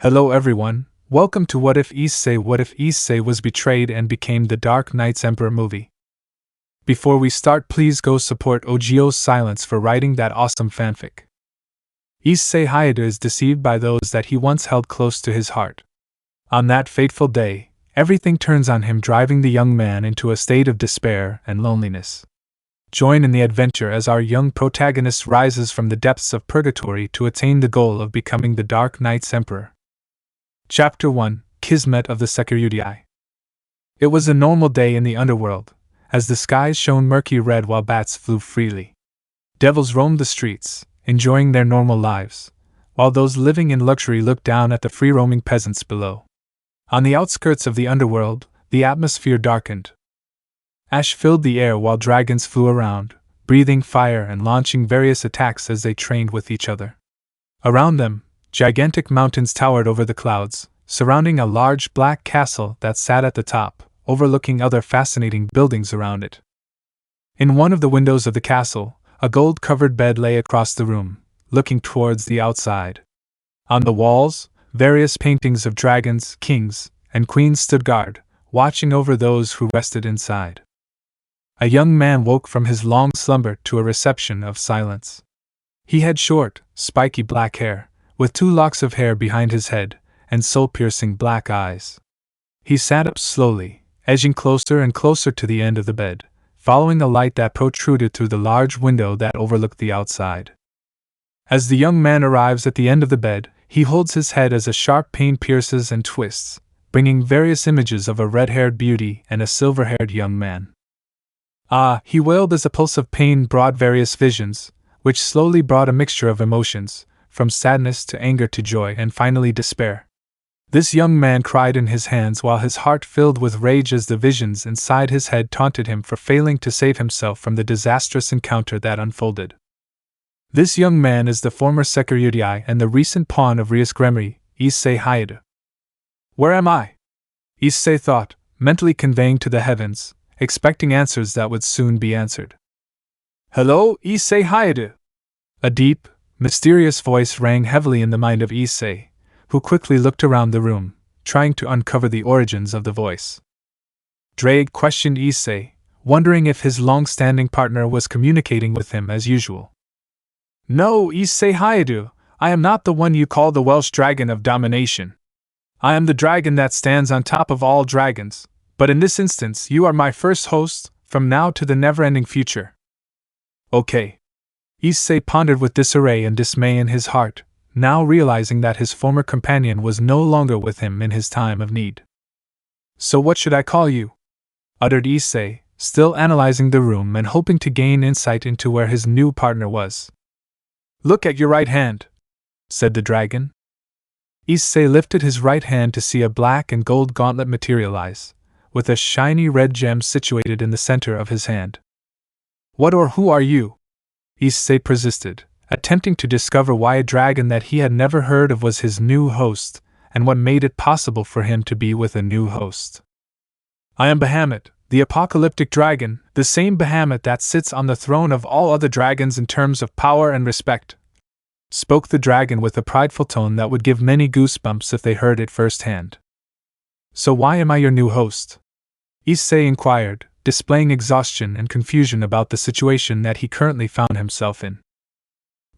Hello everyone, welcome to What If Issei was betrayed and became the Dark Knight's Emperor movie. Before we start, please go support OGO's Silence for writing that awesome fanfic. Issei Hyoudou is deceived by those that he once held close to his heart. On that fateful day, everything turns on him, driving the young man into a state of despair and loneliness. Join in the adventure as our young protagonist rises from the depths of purgatory to attain the goal of becoming the Dark Knight's Emperor. Chapter 1: Kismet of the Hyoudou. It was a normal day in the underworld, as the skies shone murky red while bats flew freely. Devils roamed the streets, enjoying their normal lives, while those living in luxury looked down at the free-roaming peasants below. On the outskirts of the underworld, the atmosphere darkened. Ash filled the air while dragons flew around, breathing fire and launching various attacks as they trained with each other. Around them, gigantic mountains towered over the clouds, surrounding a large black castle that sat at the top, overlooking other fascinating buildings around it. In one of the windows of the castle, a gold-covered bed lay across the room, looking towards the outside. On the walls, various paintings of dragons, kings, and queens stood guard, watching over those who rested inside. A young man woke from his long slumber to a reception of silence. He had short, spiky black hair, with 2 locks of hair behind his head, and soul-piercing black eyes. He sat up slowly, edging closer and closer to the end of the bed, following a light that protruded through the large window that overlooked the outside. As the young man arrives at the end of the bed, he holds his head as a sharp pain pierces and twists, bringing various images of a red-haired beauty and a silver-haired young man. "Ah," he wailed as a pulse of pain brought various visions, which slowly brought a mixture of emotions, from sadness to anger to joy and finally despair. This young man cried in his hands while his heart filled with rage as the visions inside his head taunted him for failing to save himself from the disastrous encounter that unfolded. This young man is the former Hyoudou and the recent pawn of Rias, Issei Hyoudou. "Where am I?" Issei thought, mentally conveying to the heavens, expecting answers that would soon be answered. "Hello, Issei Hyoudou!" A deep, mysterious voice rang heavily in the mind of Issei, who quickly looked around the room, trying to uncover the origins of the voice. Drake questioned Issei, wondering if his long-standing partner was communicating with him as usual. "No, Issei Hyoudou, I am not the one you call the Welsh dragon of domination. I am the dragon that stands on top of all dragons, but in this instance you are my first host, from now to the never-ending future." "Okay." Issei pondered with disarray and dismay in his heart, now realizing that his former companion was no longer with him in his time of need. "So what should I call you?" uttered Issei, still analyzing the room and hoping to gain insight into where his new partner was. "Look at your right hand," said the dragon. Issei lifted his right hand to see a black and gold gauntlet materialize, with a shiny red gem situated in the center of his hand. "What or who are you?" Issei persisted, attempting to discover why a dragon that he had never heard of was his new host, and what made it possible for him to be with a new host. "I am Bahamut, the apocalyptic dragon, the same Bahamut that sits on the throne of all other dragons in terms of power and respect," spoke the dragon with a prideful tone that would give many goosebumps if they heard it firsthand. "So why am I your new host?" Issei inquired, displaying exhaustion and confusion about the situation that he currently found himself in.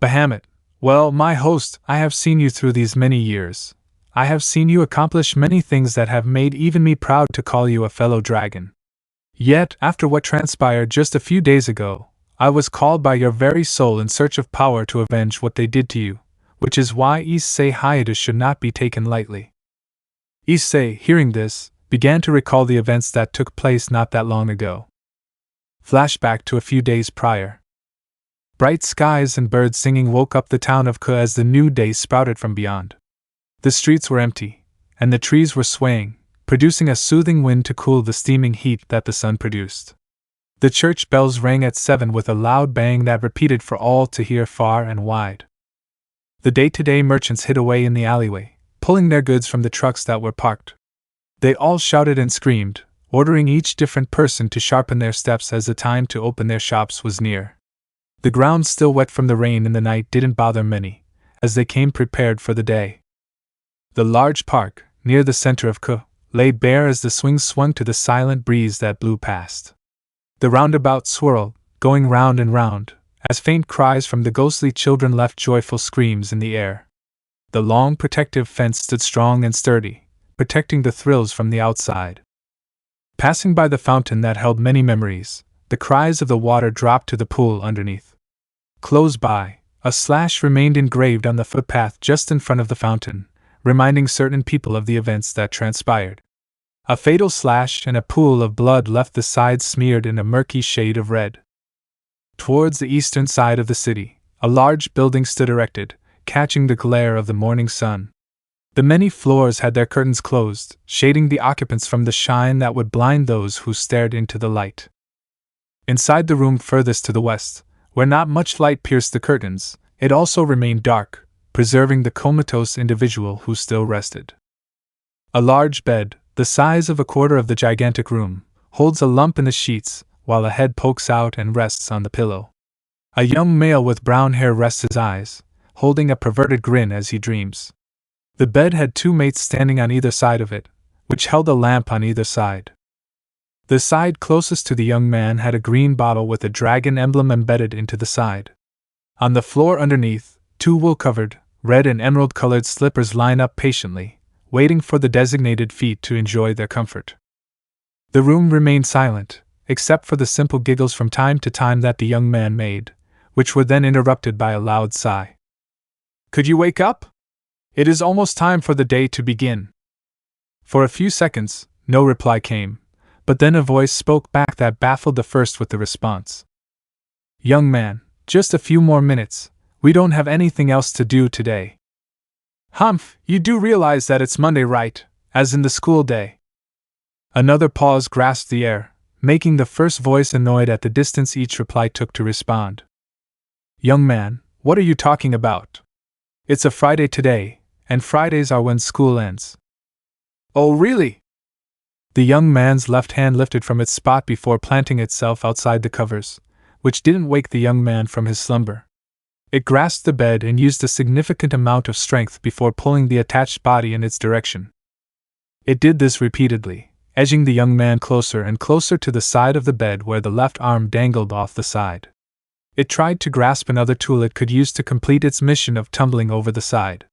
"Bahamut, well, my host, I have seen you through these many years. I have seen you accomplish many things that have made even me proud to call you a fellow dragon. Yet, after what transpired just a few days ago, I was called by your very soul in search of power to avenge what they did to you, which is why Issei Hyoudou should not be taken lightly." Issei, hearing this, began to recall the events that took place not that long ago. Flashback to a few days prior. Bright skies and birds singing woke up the town of Ku as the new day sprouted from beyond. The streets were empty, and the trees were swaying, producing a soothing wind to cool the steaming heat that the sun produced. The church bells rang at 7 with a loud bang that repeated for all to hear far and wide. The day-to-day merchants hid away in the alleyway, pulling their goods from the trucks that were parked. They all shouted and screamed, ordering each different person to sharpen their steps as the time to open their shops was near. The ground still wet from the rain in the night didn't bother many, as they came prepared for the day. The large park, near the center of Ku, lay bare as the swings swung to the silent breeze that blew past. The roundabout swirled, going round and round, as faint cries from the ghostly children left joyful screams in the air. The long protective fence stood strong and sturdy, protecting the thrills from the outside. Passing by the fountain that held many memories, the cries of the water dropped to the pool underneath. Close by, a slash remained engraved on the footpath just in front of the fountain, reminding certain people of the events that transpired. A fatal slash and a pool of blood left the sides smeared in a murky shade of red. Towards the eastern side of the city, a large building stood erected, catching the glare of the morning sun. The many floors had their curtains closed, shading the occupants from the shine that would blind those who stared into the light. Inside the room furthest to the west, where not much light pierced the curtains, it also remained dark, preserving the comatose individual who still rested. A large bed, the size of a quarter of the gigantic room, holds a lump in the sheets, while a head pokes out and rests on the pillow. A young male with brown hair rests his eyes, holding a perverted grin as he dreams. The bed had two mates standing on either side of it, which held a lamp on either side. The side closest to the young man had a green bottle with a dragon emblem embedded into the side. On the floor underneath, two wool-covered, red and emerald-colored slippers line up patiently, waiting for the designated feet to enjoy their comfort. The room remained silent, except for the simple giggles from time to time that the young man made, which were then interrupted by a loud sigh. "Could you wake up? It is almost time for the day to begin." For a few seconds, no reply came, but then a voice spoke back that baffled the first with the response. "Young man, just a few more minutes, we don't have anything else to do today." "Humph, you do realize that it's Monday, right, as in the school day?" Another pause grasped the air, making the first voice annoyed at the distance each reply took to respond. "Young man, what are you talking about? It's a Friday today, and Fridays are when school ends." "Oh, really?" The young man's left hand lifted from its spot before planting itself outside the covers, which didn't wake the young man from his slumber. It grasped the bed and used a significant amount of strength before pulling the attached body in its direction. It did this repeatedly, edging the young man closer and closer to the side of the bed where the left arm dangled off the side. It tried to grasp another tool it could use to complete its mission of tumbling over the side.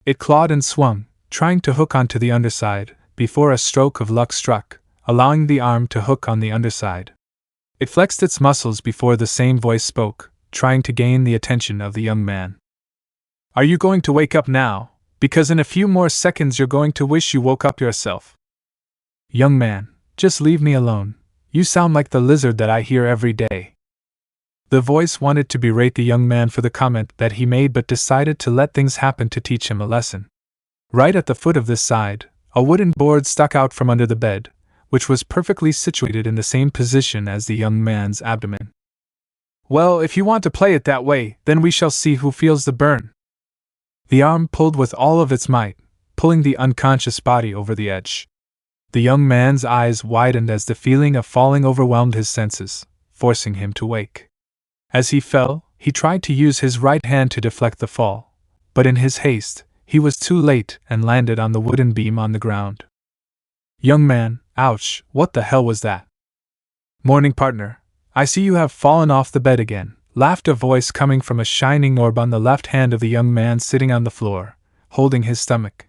It clawed and swung, trying to hook onto the underside, before a stroke of luck struck, allowing the arm to hook on the underside. It flexed its muscles before the same voice spoke, trying to gain the attention of the young man. "Are you going to wake up now? Because in a few more seconds you're going to wish you woke up yourself." "Young man, just leave me alone. You sound like the lizard that I hear every day." The voice wanted to berate the young man for the comment that he made but decided to let things happen to teach him a lesson. Right at the foot of this side, a wooden board stuck out from under the bed, which was perfectly situated in the same position as the young man's abdomen. "Well, if you want to play it that way, then we shall see who feels the burn." The arm pulled with all of its might, pulling the unconscious body over the edge. The young man's eyes widened as the feeling of falling overwhelmed his senses, forcing him to wake. As he fell, he tried to use his right hand to deflect the fall, but in his haste, he was too late and landed on the wooden beam on the ground. "Young man, ouch, what the hell was that?" "Morning, partner. I see you have fallen off the bed again," laughed a voice coming from a shining orb on the left hand of the young man sitting on the floor, holding his stomach.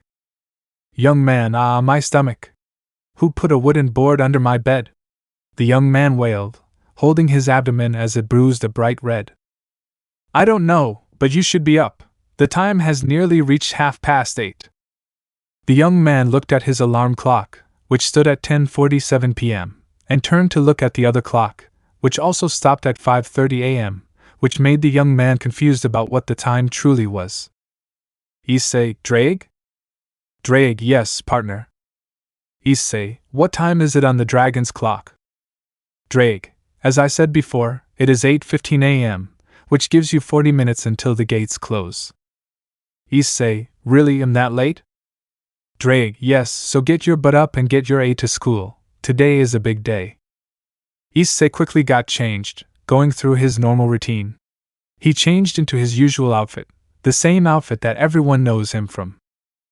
"Young man, my stomach. Who put a wooden board under my bed?" the young man wailed, holding his abdomen as it bruised a bright red. "I don't know, but you should be up. The time has nearly reached 8:30. The young man looked at his alarm clock, which stood at 10:47 p.m., and turned to look at the other clock, which also stopped at 5:30 a.m., which made the young man confused about what the time truly was. "Issei, Drake?" "Drake, yes, partner." "Issei, what time is it on the dragon's clock?" "Drake, as I said before, it is 8:15 a.m., which gives you 40 minutes until the gates close." "Issei, really am that late?" "Drake, yes, so get your butt up and get your A to school. Today is a big day." Issei quickly got changed, going through his normal routine. He changed into his usual outfit, the same outfit that everyone knows him from.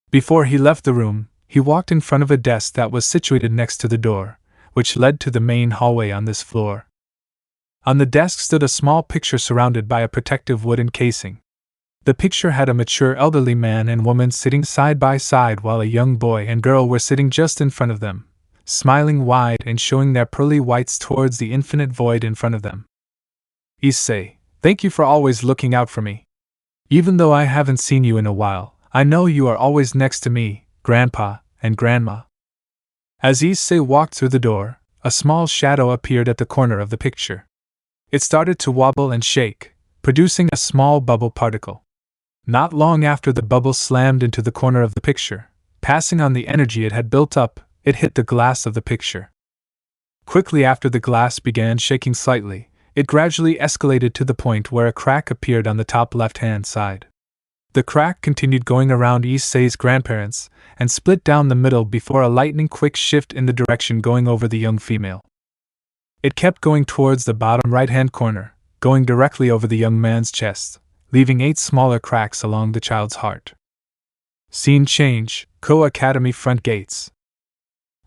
Before he left the room, he walked in front of a desk that was situated next to the door, which led to the main hallway on this floor. On the desk stood a small picture surrounded by a protective wooden casing. The picture had a mature elderly man and woman sitting side by side while a young boy and girl were sitting just in front of them, smiling wide and showing their pearly whites towards the infinite void in front of them. Issei, thank you for always looking out for me. Even though I haven't seen you in a while, I know you are always next to me, Grandpa and Grandma. As Issei walked through the door, a small shadow appeared at the corner of the picture. It started to wobble and shake, producing a small bubble particle. Not long after the bubble slammed into the corner of the picture, passing on the energy it had built up, it hit the glass of the picture. Quickly after the glass began shaking slightly, it gradually escalated to the point where a crack appeared on the top left-hand side. The crack continued going around Issei's grandparents and split down the middle before a lightning-quick shift in the direction going over the young female. It kept going towards the bottom right-hand corner, going directly over the young man's chest, leaving 8 smaller cracks along the child's heart. Scene change, Ko Academy front gates.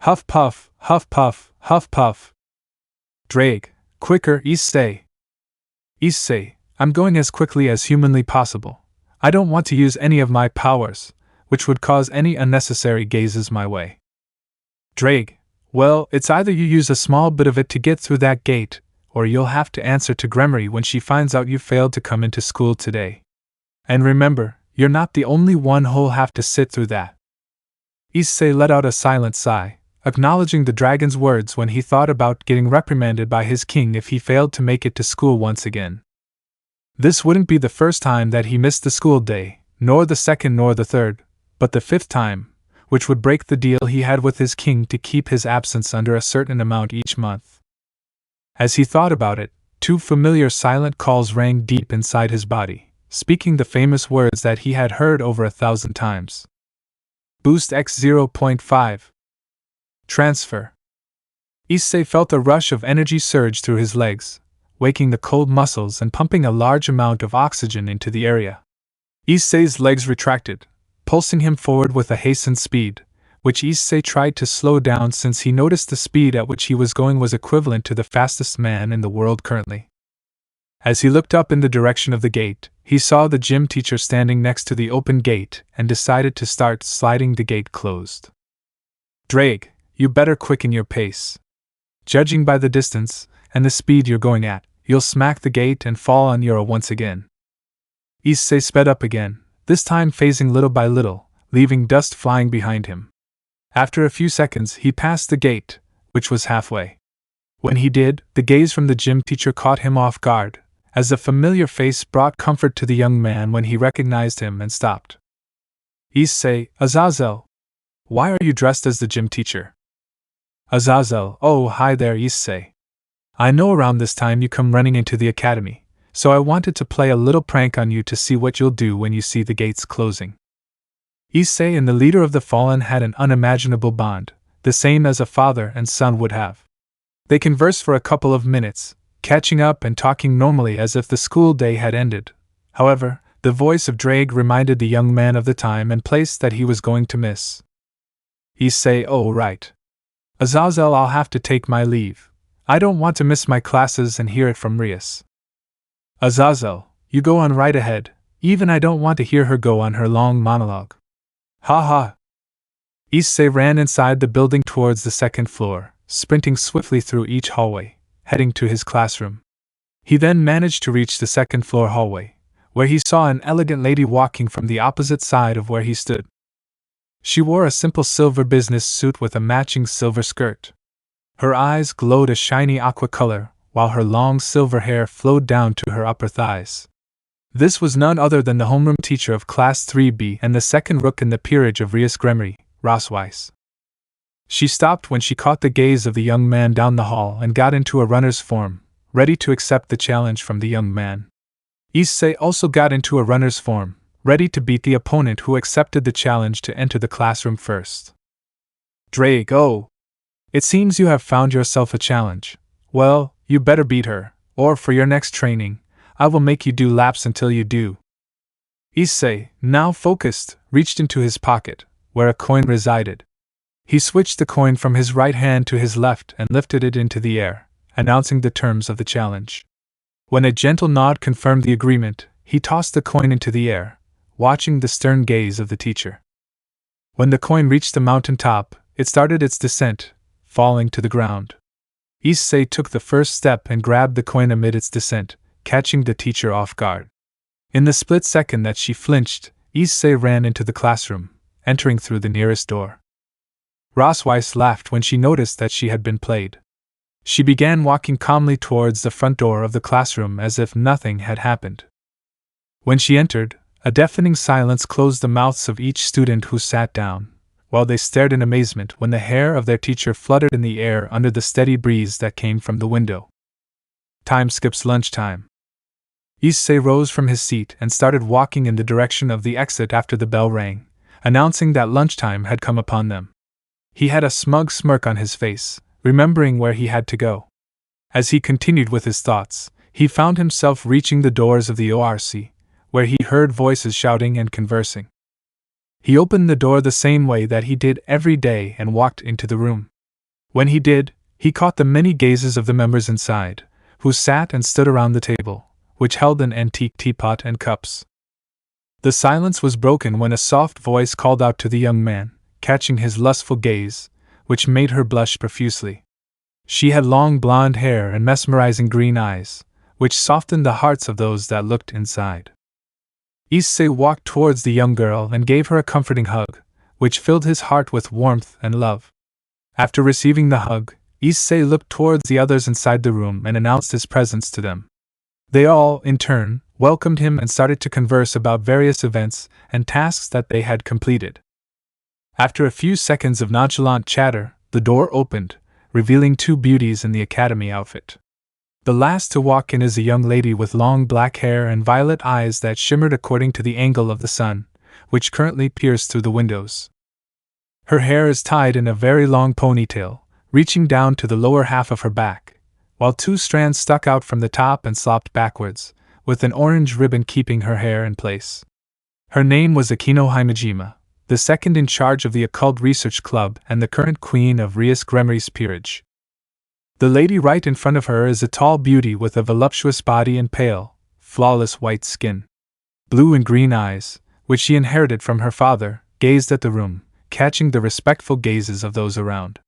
Huff puff, huff puff, huff puff. Drake, quicker, Issei. Issei, I'm going as quickly as humanly possible. I don't want to use any of my powers, which would cause any unnecessary gazes my way. Drake, well, it's either you use a small bit of it to get through that gate, or you'll have to answer to Gremory when she finds out you failed to come into school today. And remember, you're not the only one who'll have to sit through that. Issei let out a silent sigh, acknowledging the dragon's words when he thought about getting reprimanded by his king if he failed to make it to school once again. This wouldn't be the first time that he missed the school day, nor the second nor the third, but the 5th time, which would break the deal he had with his king to keep his absence under a certain amount each month. As he thought about it, 2 familiar silent calls rang deep inside his body, speaking the famous words that he had heard over 1,000 times. Boost X 0.5. Transfer. Issei felt a rush of energy surge through his legs, waking the cold muscles and pumping a large amount of oxygen into the area. Issei's legs retracted, pulsing him forward with a hastened speed, which Issei tried to slow down since he noticed the speed at which he was going was equivalent to the fastest man in the world currently. As he looked up in the direction of the gate, he saw the gym teacher standing next to the open gate and decided to start sliding the gate closed. Drake, you better quicken your pace. Judging by the distance and the speed you're going at, you'll smack the gate and fall on Yura once again. Issei sped up again, this time phasing little by little, leaving dust flying behind him. After a few seconds, he passed the gate, which was halfway. When he did, the gaze from the gym teacher caught him off guard, as the familiar face brought comfort to the young man when he recognized him and stopped. Issei, Azazel. Why are you dressed as the gym teacher? Azazel, oh hi there Issei. I know around this time you come running into the academy, so I wanted to play a little prank on you to see what you'll do when you see the gates closing. Issei and the leader of the Fallen had an unimaginable bond, the same as a father and son would have. They conversed for a couple of minutes, catching up and talking normally as if the school day had ended. However, the voice of Drake reminded the young man of the time and place that he was going to miss. Issei, oh right. Azazel, I'll have to take my leave. I don't want to miss my classes and hear it from Rias. Azazel, you go on right ahead, even I don't want to hear her go on her long monologue. Ha ha. Issei ran inside the building towards the 2nd floor, sprinting swiftly through each hallway, heading to his classroom. He then managed to reach the 2nd floor hallway, where he saw an elegant lady walking from the opposite side of where he stood. She wore a simple silver business suit with a matching silver skirt. Her eyes glowed a shiny aqua color, while her long silver hair flowed down to her upper thighs. This was none other than the homeroom teacher of Class 3B and the 2nd rook in the Peerage of Rias Gremory, Rosweiss. She stopped when she caught the gaze of the young man down the hall and got into a runner's form, ready to accept the challenge from the young man. Issei also got into a runner's form, ready to beat the opponent who accepted the challenge to enter the classroom first. Drake, oh! It seems you have found yourself a challenge. Well, you better beat her, or for your next training, I will make you do laps until you do. Issei, now focused, reached into his pocket, where a coin resided. He switched the coin from his right hand to his left and lifted it into the air, announcing the terms of the challenge. When a gentle nod confirmed the agreement, he tossed the coin into the air, watching the stern gaze of the teacher. When the coin reached the mountain top, it started its descent, falling to the ground. Issei took the first step and grabbed the coin amid its descent, catching the teacher off guard. In the split second that she flinched, Issei ran into the classroom, entering through the nearest door. Rias laughed when she noticed that she had been played. She began walking calmly towards the front door of the classroom as if nothing had happened. When she entered, a deafening silence closed the mouths of each student who sat down, while they stared in amazement when the hair of their teacher fluttered in the air under the steady breeze that came from the window. Time skips lunchtime. Issei rose from his seat and started walking in the direction of the exit after the bell rang, announcing that lunchtime had come upon them. He had a smug smirk on his face, remembering where he had to go. As he continued with his thoughts, he found himself reaching the doors of the ORC, where he heard voices shouting and conversing. He opened the door the same way that he did every day and walked into the room. When he did, he caught the many gazes of the members inside, who sat and stood around the table, which held an antique teapot and cups. The silence was broken when a soft voice called out to the young man, catching his lustful gaze, which made her blush profusely. She had long blonde hair and mesmerizing green eyes, which softened the hearts of those that looked inside. Issei walked towards the young girl and gave her a comforting hug, which filled his heart with warmth and love. After receiving the hug, Issei looked towards the others inside the room and announced his presence to them. They all, in turn, welcomed him and started to converse about various events and tasks that they had completed. After a few seconds of nonchalant chatter, the door opened, revealing two beauties in the academy outfit. The last to walk in is a young lady with long black hair and violet eyes that shimmered according to the angle of the sun, which currently pierced through the windows. Her hair is tied in a very long ponytail, reaching down to the lower half of her back, while two strands stuck out from the top and slopped backwards, with an orange ribbon keeping her hair in place. Her name was Akeno Himejima, the second in charge of the Occult Research Club and the current queen of Rias Gremry's Peerage. The lady right in front of her is a tall beauty with a voluptuous body and pale, flawless white skin. Blue and green eyes, which she inherited from her father, gazed at the room, catching the respectful gazes of those around.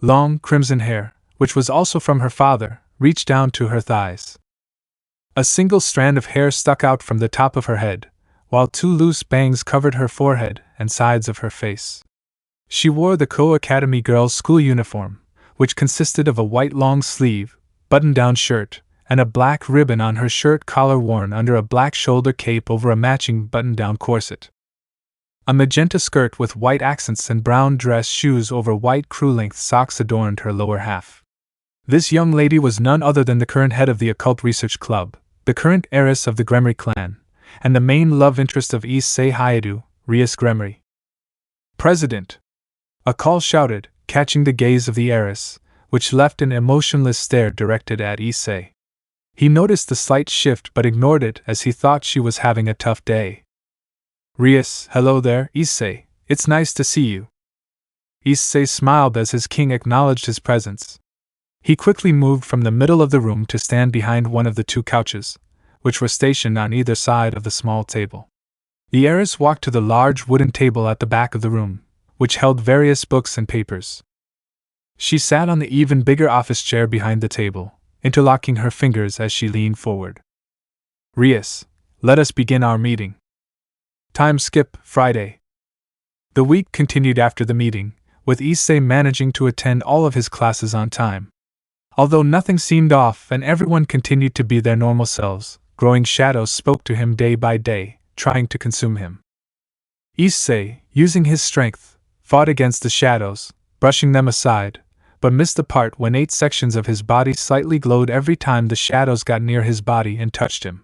Long, crimson hair, which was also from her father, reached down to her thighs. A single strand of hair stuck out from the top of her head, while two loose bangs covered her forehead and sides of her face. She wore the Co-Academy Girls' School uniform, which consisted of a white long-sleeve, button-down shirt, and a black ribbon on her shirt collar worn under a black shoulder cape over a matching button-down corset. A magenta skirt with white accents and brown dress shoes over white crew-length socks adorned her lower half. This young lady was none other than the current head of the Occult Research Club, the current heiress of the Gremry clan, and the main love interest of Issei Hyoudou, Rias Gremry. President! A call shouted, catching the gaze of the heiress, which left an emotionless stare directed at Issei. He noticed the slight shift but ignored it as he thought she was having a tough day. Rias, hello there, Issei, it's nice to see you. Issei smiled as his king acknowledged his presence. He quickly moved from the middle of the room to stand behind one of the two couches, which were stationed on either side of the small table. The heiress walked to the large wooden table at the back of the room, which held various books and papers. She sat on the even bigger office chair behind the table, interlocking her fingers as she leaned forward. Rias, let us begin our meeting. Time skip, Friday. The week continued after the meeting, with Issei managing to attend all of his classes on time. Although nothing seemed off and everyone continued to be their normal selves, growing shadows spoke to him day by day, trying to consume him. Issei, using his strength, fought against the shadows, brushing them aside, but missed the part when 8 sections of his body slightly glowed every time the shadows got near his body and touched him.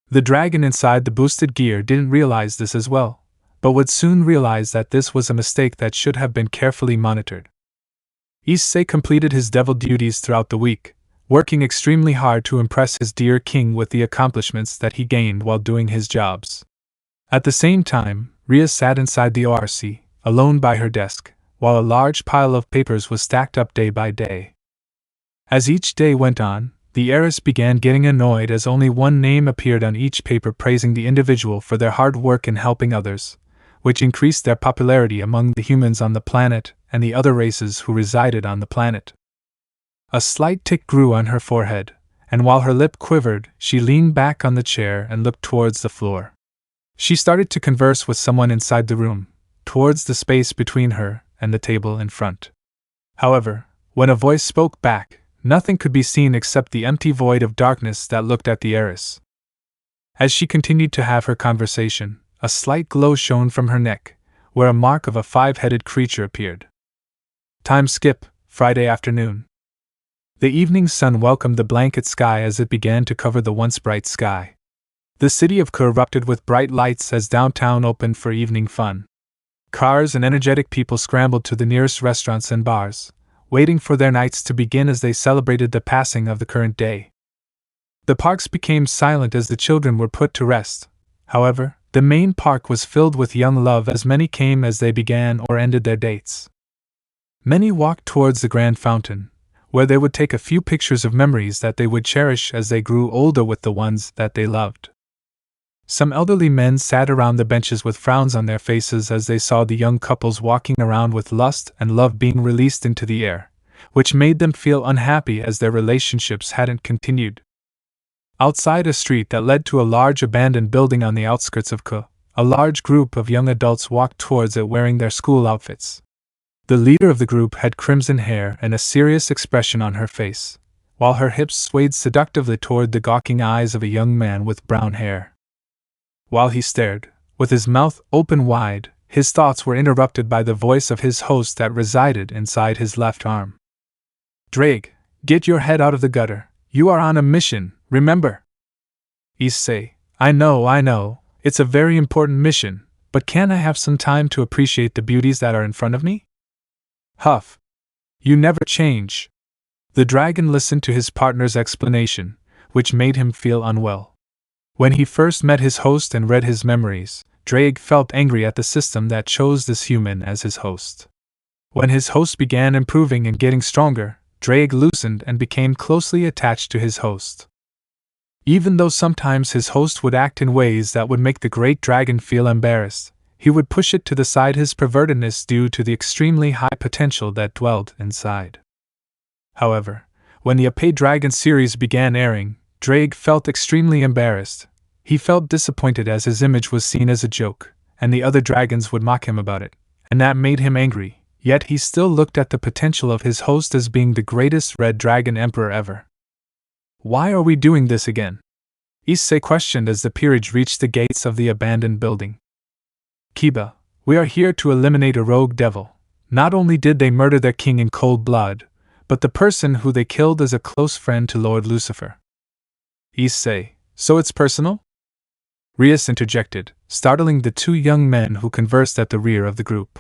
The dragon inside the boosted gear didn't realize this as well, but would soon realize that this was a mistake that should have been carefully monitored. Issei completed his devil duties throughout the week, working extremely hard to impress his dear king with the accomplishments that he gained while doing his jobs. At the same time, Rias sat inside the ORC, alone by her desk, while a large pile of papers was stacked up day by day. As each day went on, the heiress began getting annoyed as only one name appeared on each paper praising the individual for their hard work in helping others, which increased their popularity among the humans on the planet and the other races who resided on the planet. A slight tic grew on her forehead, and while her lip quivered, she leaned back on the chair and looked towards the floor. She started to converse with someone inside the room, towards the space between her and the table in front. However, when a voice spoke back, nothing could be seen except the empty void of darkness that looked at the heiress. As she continued to have her conversation, a slight glow shone from her neck, where a mark of a 5-headed creature appeared. Time skip, Friday afternoon. The evening sun welcomed the blanket sky as it began to cover the once bright sky. The city of Kur erupted with bright lights as downtown opened for evening fun. Cars and energetic people scrambled to the nearest restaurants and bars, waiting for their nights to begin as they celebrated the passing of the current day. The parks became silent as the children were put to rest. However, the main park was filled with young love as many came as they began or ended their dates. Many walked towards the grand fountain, where they would take a few pictures of memories that they would cherish as they grew older with the ones that they loved. Some elderly men sat around the benches with frowns on their faces as they saw the young couples walking around with lust and love being released into the air, which made them feel unhappy as their relationships hadn't continued. Outside a street that led to a large abandoned building on the outskirts of Ku, a large group of young adults walked towards it wearing their school outfits. The leader of the group had crimson hair and a serious expression on her face, while her hips swayed seductively toward the gawking eyes of a young man with brown hair. While he stared, with his mouth open wide, his thoughts were interrupted by the voice of his host that resided inside his left arm. "Drake, get your head out of the gutter. You are on a mission, remember?" "Issei, I know, it's a very important mission, but can't I have some time to appreciate the beauties that are in front of me?" "Huff. You never change." The dragon listened to his partner's explanation, which made him feel unwell. When he first met his host and read his memories, Drake felt angry at the system that chose this human as his host. When his host began improving and getting stronger, Drake loosened and became closely attached to his host. Even though sometimes his host would act in ways that would make the great dragon feel embarrassed, he would push it to the side his pervertedness due to the extremely high potential that dwelled inside. However, when the Issei Dragon series began airing, Drake felt extremely embarrassed. He felt disappointed as his image was seen as a joke, and the other dragons would mock him about it, and that made him angry, yet he still looked at the potential of his host as being the greatest red dragon emperor ever. "Why are we doing this again?" Issei questioned as the Peerage reached the gates of the abandoned building. "Kiba, we are here to eliminate a rogue devil. Not only did they murder their king in cold blood, but the person who they killed is a close friend to Lord Lucifer." "Issei, so it's personal?" Rias interjected, startling the two young men who conversed at the rear of the group.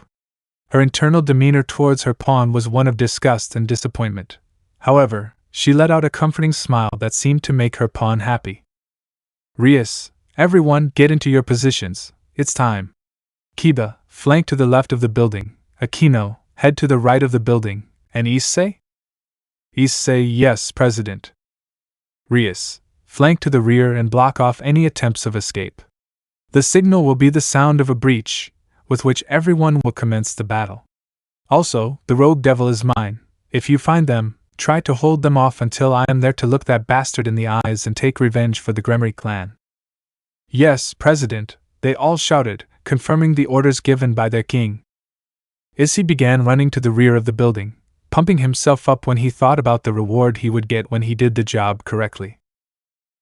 Her internal demeanor towards her pawn was one of disgust and disappointment. However, she let out a comforting smile that seemed to make her pawn happy. "Rias, everyone get into your positions, it's time." Kiba, flank to the left of the building, Akeno, head to the right of the building, and Issei? Issei, yes, President. Rias, flank to the rear and block off any attempts of escape. The signal will be the sound of a breach, with which everyone will commence the battle. Also, the rogue devil is mine. If you find them, try to hold them off until I am there to look that bastard in the eyes and take revenge for the Gremory clan. Yes, President, they all shouted, confirming the orders given by their king. Issei began running to the rear of the building, pumping himself up when he thought about the reward he would get when he did the job correctly.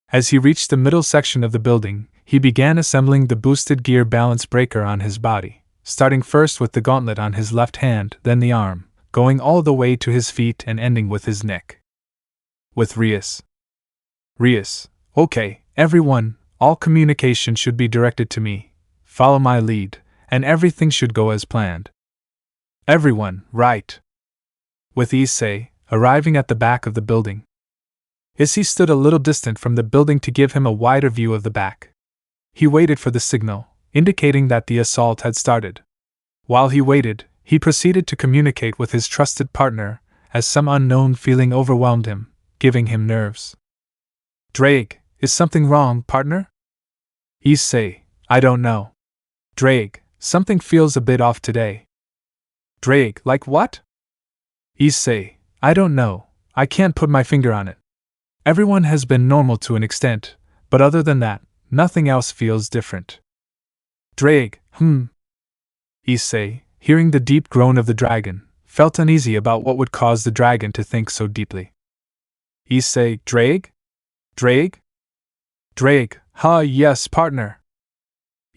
As he reached the middle section of the building, he began assembling the boosted gear balance breaker on his body, starting first with the gauntlet on his left hand, then the arm, going all the way to his feet and ending with his neck. With Rias. Rias, okay, everyone, all communication should be directed to me. Follow my lead, and everything should go as planned. Everyone, right. With Issei, arriving at the back of the building. Issei stood a little distant from the building to give him a wider view of the back. He waited for the signal, indicating that the assault had started. While he waited, he proceeded to communicate with his trusted partner, as some unknown feeling overwhelmed him, giving him nerves. Drake, is something wrong, partner? Issei, I don't know. Drake, something feels a bit off today. Drake, like what? Issei, I don't know, I can't put my finger on it. Everyone has been normal to an extent, but other than that, nothing else feels different. Drake, Issei, hearing the deep groan of the dragon, felt uneasy about what would cause the dragon to think so deeply. Issei, Drake? Drake? Drake, yes, partner.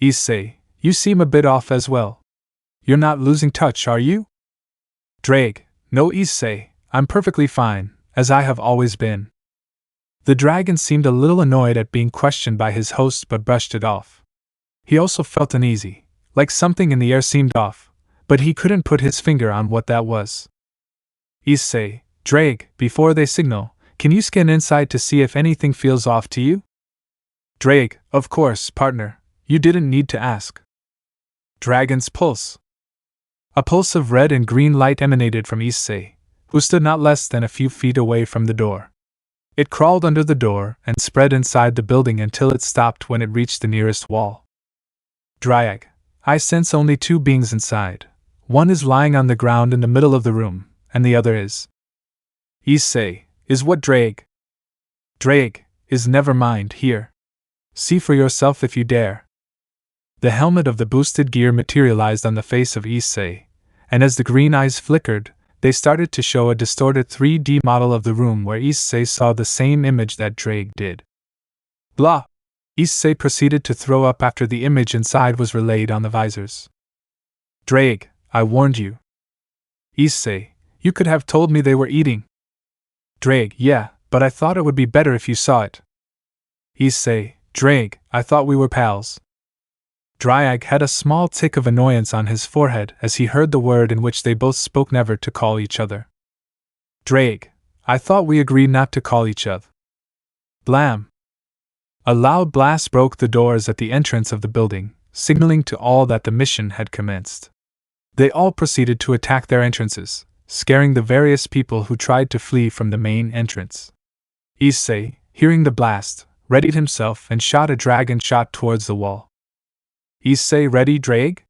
Issei, you seem a bit off as well. You're not losing touch, are you? Drake, no, Issei, I'm perfectly fine, as I have always been. The dragon seemed a little annoyed at being questioned by his host but brushed it off. He also felt uneasy, like something in the air seemed off, but he couldn't put his finger on what that was. Issei, Drake, before they signal, can you scan inside to see if anything feels off to you? Drake, of course, partner, you didn't need to ask. Dragon's pulse. A pulse of red and green light emanated from Issei, who stood not less than a few feet away from the door. It crawled under the door and spread inside the building until it stopped when it reached the nearest wall. Dryag, I sense only two beings inside. One is lying on the ground in the middle of the room, and the other is. Issei, is what Drake? Drake, is never mind, here. See for yourself if you dare. The helmet of the boosted gear materialized on the face of Issei, and as the green eyes flickered, they started to show a distorted 3D model of the room where Issei saw the same image that Drake did. Blah! Issei proceeded to throw up after the image inside was relayed on the visors. Drake, I warned you. Issei, you could have told me they were eating. Drake, yeah, but I thought it would be better if you saw it. Issei, Drake, I thought we were pals. Dryag had a small tick of annoyance on his forehead as he heard the word in which they both spoke never to call each other. Drake, I thought we agreed not to call each other. Blam! A loud blast broke the doors at the entrance of the building, signaling to all that the mission had commenced. They all proceeded to attack their entrances, scaring the various people who tried to flee from the main entrance. Issei, hearing the blast, readied himself and shot a dragon shot towards the wall. Issei, ready, Drake?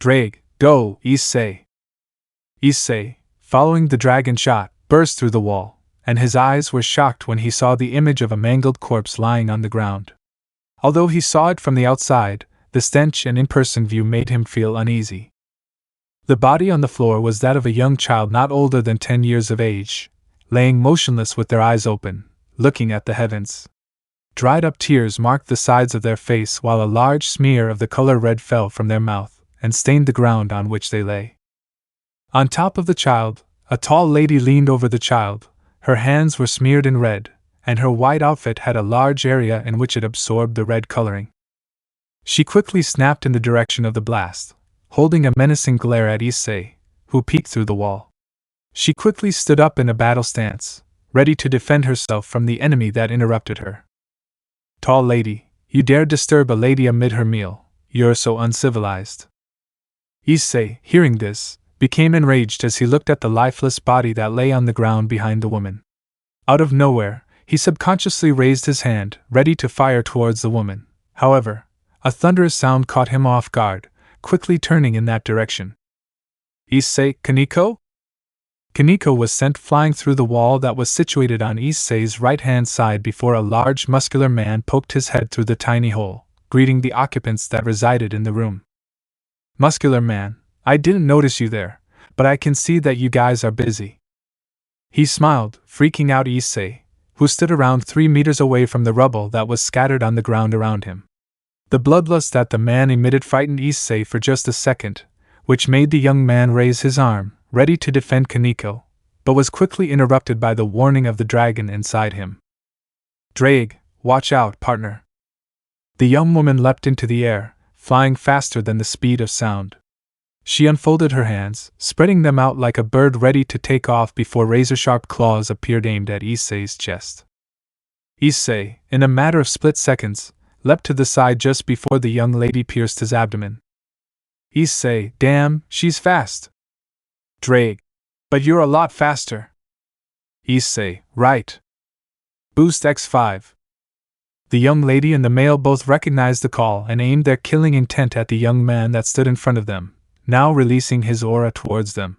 Drake, go, Issei. Issei, following the dragon shot, burst through the wall, and his eyes were shocked when he saw the image of a mangled corpse lying on the ground. Although he saw it from the outside, the stench and in-person view made him feel uneasy. The body on the floor was that of a young child not older than 10 years of age, laying motionless with their eyes open, looking at the heavens. Dried-up tears marked the sides of their face while a large smear of the color red fell from their mouth and stained the ground on which they lay. On top of the child, a tall lady leaned over the child. Her hands were smeared in red, and her white outfit had a large area in which it absorbed the red coloring. She quickly snapped in the direction of the blast, holding a menacing glare at Issei, who peeked through the wall. She quickly stood up in a battle stance, ready to defend herself from the enemy that interrupted her. Tall lady, you dare disturb a lady amid her meal, you're so uncivilized. Issei, hearing this, became enraged as he looked at the lifeless body that lay on the ground behind the woman. Out of nowhere, he subconsciously raised his hand, ready to fire towards the woman. However, a thunderous sound caught him off guard, quickly turning in that direction. Issei, Kaneko? Kaneko was sent flying through the wall that was situated on Issei's right-hand side before a large muscular man poked his head through the tiny hole, greeting the occupants that resided in the room. Muscular man, I didn't notice you there, but I can see that you guys are busy. He smiled, freaking out Issei, who stood around 3 meters away from the rubble that was scattered on the ground around him. The bloodlust that the man emitted frightened Issei for just a second, which made the young man raise his arm, ready to defend Kaneko, but was quickly interrupted by the warning of the dragon inside him. Drake, watch out, partner. The young woman leapt into the air, flying faster than the speed of sound. She unfolded her hands, spreading them out like a bird ready to take off before razor-sharp claws appeared aimed at Issei's chest. Issei, in a matter of split seconds, leapt to the side just before the young lady pierced his abdomen. Issei, damn, she's fast. Drake, but you're a lot faster. Issei, right. Boost X5. The young lady and the male both recognized the call and aimed their killing intent at the young man that stood in front of them, now releasing his aura towards them.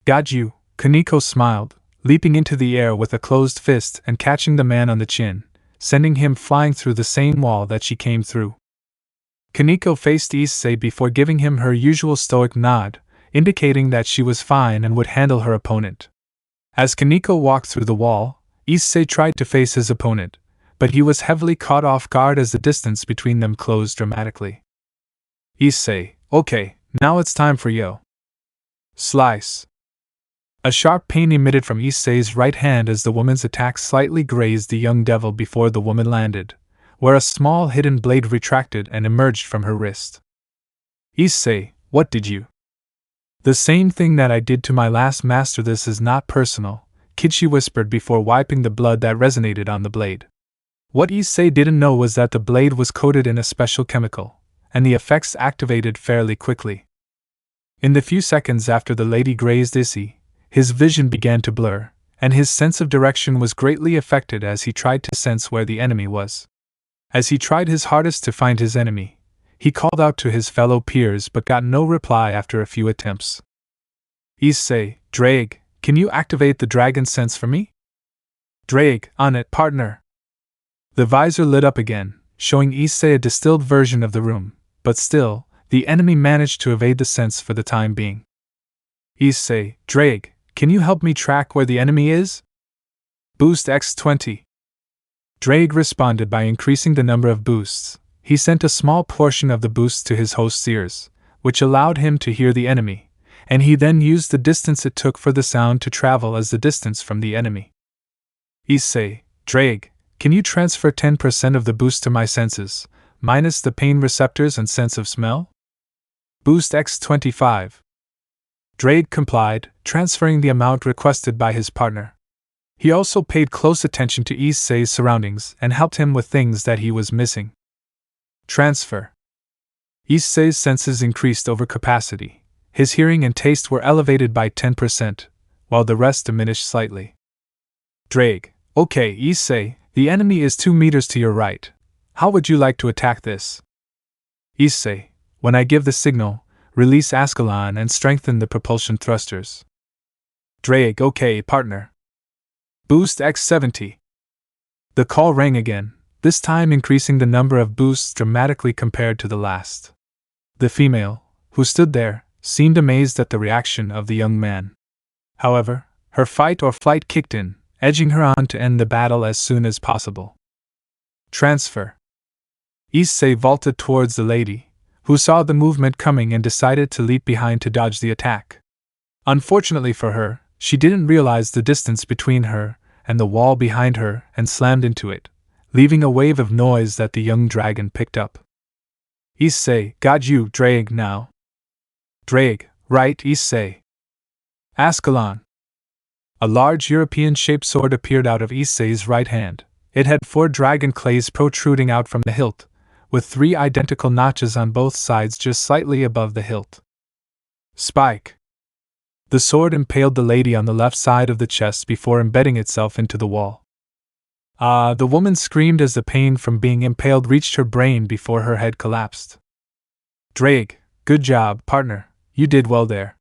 Got you, Kaneko smiled, leaping into the air with a closed fist and catching the man on the chin, sending him flying through the same wall that she came through. Kaneko faced Issei before giving him her usual stoic nod, indicating that she was fine and would handle her opponent. As Kaneko walked through the wall, Issei tried to face his opponent, but he was heavily caught off guard as the distance between them closed dramatically. Issei, okay, now it's time for yo. Slice. A sharp pain emitted from Issei's right hand as the woman's attack slightly grazed the young devil before the woman landed, where a small hidden blade retracted and emerged from her wrist. Issei, what did you? The same thing that I did to my last master. This is not personal, Kichi whispered before wiping the blood that resonated on the blade. What Issei didn't know was that the blade was coated in a special chemical, and the effects activated fairly quickly. In the few seconds after the lady grazed Issei, his vision began to blur, and his sense of direction was greatly affected as he tried to sense where the enemy was. As he tried his hardest to find his enemy, he called out to his fellow peers but got no reply after a few attempts. Issei, Drake, can you activate the dragon sense for me? Drake, on it, partner. The visor lit up again, showing Issei a distilled version of the room, but still, the enemy managed to evade the sense for the time being. Issei, Drake, can you help me track where the enemy is? Boost X20. Drake responded by increasing the number of boosts. He sent a small portion of the boosts to his host's ears, which allowed him to hear the enemy, and he then used the distance it took for the sound to travel as the distance from the enemy. Issei, Drake, can you transfer 10% of the boost to my senses, minus the pain receptors and sense of smell? Boost X25. Drake complied, transferring the amount requested by his partner. He also paid close attention to Issei's surroundings and helped him with things that he was missing. Transfer. Issei's senses increased over capacity. His hearing and taste were elevated by 10%, while the rest diminished slightly. Drake, okay, Issei, the enemy is 2 meters to your right. How would you like to attack this? Issei, when I give the signal, release Ascalon and strengthen the propulsion thrusters. Drake, okay, partner. Boost X70. The call rang again, this time increasing the number of boosts dramatically compared to the last. The female, who stood there, seemed amazed at the reaction of the young man. However, her fight or flight kicked in, edging her on to end the battle as soon as possible. Transfer. Issei vaulted towards the lady, who saw the movement coming and decided to leap behind to dodge the attack. Unfortunately for her, she didn't realize the distance between her and the wall behind her and slammed into it, leaving a wave of noise that the young dragon picked up. Issei, got you, Drake, now. Drake, right, Issei. Ascalon. A large European-shaped sword appeared out of Issei's right hand. It had 4 dragon clays protruding out from the hilt, with 3 identical notches on both sides just slightly above the hilt. Spike. The sword impaled the lady on the left side of the chest before embedding itself into the wall. The woman screamed as the pain from being impaled reached her brain before her head collapsed. Drake, good job, partner, you did well there.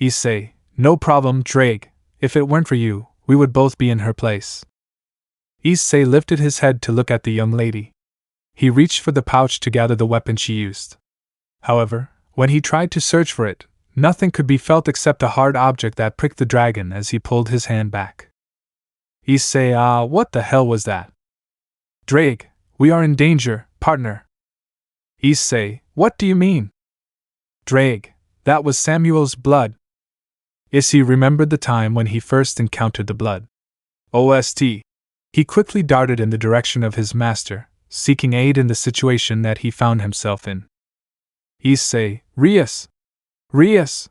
Issei, no problem, Drake, if it weren't for you, we would both be in her place. Issei lifted his head to look at the young lady. He reached for the pouch to gather the weapon she used. However, when he tried to search for it, nothing could be felt except a hard object that pricked the dragon as he pulled his hand back. Issei, what the hell was that? Drake, we are in danger, partner. Issei, what do you mean? Drake, that was Samuel's blood. Issei remembered the time when he first encountered the blood. OST. He quickly darted in the direction of his master, seeking aid in the situation that he found himself in. Issei, Rias! Rias!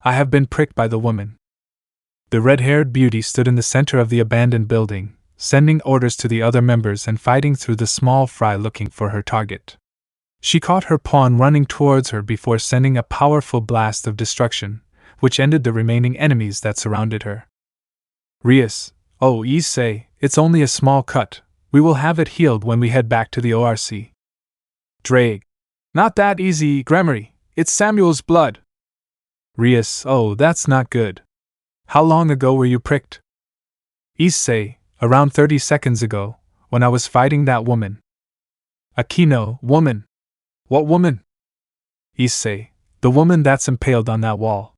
I have been pricked by the woman. The red-haired beauty stood in the center of the abandoned building, sending orders to the other members and fighting through the small fry looking for her target. She caught her pawn running towards her before sending a powerful blast of destruction, which ended the remaining enemies that surrounded her. Rias, oh Issei, it's only a small cut. We will have it healed when we head back to the ORC. Drake, not that easy, Gremory. It's Samuel's blood. Rias, oh, that's not good. How long ago were you pricked? Issei, around 30 seconds ago, when I was fighting that woman. Akeno, woman. What woman? Issei, the woman that's impaled on that wall.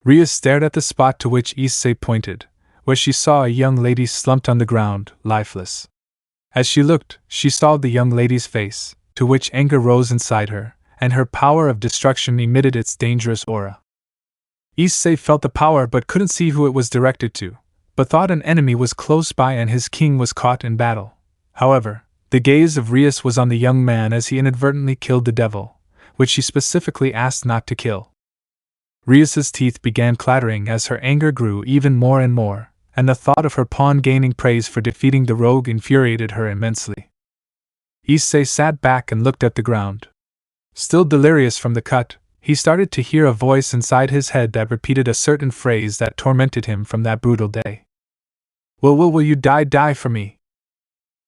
Rias stared at the spot to which Issei pointed, where she saw a young lady slumped on the ground, lifeless. As she looked, she saw the young lady's face, to which anger rose inside her, and her power of destruction emitted its dangerous aura. Issei felt the power but couldn't see who it was directed to, but thought an enemy was close by and his king was caught in battle. However, the gaze of Rias was on the young man as he inadvertently killed the devil, which she specifically asked not to kill. Rias's teeth began clattering as her anger grew even more and more, and the thought of her pawn gaining praise for defeating the rogue infuriated her immensely. Issei sat back and looked at the ground. Still delirious from the cut, he started to hear a voice inside his head that repeated a certain phrase that tormented him from that brutal day. Will you die for me?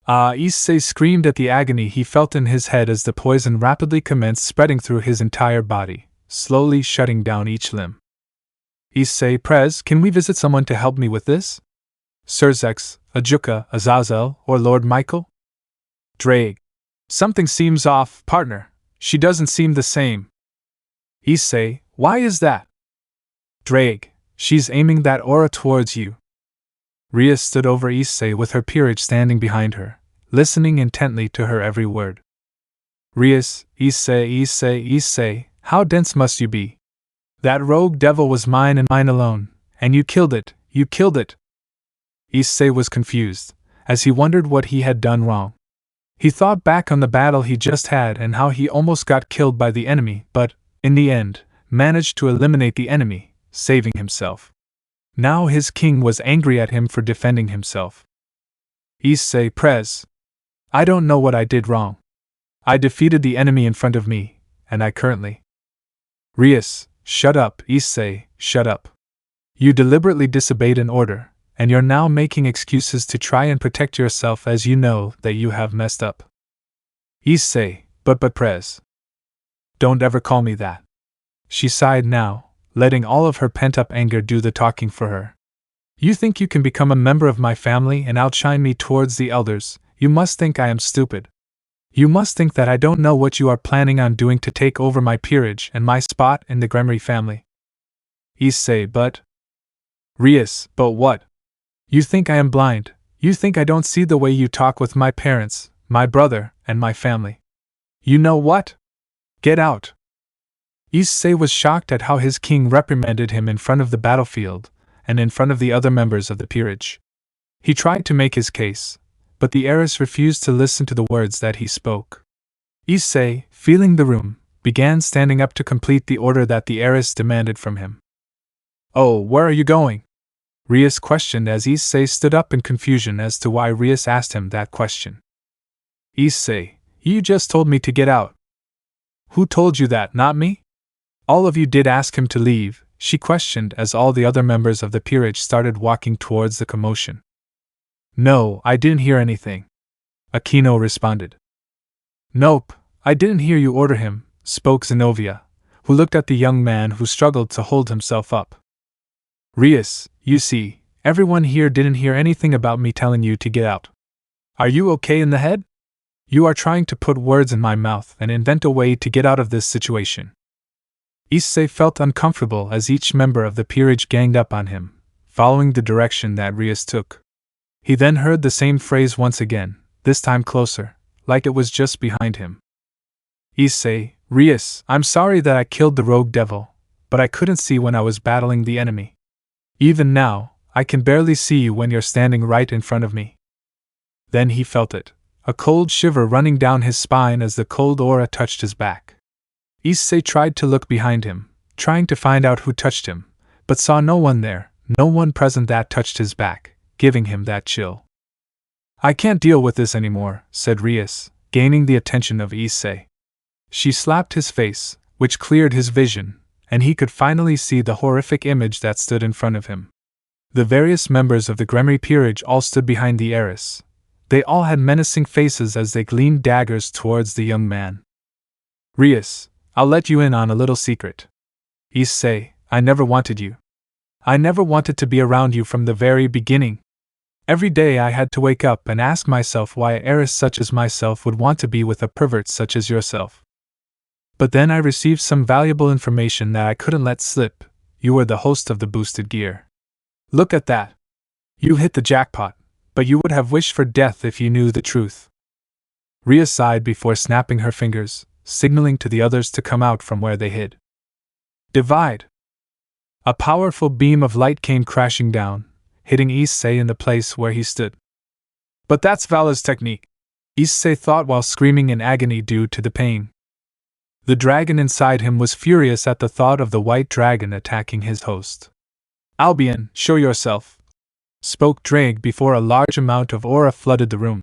Ah, Issei screamed at the agony he felt in his head as the poison rapidly commenced spreading through his entire body, slowly shutting down each limb. Issei, Prez, can we visit someone to help me with this? Surzex, Ajuka, Azazel, or Lord Michael? Drake. Something seems off, partner. She doesn't seem the same. Issei, why is that? Drake, she's aiming that aura towards you. Rias stood over Issei with her peerage standing behind her, listening intently to her every word. Rias, Issei, how dense must you be? That rogue devil was mine and mine alone, and you killed it. Issei was confused, as he wondered what he had done wrong. He thought back on the battle he just had and how he almost got killed by the enemy, but, in the end, managed to eliminate the enemy, saving himself. Now his king was angry at him for defending himself. Issei, Prez. I don't know what I did wrong. I defeated the enemy in front of me, and I currently. Rias, shut up, Issei, shut up. You deliberately disobeyed an order, and you're now making excuses to try and protect yourself as you know that you have messed up. Issei, but Prez. Don't ever call me that. She sighed now, letting all of her pent-up anger do the talking for her. You think you can become a member of my family and outshine me towards the elders? You must think I am stupid. You must think that I don't know what you are planning on doing to take over my peerage and my spot in the Gremory family. Issei, but... Rias, but what? You think I am blind? You think I don't see the way you talk with my parents, my brother, and my family? You know what? Get out! Issei was shocked at how his king reprimanded him in front of the battlefield, and in front of the other members of the peerage. He tried to make his case, but the heiress refused to listen to the words that he spoke. Issei, feeling the room, began standing up to complete the order that the heiress demanded from him. Oh, where are you going? Rias questioned as Issei stood up in confusion as to why Rias asked him that question. Issei, you just told me to get out. Who told you that, not me? All of you did ask him to leave, she questioned as all the other members of the peerage started walking towards the commotion. No, I didn't hear anything. Akeno responded. Nope, I didn't hear you order him, spoke Zenobia, who looked at the young man who struggled to hold himself up. Rias, you see, everyone here didn't hear anything about me telling you to get out. Are you okay in the head? You are trying to put words in my mouth and invent a way to get out of this situation. Issei felt uncomfortable as each member of the peerage ganged up on him, following the direction that Rias took. He then heard the same phrase once again, this time closer, like it was just behind him. Issei, Rias, I'm sorry that I killed the rogue devil, but I couldn't see when I was battling the enemy. Even now, I can barely see you when you're standing right in front of me. Then he felt it, a cold shiver running down his spine as the cold aura touched his back. Issei tried to look behind him, trying to find out who touched him, but saw no one there, no one present that touched his back, giving him that chill. I can't deal with this anymore, said Rias, gaining the attention of Issei. She slapped his face, which cleared his vision, and he could finally see the horrific image that stood in front of him. The various members of the Gremry Peerage all stood behind the heiress. They all had menacing faces as they gleamed daggers towards the young man. Rias, I'll let you in on a little secret. Issei, I never wanted you. I never wanted to be around you from the very beginning. Every day I had to wake up and ask myself why an heiress such as myself would want to be with a pervert such as yourself. But then I received some valuable information that I couldn't let slip. You were the host of the boosted gear. Look at that. You hit the jackpot, but you would have wished for death if you knew the truth. Ria sighed before snapping her fingers, signaling to the others to come out from where they hid. Divide. A powerful beam of light came crashing down, hitting Issei in the place where he stood. But that's Vala's technique, Issei thought while screaming in agony due to the pain. The dragon inside him was furious at the thought of the white dragon attacking his host. Albion, show yourself, spoke Drake before a large amount of aura flooded the room.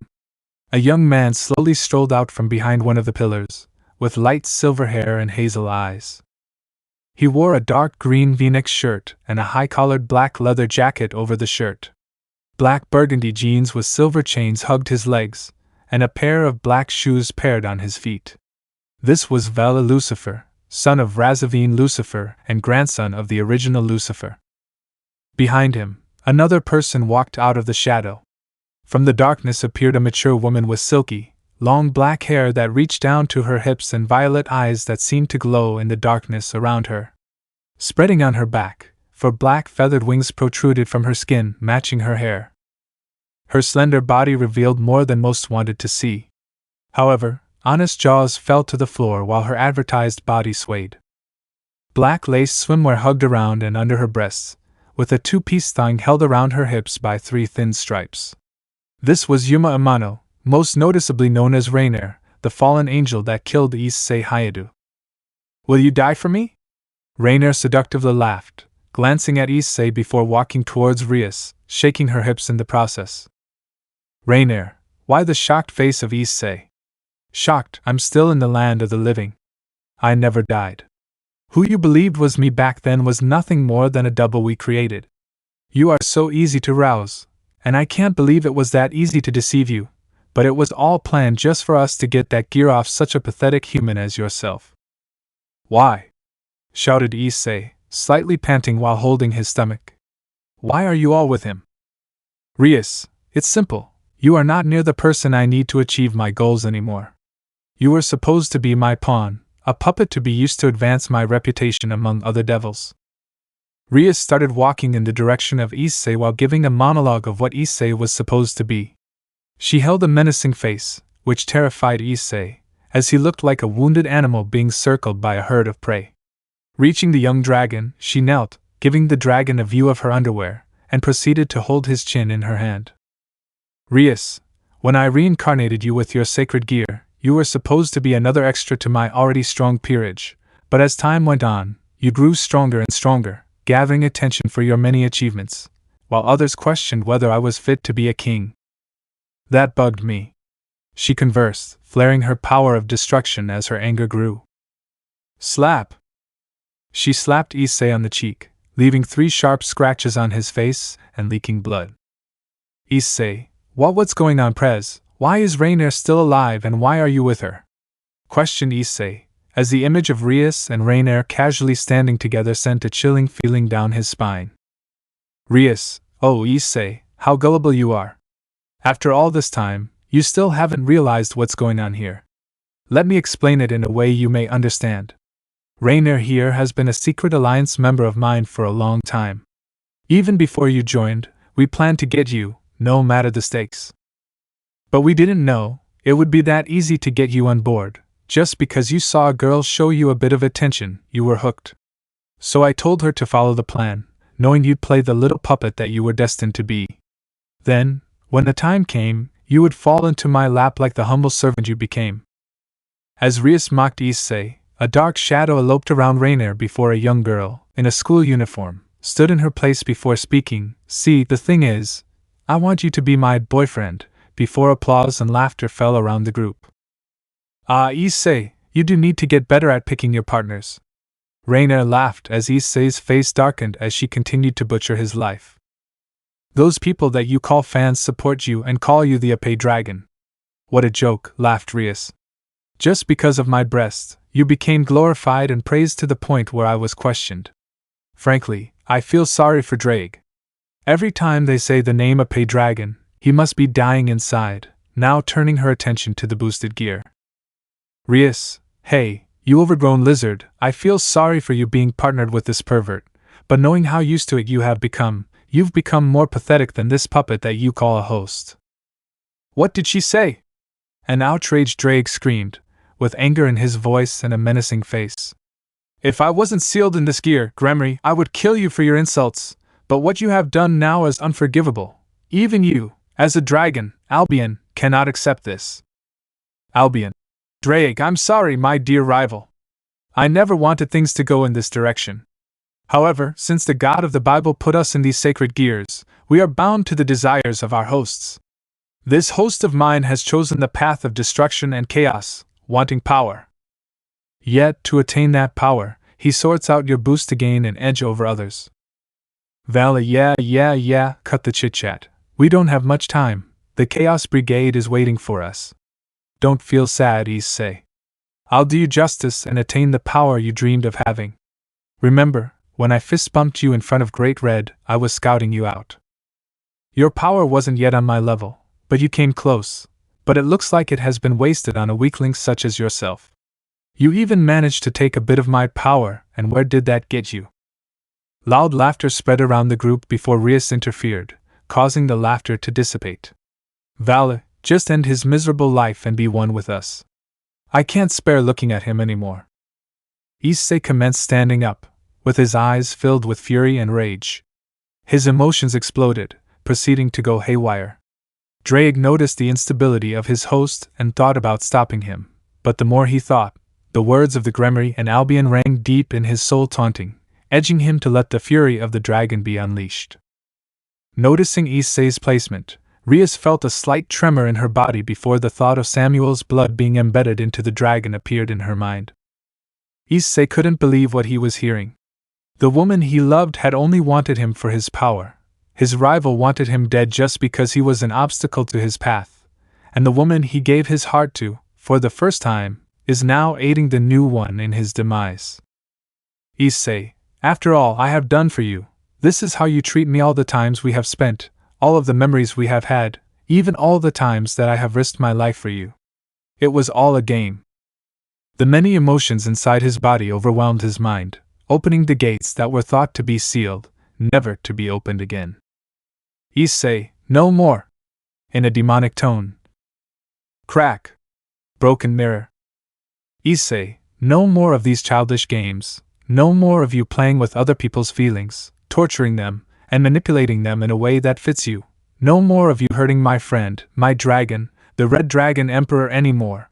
A young man slowly strolled out from behind one of the pillars, with light silver hair and hazel eyes. He wore a dark green V-neck shirt and a high-collared black leather jacket over the shirt. Black burgundy jeans with silver chains hugged his legs, and a pair of black shoes paired on his feet. This was Vala Lucifer, son of Razavine Lucifer and grandson of the original Lucifer. Behind him, another person walked out of the shadow. From the darkness appeared a mature woman with silky, long black hair that reached down to her hips and violet eyes that seemed to glow in the darkness around her. Spreading on her back, for black feathered wings protruded from her skin, matching her hair. Her slender body revealed more than most wanted to see. However, honest jaws fell to the floor while her advertised body swayed. Black lace swimwear hugged around and under her breasts, with a two-piece thong held around her hips by 3 thin stripes. This was Yuma Amano, most noticeably known as Rainier, the fallen angel that killed Issei Hyoudou. Will you die for me? Rainier seductively laughed, glancing at Issei before walking towards Rias, shaking her hips in the process. Rainier, why the shocked face of Issei? Shocked, I'm still in the land of the living. I never died. Who you believed was me back then was nothing more than a double we created. You are so easy to rouse, and I can't believe it was that easy to deceive you. But it was all planned just for us to get that gear off such a pathetic human as yourself. Why? Shouted Issei, slightly panting while holding his stomach. Why are you all with him? Rias, it's simple. You are not near the person I need to achieve my goals anymore. You were supposed to be my pawn, a puppet to be used to advance my reputation among other devils. Rias started walking in the direction of Issei while giving a monologue of what Issei was supposed to be. She held a menacing face, which terrified Issei, as he looked like a wounded animal being circled by a herd of prey. Reaching the young dragon, she knelt, giving the dragon a view of her underwear, and proceeded to hold his chin in her hand. Rias, when I reincarnated you with your sacred gear, you were supposed to be another extra to my already strong peerage, but as time went on, you grew stronger and stronger, gathering attention for your many achievements, while others questioned whether I was fit to be a king. That bugged me. She conversed, flaring her power of destruction as her anger grew. Slap! She slapped Issei on the cheek, leaving 3 sharp scratches on his face and leaking blood. Issei, what's going on, Prez? Why is Rainier still alive and why are you with her? Questioned Issei, as the image of Rias and Rainier casually standing together sent a chilling feeling down his spine. Rias, oh Issei, how gullible you are. After all this time, you still haven't realized what's going on here. Let me explain it in a way you may understand. Rainier here has been a secret alliance member of mine for a long time. Even before you joined, we planned to get you, no matter the stakes. But we didn't know it would be that easy to get you on board. Just because you saw a girl show you a bit of attention, you were hooked. So I told her to follow the plan, knowing you'd play the little puppet that you were destined to be. Then, when the time came, you would fall into my lap like the humble servant you became. As Rias mocked Issei, a dark shadow eloped around Rainier before a young girl, in a school uniform, stood in her place before speaking. See, the thing is, I want you to be my boyfriend, before applause and laughter fell around the group. Ah, Issei, You do need to get better at picking your partners. Rainer laughed as Issei's face darkened as she continued to butcher his life. Those people that you call fans support you and call you the Issei dragon. What a joke, laughed Rias. Just because of my breasts, you became glorified and praised to the point where I was questioned. Frankly, I feel sorry for Drake. Every time they say the name Issei dragon, he must be dying inside, now turning her attention to the boosted gear. Rias, hey, you overgrown lizard, I feel sorry for you being partnered with this pervert, but knowing how used to it you have become, you've become more pathetic than this puppet that you call a host. What did she say? An outraged Drake screamed, with anger in his voice and a menacing face. If I wasn't sealed in this gear, Gremory, I would kill you for your insults, but what you have done now is unforgivable. Even you, as a dragon, Albion, cannot accept this. Albion. Drake, I'm sorry, my dear rival. I never wanted things to go in this direction. However, since the God of the Bible put us in these sacred gears, we are bound to the desires of our hosts. This host of mine has chosen the path of destruction and chaos, wanting power. Yet, to attain that power, he sorts out your boost to gain an edge over others. Vala, yeah, cut the chit-chat. We don't have much time. The Chaos Brigade is waiting for us. Don't feel sad, Issei. I'll do you justice and attain the power you dreamed of having. Remember, when I fist-bumped you in front of Great Red, I was scouting you out. Your power wasn't yet on my level, but you came close. But it looks like it has been wasted on a weakling such as yourself. You even managed to take a bit of my power, and where did that get you? Loud laughter spread around the group before Rias interfered, causing the laughter to dissipate. Vala, just end his miserable life and be one with us. I can't spare looking at him anymore. Issei commenced standing up, with his eyes filled with fury and rage. His emotions exploded, proceeding to go haywire. Drake noticed the instability of his host and thought about stopping him, but the more he thought, the words of the Gremory and Albion rang deep in his soul, taunting, edging him to let the fury of the dragon be unleashed. Noticing Issei's placement, Rias felt a slight tremor in her body before the thought of Samuel's blood being embedded into the dragon appeared in her mind. Issei couldn't believe what he was hearing. The woman he loved had only wanted him for his power. His rival wanted him dead just because he was an obstacle to his path, and the woman he gave his heart to, for the first time, is now aiding the new one in his demise. Issei, after all I have done for you, this is how you treat me all the times we have spent, all of the memories we have had, even all the times that I have risked my life for you. It was all a game. The many emotions inside his body overwhelmed his mind, opening the gates that were thought to be sealed, never to be opened again. Issei, no more! In a demonic tone. Crack! Broken mirror. Issei, no more of these childish games, no more of you playing with other people's feelings, torturing them, and manipulating them in a way that fits you. No more of you hurting my friend, my dragon, the Red Dragon Emperor anymore.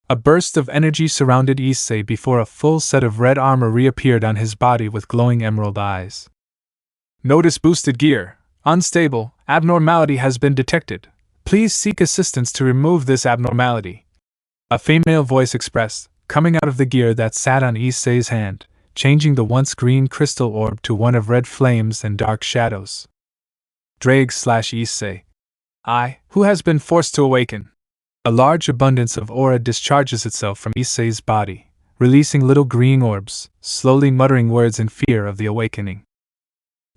A burst of energy surrounded Issei before a full set of red armor reappeared on his body with glowing emerald eyes. Notice boosted gear. Unstable, abnormality has been detected. Please seek assistance to remove this abnormality. A female voice expressed, coming out of the gear that sat on Issei's hand, changing the once green crystal orb to one of red flames and dark shadows. Drake/Issei. Who has been forced to awaken? A large abundance of aura discharges itself from Issei's body, releasing little green orbs, slowly muttering words in fear of the awakening.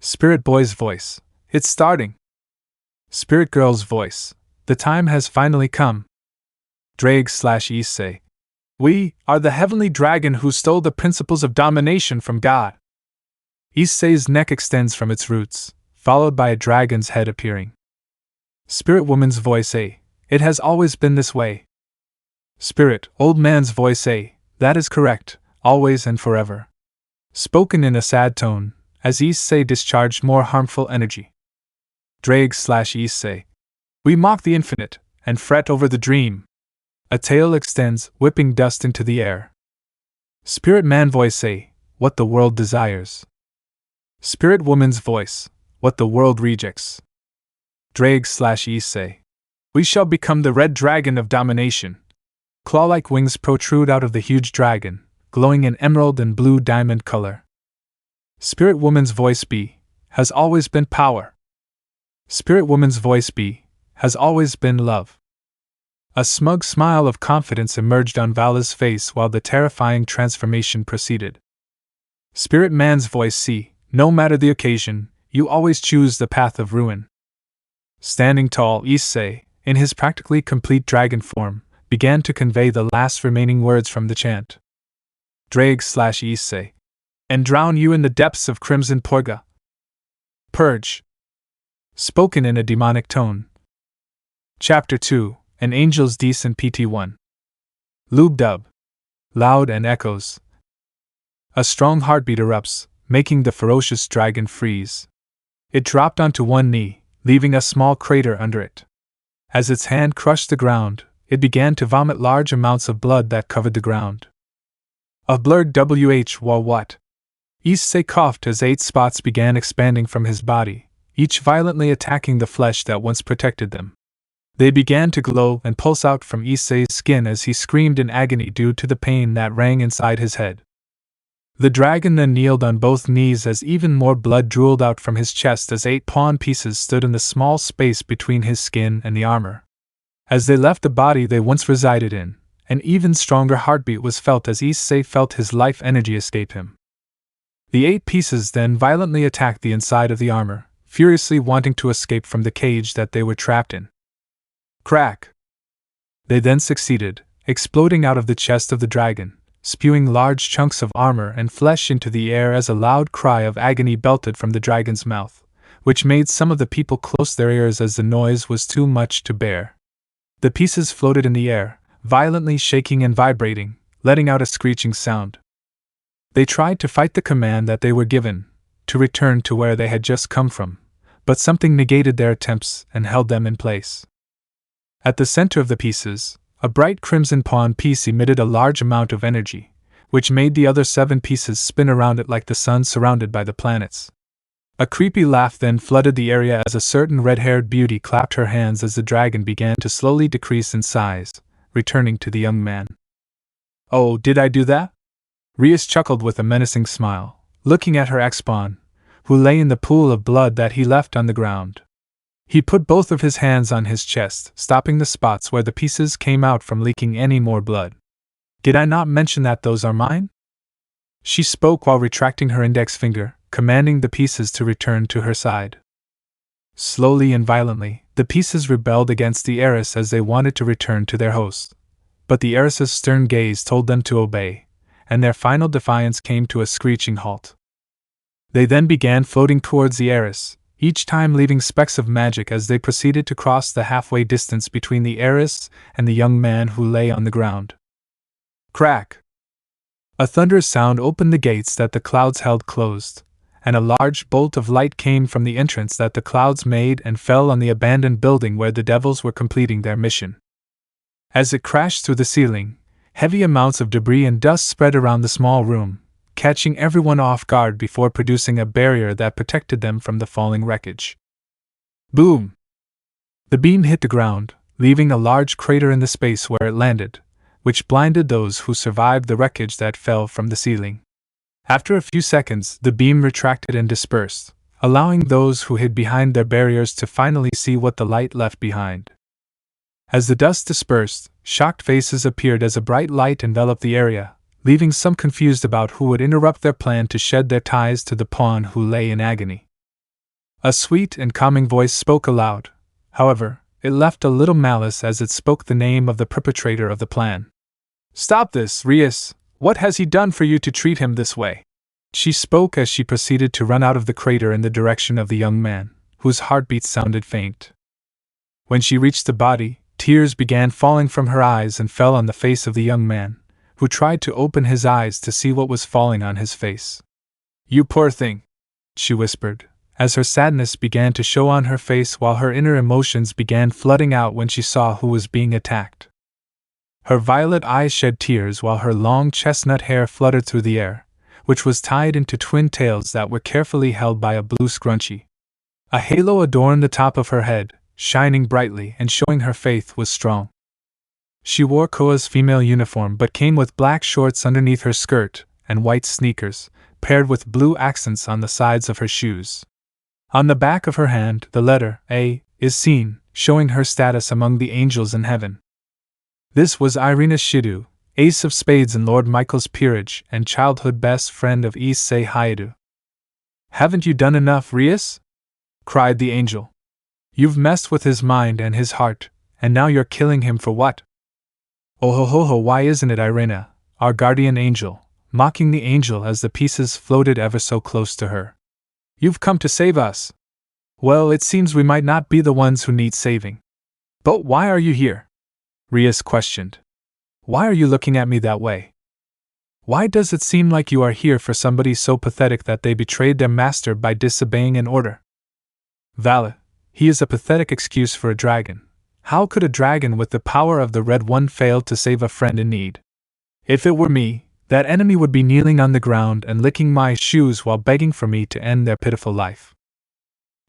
Spirit Boy's voice. It's starting. Spirit Girl's voice. The time has finally come. Drake/Issei. We are the heavenly dragon who stole the principles of domination from God. Issei's neck extends from its roots, followed by a dragon's head appearing. Spirit Woman's voice. It has always been this way. Spirit Old Man's voice. That is correct, always and forever. Spoken in a sad tone, as Issei discharged more harmful energy. Drake/Issei. We mock the infinite, and fret over the dream. A tail extends, whipping dust into the air. Spirit Man voice. What the world desires. Spirit Woman's voice. What the world rejects. Drake/Issei. We shall become the Red Dragon of domination. Claw-like wings protrude out of the huge dragon, glowing in emerald and blue diamond color. Spirit Woman's voice has always been power. Spirit Woman's voice has always been love. A smug smile of confidence emerged on Vala's face while the terrifying transformation proceeded. Spirit Man's voice no matter the occasion, you always choose the path of ruin. Standing tall, Issei, in his practically complete dragon form, began to convey the last remaining words from the chant. Drag/Issei. And drown you in the depths of crimson purga. Purge. Spoken in a demonic tone. Chapter 2, An Angel's Decent PT1. Lube-dub. Loud and echoes. A strong heartbeat erupts, making the ferocious dragon freeze. It dropped onto one knee, leaving a small crater under it. As its hand crushed the ground, it began to vomit large amounts of blood that covered the ground. A blurred what? Issei coughed as 8 spots began expanding from his body, each violently attacking the flesh that once protected them. They began to glow and pulse out from Issei's skin as he screamed in agony due to the pain that rang inside his head. The dragon then kneeled on both knees as even more blood drooled out from his chest as 8 pawn pieces stood in the small space between his skin and the armor. As they left the body they once resided in, an even stronger heartbeat was felt as Issei felt his life energy escape him. The 8 pieces then violently attacked the inside of the armor, furiously wanting to escape from the cage that they were trapped in. Crack! They then succeeded, exploding out of the chest of the dragon, spewing large chunks of armor and flesh into the air as a loud cry of agony belted from the dragon's mouth, which made some of the people close their ears as the noise was too much to bear. The pieces floated in the air, violently shaking and vibrating, letting out a screeching sound. They tried to fight the command that they were given, to return to where they had just come from, but something negated their attempts and held them in place. At the center of the pieces, a bright crimson pawn piece emitted a large amount of energy, which made the other 7 pieces spin around it like the sun surrounded by the planets. A creepy laugh then flooded the area as a certain red-haired beauty clapped her hands as the dragon began to slowly decrease in size, returning to the young man. "Oh, did I do that?" Rias chuckled with a menacing smile, looking at her ex-pawn, who lay in the pool of blood that he left on the ground. He put both of his hands on his chest, stopping the spots where the pieces came out from leaking any more blood. "Did I not mention that those are mine?" She spoke while retracting her index finger, commanding the pieces to return to her side. Slowly and violently, the pieces rebelled against the heiress as they wanted to return to their host. But the heiress's stern gaze told them to obey, and their final defiance came to a screeching halt. They then began floating towards the heiress, each time leaving specks of magic as they proceeded to cross the halfway distance between the heiress and the young man who lay on the ground. Crack! A thunderous sound opened the gates that the clouds held closed, and a large bolt of light came from the entrance that the clouds made and fell on the abandoned building where the devils were completing their mission. As it crashed through the ceiling, heavy amounts of debris and dust spread around the small room, catching everyone off guard before producing a barrier that protected them from the falling wreckage. Boom! The beam hit the ground, leaving a large crater in the space where it landed, which blinded those who survived the wreckage that fell from the ceiling. After a few seconds, the beam retracted and dispersed, allowing those who hid behind their barriers to finally see what the light left behind. As the dust dispersed, shocked faces appeared as a bright light enveloped the area, leaving some confused about who would interrupt their plan to shed their ties to the pawn who lay in agony. A sweet and calming voice spoke aloud. However, it left a little malice as it spoke the name of the perpetrator of the plan. "Stop this, Rias! What has he done for you to treat him this way?" She spoke as she proceeded to run out of the crater in the direction of the young man, whose heartbeat sounded faint. When she reached the body, tears began falling from her eyes and fell on the face of the young man, who tried to open his eyes to see what was falling on his face. "You poor thing," she whispered, as her sadness began to show on her face while her inner emotions began flooding out when she saw who was being attacked. Her violet eyes shed tears while her long chestnut hair fluttered through the air, which was tied into twin tails that were carefully held by a blue scrunchie. A halo adorned the top of her head, shining brightly and showing her faith was strong. She wore Koa's female uniform but came with black shorts underneath her skirt and white sneakers, paired with blue accents on the sides of her shoes. On the back of her hand, the letter A is seen, showing her status among the angels in heaven. This was Issei Hyoudou, Ace of Spades in Lord Michael's Peerage and childhood best friend of Issei Hyoudou. "Haven't you done enough, Rias?" cried the angel. "You've messed with his mind and his heart, and now you're killing him for what?" "Oh ho ho ho, why isn't it Irena, our guardian angel," mocking the angel as the pieces floated ever so close to her. "You've come to save us." "Well, it seems we might not be the ones who need saving." "But why are you here?" Rias questioned. "Why are you looking at me that way? Why does it seem like you are here for somebody so pathetic that they betrayed their master by disobeying an order?" "Valid, he is a pathetic excuse for a dragon. How could a dragon with the power of the Red One fail to save a friend in need? If it were me, that enemy would be kneeling on the ground and licking my shoes while begging for me to end their pitiful life."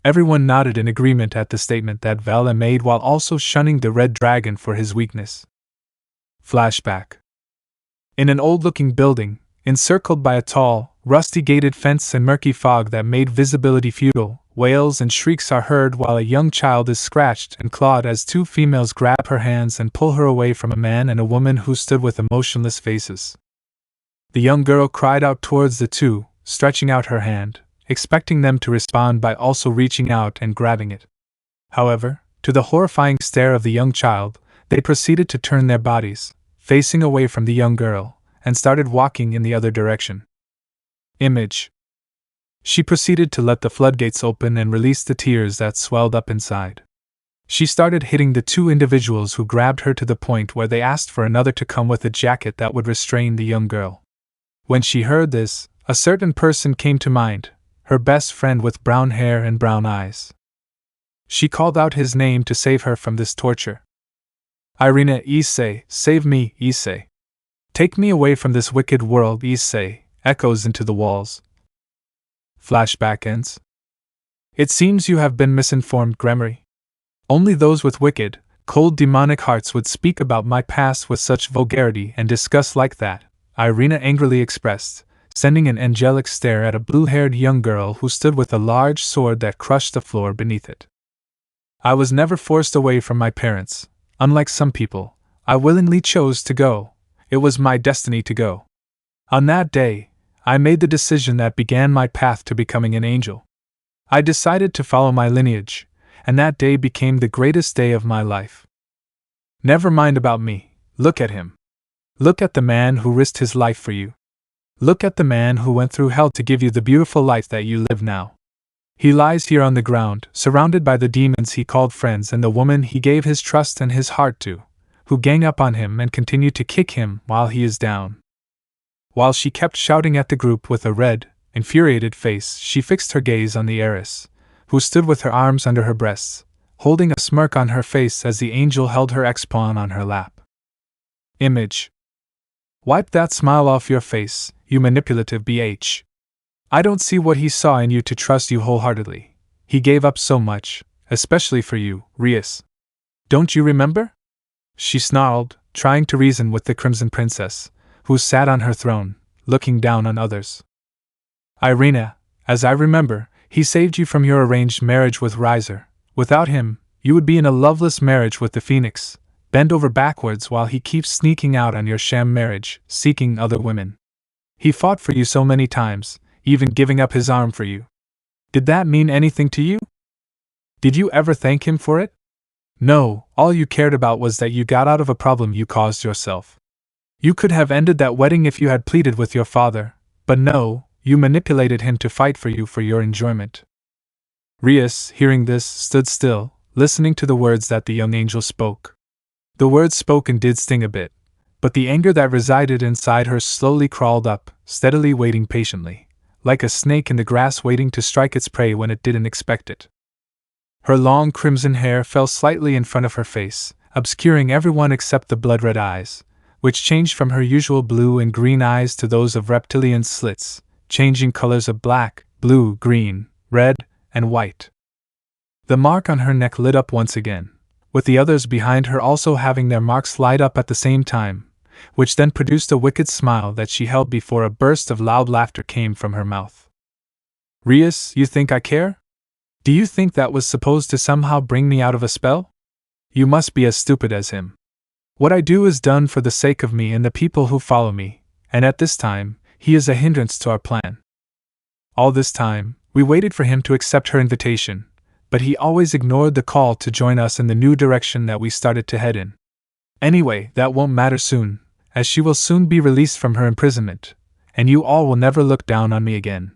Everyone nodded in agreement at the statement that Vala made while also shunning the red dragon for his weakness. Flashback. In an old-looking building, encircled by a tall, rusty-gated fence and murky fog that made visibility futile, wails and shrieks are heard while a young child is scratched and clawed as two females grab her hands and pull her away from a man and a woman who stood with emotionless faces. The young girl cried out towards the two, stretching out her hand, expecting them to respond by also reaching out and grabbing it. However, to the horrifying stare of the young child, they proceeded to turn their bodies, facing away from the young girl, and started walking in the other direction. Image. She proceeded to let the floodgates open and release the tears that swelled up inside. She started hitting the two individuals who grabbed her to the point where they asked for another to come with a jacket that would restrain the young girl. When she heard this, a certain person came to mind, her best friend with brown hair and brown eyes. She called out his name to save her from this torture. "Irina, Issei, save me, Issei. Take me away from this wicked world, Issei," echoes into the walls. Flashback ends. "It seems you have been misinformed, Gremory. Only those with wicked, cold demonic hearts would speak about my past with such vulgarity and disgust like that," Irina angrily expressed, sending an angelic stare at a blue-haired young girl who stood with a large sword that crushed the floor beneath it. "I was never forced away from my parents. Unlike some people, I willingly chose to go. It was my destiny to go. On that day, I made the decision that began my path to becoming an angel. I decided to follow my lineage, and that day became the greatest day of my life. Never mind about me, look at him. Look at the man who risked his life for you. Look at the man who went through hell to give you the beautiful life that you live now. He lies here on the ground, surrounded by the demons he called friends and the woman he gave his trust and his heart to, who gang up on him and continue to kick him while he is down." While she kept shouting at the group with a red, infuriated face, she fixed her gaze on the heiress, who stood with her arms under her breasts, holding a smirk on her face as the angel held her ex-pawn on her lap. Image. Wipe that smile off your face, you manipulative BH. I don't see what he saw in you to trust you wholeheartedly. He gave up so much, especially for you, Rias. Don't you remember? She snarled, trying to reason with the Crimson Princess, who sat on her throne, looking down on others. Irina, as I remember, he saved you from your arranged marriage with Riser. Without him, you would be in a loveless marriage with the Phoenix, bend over backwards while he keeps sneaking out on your sham marriage, seeking other women. He fought for you so many times, even giving up his arm for you. Did that mean anything to you? Did you ever thank him for it? No, all you cared about was that you got out of a problem you caused yourself. You could have ended that wedding if you had pleaded with your father, but no, you manipulated him to fight for you for your enjoyment. Rias, hearing this, stood still, listening to the words that the young angel spoke. The words spoken did sting a bit, but the anger that resided inside her slowly crawled up, steadily waiting patiently, like a snake in the grass waiting to strike its prey when it didn't expect it. Her long crimson hair fell slightly in front of her face, obscuring everyone except the blood-red eyes, which changed from her usual blue and green eyes to those of reptilian slits, changing colors of black, blue, green, red, and white. The mark on her neck lit up once again, with the others behind her also having their marks light up at the same time, which then produced a wicked smile that she held before a burst of loud laughter came from her mouth. Rias, you think I care? Do you think that was supposed to somehow bring me out of a spell? You must be as stupid as him. What I do is done for the sake of me and the people who follow me, and at this time, he is a hindrance to our plan. All this time, we waited for him to accept her invitation, but he always ignored the call to join us in the new direction that we started to head in. Anyway, that won't matter soon, as she will soon be released from her imprisonment, and you all will never look down on me again.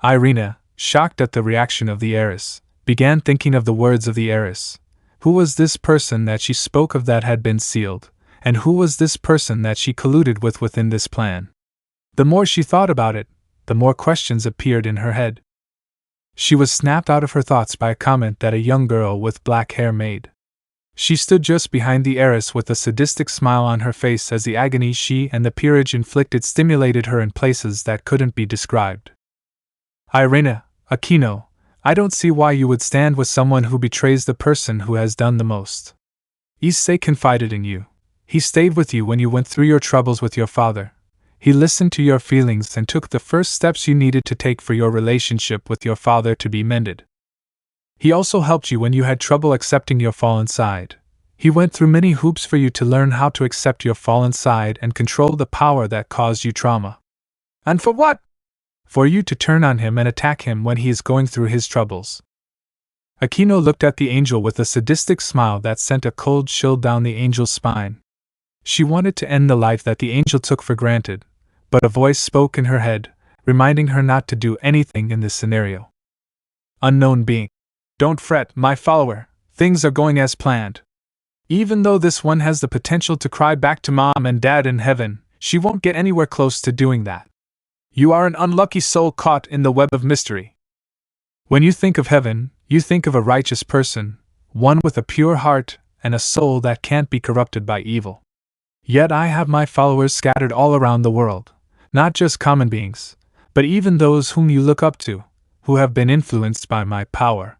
Irina, shocked at the reaction of the heiress, began thinking of the words of the heiress. Who was this person that she spoke of that had been sealed, and who was this person that she colluded with within this plan? The more she thought about it, the more questions appeared in her head. She was snapped out of her thoughts by a comment that a young girl with black hair made. She stood just behind the heiress with a sadistic smile on her face as the agony she and the peerage inflicted stimulated her in places that couldn't be described. Irina, Akeno, I don't see why you would stand with someone who betrays the person who has done the most. Issei confided in you. He stayed with you when you went through your troubles with your father. He listened to your feelings and took the first steps you needed to take for your relationship with your father to be mended. He also helped you when you had trouble accepting your fallen side. He went through many hoops for you to learn how to accept your fallen side and control the power that caused you trauma. And for what? For you to turn on him and attack him when he is going through his troubles. Akeno looked at the angel with a sadistic smile that sent a cold chill down the angel's spine. She wanted to end the life that the angel took for granted, but a voice spoke in her head, reminding her not to do anything in this scenario. Unknown being. Don't fret, my follower, things are going as planned. Even though this one has the potential to cry back to mom and dad in heaven, she won't get anywhere close to doing that. You are an unlucky soul caught in the web of mystery. When you think of heaven, you think of a righteous person, one with a pure heart and a soul that can't be corrupted by evil. Yet I have my followers scattered all around the world, not just common beings, but even those whom you look up to, who have been influenced by my power.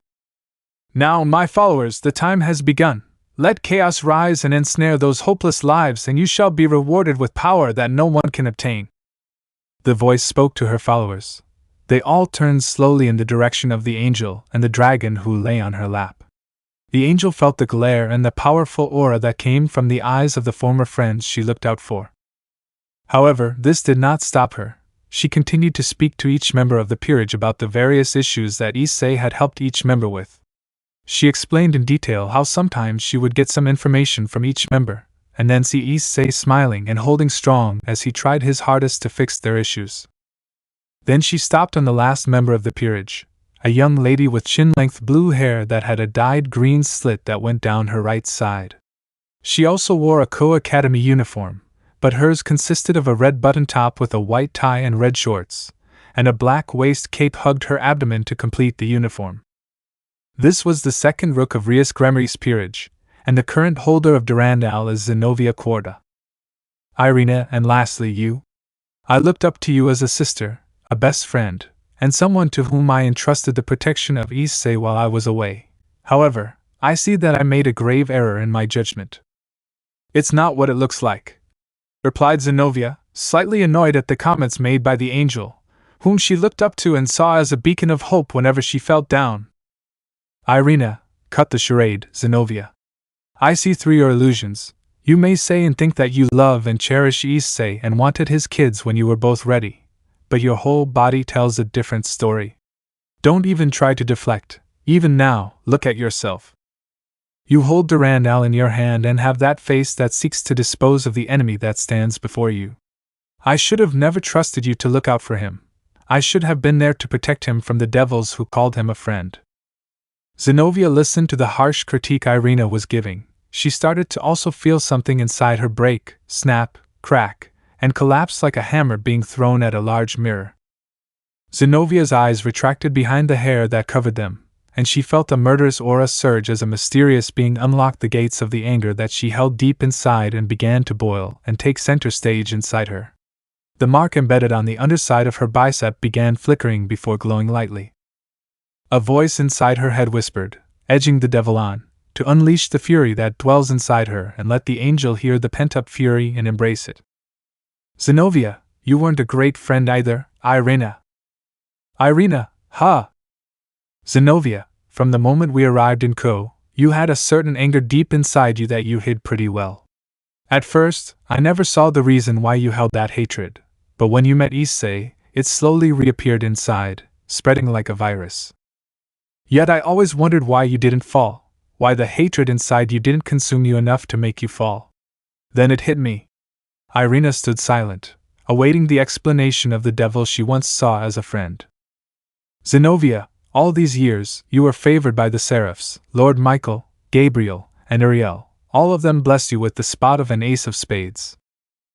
Now, my followers, the time has begun. Let chaos rise and ensnare those hopeless lives, and you shall be rewarded with power that no one can obtain. The voice spoke to her followers. They all turned slowly in the direction of the angel and the dragon who lay on her lap. The angel felt the glare and the powerful aura that came from the eyes of the former friends she looked out for. However, this did not stop her. She continued to speak to each member of the peerage about the various issues that Issei had helped each member with. She explained in detail how sometimes she would get some information from each member, and then see Issei smiling and holding strong as he tried his hardest to fix their issues. Then she stopped on the last member of the peerage, a young lady with chin-length blue hair that had a dyed green slit that went down her right side. She also wore a co-academy uniform, but hers consisted of a red button top with a white tie and red shorts, and a black waist cape hugged her abdomen to complete the uniform. This was the second rook of Rias Gremry's peerage, and the current holder of Durandal is Zenobia Corda. Irina, and lastly you. I looked up to you as a sister, a best friend, and someone to whom I entrusted the protection of Issei while I was away. However, I see that I made a grave error in my judgment. It's not what it looks like, replied Zenobia, slightly annoyed at the comments made by the angel, whom she looked up to and saw as a beacon of hope whenever she felt down. Irina, cut the charade, Zenobia. I see through your illusions. You may say and think that you love and cherish Issei and wanted his kids when you were both ready, but your whole body tells a different story. Don't even try to deflect. Even now, look at yourself. You hold Durandal in your hand and have that face that seeks to dispose of the enemy that stands before you. I should have never trusted you to look out for him. I should have been there to protect him from the devils who called him a friend. Zenobia listened to the harsh critique Irina was giving. She started to also feel something inside her break, snap, crack, and collapse like a hammer being thrown at a large mirror. Zenobia's eyes retracted behind the hair that covered them, and she felt a murderous aura surge as a mysterious being unlocked the gates of the anger that she held deep inside and began to boil and take center stage inside her. The mark embedded on the underside of her bicep began flickering before glowing lightly. A voice inside her head whispered, edging the devil on, to unleash the fury that dwells inside her and let the angel hear the pent-up fury and embrace it. Zenobia, you weren't a great friend either, Irina. Irina, ha! Zenobia, from the moment we arrived in Ko, you had a certain anger deep inside you that you hid pretty well. At first, I never saw the reason why you held that hatred, but when you met Issei, it slowly reappeared inside, spreading like a virus. Yet I always wondered why you didn't fall, why the hatred inside you didn't consume you enough to make you fall. Then it hit me. Irina stood silent, awaiting the explanation of the devil she once saw as a friend. Zenobia, all these years, you were favored by the seraphs, Lord Michael, Gabriel, and Ariel. All of them blessed you with the spot of an ace of spades.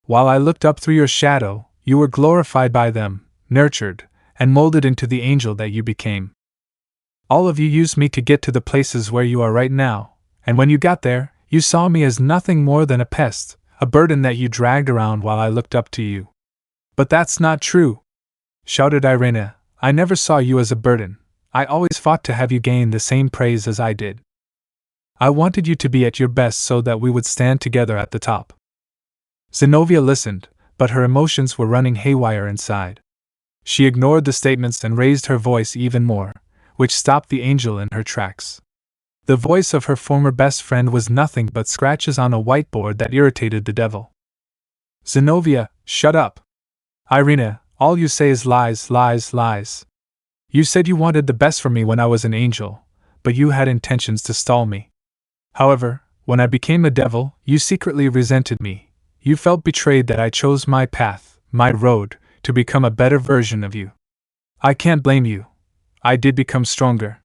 While I looked up through your shadow, you were glorified by them, nurtured, and molded into the angel that you became. All of you used me to get to the places where you are right now, and when you got there, you saw me as nothing more than a pest, a burden that you dragged around while I looked up to you. But that's not true, shouted Irina. I never saw you as a burden. I always fought to have you gain the same praise as I did. I wanted you to be at your best so that we would stand together at the top. Zenobia listened, but her emotions were running haywire inside. She ignored the statements and raised her voice even more, which stopped the angel in her tracks. The voice of her former best friend was nothing but scratches on a whiteboard that irritated the devil. Zenobia, shut up. Irina, all you say is lies, lies, lies. You said you wanted the best for me when I was an angel, but you had intentions to stall me. However, when I became a devil, you secretly resented me. You felt betrayed that I chose my path, my road, to become a better version of you. I can't blame you. I did become stronger.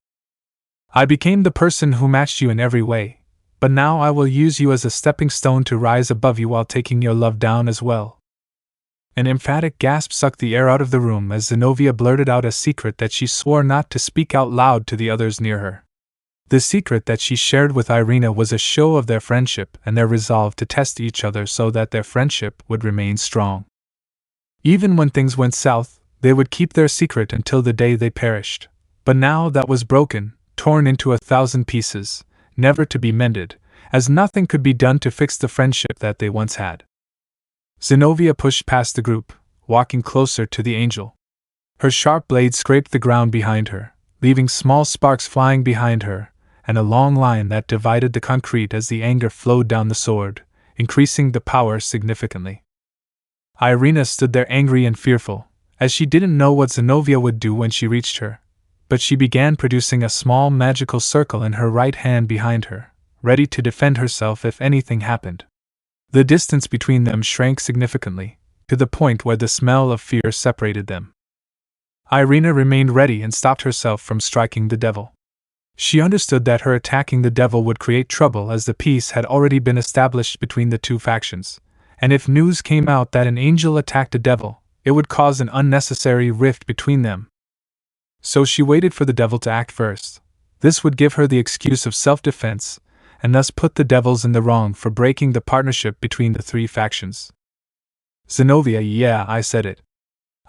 I became the person who matched you in every way, but now I will use you as a stepping stone to rise above you while taking your love down as well. An emphatic gasp sucked the air out of the room as Zenobia blurted out a secret that she swore not to speak out loud to the others near her. The secret that she shared with Irina was a show of their friendship and their resolve to test each other so that their friendship would remain strong. Even when things went south, they would keep their secret until the day they perished. But now that was broken, torn into 1,000 pieces, never to be mended, as nothing could be done to fix the friendship that they once had. Zenobia pushed past the group, walking closer to the angel. Her sharp blade scraped the ground behind her, leaving small sparks flying behind her, and a long line that divided the concrete as the anger flowed down the sword, increasing the power significantly. Irina stood there angry and fearful, as she didn't know what Zenobia would do when she reached her, but she began producing a small magical circle in her right hand behind her, ready to defend herself if anything happened. The distance between them shrank significantly, to the point where the smell of fear separated them. Irina remained ready and stopped herself from striking the devil. She understood that her attacking the devil would create trouble as the peace had already been established between the two factions, and if news came out that an angel attacked a devil, it would cause an unnecessary rift between them. So she waited for the devil to act first. This would give her the excuse of self-defense, and thus put the devils in the wrong for breaking the partnership between the three factions. Zenobia, yeah, I said it.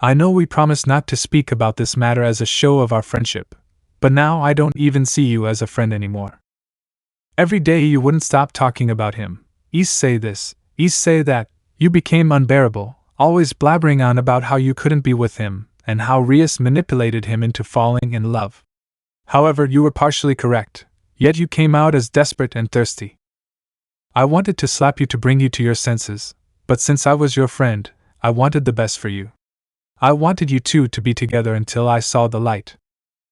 I know we promised not to speak about this matter as a show of our friendship, but now I don't even see you as a friend anymore. Every day you wouldn't stop talking about him. Issei this, Issei that. You became unbearable, always blabbering on about how you couldn't be with him, and how Rias manipulated him into falling in love. However, you were partially correct. Yet you came out as desperate and thirsty. I wanted to slap you to bring you to your senses, but since I was your friend, I wanted the best for you. I wanted you two to be together until I saw the light.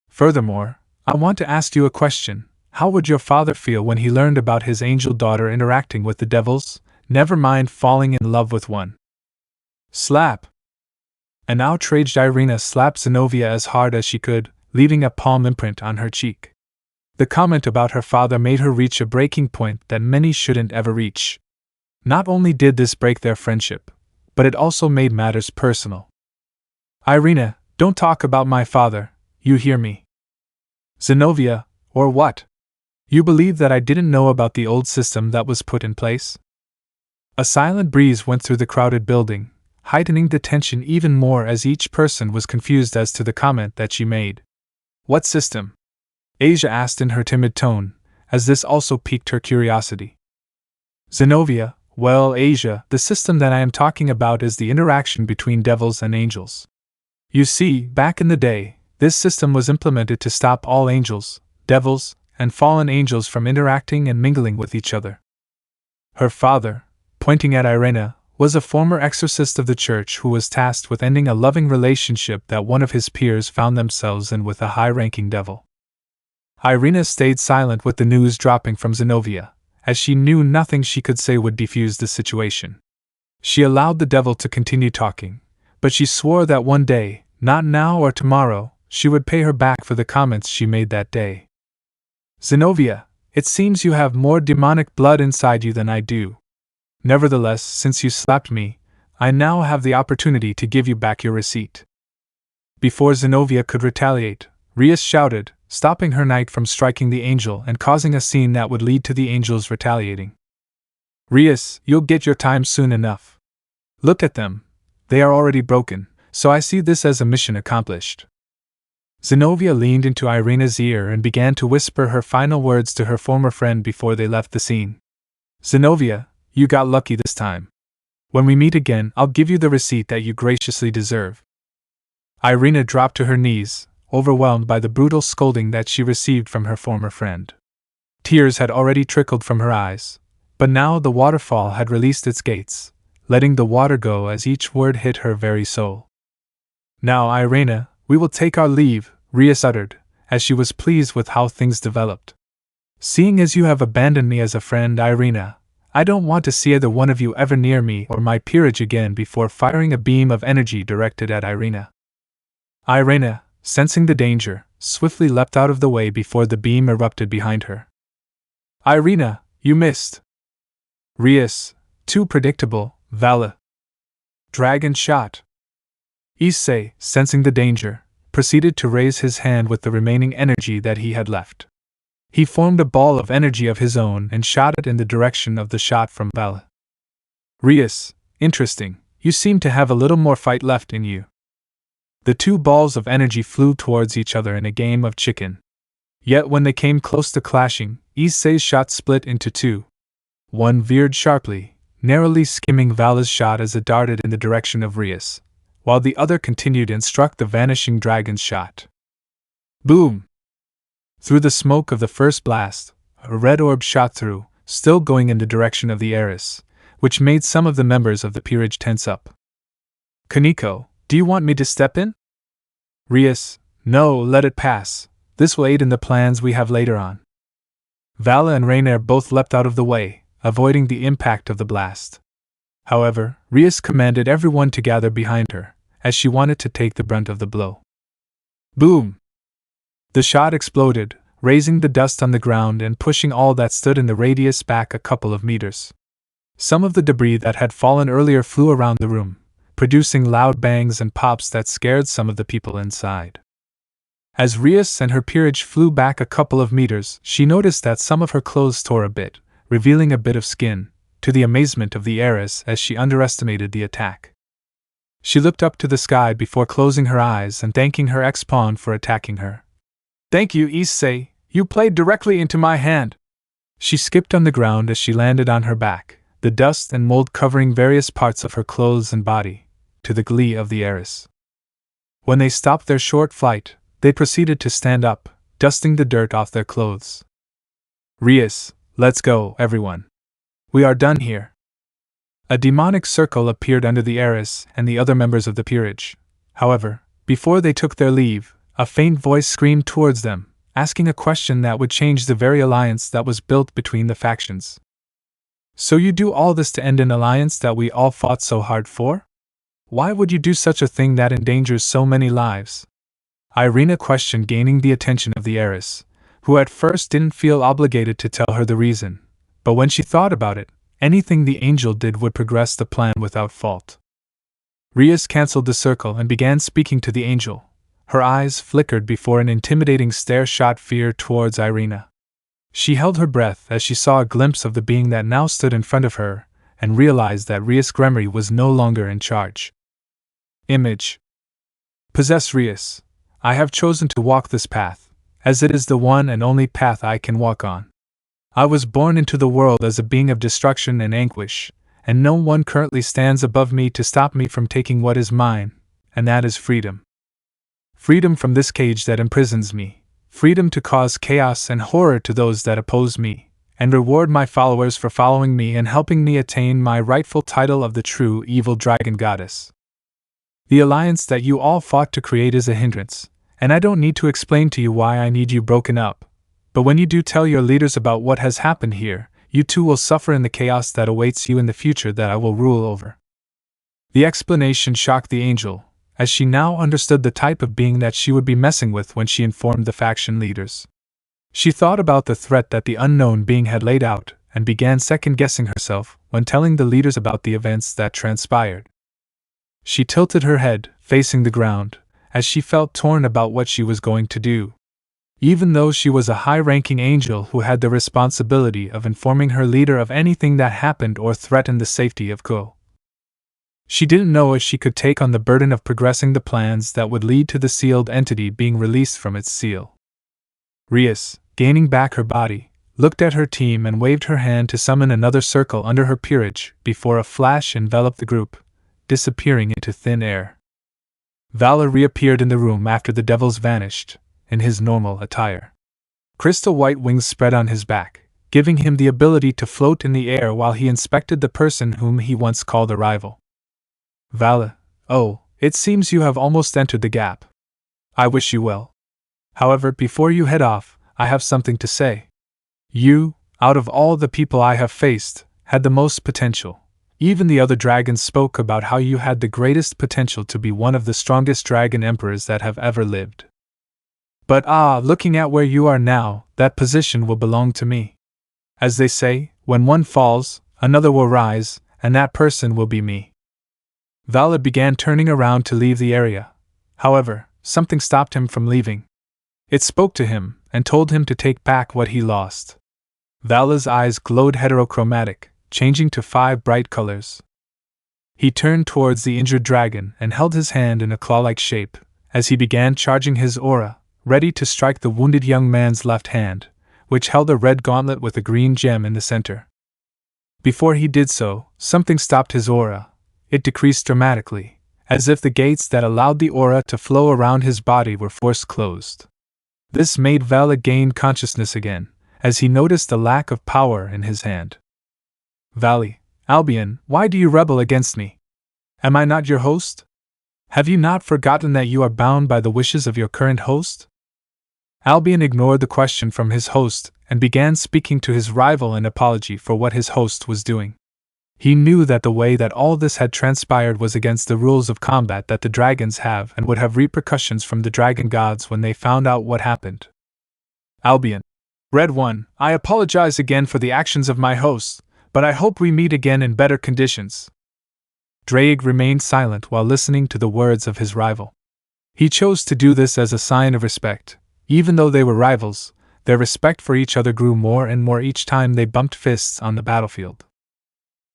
Furthermore, I want to ask you a question. How would your father feel when he learned about his angel daughter interacting with the devils, never mind falling in love with one? Slap! An outraged Irina slapped Zenobia as hard as she could, leaving a palm imprint on her cheek. The comment about her father made her reach a breaking point that many shouldn't ever reach. Not only did this break their friendship, but it also made matters personal. Irina, don't talk about my father, you hear me? Zenobia, or what? You believe that I didn't know about the old system that was put in place? A silent breeze went through the crowded building, heightening the tension even more as each person was confused as to the comment that she made. What system? Asia asked in her timid tone, as this also piqued her curiosity. Zenobia, well, Asia, the system that I am talking about is the interaction between devils and angels. You see, back in the day, this system was implemented to stop all angels, devils, and fallen angels from interacting and mingling with each other. Her father, pointing at Irena, was a former exorcist of the church who was tasked with ending a loving relationship that one of his peers found themselves in with a high-ranking devil. Irena stayed silent with the news dropping from Zenobia, as she knew nothing she could say would defuse the situation. She allowed the devil to continue talking, but she swore that one day, not now or tomorrow, she would pay her back for the comments she made that day. Zenobia, it seems you have more demonic blood inside you than I do. Nevertheless, since you slapped me, I now have the opportunity to give you back your receipt. Before Zenobia could retaliate, Rias shouted, stopping her knight from striking the angel and causing a scene that would lead to the angels retaliating. Rias, you'll get your time soon enough. Look at them. They are already broken, so I see this as a mission accomplished. Zenobia leaned into Irena's ear and began to whisper her final words to her former friend before they left the scene. Zenobia, you got lucky this time. When we meet again, I'll give you the receipt that you graciously deserve. Irena dropped to her knees, overwhelmed by the brutal scolding that she received from her former friend. Tears had already trickled from her eyes, but now the waterfall had released its gates, letting the water go as each word hit her very soul. Now, Irena, we will take our leave, Rias uttered, as she was pleased with how things developed. Seeing as you have abandoned me as a friend, Irena, I don't want to see either one of you ever near me or my peerage again before firing a beam of energy directed at Irena. Irena, sensing the danger, swiftly leapt out of the way before the beam erupted behind her. Irena, you missed. Rias, too predictable, Vala. Dragon shot. Issei, sensing the danger, proceeded to raise his hand with the remaining energy that he had left. He formed a ball of energy of his own and shot it in the direction of the shot from Vala. Rias, interesting, you seem to have a little more fight left in you. The two balls of energy flew towards each other in a game of chicken. Yet when they came close to clashing, Issei's shot split into two. One veered sharply, narrowly skimming Vala's shot as it darted in the direction of Rias, while the other continued and struck the vanishing dragon's shot. Boom! Through the smoke of the first blast, a red orb shot through, still going in the direction of the heiress, which made some of the members of the peerage tense up. Kaneko, do you want me to step in? Rias, no, let it pass. This will aid in the plans we have later on. Vala and Rainier both leapt out of the way, avoiding the impact of the blast. However, Rias commanded everyone to gather behind her, as she wanted to take the brunt of the blow. Boom! The shot exploded, raising the dust on the ground and pushing all that stood in the radius back a couple of meters. Some of the debris that had fallen earlier flew around the room, producing loud bangs and pops that scared some of the people inside. As Rias and her peerage flew back a couple of meters, she noticed that some of her clothes tore a bit, revealing a bit of skin, to the amazement of the heiress as she underestimated the attack. She looked up to the sky before closing her eyes and thanking her ex-pawn for attacking her. Thank you, Issei, you played directly into my hand. She skipped on the ground as she landed on her back, the dust and mold covering various parts of her clothes and body, to the glee of the heiress. When they stopped their short flight, they proceeded to stand up, dusting the dirt off their clothes. Rias, let's go, everyone. We are done here. A demonic circle appeared under the heiress and the other members of the peerage. However, before they took their leave, a faint voice screamed towards them, asking a question that would change the very alliance that was built between the factions. So you do all this to end an alliance that we all fought so hard for? Why would you do such a thing that endangers so many lives? Irena questioned, gaining the attention of the heiress, who at first didn't feel obligated to tell her the reason, but when she thought about it, anything the angel did would progress the plan without fault. Rias cancelled the circle and began speaking to the angel. Her eyes flickered before an intimidating stare shot fear towards Irena. She held her breath as she saw a glimpse of the being that now stood in front of her, and realized that Rias Gremory was no longer in charge. Image. Possess Rias. I have chosen to walk this path, as it is the one and only path I can walk on. I was born into the world as a being of destruction and anguish, and no one currently stands above me to stop me from taking what is mine, and that is freedom. Freedom from this cage that imprisons me, freedom to cause chaos and horror to those that oppose me, and reward my followers for following me and helping me attain my rightful title of the true evil dragon goddess. The alliance that you all fought to create is a hindrance, and I don't need to explain to you why I need you broken up. But when you do tell your leaders about what has happened here, you too will suffer in the chaos that awaits you in the future that I will rule over. The explanation shocked the angel, as she now understood the type of being that she would be messing with when she informed the faction leaders. She thought about the threat that the unknown being had laid out, and began second-guessing herself when telling the leaders about the events that transpired. She tilted her head, facing the ground, as she felt torn about what she was going to do. Even though she was a high-ranking angel who had the responsibility of informing her leader of anything that happened or threatened the safety of Ko, she didn't know if she could take on the burden of progressing the plans that would lead to the sealed entity being released from its seal. Rias, gaining back her body, looked at her team and waved her hand to summon another circle under her peerage before a flash enveloped the group, disappearing into thin air. Valor reappeared in the room after the devils vanished, in his normal attire. Crystal white wings spread on his back, giving him the ability to float in the air while he inspected the person whom he once called a rival. Valor, oh, it seems you have almost entered the gap. I wish you well. However, before you head off, I have something to say. You, out of all the people I have faced, had the most potential. Even the other dragons spoke about how you had the greatest potential to be one of the strongest dragon emperors that have ever lived. But looking at where you are now, that position will belong to me. As they say, when one falls, another will rise, and that person will be me. Valor began turning around to leave the area. However, something stopped him from leaving. It spoke to him, and told him to take back what he lost. Valor's eyes glowed heterochromatic, changing to 5 bright colors. He turned towards the injured dragon and held his hand in a claw-like shape, as he began charging his aura, ready to strike the wounded young man's left hand, which held a red gauntlet with a green gem in the center. Before he did so, something stopped his aura. It decreased dramatically, as if the gates that allowed the aura to flow around his body were forced closed. This made Valor gain consciousness again, as he noticed the lack of power in his hand. Valley, Albion, why do you rebel against me? Am I not your host? Have you not forgotten that you are bound by the wishes of your current host? Albion ignored the question from his host and began speaking to his rival in apology for what his host was doing. He knew that the way that all this had transpired was against the rules of combat that the dragons have and would have repercussions from the dragon gods when they found out what happened. Albion. Red One, I apologize again for the actions of my host, but I hope we meet again in better conditions. Drake remained silent while listening to the words of his rival. He chose to do this as a sign of respect. Even though they were rivals, their respect for each other grew more and more each time they bumped fists on the battlefield.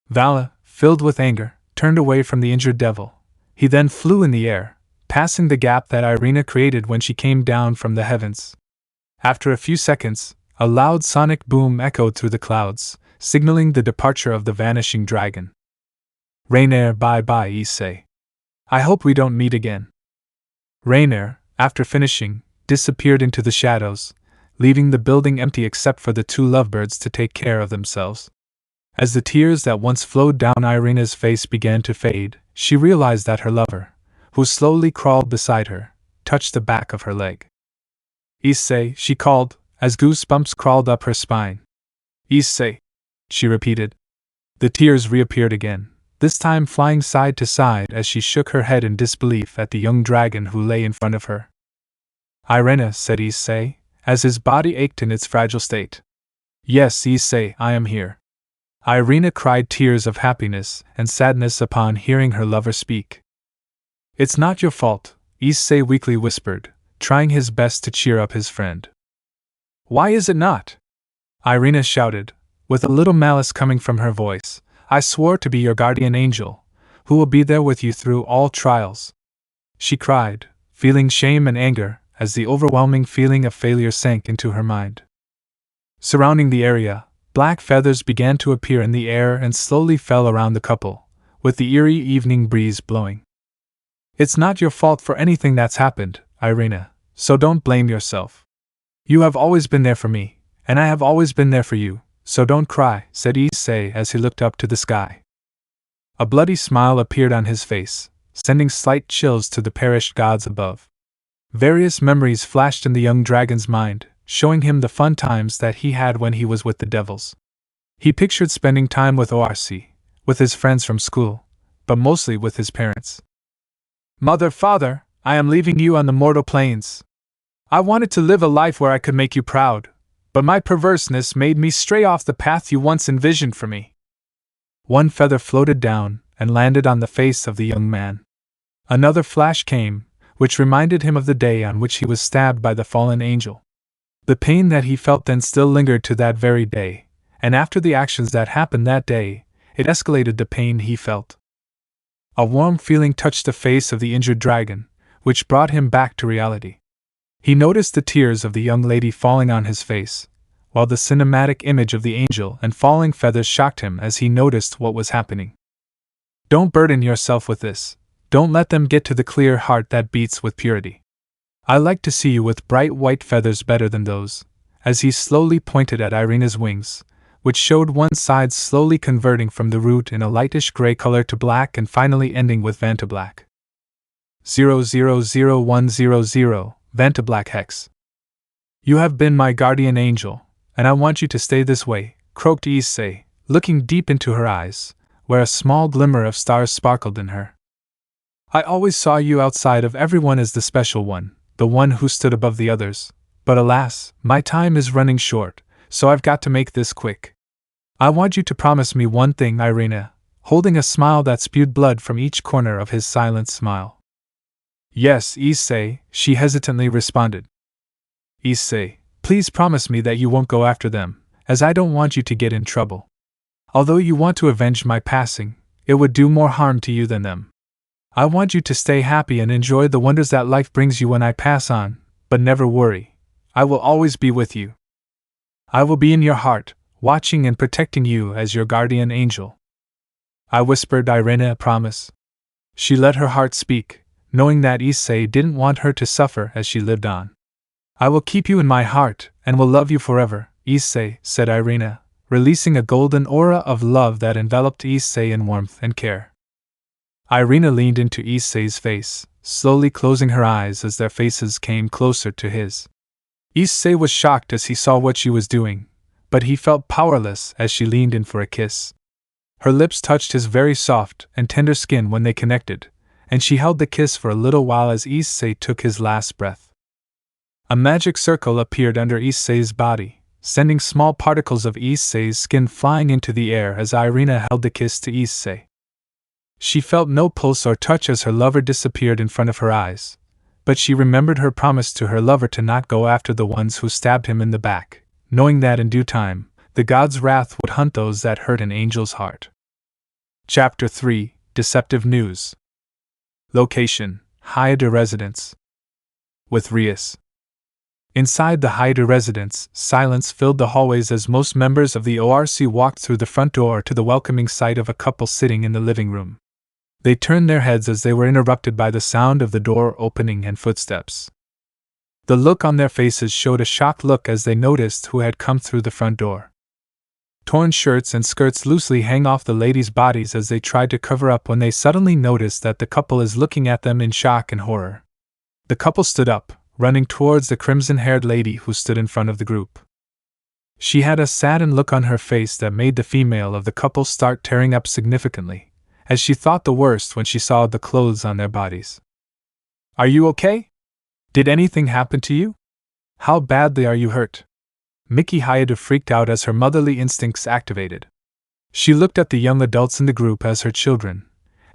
Vala, filled with anger, turned away from the injured devil. He then flew in the air, passing the gap that Irina created when she came down from the heavens. After a few seconds, a loud sonic boom echoed through the clouds, signaling the departure of the vanishing dragon. Rainier, bye-bye, Issei. I hope we don't meet again. Rainier, after finishing, disappeared into the shadows, leaving the building empty except for the 2 lovebirds to take care of themselves. As the tears that once flowed down Irina's face began to fade, she realized that her lover, who slowly crawled beside her, touched the back of her leg. Issei, she called, as goosebumps crawled up her spine. Issei, she repeated. The tears reappeared again, this time flying side to side as she shook her head in disbelief at the young dragon who lay in front of her. Irina, said Issei, as his body ached in its fragile state. Yes, Issei, I am here. Irina cried tears of happiness and sadness upon hearing her lover speak. It's not your fault, Issei weakly whispered, trying his best to cheer up his friend. Why is it not? Irina shouted, with a little malice coming from her voice. I swore to be your guardian angel, who will be there with you through all trials. She cried, feeling shame and anger, as the overwhelming feeling of failure sank into her mind. Surrounding the area, black feathers began to appear in the air and slowly fell around the couple, with the eerie evening breeze blowing. It's not your fault for anything that's happened, Irina, so don't blame yourself. You have always been there for me, and I have always been there for you, so don't cry, said Issei as he looked up to the sky. A bloody smile appeared on his face, sending slight chills to the perished gods above. Various memories flashed in the young dragon's mind, showing him the fun times that he had when he was with the devils. He pictured spending time with Oarsi, with his friends from school, but mostly with his parents. Mother, father, I am leaving you on the mortal planes. I wanted to live a life where I could make you proud, but my perverseness made me stray off the path you once envisioned for me. One feather floated down and landed on the face of the young man. Another flash came, which reminded him of the day on which he was stabbed by the fallen angel. The pain that he felt then still lingered to that very day, and after the actions that happened that day, it escalated the pain he felt. A warm feeling touched the face of the injured dragon, which brought him back to reality. He noticed the tears of the young lady falling on his face, while the cinematic image of the angel and falling feathers shocked him as he noticed what was happening. Don't burden yourself with this. Don't let them get to the clear heart that beats with purity. I like to see you with bright white feathers better than those, as he slowly pointed at Irina's wings, which showed one side slowly converting from the root in a lightish gray color to black and finally ending with Vantablack. 000100, Vantablack Hex. You have been my guardian angel, and I want you to stay this way, croaked Issei, looking deep into her eyes, where a small glimmer of stars sparkled in her. I always saw you outside of everyone as the special one, the one who stood above the others, but alas, my time is running short, so I've got to make this quick. I want you to promise me one thing, Irina, holding a smile that spewed blood from each corner of his silent smile. Yes, Issei, she hesitantly responded. Issei, please promise me that you won't go after them, as I don't want you to get in trouble. Although you want to avenge my passing, it would do more harm to you than them. I want you to stay happy and enjoy the wonders that life brings you when I pass on, but never worry. I will always be with you. I will be in your heart, watching and protecting you as your guardian angel. I whispered Irina a promise. She let her heart speak, knowing that Issei didn't want her to suffer as she lived on. I will keep you in my heart and will love you forever, Issei, said Irina, releasing a golden aura of love that enveloped Issei in warmth and care. Irina leaned into Issei's face, slowly closing her eyes as their faces came closer to his. Issei was shocked as he saw what she was doing, but he felt powerless as she leaned in for a kiss. Her lips touched his very soft and tender skin when they connected, and she held the kiss for a little while as Issei took his last breath. A magic circle appeared under Issei's body, sending small particles of Issei's skin flying into the air as Irina held the kiss to Issei. She felt no pulse or touch as her lover disappeared in front of her eyes, but she remembered her promise to her lover to not go after the ones who stabbed him in the back, knowing that in due time, the god's wrath would hunt those that hurt an angel's heart. Chapter 3, Deceptive News. Location, Hyoudou Residence. With Rias. Inside the Hyoudou residence, silence filled the hallways as most members of the ORC walked through the front door to the welcoming sight of a couple sitting in the living room. They turned their heads as they were interrupted by the sound of the door opening and footsteps. The look on their faces showed a shocked look as they noticed who had come through the front door. Torn shirts and skirts loosely hang off the ladies' bodies as they tried to cover up when they suddenly noticed that the couple is looking at them in shock and horror. The couple stood up, running towards the crimson-haired lady who stood in front of the group. She had a saddened look on her face that made the female of the couple start tearing up significantly, as she thought the worst when she saw the clothes on their bodies. Are you okay? Did anything happen to you? How badly are you hurt? Miki Hyoudou freaked out as her motherly instincts activated. She looked at the young adults in the group as her children,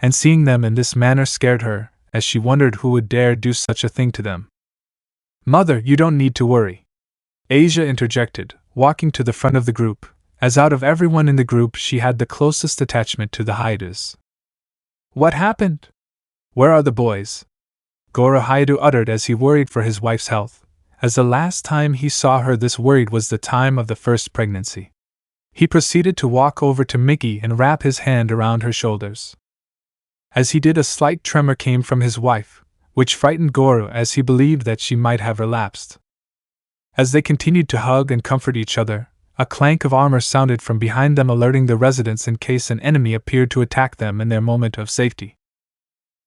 and seeing them in this manner scared her, as she wondered who would dare do such a thing to them. Mother, you don't need to worry. Asia interjected, walking to the front of the group, as out of everyone in the group she had the closest attachment to the Hyoudous. What happened? Where are the boys? Goro Hyoudou uttered as he worried for his wife's health, as the last time he saw her this worried was the time of the first pregnancy. He proceeded to walk over to Mickey and wrap his hand around her shoulders. As he did, a slight tremor came from his wife, which frightened Goro as he believed that she might have relapsed. As they continued to hug and comfort each other, a clank of armor sounded from behind them, alerting the residents in case an enemy appeared to attack them in their moment of safety.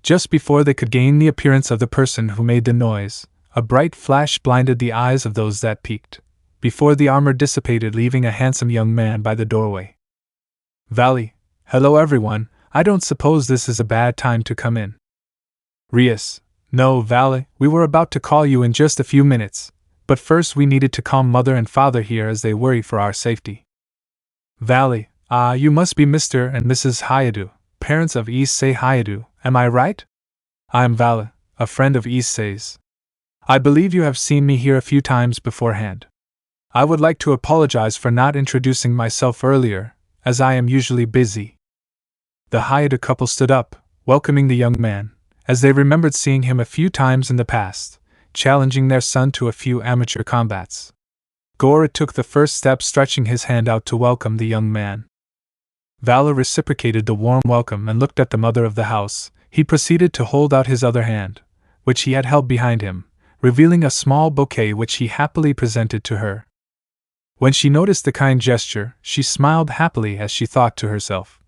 Just before they could gain the appearance of the person who made the noise, a bright flash blinded the eyes of those that peeked, before the armor dissipated, leaving a handsome young man by the doorway. Valley, hello everyone, I don't suppose this is a bad time to come in. Rias, no, Valley, we were about to call you in just a few minutes, but first we needed to calm Mother and Father here as they worry for our safety. Valley, you must be Mr. and Mrs. Hyoudou, parents of Issei Hyoudou, am I right? I'm Valley, a friend of Issei's. I believe you have seen me here a few times beforehand. I would like to apologize for not introducing myself earlier, as I am usually busy. The Hyoudou couple stood up, welcoming the young man, as they remembered seeing him a few times in the past, challenging their son to a few amateur combats. Goro took the first step, stretching his hand out to welcome the young man. Valor reciprocated the warm welcome and looked at the mother of the house. He proceeded to hold out his other hand, which he had held behind him, revealing a small bouquet which he happily presented to her. When she noticed the kind gesture, she smiled happily as she thought to herself,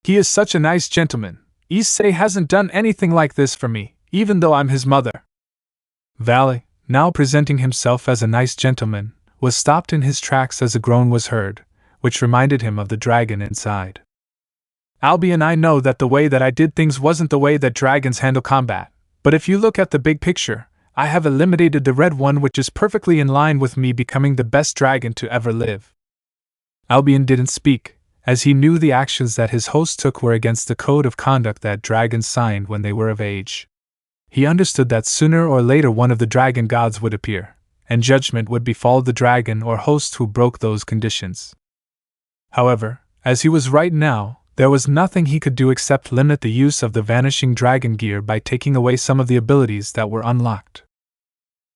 "He is such a nice gentleman. Issei hasn't done anything like this for me, even though I'm his mother." Valley, now presenting himself as a nice gentleman, was stopped in his tracks as a groan was heard, which reminded him of the dragon inside. Albie and I know that the way that I did things wasn't the way that dragons handle combat, but if you look at the big picture, I have eliminated the red one, which is perfectly in line with me becoming the best dragon to ever live. Albion didn't speak, as he knew the actions that his host took were against the code of conduct that dragons signed when they were of age. He understood that sooner or later one of the dragon gods would appear, and judgment would befall the dragon or host who broke those conditions. However, as he was right now, there was nothing he could do except limit the use of the vanishing dragon gear by taking away some of the abilities that were unlocked.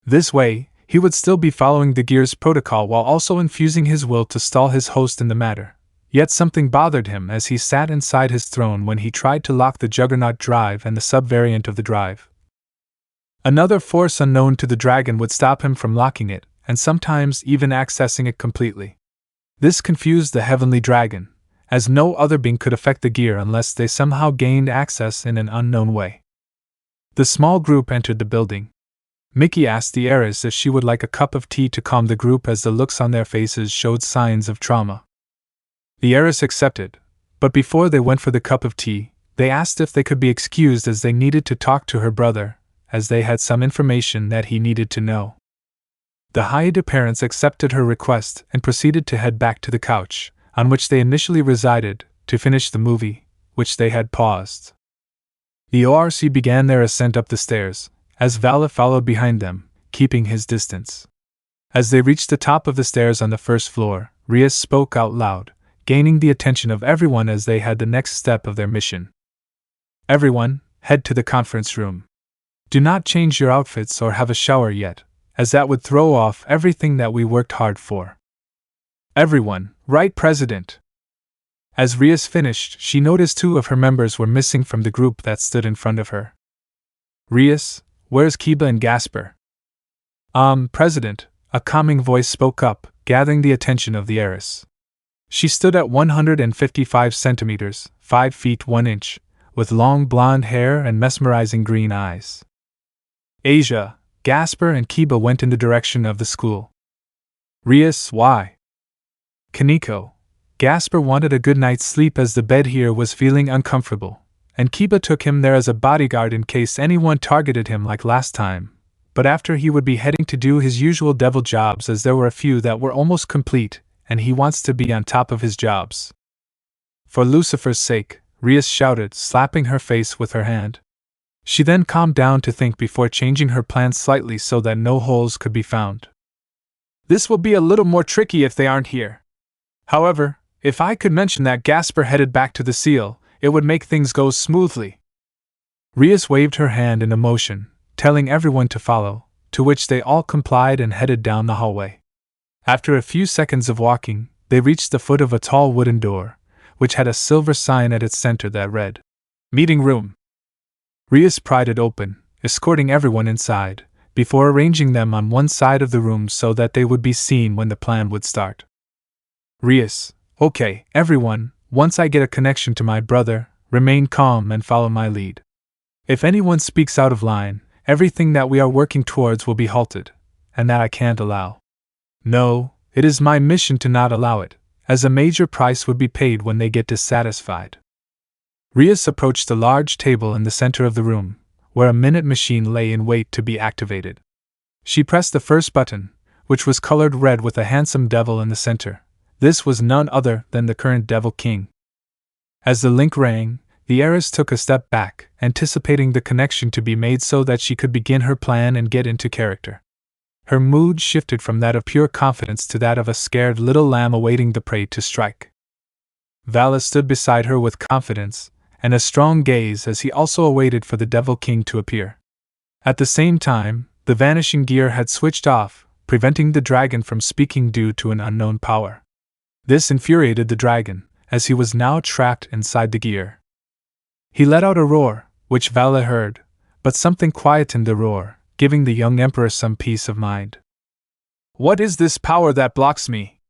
This way, he would still be following the gear's protocol while also infusing his will to stall his host in the matter. Yet something bothered him as he sat inside his throne when he tried to lock the Juggernaut drive and the sub-variant of the drive. Another force unknown to the dragon would stop him from locking it, and sometimes even accessing it completely. This confused the heavenly dragon, as no other being could affect the gear unless they somehow gained access in an unknown way. The small group entered the building. Mickey asked the heiress if she would like a cup of tea to calm the group as the looks on their faces showed signs of trauma. The heiress accepted, but before they went for the cup of tea, they asked if they could be excused as they needed to talk to her brother, as they had some information that he needed to know. The Hyoudou parents accepted her request and proceeded to head back to the couch, on which they initially resided, to finish the movie, which they had paused. The ORC began their ascent up the stairs, as Vala followed behind them, keeping his distance. As they reached the top of the stairs on the first floor, Rias spoke out loud, gaining the attention of everyone as they had the next step of their mission. "Everyone, head to the conference room. Do not change your outfits or have a shower yet, as that would throw off everything that we worked hard for." "Everyone, right, President?" As Rias finished, she noticed two of her members were missing from the group that stood in front of her. "Rias, where's Kiba and Gasper?" President," a calming voice spoke up, gathering the attention of the heiress. She stood at 155 centimeters, 5 feet 1 inch, with long blonde hair and mesmerizing green eyes. Asia, Gasper and Kiba went in the direction of the school. "Rias, why?" "Kaneko, Gasper wanted a good night's sleep as the bed here was feeling uncomfortable, and Kiba took him there as a bodyguard in case anyone targeted him like last time, but after he would be heading to do his usual devil jobs as there were a few that were almost complete, and he wants to be on top of his jobs." "For Lucifer's sake," Rias shouted, slapping her face with her hand. She then calmed down to think before changing her plans slightly so that no holes could be found. "This will be a little more tricky if they aren't here. However, if I could mention that Gasper headed back to the seal, it would make things go smoothly." Rias waved her hand in a motion, telling everyone to follow, to which they all complied and headed down the hallway. After a few seconds of walking, They reached the foot of a tall wooden door, which had a silver sign at its center that read, "Meeting Room." Rias pried it open, escorting everyone inside, before arranging them on one side of the room so that they would be seen when the plan would start. Rias, "Okay, everyone, once I get a connection to my brother, remain calm and follow my lead. If anyone speaks out of line, everything that we are working towards will be halted, and that I can't allow. No, it is my mission to not allow it, as a major price would be paid when they get dissatisfied." Rias approached a large table in the center of the room, where a minute machine lay in wait to be activated. She pressed the first button, which was colored red with a handsome devil in the center. This was none other than the current Devil King. As the link rang, the heiress took a step back, anticipating the connection to be made so that she could begin her plan and get into character. Her mood shifted from that of pure confidence to that of a scared little lamb awaiting the prey to strike. Vala stood beside her with confidence and a strong gaze as he also awaited for the Devil King to appear. At the same time, the vanishing gear had switched off, preventing the dragon from speaking due to an unknown power. This infuriated the dragon, as he was now trapped inside the gear. He let out a roar, which Vala heard, but something quietened the roar, giving the young emperor some peace of mind. "What is this power that blocks me?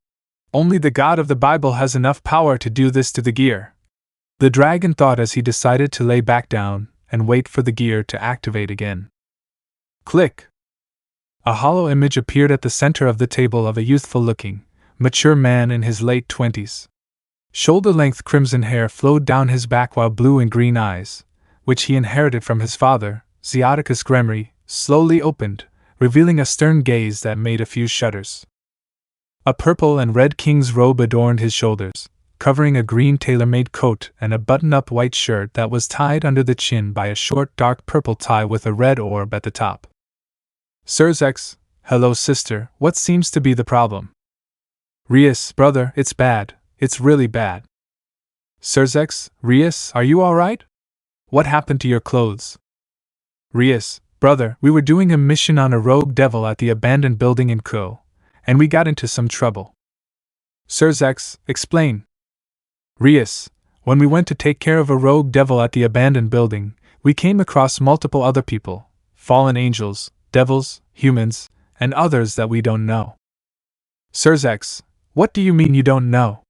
Only the God of the Bible has enough power to do this to the gear," the dragon thought as he decided to lay back down and wait for the gear to activate again. Click! A hollow image appeared at the center of the table of a youthful-looking, mature man in his late 20s. Shoulder-length crimson hair flowed down his back while blue and green eyes, which he inherited from his father, Xioticus Gremory, slowly opened, revealing a stern gaze that made a few shudders. A purple and red king's robe adorned his shoulders, covering a green tailor-made coat and a button-up white shirt that was tied under the chin by a short dark purple tie with a red orb at the top. "Sirzex, hello sister, what seems to be the problem?" "Rias, brother, it's bad, it's really bad." "Sirzex, Rias, are you alright? What happened to your clothes?" "Rias, brother, we were doing a mission on a rogue devil at the abandoned building in Ko, and we got into some trouble." "Sirzex, explain." "Rias, when we went to take care of a rogue devil at the abandoned building, we came across multiple other people, fallen angels, devils, humans, and others that we don't know." "Sirzex, what do you mean you don't know?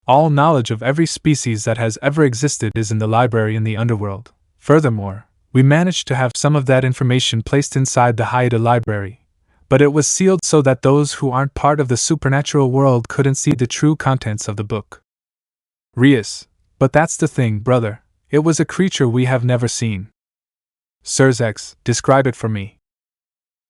All knowledge of every species that has ever existed is in the library in the underworld. Furthermore, we managed to have some of that information placed inside the Hyoudou library, but it was sealed so that those who aren't part of the supernatural world couldn't see the true contents of the book." "Rias, but that's the thing, brother, it was a creature we have never seen." "Sirzex, describe it for me."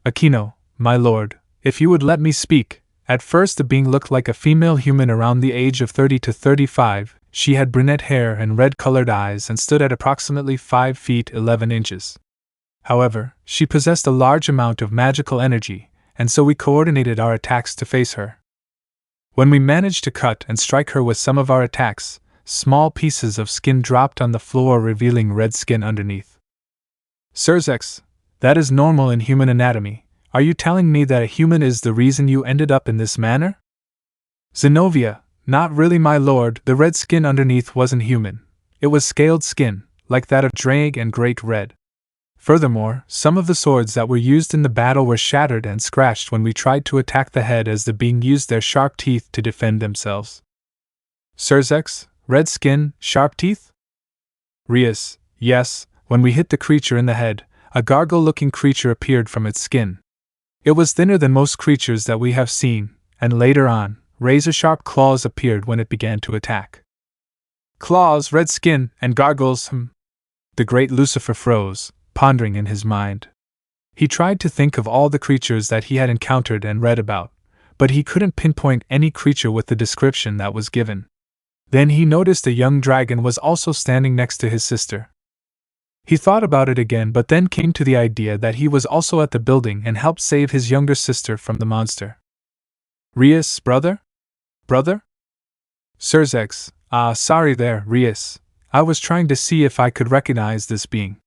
"Akeno, my lord, if you would let me speak. At first the being looked like a female human around the age of 30 to 35, she had brunette hair and red-colored eyes and stood at approximately 5 feet 11 inches. However, she possessed a large amount of magical energy, and so we coordinated our attacks to face her. When we managed to cut and strike her with some of our attacks, small pieces of skin dropped on the floor revealing red skin underneath." "Sirzex, that is normal in human anatomy. Are you telling me that a human is the reason you ended up in this manner?" "Zenobia, not really, my lord, the red skin underneath wasn't human. It was scaled skin, like that of Drag and Great Red. Furthermore, some of the swords that were used in the battle were shattered and scratched when we tried to attack the head as the being used their sharp teeth to defend themselves." "Sirzex, red skin, sharp teeth?" "Rias, yes, when we hit the creature in the head, a gargoyle-looking creature appeared from its skin. It was thinner than most creatures that we have seen, and later on, razor-sharp claws appeared when it began to attack." "Claws, red skin, and gargoyles, The great Lucifer froze, pondering in his mind. He tried to think of all the creatures that he had encountered and read about, but he couldn't pinpoint any creature with the description that was given. Then he noticed a young dragon was also standing next to his sister. He thought about it again, but then came to the idea that he was also at the building and helped save his younger sister from the monster. "Rias, brother? Brother?" "Sirzex, sorry there, Rias. I was trying to see if I could recognize this being.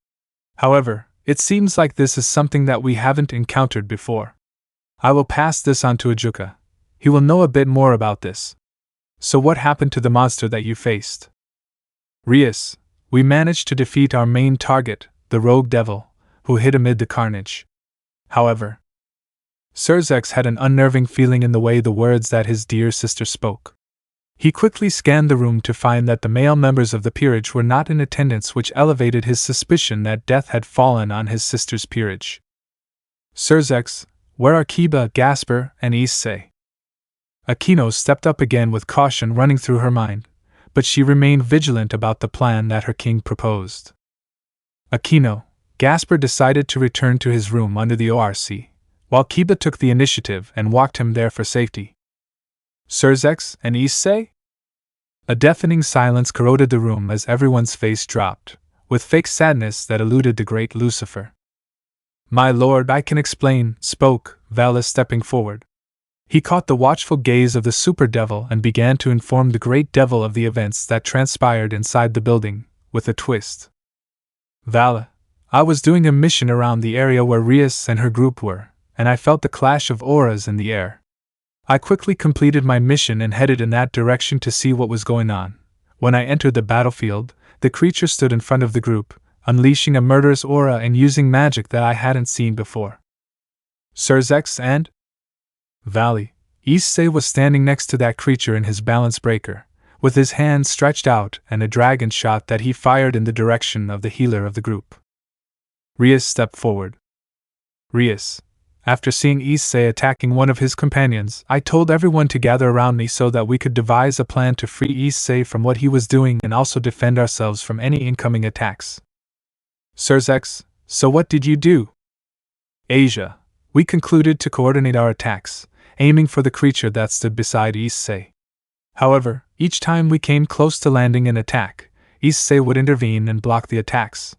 However, it seems like this is something that we haven't encountered before. I will pass this on to Ajuka. He will know a bit more about this." So what happened to the monster that you faced? Rias, we managed to defeat our main target, the rogue devil, who hid amid the carnage. However, Surzex had an unnerving feeling in the way the words that his dear sister spoke. He quickly scanned the room to find that the male members of the peerage were not in attendance, which elevated his suspicion that death had fallen on his sister's peerage. Surzex, where are Kiba, Gasper, and Issei? Akeno stepped up again with caution running through her mind, but she remained vigilant about the plan that her king proposed. Akeno, Gasper decided to return to his room under the ORC, while Kiba took the initiative and walked him there for safety. Surzex and Issei? A deafening silence corroded the room as everyone's face dropped, with fake sadness that eluded the great Lucifer. My lord, I can explain, spoke Valus, stepping forward. He caught the watchful gaze of the super devil and began to inform the great devil of the events that transpired inside the building, with a twist. Vala, I was doing a mission around the area where Rias and her group were, and I felt the clash of auras in the air. I quickly completed my mission and headed in that direction to see what was going on. When I entered the battlefield, the creature stood in front of the group, unleashing a murderous aura and using magic that I hadn't seen before. Surzex and Valley, Issei was standing next to that creature in his balance breaker, with his hands stretched out and a dragon shot that he fired in the direction of the healer of the group. Rias stepped forward. Rias, after seeing Issei attacking one of his companions, I told everyone to gather around me so that we could devise a plan to free Issei from what he was doing and also defend ourselves from any incoming attacks. Surzex, so what did you do? Asia, we concluded to coordinate our attacks, aiming for the creature that stood beside Issei. However, each time we came close to landing an attack, Issei would intervene and block the attacks.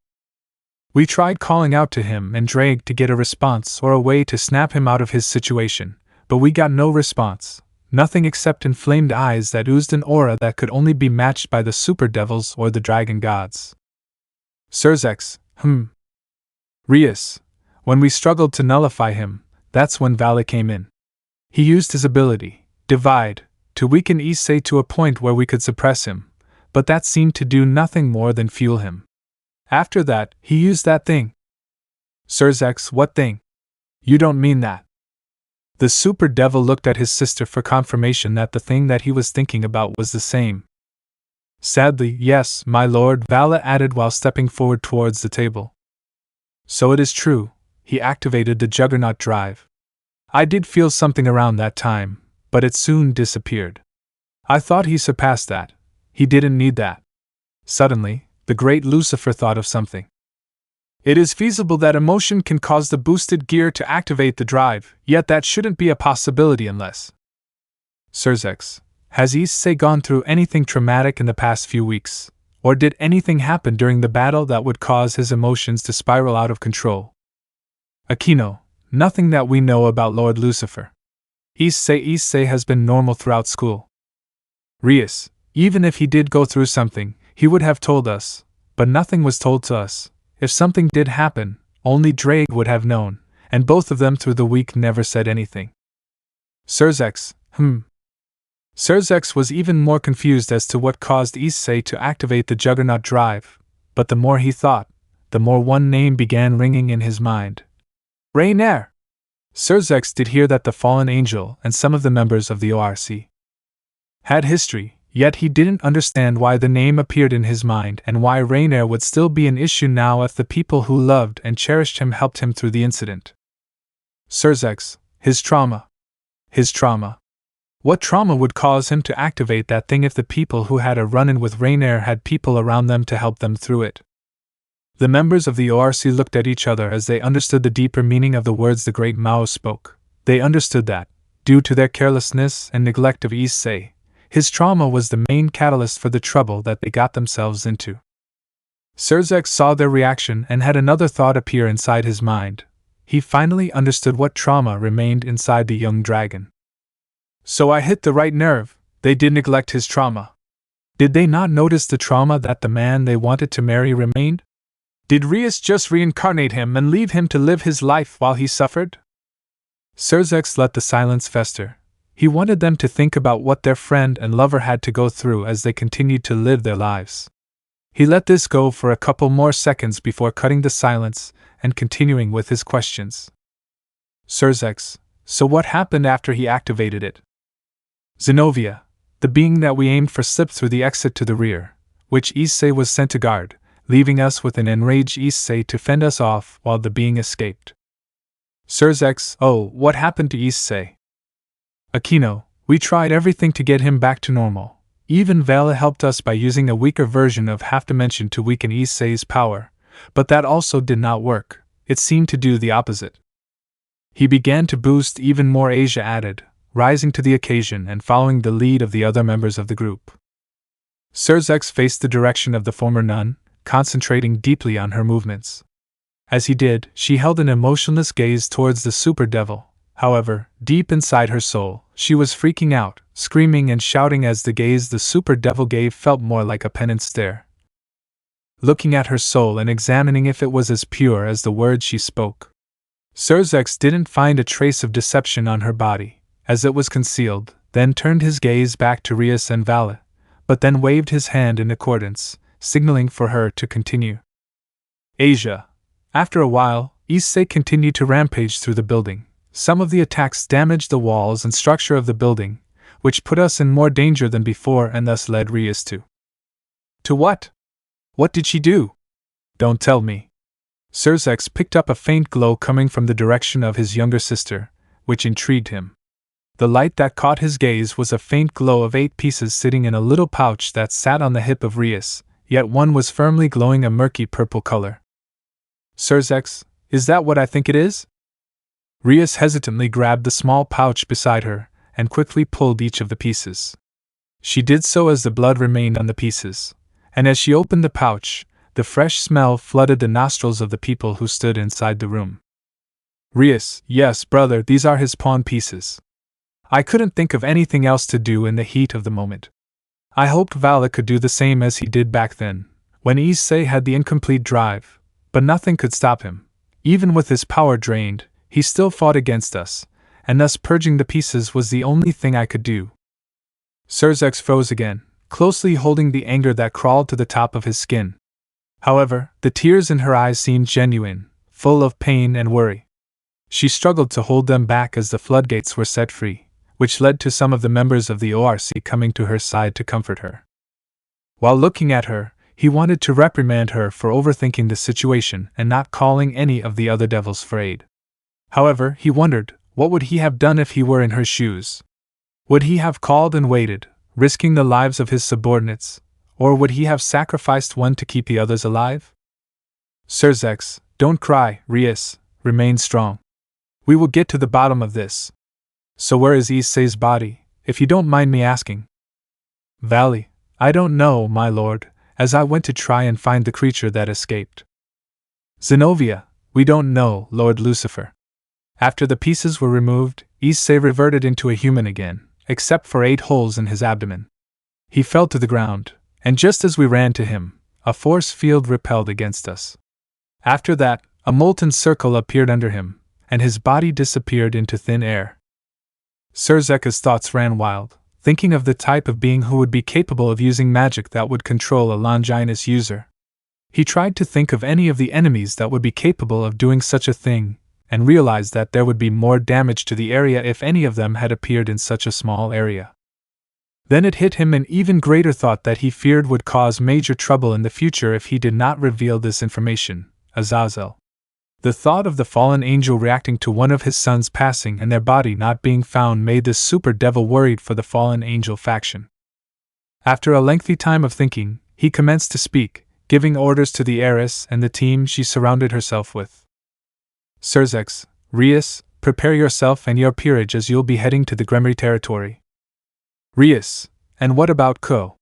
We tried calling out to him and Drake to get a response or a way to snap him out of his situation, but we got no response, nothing except inflamed eyes that oozed an aura that could only be matched by the super devils or the dragon gods. Surzex, Rias, when we struggled to nullify him, that's when Vala came in. He used his ability, Divide, to weaken Issei to a point where we could suppress him, but that seemed to do nothing more than fuel him. After that, he used that thing. Surzex, what thing? You don't mean that. The super devil looked at his sister for confirmation that the thing that he was thinking about was the same. Sadly, yes, my lord, Vala added while stepping forward towards the table. So it is true, he activated the Juggernaut drive. I did feel something around that time, but it soon disappeared. I thought he surpassed that. He didn't need that. Suddenly, the great Lucifer thought of something. It is feasible that emotion can cause the boosted gear to activate the drive, yet that shouldn't be a possibility unless. Surzex, has Issei gone through anything traumatic in the past few weeks, or did anything happen during the battle that would cause his emotions to spiral out of control? Akeno, nothing that we know about Lord Lucifer. Issei has been normal throughout school. Rias, even if he did go through something, he would have told us, but nothing was told to us. If something did happen, only Drake would have known, and both of them through the week never said anything. Surzex, Surzex was even more confused as to what caused Issei to activate the Juggernaut drive, but the more he thought, the more one name began ringing in his mind. Reiner! Surzex did hear that the fallen angel and some of the members of the ORC had history, yet he didn't understand why the name appeared in his mind and why Reiner would still be an issue now if the people who loved and cherished him helped him through the incident. Surzex, his trauma. His trauma. What trauma would cause him to activate that thing if the people who had a run-in with Reiner had people around them to help them through it? The members of the ORC looked at each other as they understood the deeper meaning of the words the great Mao spoke. They understood that, due to their carelessness and neglect of Issei, his trauma was the main catalyst for the trouble that they got themselves into. Surzex saw their reaction and had another thought appear inside his mind. He finally understood what trauma remained inside the young dragon. So I hit the right nerve. They did neglect his trauma. Did they not notice the trauma that the man they wanted to marry remained? Did Rias just reincarnate him and leave him to live his life while he suffered? Surzex let the silence fester. He wanted them to think about what their friend and lover had to go through as they continued to live their lives. He let this go for a couple more seconds before cutting the silence and continuing with his questions. Surzex, so what happened after he activated it? Zenobia, the being that we aimed for slipped through the exit to the rear, which Issei was sent to guard, leaving us with an enraged Issei to fend us off while the being escaped. Surzex, oh, what happened to Issei? Akeno, we tried everything to get him back to normal. Even Vala helped us by using a weaker version of half-dimension to weaken Issei's power, but that also did not work. It seemed to do the opposite. He began to boost even more, Asia added, rising to the occasion and following the lead of the other members of the group. Surzex faced the direction of the former nun, concentrating deeply on her movements. As he did, she held an emotionless gaze towards the super devil. However, deep inside her soul, she was freaking out, screaming and shouting as the gaze the super devil gave felt more like a penance stare. Looking at her soul and examining if it was as pure as the words she spoke. Surzex didn't find a trace of deception on her body, as it was concealed, then turned his gaze back to Rias and Vala, but then waved his hand in accordance, signaling for her to continue. Asia. After a while, Issei continued to rampage through the building. Some of the attacks damaged the walls and structure of the building, which put us in more danger than before and thus led Rias to. To what? What did she do? Don't tell me. Surzex picked up a faint glow coming from the direction of his younger sister, which intrigued him. The light that caught his gaze was a faint glow of 8 pieces sitting in a little pouch that sat on the hip of Rias, yet one was firmly glowing a murky purple color. Surzex, is that what I think it is? Rias hesitantly grabbed the small pouch beside her and quickly pulled each of the pieces. She did so as the blood remained on the pieces, and as she opened the pouch, the fresh smell flooded the nostrils of the people who stood inside the room. Rias, yes, brother, these are his pawn pieces. I couldn't think of anything else to do in the heat of the moment. I hoped Vala could do the same as he did back then, when Issei had the incomplete drive, but nothing could stop him. Even with his power drained, he still fought against us, and thus purging the pieces was the only thing I could do. Surzex froze again, closely holding the anger that crawled to the top of his skin. However, the tears in her eyes seemed genuine, full of pain and worry. She struggled to hold them back as the floodgates were set free, which led to some of the members of the ORC coming to her side to comfort her. While looking at her, he wanted to reprimand her for overthinking the situation and not calling any of the other devils for aid. However, he wondered, what would he have done if he were in her shoes? Would he have called and waited, risking the lives of his subordinates, or would he have sacrificed one to keep the others alive? Surzex, don't cry, Rias, remain strong. We will get to the bottom of this. So where is Issei's body, if you don't mind me asking? Valley, I don't know, my lord, as I went to try and find the creature that escaped. Zenobia, we don't know, Lord Lucifer. After the pieces were removed, Issei reverted into a human again, except for 8 holes in his abdomen. He fell to the ground, and just as we ran to him, a force field repelled against us. After that, a molten circle appeared under him, and his body disappeared into thin air. Surzeka's thoughts ran wild, thinking of the type of being who would be capable of using magic that would control a Longinus user. He tried to think of any of the enemies that would be capable of doing such a thing, and realized that there would be more damage to the area if any of them had appeared in such a small area. Then it hit him an even greater thought that he feared would cause major trouble in the future if he did not reveal this information: Azazel. The thought of the fallen angel reacting to one of his sons passing and their body not being found made this super devil worried for the fallen angel faction. After a lengthy time of thinking, he commenced to speak, giving orders to the heiress and the team she surrounded herself with. Surzex, Rias, prepare yourself and your peerage as you'll be heading to the Gremry territory. Rias, and what about Ko?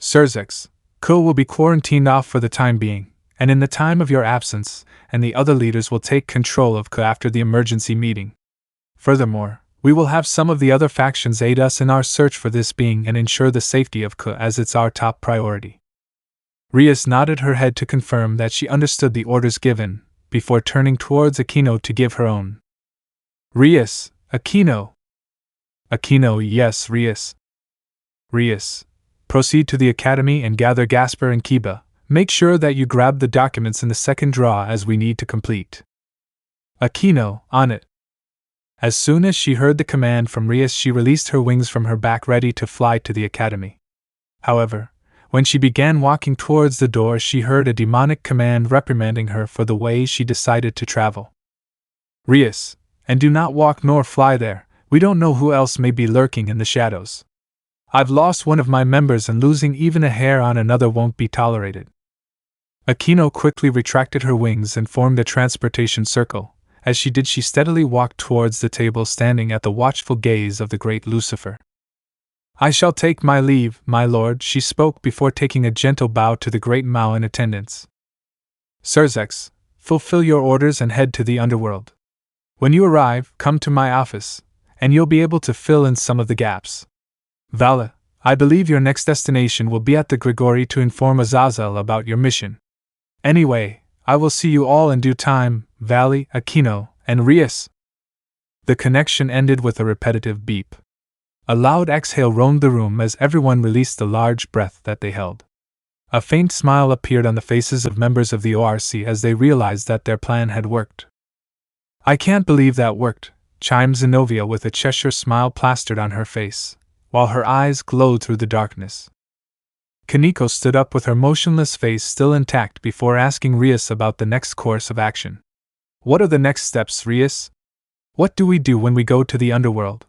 Surzex, Ko will be quarantined off for the time being, and in the time of your absence, and the other leaders will take control of Ko after the emergency meeting. Furthermore, we will have some of the other factions aid us in our search for this being and ensure the safety of Ko as it's our top priority. Rias nodded her head to confirm that she understood the orders given, before turning towards Akeno to give her own. Rias, Akeno. Akeno, yes, Rias. Rias. Proceed to the academy and gather Gasper and Kiba. Make sure that you grab the documents in the second drawer as we need to complete. Akeno, on it. As soon as she heard the command from Rias, she released her wings from her back, ready to fly to the academy. However, when she began walking towards the door, she heard a demonic command reprimanding her for the way she decided to travel. Rias, and do not walk nor fly there. We don't know who else may be lurking in the shadows. I've lost one of my members, and losing even a hair on another won't be tolerated. Akeno quickly retracted her wings and formed a transportation circle. As she did, she steadily walked towards the table, standing at the watchful gaze of the great Lucifer. I shall take my leave, my lord, she spoke before taking a gentle bow to the great Mao in attendance. Surzex, fulfill your orders and head to the underworld. When you arrive, come to my office, and you'll be able to fill in some of the gaps. Vala, I believe your next destination will be at the Grigori to inform Azazel about your mission. Anyway, I will see you all in due time, Valley, Akeno, and Rias. The connection ended with a repetitive beep. A loud exhale roamed the room as everyone released the large breath that they held. A faint smile appeared on the faces of members of the ORC as they realized that their plan had worked. I can't believe that worked, chimed Zenobia with a Cheshire smile plastered on her face, while her eyes glowed through the darkness. Kaneko stood up with her motionless face still intact before asking Rias about the next course of action. What are the next steps, Rias? What do we do when we go to the underworld?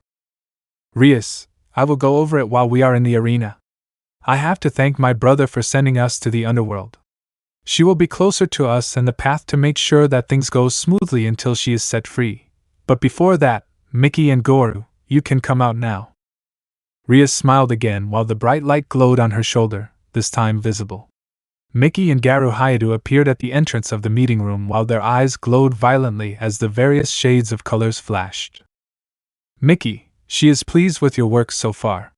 Rias, I will go over it while we are in the arena. I have to thank my brother for sending us to the underworld. She will be closer to us and the path to make sure that things go smoothly until she is set free. But before that, Mickey and Goru, you can come out now. Rias smiled again while the bright light glowed on her shoulder, this time visible. Mickey and Issei Hyoudou appeared at the entrance of the meeting room while their eyes glowed violently as the various shades of colors flashed. Mickey, she is pleased with your work so far.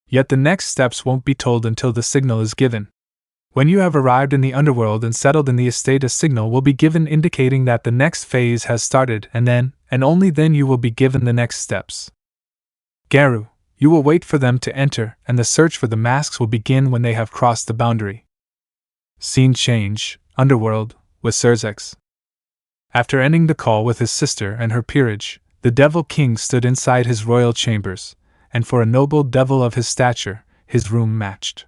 Yet the next steps won't be told until the signal is given. When you have arrived in the underworld and settled in the estate, a signal will be given indicating that the next phase has started, and then, and only then, you will be given the next steps. Garu, you will wait for them to enter, and the search for the masks will begin when they have crossed the boundary. Scene change, underworld, with Surzex. After ending the call with his sister and her peerage, the Devil King stood inside his royal chambers, and for a noble devil of his stature, his room matched.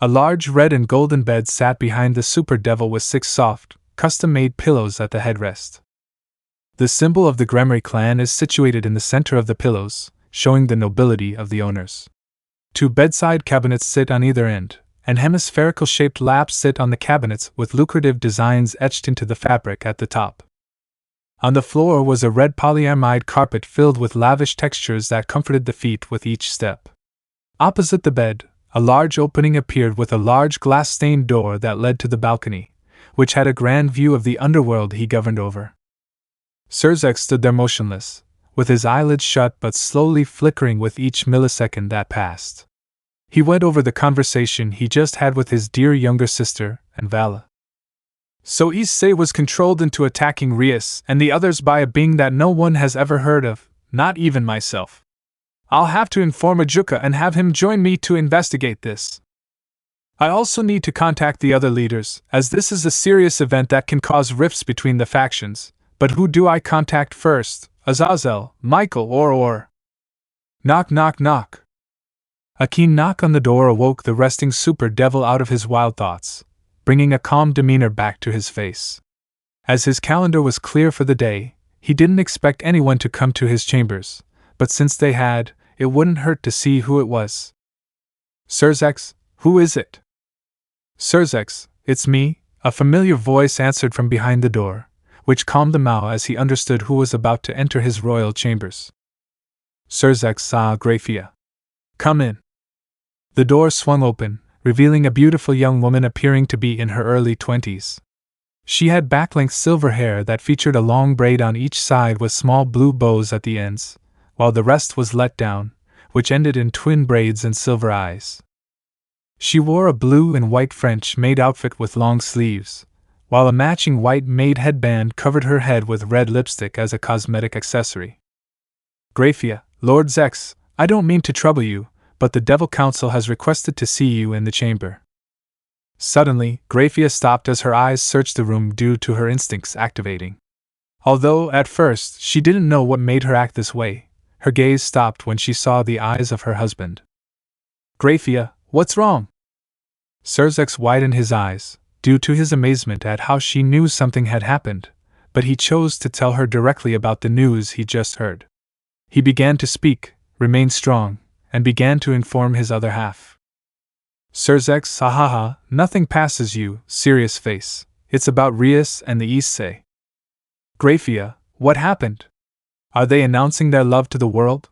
A large red and golden bed sat behind the super devil with 6 soft, custom-made pillows at the headrest. The symbol of the Gremory clan is situated in the center of the pillows, showing the nobility of the owners. 2 bedside cabinets sit on either end, and hemispherical-shaped laps sit on the cabinets with lucrative designs etched into the fabric at the top. On the floor was a red polyamide carpet filled with lavish textures that comforted the feet with each step. Opposite the bed, a large opening appeared with a large glass-stained door that led to the balcony, which had a grand view of the underworld he governed over. Surzex stood there motionless, with his eyelids shut but slowly flickering with each millisecond that passed. He went over the conversation he just had with his dear younger sister, and Vala. So Issei was controlled into attacking Rias and the others by a being that no one has ever heard of, not even myself. I'll have to inform Ajuka and have him join me to investigate this. I also need to contact the other leaders, as this is a serious event that can cause rifts between the factions. But who do I contact first? Azazel, Michael, or... Knock, knock, knock. A keen knock on the door awoke the resting super devil out of his wild thoughts, bringing a calm demeanor back to his face. As his calendar was clear for the day, he didn't expect anyone to come to his chambers, but since they had, it wouldn't hurt to see who it was. Surzex, who is it? Surzex, it's me, a familiar voice answered from behind the door, which calmed the Mao as he understood who was about to enter his royal chambers. Surzex saw Grafia. Come in. The door swung open, revealing a beautiful young woman appearing to be in her early 20s. She had back-length silver hair that featured a long braid on each side with small blue bows at the ends, while the rest was let down, which ended in twin braids and silver eyes. She wore a blue and white French-made outfit with long sleeves, while a matching white-made headband covered her head with red lipstick as a cosmetic accessory. Grafia, Lord Zex, I don't mean to trouble you, but the Devil Council has requested to see you in the chamber. Suddenly, Graphia stopped as her eyes searched the room due to her instincts activating. Although, at first, she didn't know what made her act this way, her gaze stopped when she saw the eyes of her husband. Graphia, what's wrong? Surzex widened his eyes, due to his amazement at how she knew something had happened, but he chose to tell her directly about the news he just heard. He began to speak, remained strong, and began to inform his other half. Surzex, hahaha, nothing passes you, serious face. It's about Rias and the Issei. Graphia, what happened? Are they announcing their love to the world?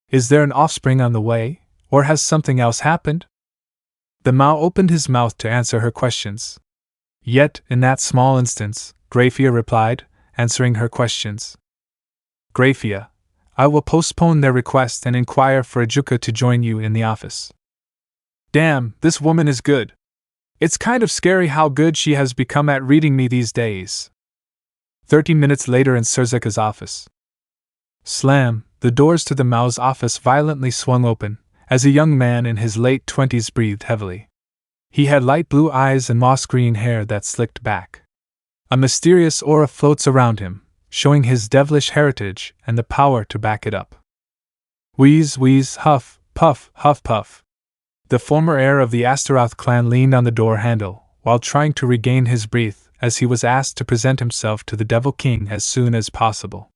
Is there an offspring on the way, or has something else happened? The Mao opened his mouth to answer her questions. Yet, in that small instance, Graphia replied, answering her questions. Graphia, I will postpone their request and inquire for Ajuka to join you in the office. Damn, this woman is good. It's kind of scary how good she has become at reading me these days. 30 minutes later in Surzeka's office. Slam, the doors to the Mao's office violently swung open, as a young man in his late 20s breathed heavily. He had light blue eyes and moss-green hair that slicked back. A mysterious aura floats around him, showing his devilish heritage and the power to back it up. Wheeze, wheeze, huff, puff, huff, puff. The former heir of the Astaroth clan leaned on the door handle, while trying to regain his breath, as he was asked to present himself to the Devil King as soon as possible.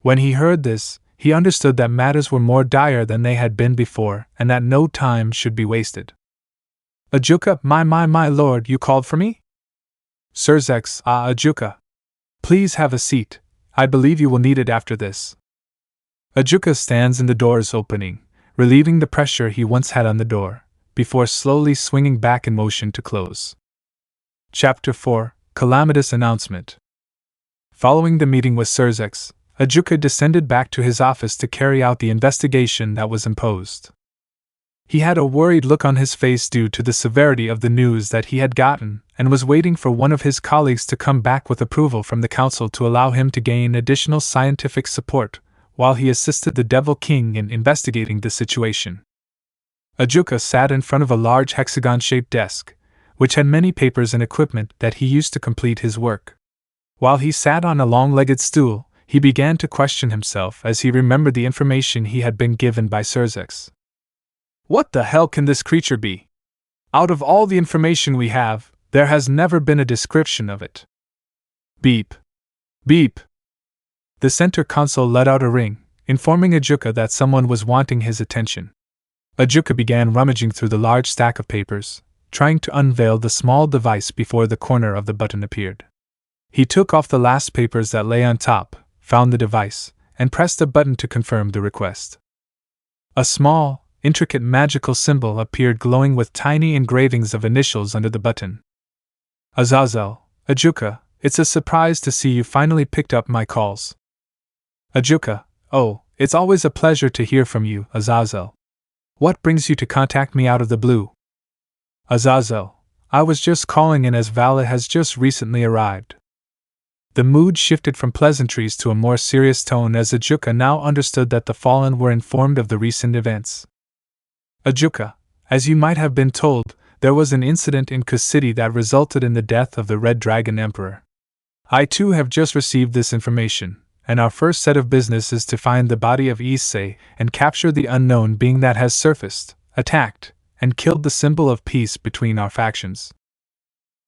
When he heard this, he understood that matters were more dire than they had been before, and that no time should be wasted. Ajuka, my lord, you called for me? Surzex, Ajuka. Please have a seat. I believe you will need it after this. Ajuka stands in the door's opening, relieving the pressure he once had on the door, before slowly swinging back in motion to close. Chapter 4, Calamitous Announcement. Following the meeting with Surzex, Ajuka descended back to his office to carry out the investigation that was imposed. He had a worried look on his face due to the severity of the news that he had gotten, and was waiting for one of his colleagues to come back with approval from the council to allow him to gain additional scientific support, while he assisted the Devil King in investigating the situation. Ajuka sat in front of a large hexagon-shaped desk, which had many papers and equipment that he used to complete his work. While he sat on a long-legged stool, he began to question himself as he remembered the information he had been given by Surzex. What the hell can this creature be? Out of all the information we have, there has never been a description of it. Beep. Beep. The center console let out a ring, informing Ajuka that someone was wanting his attention. Ajuka began rummaging through the large stack of papers, trying to unveil the small device before the corner of the button appeared. He took off the last papers that lay on top, found the device, and pressed a button to confirm the request. A small, intricate magical symbol appeared glowing with tiny engravings of initials under the button. Azazel, Ajuka, it's a surprise to see you finally picked up my calls. Ajuka, oh, it's always a pleasure to hear from you, Azazel. What brings you to contact me out of the blue? Azazel, I was just calling in as Vala has just recently arrived. The mood shifted from pleasantries to a more serious tone as Ajuka now understood that the Fallen were informed of the recent events. Ajuka, as you might have been told, there was an incident in Kus City that resulted in the death of the Red Dragon Emperor. I too have just received this information, and our first set of business is to find the body of Issei and capture the unknown being that has surfaced, attacked, and killed the symbol of peace between our factions.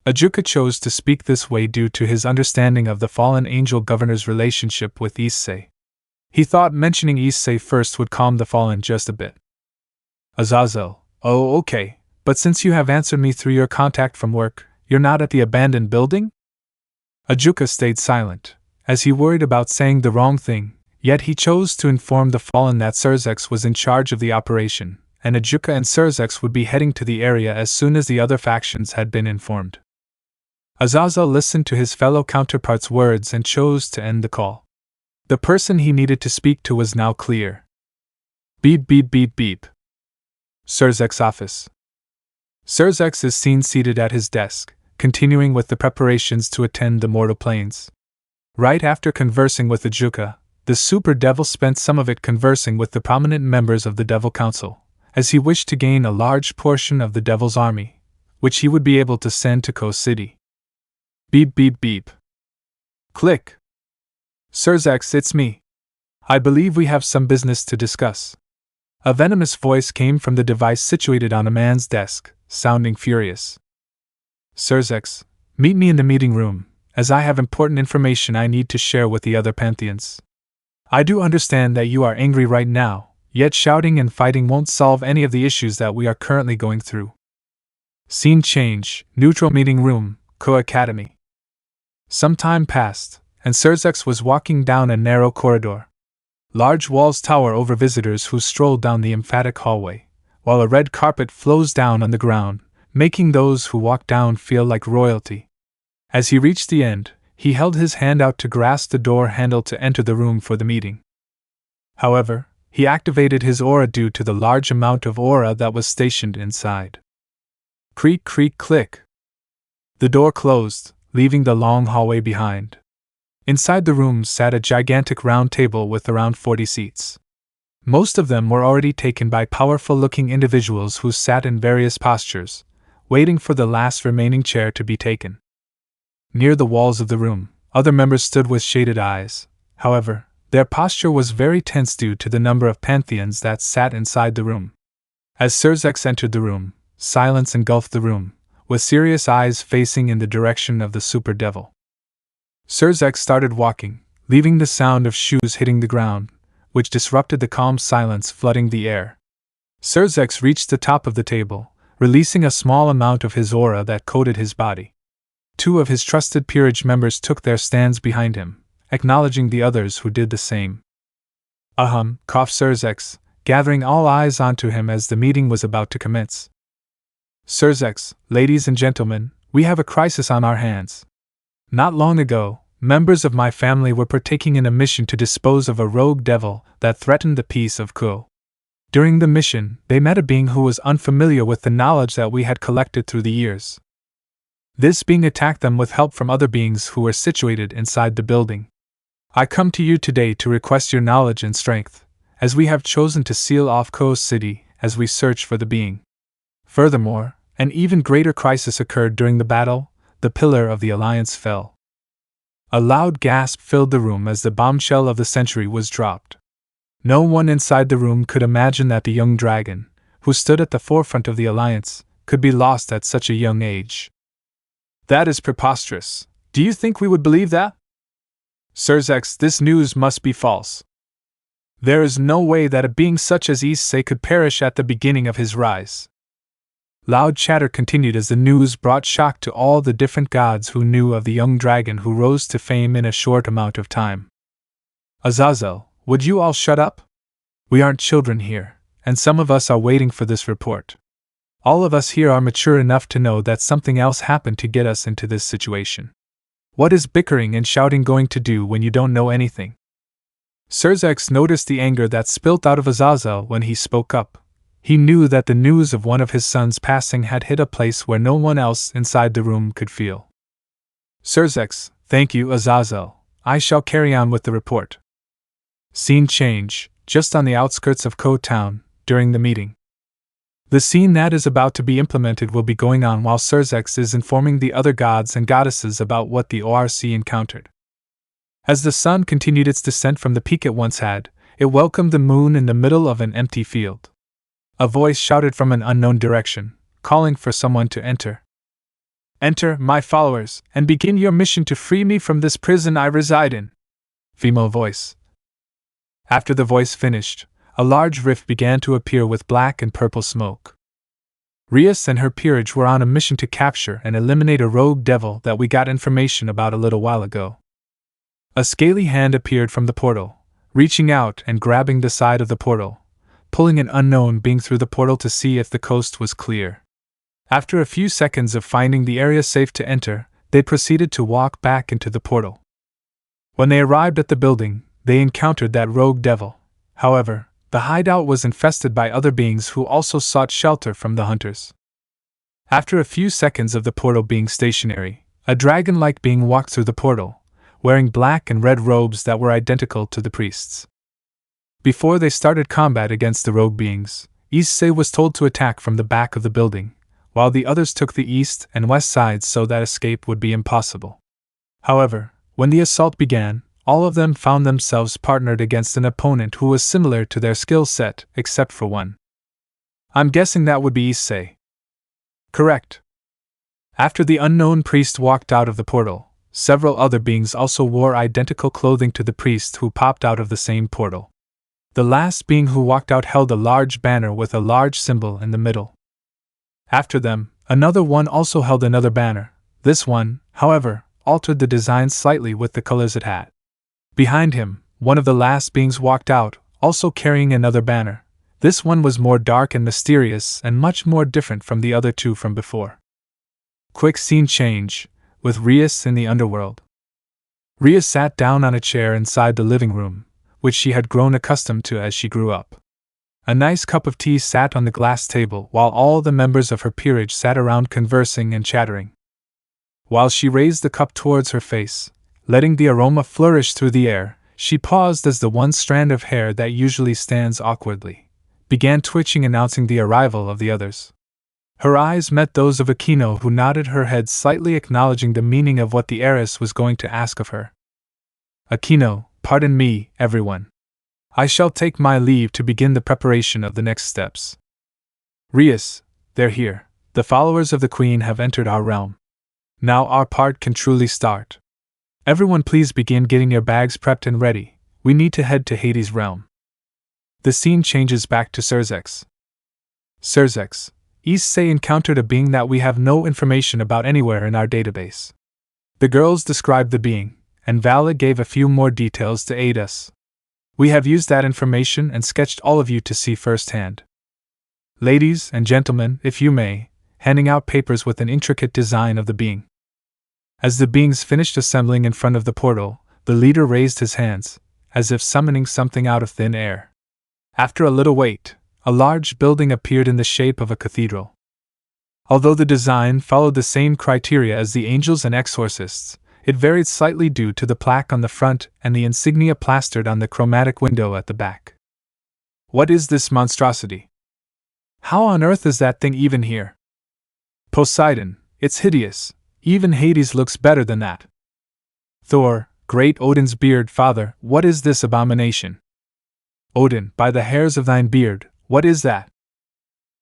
Ajuka chose to speak this way due to his understanding of the fallen angel governor's relationship with Issei. He thought mentioning Issei first would calm the fallen just a bit. Azazel, oh okay, but since you have answered me through your contact from work, you're not at the abandoned building? Ajuka stayed silent, as he worried about saying the wrong thing, yet he chose to inform the fallen that Surzex was in charge of the operation, and Ajuka and Surzex would be heading to the area as soon as the other factions had been informed. Azazel listened to his fellow counterpart's words and chose to end the call. The person he needed to speak to was now clear. Beep beep beep beep. Surzex's office. Surzex is seen seated at his desk, continuing with the preparations to attend the mortal planes. Right after conversing with Ajuka, The Super Devil spent some of it conversing with the prominent members of the Devil Council, as he wished to gain a large portion of the Devil's army, which he would be able to send to Ko City. Beep beep beep. Click. Sirzex, it's me. I believe we have some business to discuss. A venomous voice came from the device situated on a man's desk, sounding furious. Sirzex, meet me in the meeting room, as I have important information I need to share with the other Pantheons. I do understand that you are angry right now, yet shouting and fighting won't solve any of the issues that we are currently going through. Scene change, neutral meeting room, Ko Academy. Some time passed, and Sirzex was walking down a narrow corridor. Large walls tower over visitors who stroll down the emphatic hallway, while a red carpet flows down on the ground, making those who walk down feel like royalty. As he reached the end, he held his hand out to grasp the door handle to enter the room for the meeting. However, he activated his aura due to the large amount of aura that was stationed inside. Creak, creak, click. The door closed, leaving the long hallway behind. Inside the room sat a gigantic round table with around 40 seats. Most of them were already taken by powerful-looking individuals who sat in various postures, waiting for the last remaining chair to be taken. Near the walls of the room, other members stood with shaded eyes. However, their posture was very tense due to the number of Pantheons that sat inside the room. As Sirzex entered the room, silence engulfed the room, with serious eyes facing in the direction of the Super Devil. Sirzex started walking, leaving the sound of shoes hitting the ground, which disrupted the calm silence flooding the air. Sirzex reached the top of the table, releasing a small amount of his aura that coated his body. 2 of his trusted Peerage members took their stands behind him, acknowledging the others who did the same. Coughed Sirzex, gathering all eyes onto him as the meeting was about to commence. Sirzex, ladies and gentlemen, we have a crisis on our hands. Not long ago, members of my family were partaking in a mission to dispose of a rogue devil that threatened the peace of Ko. During the mission, they met a being who was unfamiliar with the knowledge that we had collected through the years. This being attacked them with help from other beings who were situated inside the building. I come to you today to request your knowledge and strength, as we have chosen to seal off Ko City as we search for the being. Furthermore, an even greater crisis occurred during the battle. The pillar of the Alliance fell. A loud gasp filled the room as the bombshell of the century was dropped. No one inside the room could imagine that the young dragon, who stood at the forefront of the Alliance, could be lost at such a young age. That is preposterous. Do you think we would believe that? Sirzex, this news must be false. There is no way that a being such as Issei could perish at the beginning of his rise. Loud chatter continued as the news brought shock to all the different gods who knew of the young dragon who rose to fame in a short amount of time. Azazel, would you all shut up? We aren't children here, and some of us are waiting for this report. All of us here are mature enough to know that something else happened to get us into this situation. What is bickering and shouting going to do when you don't know anything? Sirzex noticed the anger that spilt out of Azazel when he spoke up. He knew that the news of one of his sons passing had hit a place where no one else inside the room could feel. Sirzex, thank you, Azazel. I shall carry on with the report. Scene change, just on the outskirts of Ko Town, during the meeting. The scene that is about to be implemented will be going on while Sirzex is informing the other gods and goddesses about what the ORC encountered. As the sun continued its descent from the peak it once had, it welcomed the moon in the middle of an empty field. A voice shouted from an unknown direction, calling for someone to enter. Enter, my followers, and begin your mission to free me from this prison I reside in. Female voice. After the voice finished, a large rift began to appear with black and purple smoke. Rias and her Peerage were on a mission to capture and eliminate a rogue devil that we got information about a little while ago. A scaly hand appeared from the portal, reaching out and grabbing the side of the portal, pulling an unknown being through the portal to see if the coast was clear. After a few seconds of finding the area safe to enter, they proceeded to walk back into the portal. When they arrived at the building, they encountered that rogue devil. However, the hideout was infested by other beings who also sought shelter from the hunters. After a few seconds of the portal being stationary, a dragon-like being walked through the portal, wearing black and red robes that were identical to the priests. Before they started combat against the rogue beings, Issei was told to attack from the back of the building, while the others took the east and west sides so that escape would be impossible. However, when the assault began, all of them found themselves partnered against an opponent who was similar to their skill set, except for one. I'm guessing that would be Issei. Correct. After the unknown priest walked out of the portal, several other beings also wore identical clothing to the priest who popped out of the same portal. The last being who walked out held a large banner with a large symbol in the middle. After them, another one also held another banner. This one, however, altered the design slightly with the colors it had. Behind him, one of the last beings walked out, also carrying another banner. This one was more dark and mysterious and much more different from the other two from before. Quick scene change, with Rias in the underworld. Rias sat down on a chair inside the living room, which she had grown accustomed to as she grew up. A nice cup of tea sat on the glass table while all the members of her peerage sat around conversing and chattering. While she raised the cup towards her face, letting the aroma flourish through the air, she paused as the one strand of hair that usually stands awkwardly began twitching, announcing the arrival of the others. Her eyes met those of Akeno, who nodded her head slightly, acknowledging the meaning of what the heiress was going to ask of her. Akeno, pardon me, everyone. I shall take my leave to begin the preparation of the next steps. Rias, they're here. The followers of the Queen have entered our realm. Now our part can truly start. Everyone please begin getting your bags prepped and ready. We need to head to Hades' realm. The scene changes back to Surzex. Surzex, Issei encountered a being that we have no information about anywhere in our database. The girls described the being, and Vala gave a few more details to aid us. We have used that information and sketched all of you to see firsthand. Ladies and gentlemen, if you may, handing out papers with an intricate design of the being. As the beings finished assembling in front of the portal, the leader raised his hands, as if summoning something out of thin air. After a little wait, a large building appeared in the shape of a cathedral. Although the design followed the same criteria as the angels and exorcists, it varied slightly due to the plaque on the front and the insignia plastered on the chromatic window at the back. What is this monstrosity? How on earth is that thing even here? Poseidon, it's hideous. Even Hades looks better than that. Thor, great Odin's beard, father, what is this abomination? Odin, by the hairs of thine beard, what is that?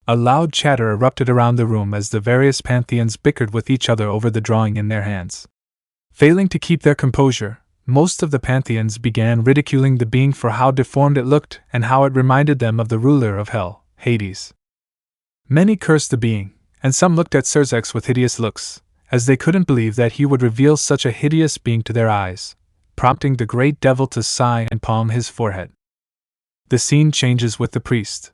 A loud chatter erupted around the room as the various pantheons bickered with each other over the drawing in their hands. Failing to keep their composure, most of the pantheons began ridiculing the being for how deformed it looked and how it reminded them of the ruler of hell, Hades. Many cursed the being, and some looked at Surzex with hideous looks, as they couldn't believe that he would reveal such a hideous being to their eyes, prompting the great devil to sigh and palm his forehead. The scene changes with the priest.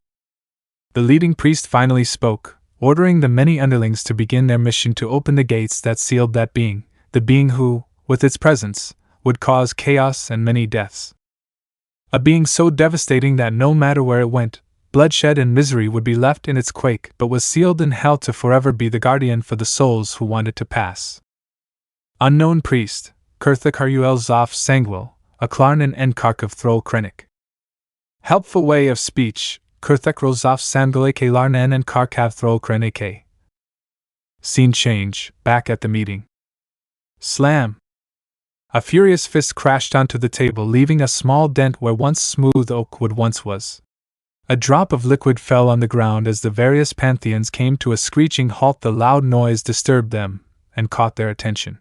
The leading priest finally spoke, ordering the many underlings to begin their mission to open the gates that sealed that being, the being who, with its presence, would cause chaos and many deaths. A being so devastating that no matter where it went, bloodshed and misery would be left in its quake, but was sealed in hell to forever be the guardian for the souls who wanted to pass. Unknown priest, Kurthakaruel Zof Sangwil, a Klarnan and Karkov Throl Krennic. Helpful way of speech, Kurthakro Zof Sangoleke Larnan and Karkav Throl Krennic. Scene change, back at the meeting. Slam! A furious fist crashed onto the table, leaving a small dent where once smooth oak wood once was. A drop of liquid fell on the ground as the various pantheons came to a screeching halt. The loud noise disturbed them and caught their attention.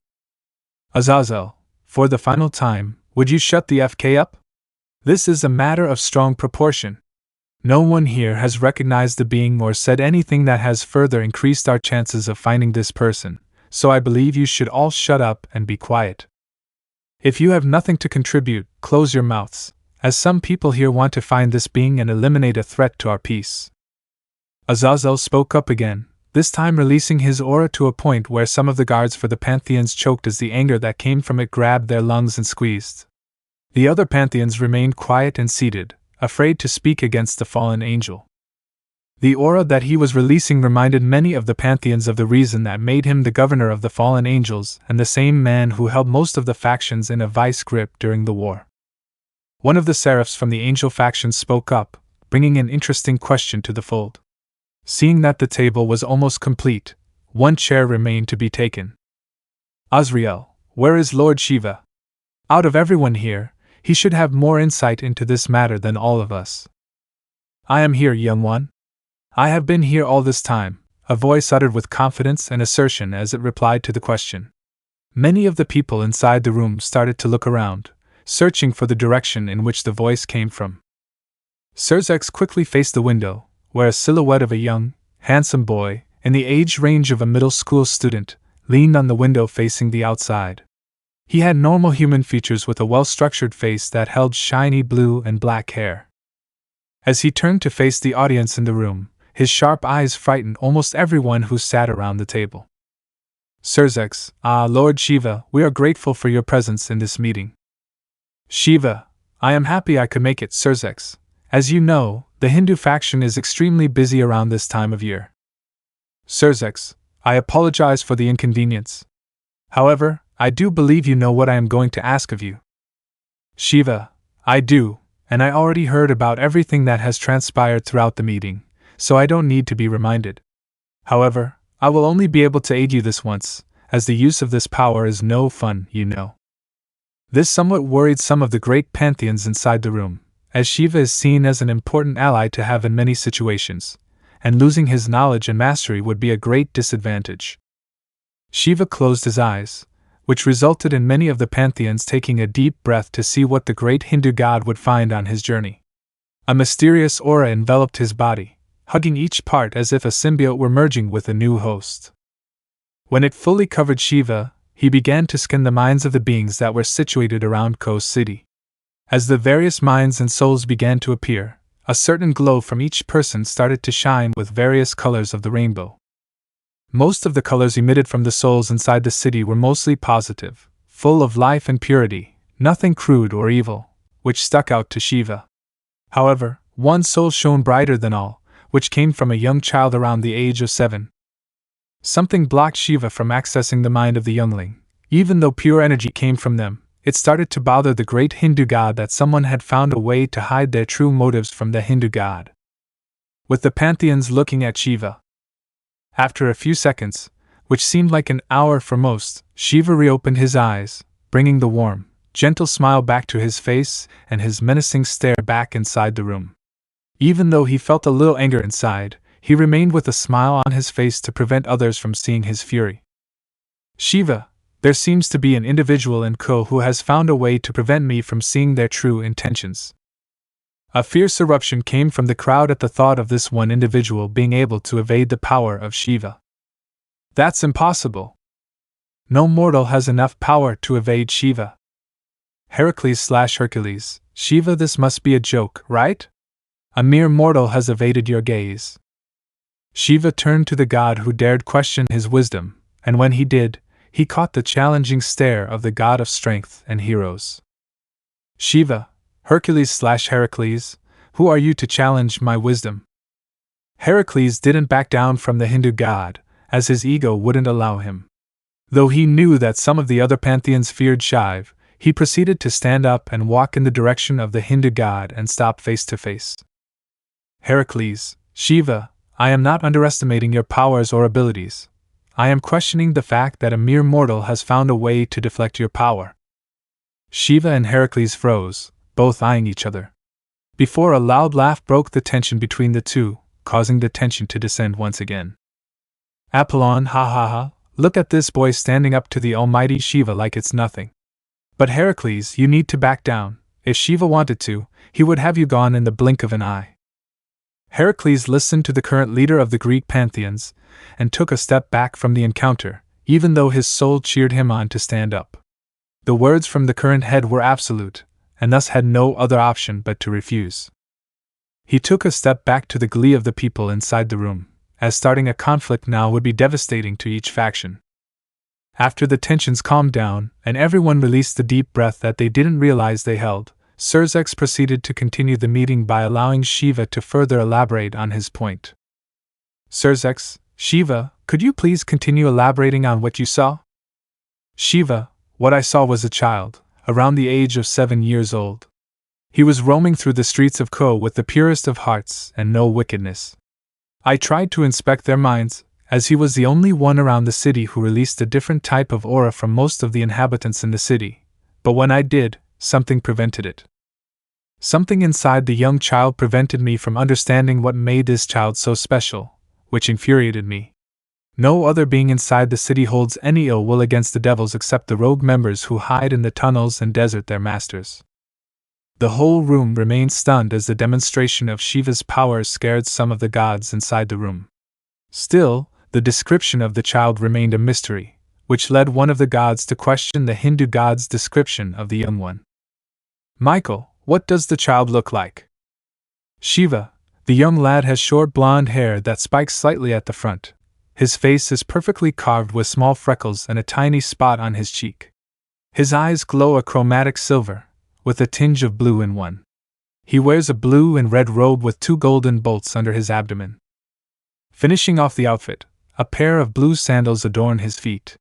Azazel, for the final time, would you shut the FK up? This is a matter of strong proportion. No one here has recognized the being or said anything that has further increased our chances of finding this person, so I believe you should all shut up and be quiet. If you have nothing to contribute, close your mouths, as some people here want to find this being and eliminate a threat to our peace. Azazel spoke up again, this time releasing his aura to a point where some of the guards for the pantheons choked as the anger that came from it grabbed their lungs and squeezed. The other pantheons remained quiet and seated, afraid to speak against the fallen angel. The aura that he was releasing reminded many of the pantheons of the reason that made him the governor of the fallen angels and the same man who held most of the factions in a vice grip during the war. One of the seraphs from the angel faction spoke up, bringing an interesting question to the fold. Seeing that the table was almost complete, one chair remained to be taken. Azrael, where is Lord Shiva? Out of everyone here, he should have more insight into this matter than all of us. I am here, young one. I have been here all this time, a voice uttered with confidence and assertion as it replied to the question. Many of the people inside the room started to look around, searching for the direction in which the voice came from. Surzex quickly faced the window, where a silhouette of a young, handsome boy, in the age range of a middle school student, leaned on the window facing the outside. He had normal human features with a well-structured face that held shiny blue and black hair. As he turned to face the audience in the room, his sharp eyes frightened almost everyone who sat around the table. Surzex, Lord Shiva, we are grateful for your presence in this meeting. Shiva, I am happy I could make it, Surzex. As you know, the Hindu faction is extremely busy around this time of year. Surzex, I apologize for the inconvenience. However, I do believe you know what I am going to ask of you. Shiva, I do, and I already heard about everything that has transpired throughout the meeting, so I don't need to be reminded. However, I will only be able to aid you this once, as the use of this power is no fun, you know. This somewhat worried some of the great pantheons inside the room, as Shiva is seen as an important ally to have in many situations, and losing his knowledge and mastery would be a great disadvantage. Shiva closed his eyes, which resulted in many of the pantheons taking a deep breath to see what the great Hindu god would find on his journey. A mysterious aura enveloped his body, hugging each part as if a symbiote were merging with a new host. When it fully covered Shiva, he began to scan the minds of the beings that were situated around Coast City. As the various minds and souls began to appear, a certain glow from each person started to shine with various colors of the rainbow. Most of the colors emitted from the souls inside the city were mostly positive, full of life and purity, nothing crude or evil, which stuck out to Shiva. However, one soul shone brighter than all, which came from a young child around the age of 7. Something blocked Shiva from accessing the mind of the youngling. Even though pure energy came from them, it started to bother the great Hindu god that someone had found a way to hide their true motives from the Hindu god. With the pantheons looking at Shiva. After a few seconds, which seemed like an hour for most, Shiva reopened his eyes, bringing the warm, gentle smile back to his face and his menacing stare back inside the room. Even though he felt a little anger inside, he remained with a smile on his face to prevent others from seeing his fury. Shiva, there seems to be an individual in Ko who has found a way to prevent me from seeing their true intentions. A fierce eruption came from the crowd at the thought of this one individual being able to evade the power of Shiva. That's impossible. No mortal has enough power to evade Shiva. Heracles/Hercules, Shiva, this must be a joke, right? A mere mortal has evaded your gaze. Shiva turned to the god who dared question his wisdom, and when he did, he caught the challenging stare of the god of strength and heroes. Shiva, Hercules/Heracles, who are you to challenge my wisdom? Heracles didn't back down from the Hindu god, as his ego wouldn't allow him. Though he knew that some of the other pantheons feared Shiva, he proceeded to stand up and walk in the direction of the Hindu god and stop face to face. Heracles, Shiva, I am not underestimating your powers or abilities. I am questioning the fact that a mere mortal has found a way to deflect your power. Shiva and Heracles froze, both eyeing each other. Before a loud laugh broke the tension between the two, causing the tension to descend once again. Apollon, ha ha ha, look at this boy standing up to the almighty Shiva like it's nothing. But Heracles, you need to back down. If Shiva wanted to, he would have you gone in the blink of an eye. Heracles listened to the current leader of the Greek pantheons, and took a step back from the encounter, even though his soul cheered him on to stand up. The words from the current head were absolute, and thus had no other option but to refuse. He took a step back to the glee of the people inside the room, as starting a conflict now would be devastating to each faction. After the tensions calmed down, and everyone released the deep breath that they didn't realize they held, Surzex proceeded to continue the meeting by allowing Shiva to further elaborate on his point. Sirs, Shiva, could you please continue elaborating on what you saw? Shiva, what I saw was a child, around the age of 7 years old. He was roaming through the streets of Ko with the purest of hearts and no wickedness. I tried to inspect their minds, as he was the only one around the city who released a different type of aura from most of the inhabitants in the city, but when I did, something prevented it. Something inside the young child prevented me from understanding what made this child so special, which infuriated me. No other being inside the city holds any ill will against the devils except the rogue members who hide in the tunnels and desert their masters. The whole room remained stunned as the demonstration of Shiva's powers scared some of the gods inside the room. Still, the description of the child remained a mystery, which led one of the gods to question the Hindu god's description of the young one. Michael, what does the child look like? Shiva, the young lad has short blonde hair that spikes slightly at the front. His face is perfectly carved with small freckles and a tiny spot on his cheek. His eyes glow a chromatic silver, with a tinge of blue in one. He wears a blue and red robe with 2 golden bolts under his abdomen. Finishing off the outfit, a pair of blue sandals adorn his feet.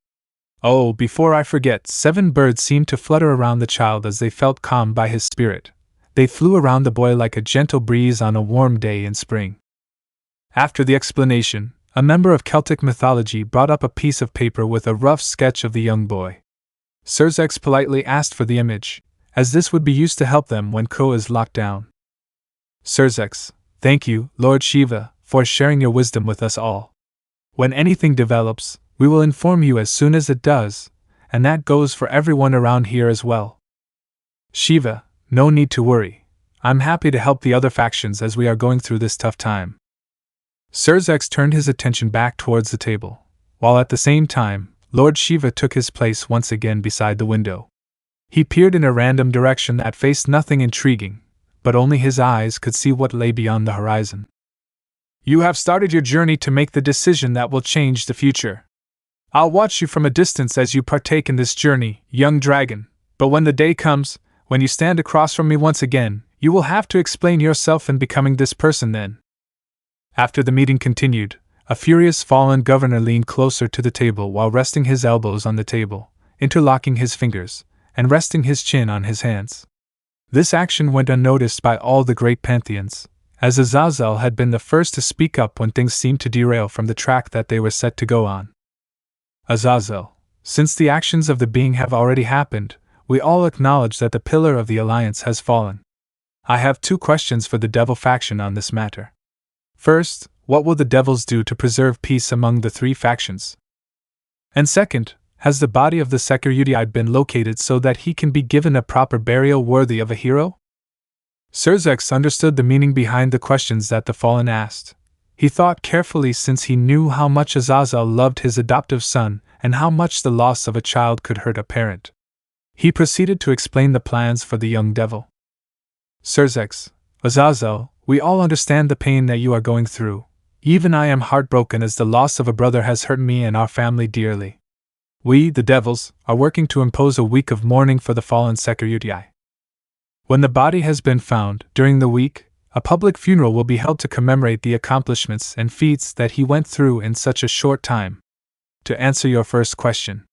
Oh, before I forget, 7 birds seemed to flutter around the child as they felt calmed by his spirit. They flew around the boy like a gentle breeze on a warm day in spring. After the explanation, a member of Celtic mythology brought up a piece of paper with a rough sketch of the young boy. Sirs politely asked for the image, as this would be used to help them when Ko is locked down. Sirs, thank you, Lord Shiva, for sharing your wisdom with us all. When anything develops, we will inform you as soon as it does, and that goes for everyone around here as well. Shiva, no need to worry. I'm happy to help the other factions as we are going through this tough time. Sirs turned his attention back towards the table, while at the same time, Lord Shiva took his place once again beside the window. He peered in a random direction that faced nothing intriguing, but only his eyes could see what lay beyond the horizon. You have started your journey to make the decision that will change the future. I'll watch you from a distance as you partake in this journey, young dragon, but when the day comes, when you stand across from me once again, you will have to explain yourself in becoming this person then. After the meeting continued, a furious fallen governor leaned closer to the table while resting his elbows on the table, interlocking his fingers, and resting his chin on his hands. This action went unnoticed by all the great pantheons, as Azazel had been the first to speak up when things seemed to derail from the track that they were set to go on. Azazel, since the actions of the being have already happened, we all acknowledge that the pillar of the alliance has fallen. I have 2 questions for the devil faction on this matter. First, what will the devils do to preserve peace among the 3 factions? And second, has the body of the Issei Hyoudou been located so that he can be given a proper burial worthy of a hero? Sirs understood the meaning behind the questions that the fallen asked. He thought carefully since he knew how much Azazel loved his adoptive son and how much the loss of a child could hurt a parent. He proceeded to explain the plans for the young devil. Sirs, Azazel, we all understand the pain that you are going through. Even I am heartbroken as the loss of a brother has hurt me and our family dearly. We, the devils, are working to impose a week of mourning for the fallen Issei Hyoudou. When the body has been found, during the week, a public funeral will be held to commemorate the accomplishments and feats that he went through in such a short time. To answer your first question.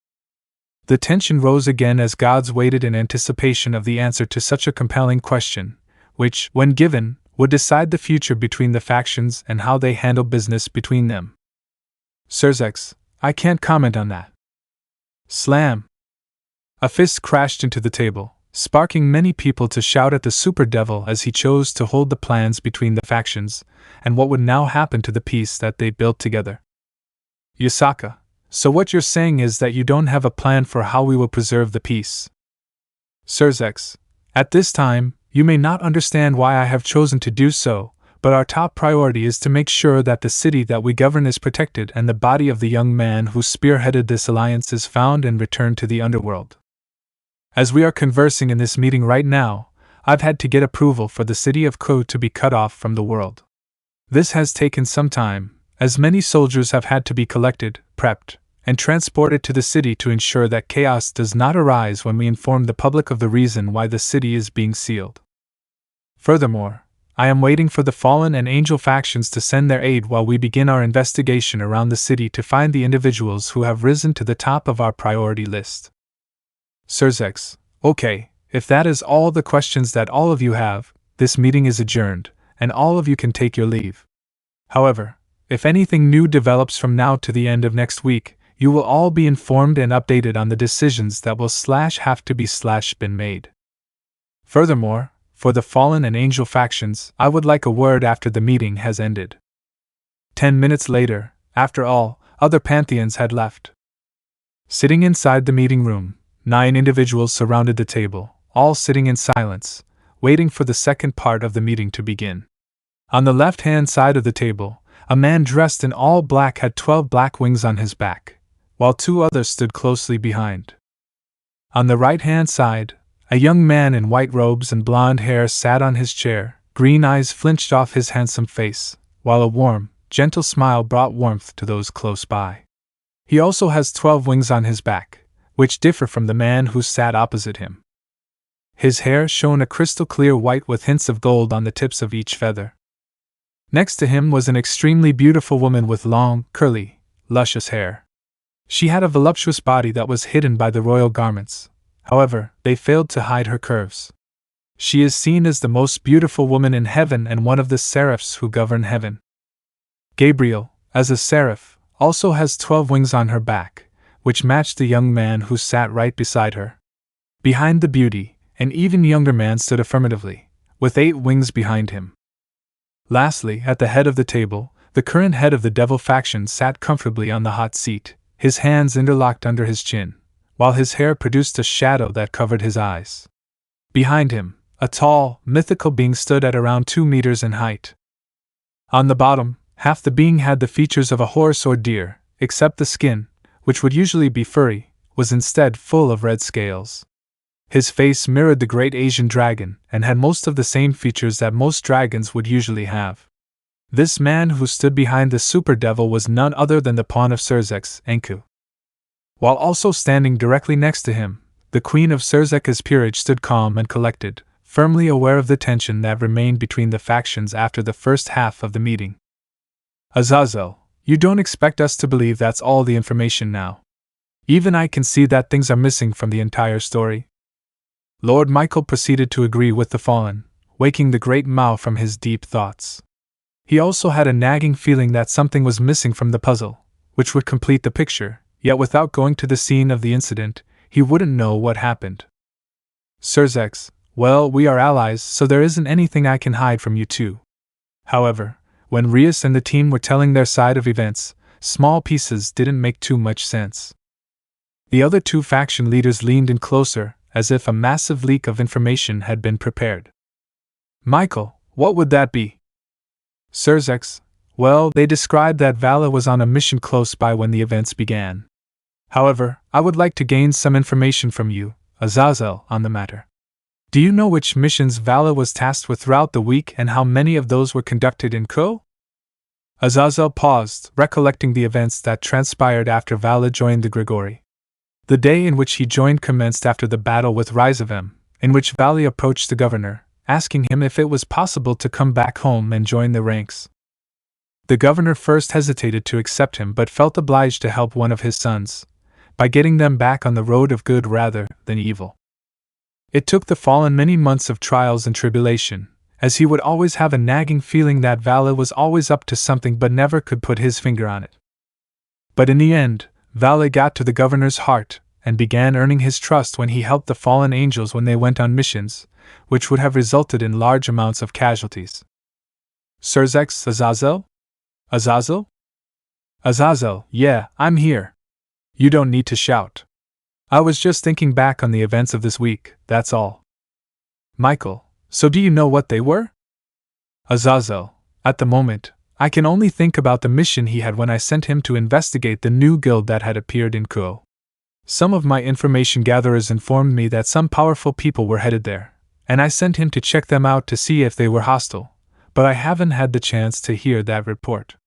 The tension rose again as gods waited in anticipation of the answer to such a compelling question, which, when given, would decide the future between the factions and how they handle business between them. Sirs, I can't comment on that. Slam! A fist crashed into the table, sparking many people to shout at the super devil as he chose to hold the plans between the factions, and what would now happen to the peace that they built together. Yasaka, so what you're saying is that you don't have a plan for how we will preserve the peace. Sirs, at this time, you may not understand why I have chosen to do so, but our top priority is to make sure that the city that we govern is protected and the body of the young man who spearheaded this alliance is found and returned to the underworld. As we are conversing in this meeting right now, I've had to get approval for the city of Ko to be cut off from the world. This has taken some time, as many soldiers have had to be collected, prepped, and transported to the city to ensure that chaos does not arise when we inform the public of the reason why the city is being sealed. Furthermore, I am waiting for the fallen and angel factions to send their aid while we begin our investigation around the city to find the individuals who have risen to the top of our priority list. Surzex, okay, if that is all the questions that all of you have, this meeting is adjourned, and all of you can take your leave. However, if anything new develops from now to the end of next week, you will all be informed and updated on the decisions that will have to be been made. Furthermore, for the fallen and angel factions, I would like a word after the meeting has ended. 10 minutes later, after all other pantheons had left. Sitting inside the meeting room, 9 individuals surrounded the table, all sitting in silence, waiting for the second part of the meeting to begin. On the left-hand side of the table, a man dressed in all black had 12 black wings on his back, while 2 others stood closely behind. On the right-hand side, a young man in white robes and blonde hair sat on his chair, green eyes flinched off his handsome face, while a warm, gentle smile brought warmth to those close by. He also has 12 wings on his back, which differ from the man who sat opposite him. His hair shone a crystal-clear white with hints of gold on the tips of each feather. Next to him was an extremely beautiful woman with long, curly, luscious hair. She had a voluptuous body that was hidden by the royal garments. However, they failed to hide her curves. She is seen as the most beautiful woman in heaven and one of the seraphs who govern heaven. Gabriel, as a seraph, also has 12 wings on her back, which matched the young man who sat right beside her. Behind the beauty, an even younger man stood affirmatively, with 8 wings behind him. Lastly, at the head of the table, the current head of the devil faction sat comfortably on the hot seat, his hands interlocked under his chin, while his hair produced a shadow that covered his eyes. Behind him, a tall, mythical being stood at around 2 meters in height. On the bottom, half the being had the features of a horse or deer, except the skin, which would usually be furry, was instead full of red scales. His face mirrored the great Asian dragon and had most of the same features that most dragons would usually have. This man who stood behind the super devil was none other than the pawn of Surzex, Enku. While also standing directly next to him, the queen of Surzex's peerage stood calm and collected, firmly aware of the tension that remained between the factions after the first half of the meeting. Azazel, you don't expect us to believe that's all the information now. Even I can see that things are missing from the entire story. Lord Michael proceeded to agree with the fallen, waking the great Mao from his deep thoughts. He also had a nagging feeling that something was missing from the puzzle, which would complete the picture, yet without going to the scene of the incident, he wouldn't know what happened. Surzex, well, we are allies, so there isn't anything I can hide from you two. However, when Rias and the team were telling their side of events, small pieces didn't make too much sense. The other 2 faction leaders leaned in closer, as if a massive leak of information had been prepared. Michael, what would that be? Surzex, well, they described that Vala was on a mission close by when the events began. However, I would like to gain some information from you, Azazel, on the matter. Do you know which missions Vala was tasked with throughout the week and how many of those were conducted in Ko? Azazel paused, recollecting the events that transpired after Vala joined the Grigori. The day in which he joined commenced after the battle with Rizavem, in which Vala approached the governor, asking him if it was possible to come back home and join the ranks. The governor first hesitated to accept him but felt obliged to help one of his sons, by getting them back on the road of good rather than evil. It took the fallen many months of trials and tribulation, as he would always have a nagging feeling that Vala was always up to something but never could put his finger on it. But in the end, Vala got to the governor's heart, and began earning his trust when he helped the fallen angels when they went on missions, which would have resulted in large amounts of casualties. Surzex, Azazel? Azazel? Azazel, yeah, I'm here. You don't need to shout. I was just thinking back on the events of this week, that's all. Michael, so do you know what they were? Azazel, at the moment, I can only think about the mission he had when I sent him to investigate the new guild that had appeared in Ko. Some of my information gatherers informed me that some powerful people were headed there, and I sent him to check them out to see if they were hostile, but I haven't had the chance to hear that report.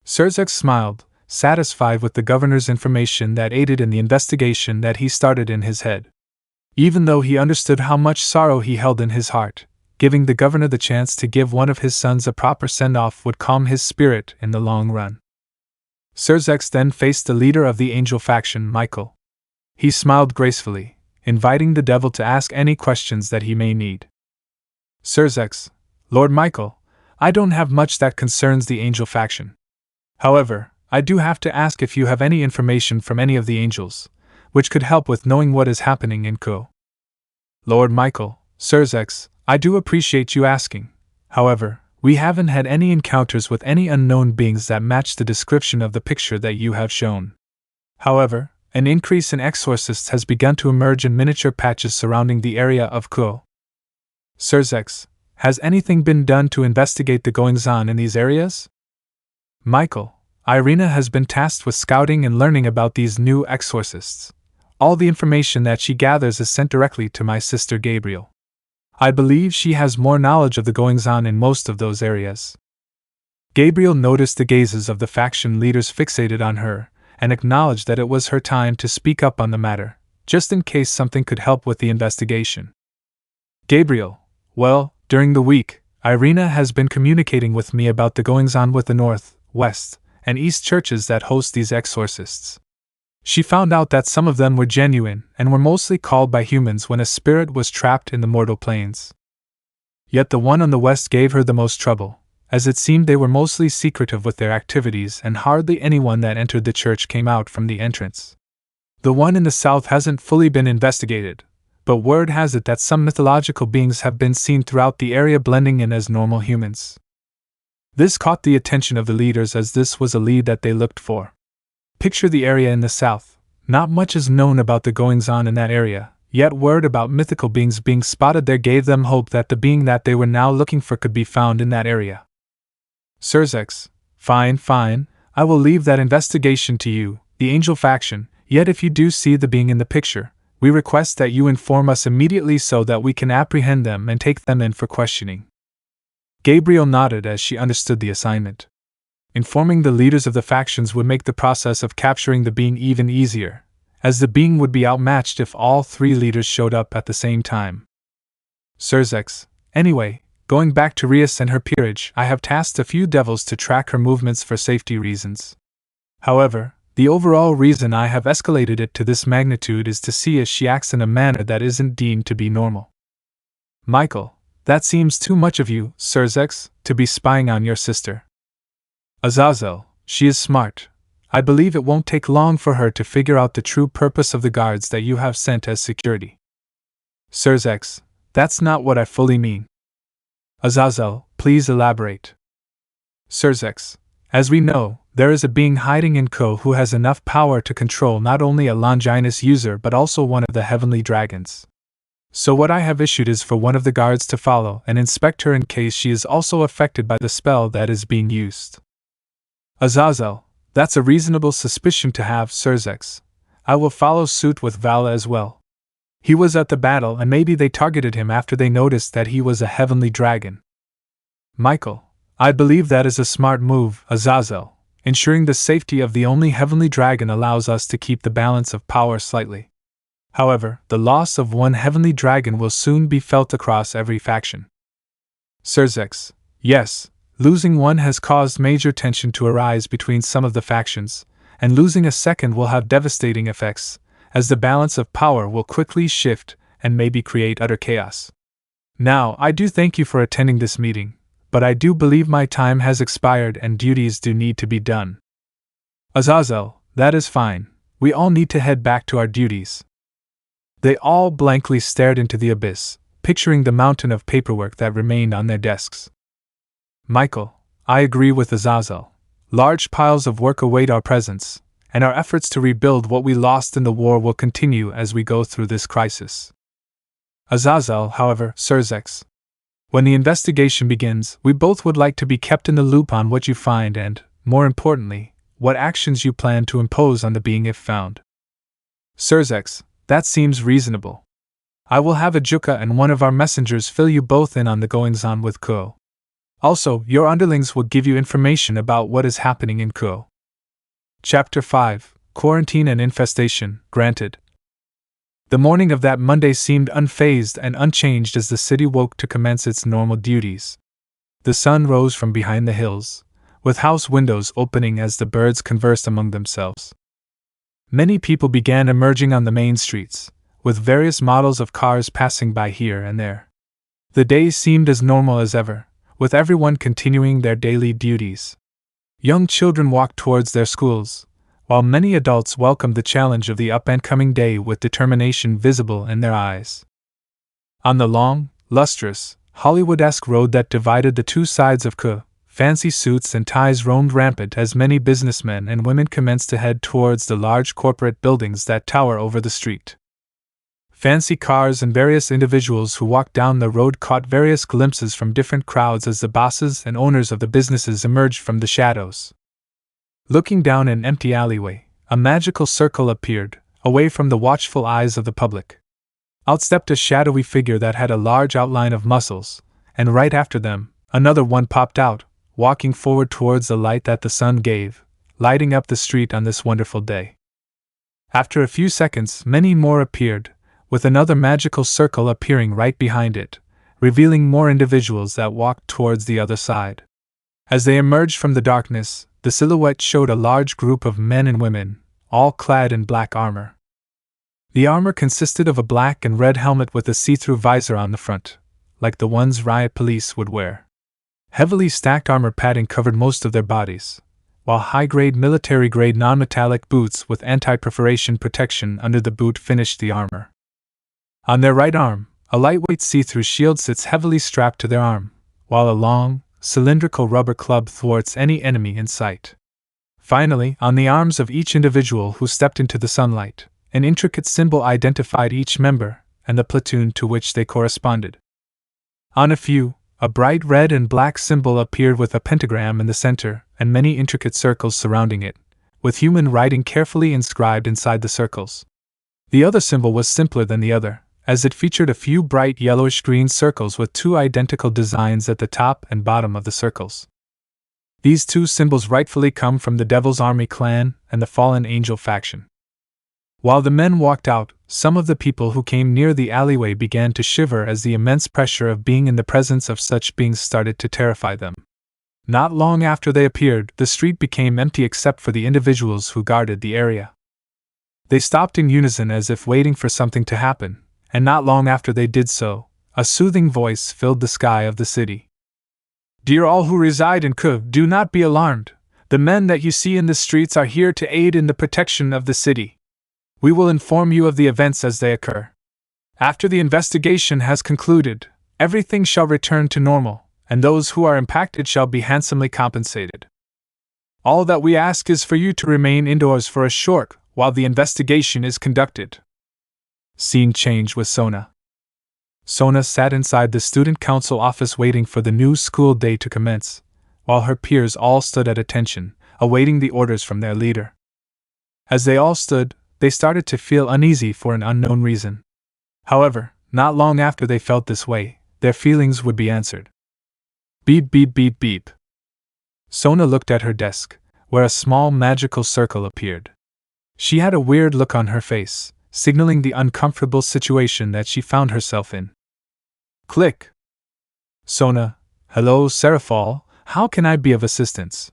Surzex smiled, satisfied with the governor's information that aided in the investigation that he started in his head. Even though he understood how much sorrow he held in his heart, giving the governor the chance to give one of his sons a proper send-off would calm his spirit in the long run. Surzex then faced the leader of the angel faction, Michael. He smiled gracefully, inviting the devil to ask any questions that he may need. Surzex, Lord Michael, I don't have much that concerns the angel faction. However, I do have to ask if you have any information from any of the angels, which could help with knowing what is happening in Ko. Lord Michael, Surzex, I do appreciate you asking. However, we haven't had any encounters with any unknown beings that match the description of the picture that you have shown. However, an increase in exorcists has begun to emerge in miniature patches surrounding the area of Ko. Surzex, has anything been done to investigate the goings-on in these areas? Michael, Irina has been tasked with scouting and learning about these new exorcists. All the information that she gathers is sent directly to my sister Gabriel. I believe she has more knowledge of the goings-on in most of those areas. Gabriel noticed the gazes of the faction leaders fixated on her, and acknowledged that it was her time to speak up on the matter, just in case something could help with the investigation. Gabriel, well, during the week, Irina has been communicating with me about the goings-on with the North, West, and East churches that host these exorcists. She found out that some of them were genuine and were mostly called by humans when a spirit was trapped in the mortal planes. Yet the one on the West gave her the most trouble, as it seemed they were mostly secretive with their activities and hardly anyone that entered the church came out from the entrance. The one in the South hasn't fully been investigated, but word has it that some mythological beings have been seen throughout the area blending in as normal humans. This caught the attention of the leaders as this was a lead that they looked for. Picture the area in the South. Not much is known about the goings-on in that area, yet word about mythical beings being spotted there gave them hope that the being that they were now looking for could be found in that area. Surzex, fine, I will leave that investigation to you, the angel faction, yet if you do see the being in the picture, we request that you inform us immediately so that we can apprehend them and take them in for questioning. Gabriel nodded as she understood the assignment. Informing the leaders of the factions would make the process of capturing the being even easier, as the being would be outmatched if all three leaders showed up at the same time. Surzex, anyway, going back to Rias and her peerage, I have tasked a few devils to track her movements for safety reasons. However, the overall reason I have escalated it to this magnitude is to see if she acts in a manner that isn't deemed to be normal. Michael, that seems too much of you, Surzex, to be spying on your sister. Azazel, she is smart. I believe it won't take long for her to figure out the true purpose of the guards that you have sent as security. Surzex, that's not what I fully mean. Azazel, please elaborate. Surzex, as we know, there is a being hiding in Ko who has enough power to control not only a Longinus user but also one of the heavenly dragons. So what I have issued is for one of the guards to follow and inspect her in case she is also affected by the spell that is being used. Azazel, that's a reasonable suspicion to have, Surzex. I will follow suit with Vala as well. He was at the battle and maybe they targeted him after they noticed that he was a heavenly dragon. Michael, I believe that is a smart move, Azazel. Ensuring the safety of the only heavenly dragon allows us to keep the balance of power slightly. However, the loss of one heavenly dragon will soon be felt across every faction. Surzex, yes. Losing one has caused major tension to arise between some of the factions, and losing a second will have devastating effects, as the balance of power will quickly shift and maybe create utter chaos. Now, I do thank you for attending this meeting, but I do believe my time has expired and duties do need to be done. Azazel, that is fine. We all need to head back to our duties. They all blankly stared into the abyss, picturing the mountain of paperwork that remained on their desks. Michael, I agree with Azazel. Large piles of work await our presence, and our efforts to rebuild what we lost in the war will continue as we go through this crisis. Azazel, however, Surzex. When the investigation begins, we both would like to be kept in the loop on what you find and, more importantly, what actions you plan to impose on the being if found. Surzex, that seems reasonable. I will have Ajuka and one of our messengers fill you both in on the goings-on with Ko. Also, your underlings will give you information about what is happening in Ko. Chapter 5, Quarantine and Infestation, granted. The morning of that Monday seemed unfazed and unchanged as the city woke to commence its normal duties. The sun rose from behind the hills, with house windows opening as the birds conversed among themselves. Many people began emerging on the main streets, with various models of cars passing by here and there. The day seemed as normal as ever, with everyone continuing their daily duties. Young children walked towards their schools, while many adults welcomed the challenge of the up-and-coming day with determination visible in their eyes. On the long, lustrous, Hollywood-esque road that divided the two sides of Kuh, fancy suits and ties roamed rampant as many businessmen and women commenced to head towards the large corporate buildings that tower over the street. Fancy cars and various individuals who walked down the road caught various glimpses from different crowds as the bosses and owners of the businesses emerged from the shadows. Looking down an empty alleyway, a magical circle appeared, away from the watchful eyes of the public. Out stepped a shadowy figure that had a large outline of muscles, and right after them, another one popped out, walking forward towards the light that the sun gave, lighting up the street on this wonderful day. After a few seconds, many more appeared, with another magical circle appearing right behind it, revealing more individuals that walked towards the other side. As they emerged from the darkness, the silhouette showed a large group of men and women, all clad in black armor. The armor consisted of a black and red helmet with a see-through visor on the front, like the ones riot police would wear. Heavily stacked armor padding covered most of their bodies, while high-grade military-grade non-metallic boots with anti-perforation protection under the boot finished the armor. On their right arm, a lightweight see-through shield sits heavily strapped to their arm, while a long, cylindrical rubber club thwarts any enemy in sight. Finally, on the arms of each individual who stepped into the sunlight, an intricate symbol identified each member and the platoon to which they corresponded. On a few, a bright red and black symbol appeared with a pentagram in the center and many intricate circles surrounding it, with human writing carefully inscribed inside the circles. The other symbol was simpler than the other, as it featured a few bright yellowish-green circles with two identical designs at the top and bottom of the circles. These two symbols rightfully come from the Devil's Army clan and the Fallen Angel faction. While the men walked out, some of the people who came near the alleyway began to shiver as the immense pressure of being in the presence of such beings started to terrify them. Not long after they appeared, the street became empty except for the individuals who guarded the area. They stopped in unison as if waiting for something to happen, and not long after they did so, a soothing voice filled the sky of the city. "Dear all who reside in Kuv, do not be alarmed. The men that you see in the streets are here to aid in the protection of the city. We will inform you of the events as they occur. After the investigation has concluded, everything shall return to normal, and those who are impacted shall be handsomely compensated. All that we ask is for you to remain indoors for a short while the investigation is conducted." Scene change with Sona. Sona sat inside the student council office waiting for the new school day to commence, while her peers all stood at attention, awaiting the orders from their leader. As they all stood, they started to feel uneasy for an unknown reason. However, not long after they felt this way, their feelings would be answered. Beep beep beep beep. Sona looked at her desk, where a small magical circle appeared. She had a weird look on her face, signaling the uncomfortable situation that she found herself in. Click. Sona, hello Seraphal, how can I be of assistance?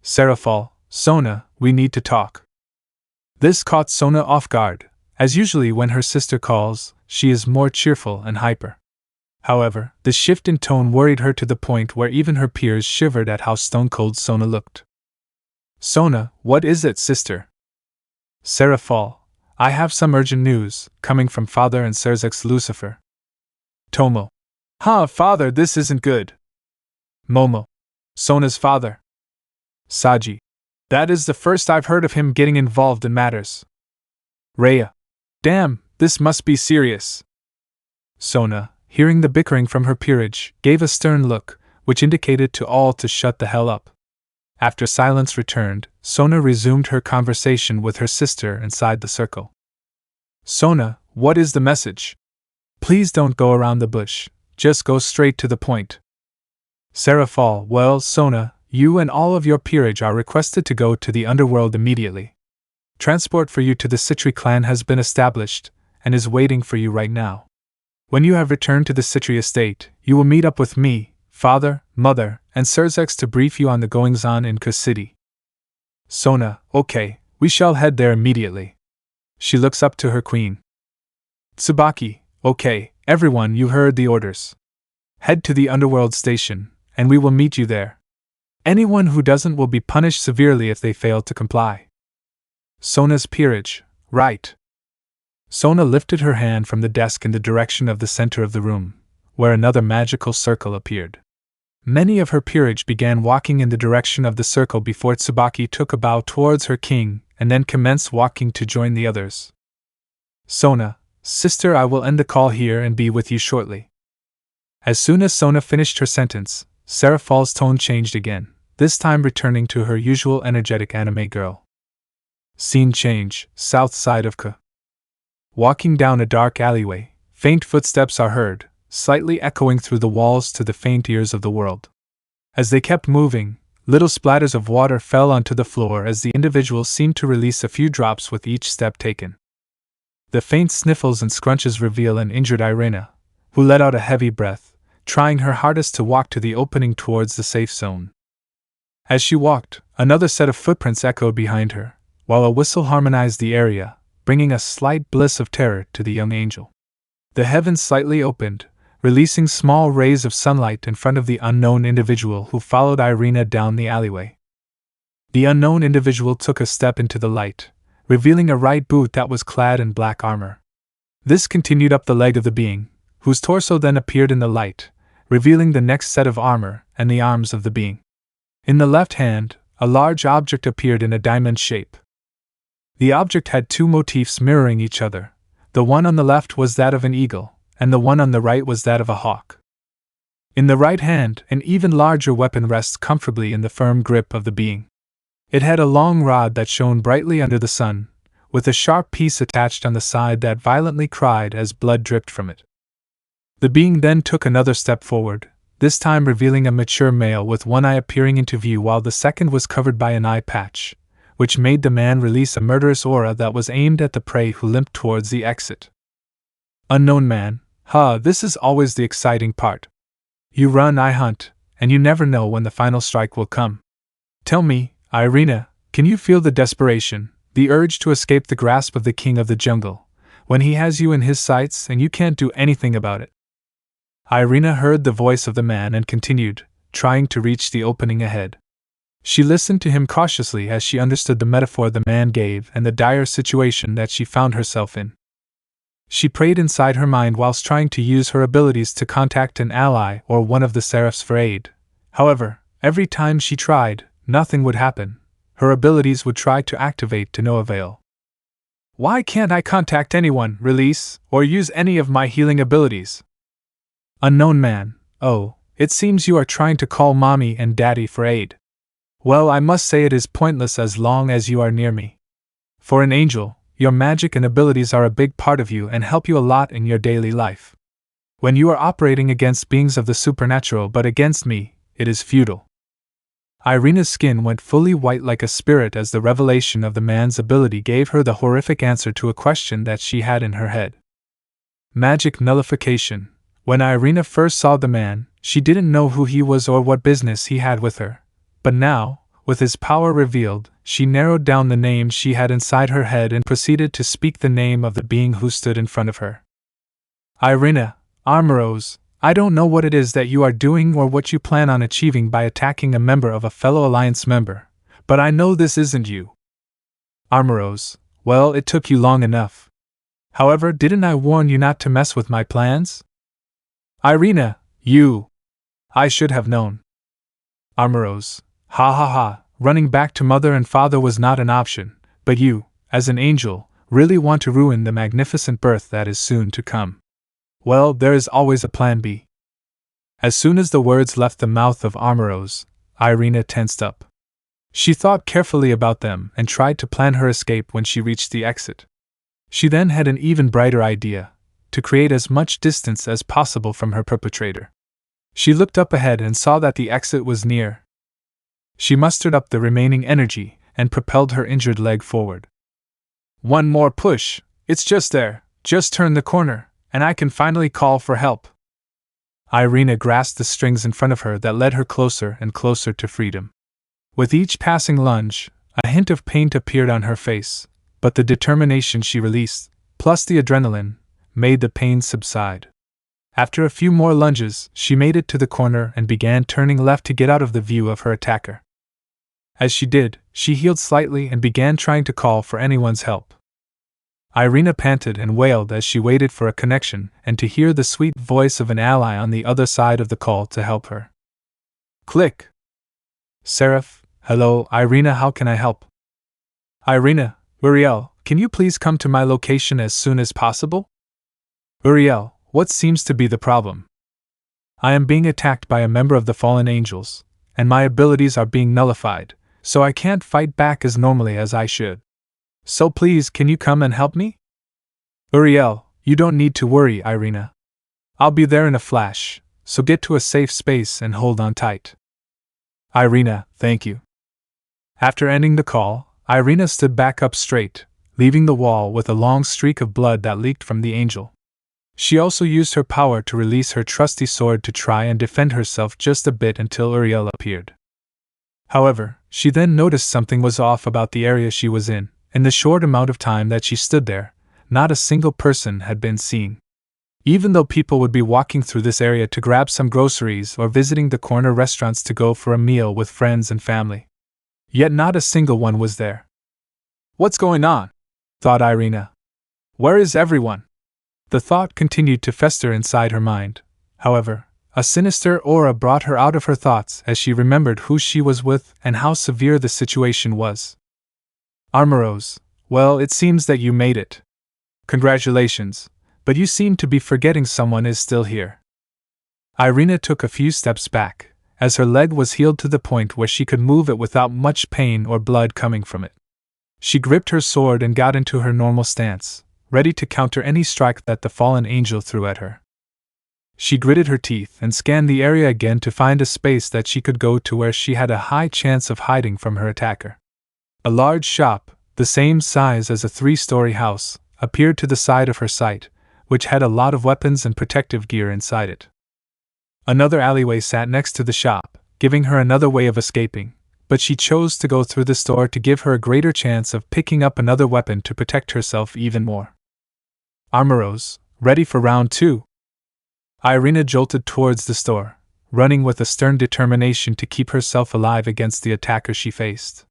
Seraphal, Sona, we need to talk. This caught Sona off guard, as usually when her sister calls, she is more cheerful and hyper. However, the shift in tone worried her to the point where even her peers shivered at how stone-cold Sona looked. Sona, what is it, sister? Seraphal, I have some urgent news, coming from Father and Serzex Lucifer. Tomo. Father, this isn't good. Momo. Sona's father. Saji. That is the first I've heard of him getting involved in matters. Rhea. Damn, this must be serious. Sona, hearing the bickering from her peerage, gave a stern look, which indicated to all to shut the hell up. After silence returned, Sona resumed her conversation with her sister inside the circle. Sona, what is the message? Please don't go around the bush, just go straight to the point. Seraphal, well, Sona, you and all of your peerage are requested to go to the underworld immediately. Transport for you to the Citri clan has been established, and is waiting for you right now. When you have returned to the Citri estate, you will meet up with me, father, mother, and Surzex to brief you on the goings-on in Ka City. Sona, okay, we shall head there immediately. She looks up to her queen. Tsubaki, okay, everyone, you heard the orders. Head to the underworld station, and we will meet you there. Anyone who doesn't will be punished severely if they fail to comply. Sona's peerage, right. Sona lifted her hand from the desk in the direction of the center of the room, where another magical circle appeared. Many of her peerage began walking in the direction of the circle before Tsubaki took a bow towards her king and then commenced walking to join the others. Sona, sister, I will end the call here and be with you shortly. As soon as Sona finished her sentence, Seraph's tone changed again, this time returning to her usual energetic anime girl. Scene change, south side of Ka. Walking down a dark alleyway, faint footsteps are heard, slightly echoing through the walls to the faint ears of the world. As they kept moving, little splatters of water fell onto the floor as the individuals seemed to release a few drops with each step taken. The faint sniffles and scrunches reveal an injured Irina, who let out a heavy breath, trying her hardest to walk to the opening towards the safe zone. As she walked, another set of footprints echoed behind her, while a whistle harmonized the area, bringing a slight bliss of terror to the young angel. The heavens slightly opened, releasing small rays of sunlight in front of the unknown individual who followed Irina down the alleyway. The unknown individual took a step into the light, revealing a right boot that was clad in black armor. This continued up the leg of the being, whose torso then appeared in the light, revealing the next set of armor and the arms of the being. In the left hand, a large object appeared in a diamond shape. The object had two motifs mirroring each other. The one on the left was that of an eagle, and the one on the right was that of a hawk. In the right hand, an even larger weapon rests comfortably in the firm grip of the being. It had a long rod that shone brightly under the sun, with a sharp piece attached on the side that violently cried as blood dripped from it. The being then took another step forward, this time revealing a mature male with one eye appearing into view while the second was covered by an eye patch, which made the man release a murderous aura that was aimed at the prey who limped towards the exit. Unknown man, this is always the exciting part. You run, I hunt, and you never know when the final strike will come. Tell me, Irina, can you feel the desperation, the urge to escape the grasp of the king of the jungle, when he has you in his sights and you can't do anything about it? Irina heard the voice of the man and continued, trying to reach the opening ahead. She listened to him cautiously as she understood the metaphor the man gave and the dire situation that she found herself in. She prayed inside her mind whilst trying to use her abilities to contact an ally or one of the seraphs for aid. However, every time she tried, nothing would happen. Her abilities would try to activate to no avail. Why can't I contact anyone, release, or use any of my healing abilities? Unknown man, it seems you are trying to call mommy and daddy for aid. Well, I must say it is pointless as long as you are near me. For an angel, your magic and abilities are a big part of you and help you a lot in your daily life. When you are operating against beings of the supernatural but against me, it is futile. Irina's skin went fully white like a spirit as the revelation of the man's ability gave her the horrific answer to a question that she had in her head. Magic nullification. When Irina first saw the man, she didn't know who he was or what business he had with her. But now, with his power revealed, she narrowed down the name she had inside her head and proceeded to speak the name of the being who stood in front of her. Irina, Armoros, I don't know what it is that you are doing or what you plan on achieving by attacking a member of a fellow Alliance member, but I know this isn't you. Armoros, well, it took you long enough. However, didn't I warn you not to mess with my plans? Irina, I should have known. Armoros, ha, running back to mother and father was not an option, but you, as an angel, really want to ruin the magnificent birth that is soon to come. Well, there is always a plan B. As soon as the words left the mouth of Armoros, Irina tensed up. She thought carefully about them and tried to plan her escape when she reached the exit. She then had an even brighter idea, to create as much distance as possible from her perpetrator. She looked up ahead and saw that the exit was near. She mustered up the remaining energy and propelled her injured leg forward. One more push, it's just there, Just turn the corner, and I can finally call for help. Irina grasped the strings in front of her that led her closer and closer to freedom. With each passing lunge, a hint of pain appeared on her face, but the determination she released, plus the adrenaline, made the pain subside. After a few more lunges, she made it to the corner and began turning left to get out of the view of her attacker. As she did, she healed slightly and began trying to call for anyone's help. Irina panted and wailed as she waited for a connection and to hear the sweet voice of an ally on the other side of the call to help her. Click! Seraph, hello, Irina, how can I help? Irina, Uriel, can you please come to my location as soon as possible? Uriel, what seems to be the problem? I am being attacked by a member of the fallen angels, and my abilities are being nullified, so I can't fight back as normally as I should. So please, can you come and help me? Uriel, you don't need to worry, Irina. I'll be there in a flash, so get to a safe space and hold on tight. Irina, thank you. After ending the call, Irina stood back up straight, leaving the wall with a long streak of blood that leaked from the angel. She also used her power to release her trusty sword to try and defend herself just a bit until Uriel appeared. However, she then noticed something was off about the area she was in. In the short amount of time that she stood there, not a single person had been seen. Even though people would be walking through this area to grab some groceries or visiting the corner restaurants to go for a meal with friends and family. Yet not a single one was there. What's going on? Thought Irina. Where is everyone? The thought continued to fester inside her mind. However, a sinister aura brought her out of her thoughts as she remembered who she was with and how severe the situation was. Armoros, well, it seems that you made it. Congratulations, but you seem to be forgetting someone is still here. Irina took a few steps back, as her leg was healed to the point where she could move it without much pain or blood coming from it. She gripped her sword and got into her normal stance, ready to counter any strike that the fallen angel threw at her. She gritted her teeth and scanned the area again to find a space that she could go to where she had a high chance of hiding from her attacker. A large shop, the same size as a 3-story house, appeared to the side of her sight, which had a lot of weapons and protective gear inside it. Another alleyway sat next to the shop, giving her another way of escaping, but she chose to go through the store to give her a greater chance of picking up another weapon to protect herself even more. Armoros, ready for round 2? Irina jolted towards the store, running with a stern determination to keep herself alive against the attacker she faced.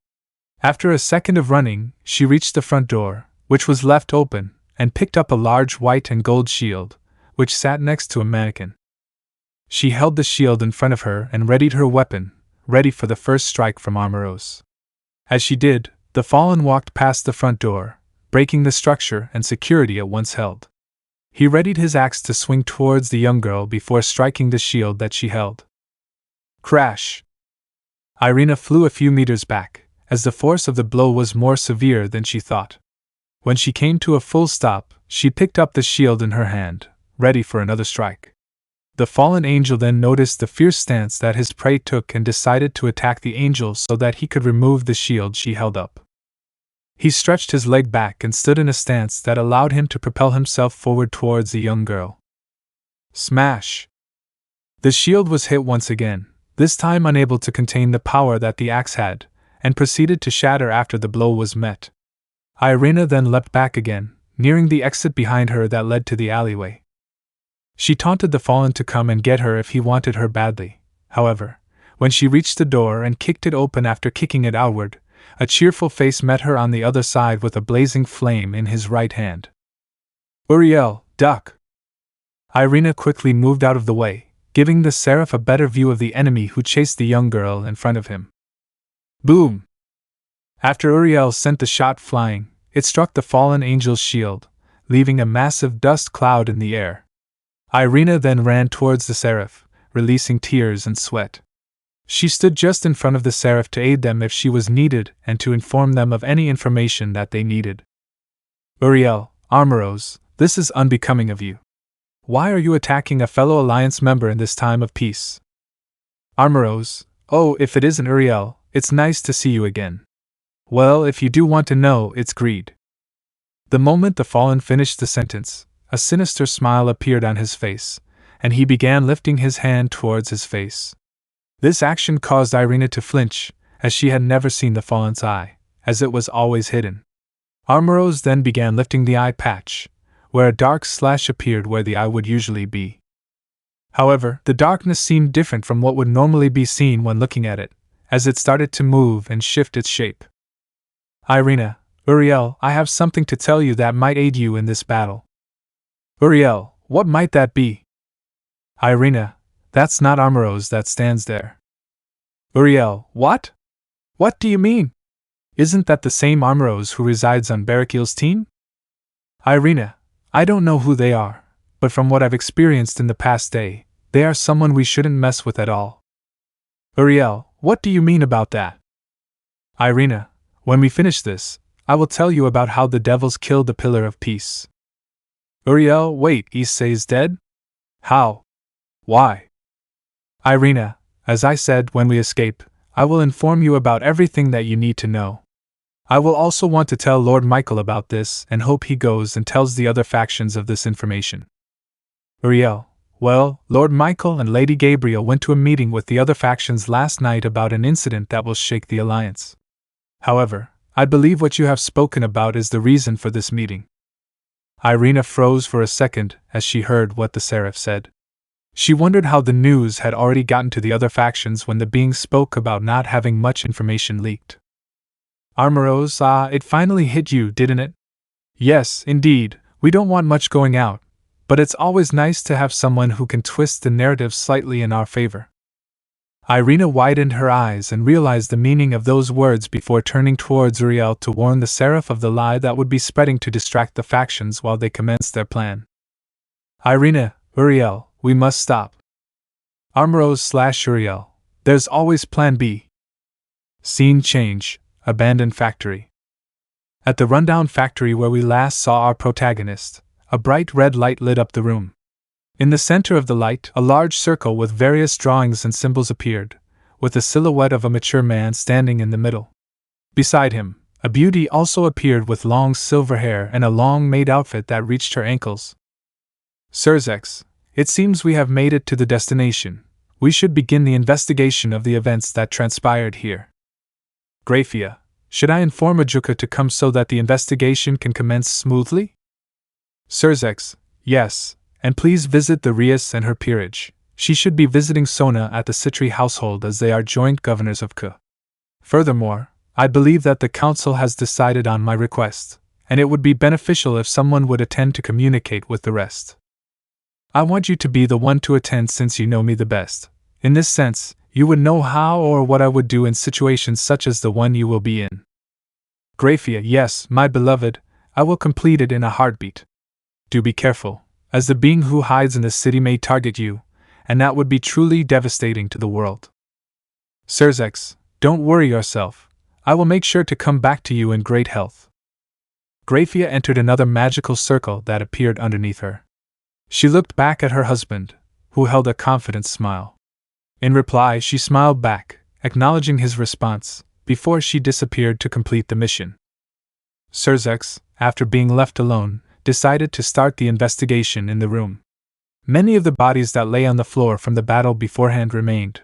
After a second of running, she reached the front door, which was left open, and picked up a large white and gold shield, which sat next to a mannequin. She held the shield in front of her and readied her weapon, ready for the first strike from Armoros. As she did, the fallen walked past the front door, breaking the structure and security it once held. He readied his axe to swing towards the young girl before striking the shield that she held. Crash! Irina flew a few meters back, as the force of the blow was more severe than she thought. When she came to a full stop, she picked up the shield in her hand, ready for another strike. The fallen angel then noticed the fierce stance that his prey took and decided to attack the angel so that he could remove the shield she held up. He stretched his leg back and stood in a stance that allowed him to propel himself forward towards the young girl. Smash! The shield was hit once again, this time unable to contain the power that the axe had, and proceeded to shatter after the blow was met. Irina then leapt back again, nearing the exit behind her that led to the alleyway. She taunted the fallen to come and get her if he wanted her badly. However, when she reached the door and kicked it open after kicking it outward, a cheerful face met her on the other side with a blazing flame in his right hand. Uriel, duck! Irina quickly moved out of the way, giving the seraph a better view of the enemy who chased the young girl in front of him. Boom! After Uriel sent the shot flying, it struck the fallen angel's shield, leaving a massive dust cloud in the air. Irina then ran towards the seraph, releasing tears and sweat. She stood just in front of the seraph to aid them if she was needed and to inform them of any information that they needed. Uriel, Armoros, this is unbecoming of you. Why are you attacking a fellow Alliance member in this time of peace? Armoros, oh, if it isn't Uriel, it's nice to see you again. Well, if you do want to know, it's greed. The moment the fallen finished the sentence, a sinister smile appeared on his face, and he began lifting his hand towards his face. This action caused Irina to flinch, as she had never seen the fallen's eye, as it was always hidden. Armoros then began lifting the eye patch, where a dark slash appeared where the eye would usually be. However, the darkness seemed different from what would normally be seen when looking at it, as it started to move and shift its shape. Irina, Uriel, I have something to tell you that might aid you in this battle. Uriel, what might that be? Irina, that's not Armoros that stands there. Uriel, what? What do you mean? Isn't that the same Armoros who resides on Betrayal's team? Irina, I don't know who they are, but from what I've experienced in the past day, they are someone we shouldn't mess with at all. Uriel, what do you mean about that? Irina, when we finish this, I will tell you about how the devils killed the Pillar of Peace. Uriel, wait, Issei is dead? How? Why? Irina, as I said, when we escape, I will inform you about everything that you need to know. I will also want to tell Lord Michael about this and hope he goes and tells the other factions of this information. Uriel, well, Lord Michael and Lady Gabriel went to a meeting with the other factions last night about an incident that will shake the alliance. However, I believe what you have spoken about is the reason for this meeting. Irina froze for a second as she heard what the Seraph said. She wondered how the news had already gotten to the other factions when the being spoke about not having much information leaked. Armoros, it finally hit you, didn't it? Yes, indeed, we don't want much going out, but it's always nice to have someone who can twist the narrative slightly in our favor. Irina widened her eyes and realized the meaning of those words before turning towards Uriel to warn the Seraph of the lie that would be spreading to distract the factions while they commenced their plan. Irina, Uriel, we must stop. Armoros/Uriel, there's always Plan B. Scene change, abandoned factory. At the rundown factory where we last saw our protagonist, a bright red light lit up the room. In the center of the light, a large circle with various drawings and symbols appeared, with the silhouette of a mature man standing in the middle. Beside him, a beauty also appeared with long silver hair and a long-made outfit that reached her ankles. Surzex, it seems we have made it to the destination. We should begin the investigation of the events that transpired here. Grafia, should I inform Ajuka to come so that the investigation can commence smoothly? Surzex, yes. And please visit the Rias and her peerage. She should be visiting Sona at the Citri household as they are joint governors of Ku. Furthermore, I believe that the council has decided on my request, and it would be beneficial if someone would attend to communicate with the rest. I want you to be the one to attend since you know me the best. In this sense, you would know how or what I would do in situations such as the one you will be in. Grafia, yes, my beloved, I will complete it in a heartbeat. Do be careful, as the being who hides in the city may target you, and that would be truly devastating to the world. Surzex, don't worry yourself. I will make sure to come back to you in great health. Grafia entered another magical circle that appeared underneath her. She looked back at her husband, who held a confident smile. In reply, she smiled back, acknowledging his response, before she disappeared to complete the mission. Surzex, after being left alone, decided to start the investigation in the room. Many of the bodies that lay on the floor from the battle beforehand remained.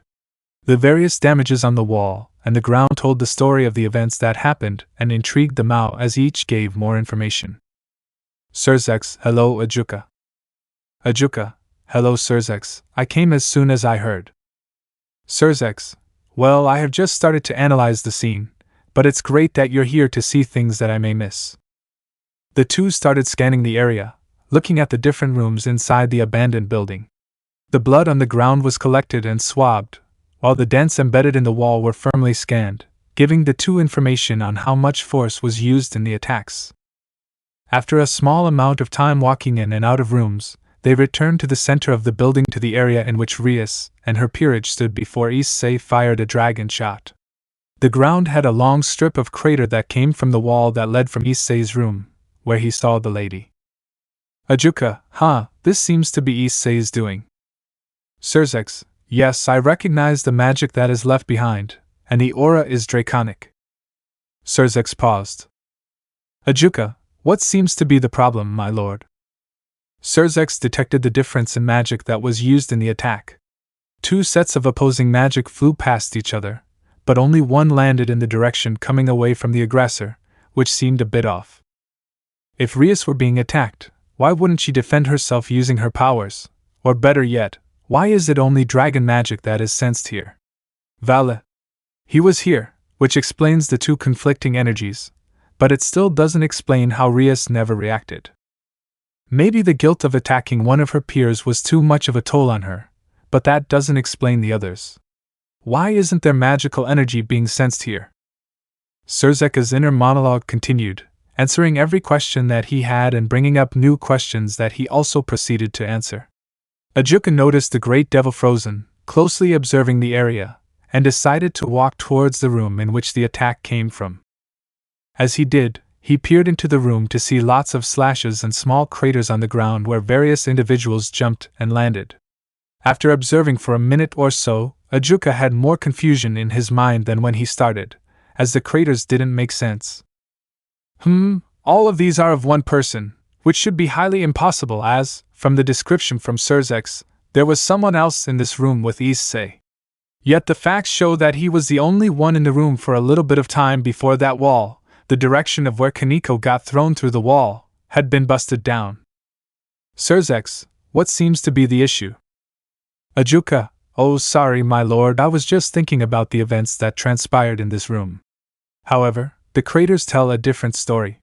The various damages on the wall and the ground told the story of the events that happened and intrigued the Mao as each gave more information. Surzex, hello Ajuka. Ajuka, hello Surzex, I came as soon as I heard. Surzex, well, I have just started to analyze the scene, but it's great that you're here to see things that I may miss. The two started scanning the area, looking at the different rooms inside the abandoned building. The blood on the ground was collected and swabbed, while the dents embedded in the wall were firmly scanned, giving the two information on how much force was used in the attacks. After a small amount of time walking in and out of rooms, they returned to the center of the building to the area in which Rias and her peerage stood before Issei fired a dragon shot. The ground had a long strip of crater that came from the wall that led from Issei's room, where he saw the lady. Ajuka, this seems to be Issei's doing. Surzex, yes, I recognize the magic that is left behind, and the aura is draconic. Surzex paused. Ajuka, What seems to be the problem, my lord? Surzex detected the difference in magic that was used in the attack. Two sets of opposing magic flew past each other, but only one landed in the direction coming away from the aggressor, which seemed a bit off. If Rias were being attacked, why wouldn't she defend herself using her powers? Or better yet, why is it only dragon magic that is sensed here? He was here, which explains the two conflicting energies, but it still doesn't explain how Rias never reacted. Maybe the guilt of attacking one of her peers was too much of a toll on her, but that doesn't explain the others. Why isn't there magical energy being sensed here? Surzeka's inner monologue continued, answering every question that he had and bringing up new questions that he also proceeded to answer. Ajuka noticed the great devil frozen, closely observing the area, and decided to walk towards the room in which the attack came from. As he did, he peered into the room to see lots of slashes and small craters on the ground where various individuals jumped and landed. After observing for a minute or so, Ajuka had more confusion in his mind than when he started, as the craters didn't make sense. All of these are of one person, which should be highly impossible as, from the description from Surzex, there was someone else in this room with Issei. Yet the facts show that he was the only one in the room for a little bit of time before that wall, the direction of where Kaneko got thrown through the wall, had been busted down. Surzex, what seems to be the issue? Ajuka, oh sorry my lord, I was just thinking about the events that transpired in this room. However, the craters tell a different story.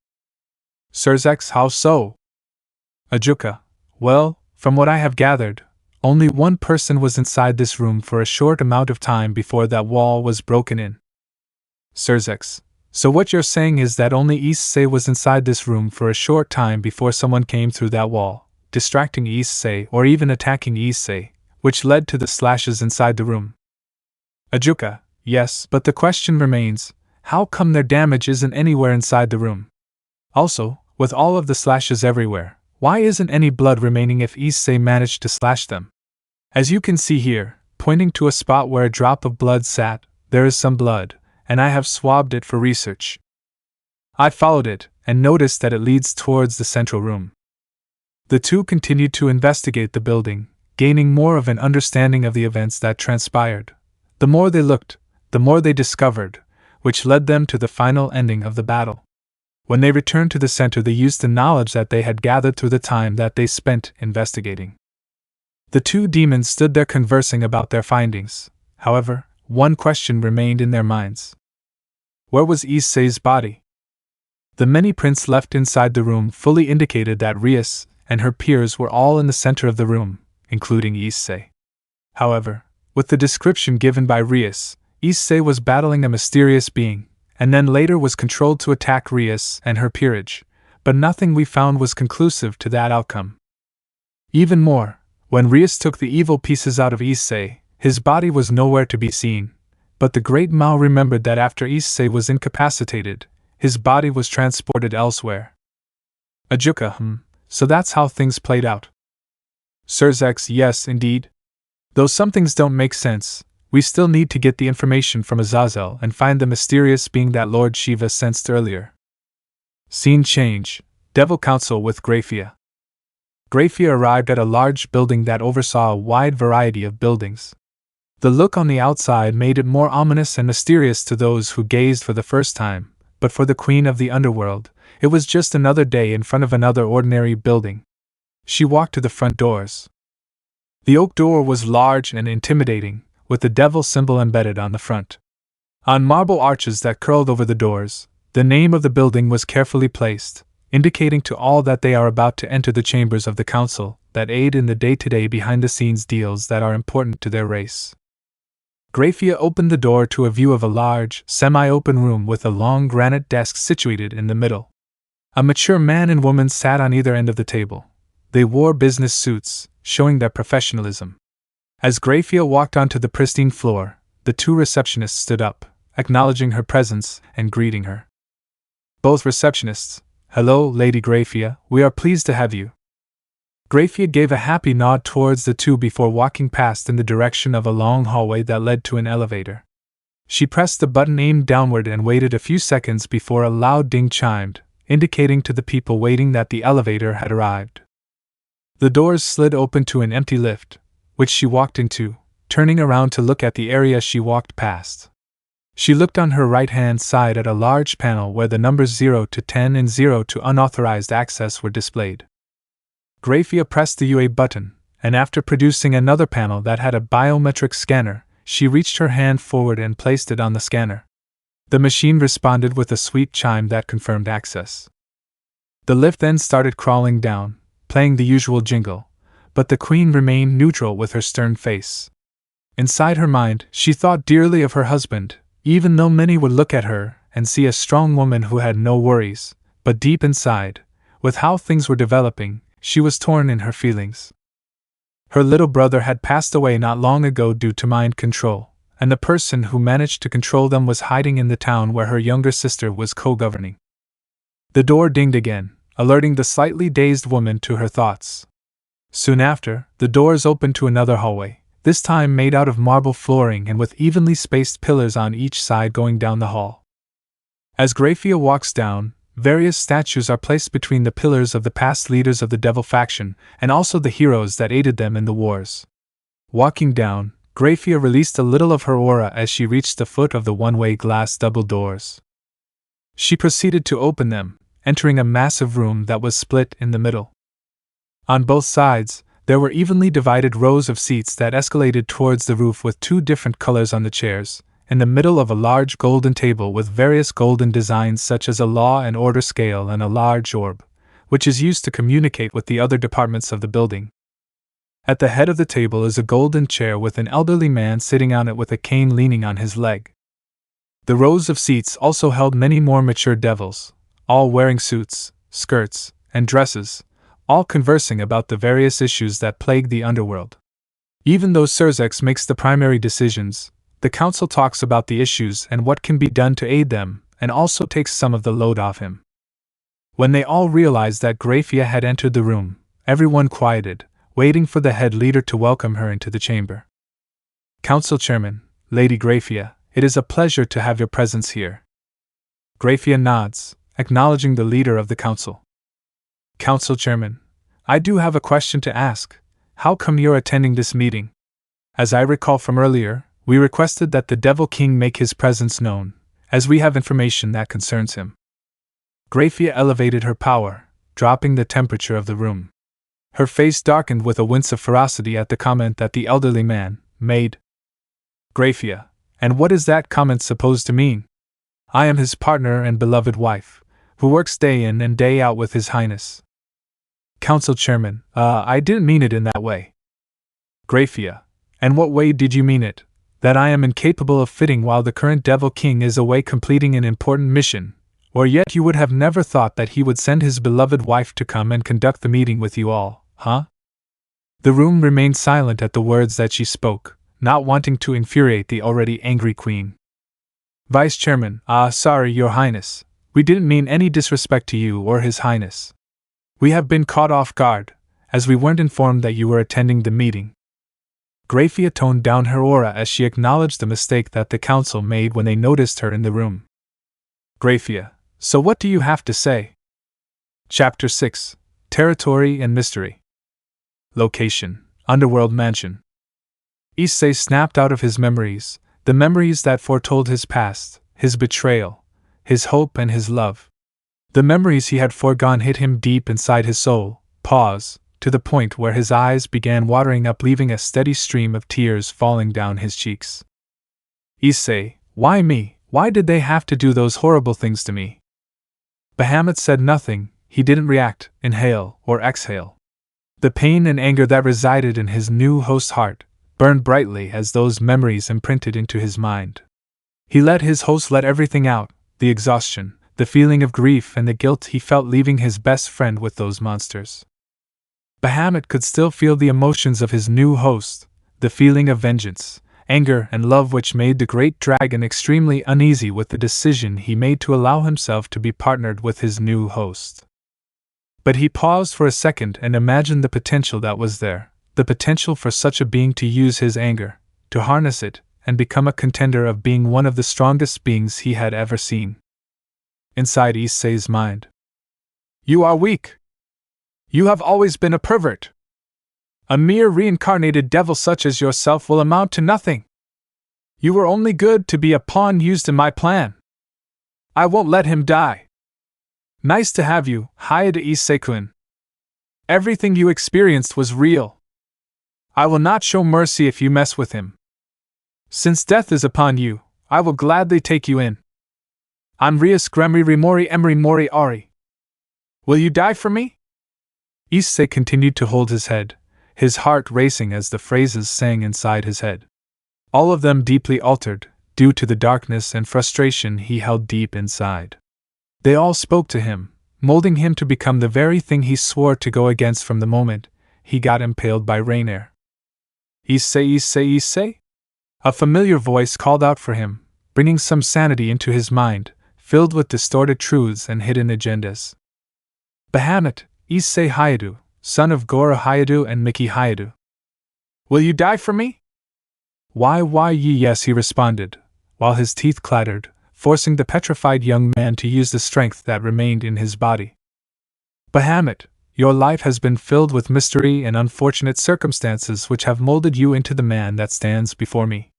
Surzex, how so? Ajuka, well, from what I have gathered, only one person was inside this room for a short amount of time before that wall was broken in. Surzex, so what you're saying is that only Issei was inside this room for a short time before someone came through that wall, distracting Issei or even attacking Issei, which led to the slashes inside the room. Ajuka, yes, but the question remains, how come their damage isn't anywhere inside the room? Also, with all of the slashes everywhere, why isn't any blood remaining if Issei managed to slash them? As you can see here, pointing to a spot where a drop of blood sat, there is some blood, and I have swabbed it for research. I followed it, and noticed that it leads towards the central room. The two continued to investigate the building, gaining more of an understanding of the events that transpired. The more they looked, the more they discovered, which led them to the final ending of the battle. When they returned to the center, they used the knowledge that they had gathered through the time that they spent investigating. The two demons stood there conversing about their findings. However, one question remained in their minds. Where was Issei's body? The many prints left inside the room fully indicated that Rias and her peers were all in the center of the room, including Issei. However, with the description given by Rias, Issei was battling a mysterious being, and then later was controlled to attack Rias and her peerage, but nothing we found was conclusive to that outcome. Even more, when Rias took the evil pieces out of Issei, his body was nowhere to be seen, but the great Mao remembered that after Issei was incapacitated, his body was transported elsewhere. Ajuka, so that's how things played out. Surzex, yes, indeed. Though some things don't make sense, we still need to get the information from Azazel and find the mysterious being that Lord Shiva sensed earlier. Scene change. Devil Council with Graphia. Graphia arrived at a large building that oversaw a wide variety of buildings. The look on the outside made it more ominous and mysterious to those who gazed for the first time, but for the Queen of the Underworld, it was just another day in front of another ordinary building. She walked to the front doors. The oak door was large and intimidating, with the devil symbol embedded on the front. On marble arches that curled over the doors, the name of the building was carefully placed, indicating to all that they are about to enter the chambers of the council that aid in the day-to-day behind-the-scenes deals that are important to their race. Graphia opened the door to a view of a large, semi-open room with a long granite desk situated in the middle. A mature man and woman sat on either end of the table. They wore business suits, showing their professionalism. As Graphia walked onto the pristine floor, the two receptionists stood up, acknowledging her presence and greeting her. Both receptionists, "Hello, Lady Graphia, we are pleased to have you." Graphia gave a happy nod towards the two before walking past in the direction of a long hallway that led to an elevator. She pressed the button aimed downward and waited a few seconds before a loud ding chimed, indicating to the people waiting that the elevator had arrived. The doors slid open to an empty lift, which she walked into, turning around to look at the area she walked past. She looked on her right-hand side at a large panel where the numbers 0 to 10 and 0 to unauthorized access were displayed. Grafia pressed the UA button, and after producing another panel that had a biometric scanner, she reached her hand forward and placed it on the scanner. The machine responded with a sweet chime that confirmed access. The lift then started crawling down, playing the usual jingle, but the queen remained neutral with her stern face. Inside her mind, she thought dearly of her husband, even though many would look at her and see a strong woman who had no worries, but deep inside, with how things were developing, she was torn in her feelings. Her little brother had passed away not long ago due to mind control, and the person who managed to control them was hiding in the town where her younger sister was co-governing. The door dinged again, alerting the slightly dazed woman to her thoughts. Soon after, the doors opened to another hallway, this time made out of marble flooring and with evenly spaced pillars on each side going down the hall. As Grafia walks down, various statues are placed between the pillars of the past leaders of the Devil faction and also the heroes that aided them in the wars. Walking down, Grafia released a little of her aura as she reached the foot of the one-way glass double doors. She proceeded to open them, entering a massive room that was split in the middle. On both sides, there were evenly divided rows of seats that escalated towards the roof with two different colors on the chairs, in the middle of a large golden table with various golden designs such as a law and order scale and a large orb, which is used to communicate with the other departments of the building. At the head of the table is a golden chair with an elderly man sitting on it with a cane leaning on his leg. The rows of seats also held many more mature devils, all wearing suits, skirts, and dresses, all conversing about the various issues that plague the underworld. Even though Surzex makes the primary decisions, the council talks about the issues and what can be done to aid them, and also takes some of the load off him. When they all realized that Grafia had entered the room, everyone quieted, waiting for the head leader to welcome her into the chamber. Council Chairman, Lady Grafia, it is a pleasure to have your presence here. Grafia nods, acknowledging the leader of the council. Council Chairman, I do have a question to ask. How come you're attending this meeting? As I recall from earlier, we requested that the Devil King make his presence known, as we have information that concerns him. Grafia elevated her power, dropping the temperature of the room. Her face darkened with a wince of ferocity at the comment that the elderly man made. Grafia, and what is that comment supposed to mean? I am his partner and beloved wife, who works day in and day out with His Highness. Council Chairman, I didn't mean it in that way. Grafia, and what way did you mean it? That I am incapable of fitting while the current Devil King is away completing an important mission, or yet you would have never thought that he would send his beloved wife to come and conduct the meeting with you all, huh? The room remained silent at the words that she spoke, not wanting to infuriate the already angry queen. Vice Chairman, sorry, Your Highness. We didn't mean any disrespect to you or His Highness. We have been caught off guard, as we weren't informed that you were attending the meeting. Grafia toned down her aura as she acknowledged the mistake that the council made when they noticed her in the room. Grafia, so what do you have to say? Chapter 6, Territory and Mystery. Location, Underworld Mansion. Issei snapped out of his memories, the memories that foretold his past, his betrayal, his hope and his love. The memories he had foregone hit him deep inside his soul, to the point where his eyes began watering up, leaving a steady stream of tears falling down his cheeks. Issei, why me? Why did they have to do those horrible things to me? Bahamut said nothing, he didn't react, inhale, or exhale. The pain and anger that resided in his new host's heart burned brightly as those memories imprinted into his mind. He let his host let everything out, the exhaustion, the feeling of grief and the guilt he felt leaving his best friend with those monsters. Bahamut could still feel the emotions of his new host, the feeling of vengeance, anger and love which made the great dragon extremely uneasy with the decision he made to allow himself to be partnered with his new host. But he paused for a second and imagined the potential that was there, the potential for such a being to use his anger, to harness it, and become a contender of being one of the strongest beings he had ever seen. Inside Issei's mind, You are weak. You have always been a pervert. A mere reincarnated devil such as yourself will amount to nothing. You were only good to be a pawn used in my plan. I won't let him die. Nice to have you, Hyoudou Issei-kun. Everything you experienced was real. I will not show mercy if you mess with him. Since death is upon you, I will gladly take you in. I'm Rias Gremri Rimori Emri Mori Ari. Will you die for me? Issei continued to hold his head, his heart racing as the phrases sang inside his head. All of them deeply altered, due to the darkness and frustration he held deep inside. They all spoke to him, molding him to become the very thing he swore to go against from the moment he got impaled by Rainier. Issei, Issei, Issei? A familiar voice called out for him, bringing some sanity into his mind, filled with distorted truths and hidden agendas. Bahamut, Issei Hyoudou, son of Goro Hyoudou and Miki Hyoudou. Will you die for me? Why yes, he responded, while his teeth clattered, forcing the petrified young man to use the strength that remained in his body. Bahamut, your life has been filled with mystery and unfortunate circumstances which have molded you into the man that stands before me.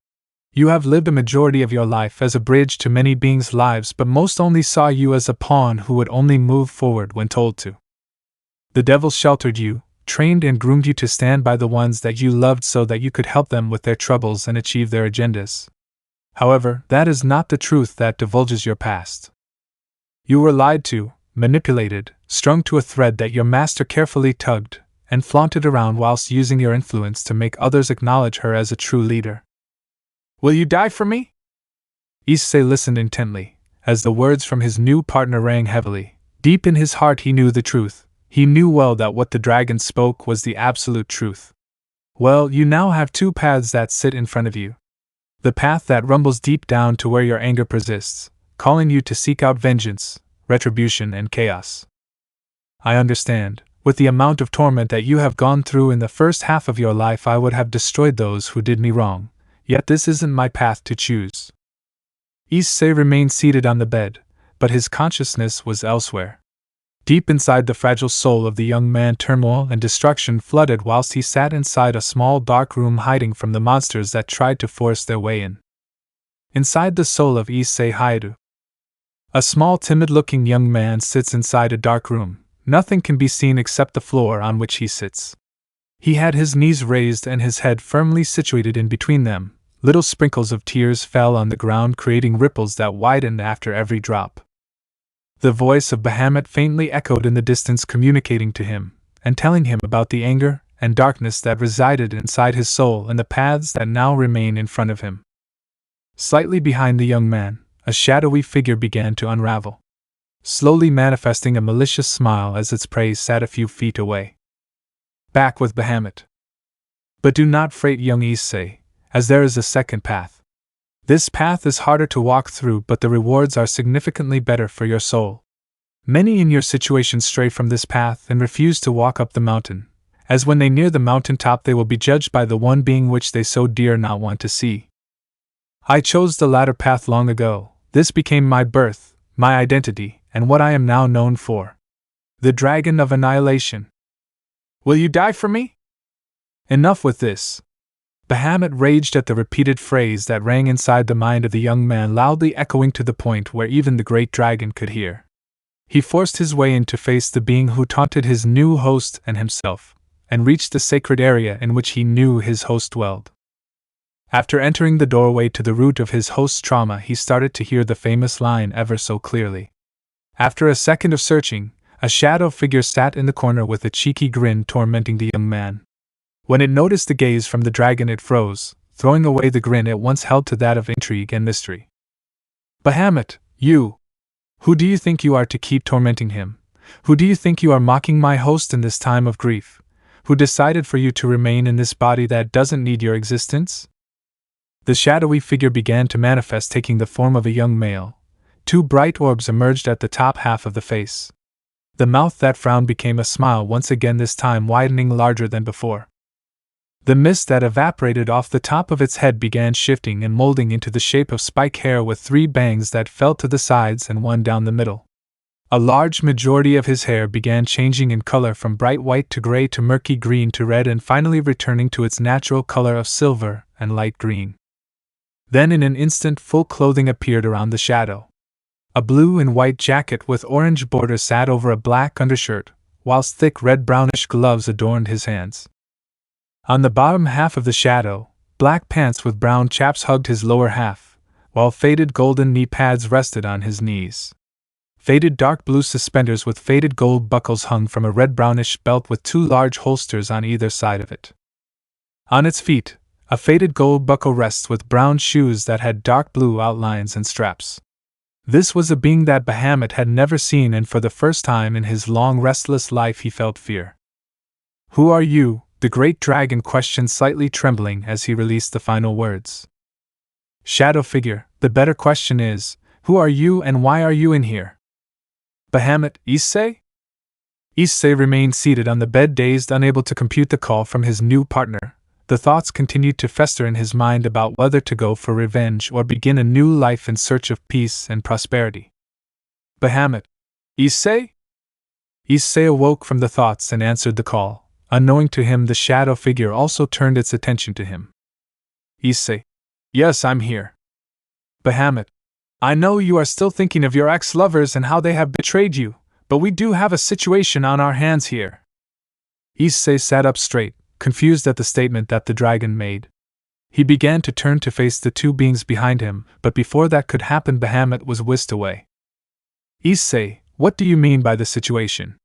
You have lived a majority of your life as a bridge to many beings' lives, but most only saw you as a pawn who would only move forward when told to. The devil sheltered you, trained and groomed you to stand by the ones that you loved so that you could help them with their troubles and achieve their agendas. However, that is not the truth that divulges your past. You were lied to, manipulated, strung to a thread that your master carefully tugged, and flaunted around whilst using your influence to make others acknowledge her as a true leader. Will you die for me? Issei listened intently, as the words from his new partner rang heavily. Deep in his heart he knew the truth. He knew well that what the dragon spoke was the absolute truth. Well, you now have two paths that sit in front of you. The path that rumbles deep down to where your anger persists, calling you to seek out vengeance, retribution, and chaos. I understand. With the amount of torment that you have gone through in the first half of your life, I would have destroyed those who did me wrong, yet this isn't my path to choose. Issei remained seated on the bed, but his consciousness was elsewhere. Deep inside the fragile soul of the young man, turmoil and destruction flooded whilst he sat inside a small dark room hiding from the monsters that tried to force their way in. Inside the soul of Issei Hyoudou, a small timid-looking young man sits inside a dark room. Nothing can be seen except the floor on which he sits. He had his knees raised and his head firmly situated in between them. Little sprinkles of tears fell on the ground, creating ripples that widened after every drop. The voice of Bahamut faintly echoed in the distance, communicating to him, and telling him about the anger and darkness that resided inside his soul and the paths that now remain in front of him. Slightly behind the young man, a shadowy figure began to unravel, slowly manifesting a malicious smile as its prey sat a few feet away. Back with Bahamut. But do not fret, young Issei, as there is a second path. This path is harder to walk through, but the rewards are significantly better for your soul. Many in your situation stray from this path and refuse to walk up the mountain, as when they near the mountain top they will be judged by the one being which they so dare not want to see. I chose the latter path long ago. This became my birth, my identity, and what I am now known for. The Dragon of Annihilation. Will you die for me? Enough with this. Bahamut raged at the repeated phrase that rang inside the mind of the young man, loudly echoing to the point where even the great dragon could hear. He forced his way in to face the being who taunted his new host and himself, and reached the sacred area in which he knew his host dwelled. After entering the doorway to the root of his host's trauma, he started to hear the famous line ever so clearly. After a second of searching, a shadow figure sat in the corner with a cheeky grin tormenting the young man. When it noticed the gaze from the dragon, it froze, throwing away the grin it once held to that of intrigue and mystery. Bahamut, you! Who do you think you are to keep tormenting him? Who do you think you are mocking my host in this time of grief? Who decided for you to remain in this body that doesn't need your existence? The shadowy figure began to manifest, taking the form of a young male. Two bright orbs emerged at the top half of the face. The mouth that frowned became a smile once again, this time widening larger than before. The mist that evaporated off the top of its head began shifting and molding into the shape of spike hair with 3 bangs that fell to the sides and one down the middle. A large majority of his hair began changing in color from bright white to gray to murky green to red and finally returning to its natural color of silver and light green. Then in an instant full clothing appeared around the shadow. A blue and white jacket with orange borders sat over a black undershirt, whilst thick red-brownish gloves adorned his hands. On the bottom half of the shadow, black pants with brown chaps hugged his lower half, while faded golden knee pads rested on his knees. Faded dark blue suspenders with faded gold buckles hung from a red-brownish belt with two large holsters on either side of it. On its feet, a faded gold buckle rests with brown shoes that had dark blue outlines and straps. This was a being that Bahamut had never seen, and for the first time in his long restless life he felt fear. "Who are you?" the great dragon questioned, slightly trembling as he released the final words. "Shadow figure, the better question is, who are you and why are you in here?" "Bahamut, Issei?" Issei remained seated on the bed, dazed, unable to compute the call from his new partner. The thoughts continued to fester in his mind about whether to go for revenge or begin a new life in search of peace and prosperity. "Bahamut, Issei?" Issei awoke from the thoughts and answered the call. Unknowing to him, the shadow figure also turned its attention to him. "Issei. Yes, I'm here." "Bahamut, I know you are still thinking of your ex-lovers and how they have betrayed you, but we do have a situation on our hands here." Issei sat up straight, confused at the statement that the dragon made. He began to turn to face the two beings behind him, but before that could happen, Bahamut was whisked away. "Issei, what do you mean by the situation?"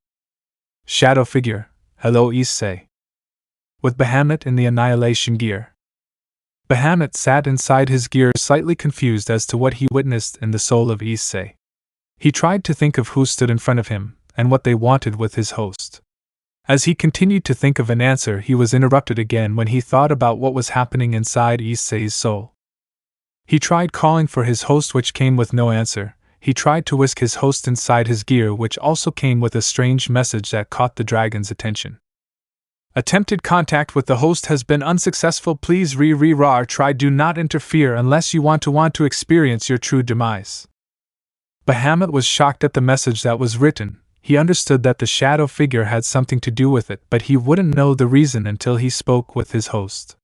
Shadow figure, hello Issei. With Bahamut in the annihilation gear. Bahamut sat inside his gear, slightly confused as to what he witnessed in the soul of Issei. He tried to think of who stood in front of him, and what they wanted with his host. As he continued to think of an answer, he was interrupted again when he thought about what was happening inside Issei's soul. He tried calling for his host, which came with no answer. He tried to whisk his host inside his gear, which also came with a strange message that caught the dragon's attention. "Attempted contact with the host has been unsuccessful. Please try do not interfere unless you want to experience your true demise." Bahamut was shocked at the message that was written. He understood that the shadow figure had something to do with it, but he wouldn't know the reason until he spoke with his host.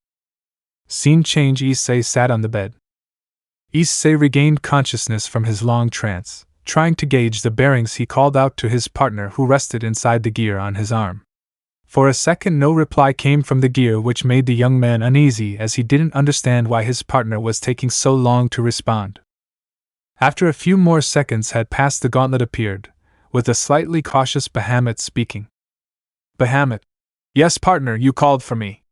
Scene change. Issei sat on the bed. Issei regained consciousness from his long trance. Trying to gauge the bearings, he called out to his partner, who rested inside the gear on his arm. For a second no reply came from the gear, which made the young man uneasy, as he didn't understand why his partner was taking so long to respond. After a few more seconds had passed, the gauntlet appeared, with a slightly cautious Bahamut speaking. "Bahamut. Yes, partner, you called for me."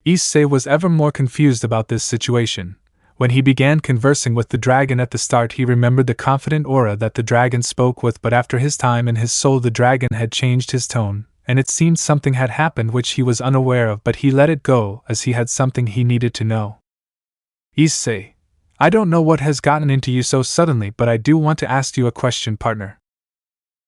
Issei was ever more confused about this situation. When he began conversing with the dragon at the start, he remembered the confident aura that the dragon spoke with, but after his time in his soul, the dragon had changed his tone, and it seemed something had happened which he was unaware of, but he let it go as he had something he needed to know. "Issei, I don't know what has gotten into you so suddenly, but I do want to ask you a question, partner."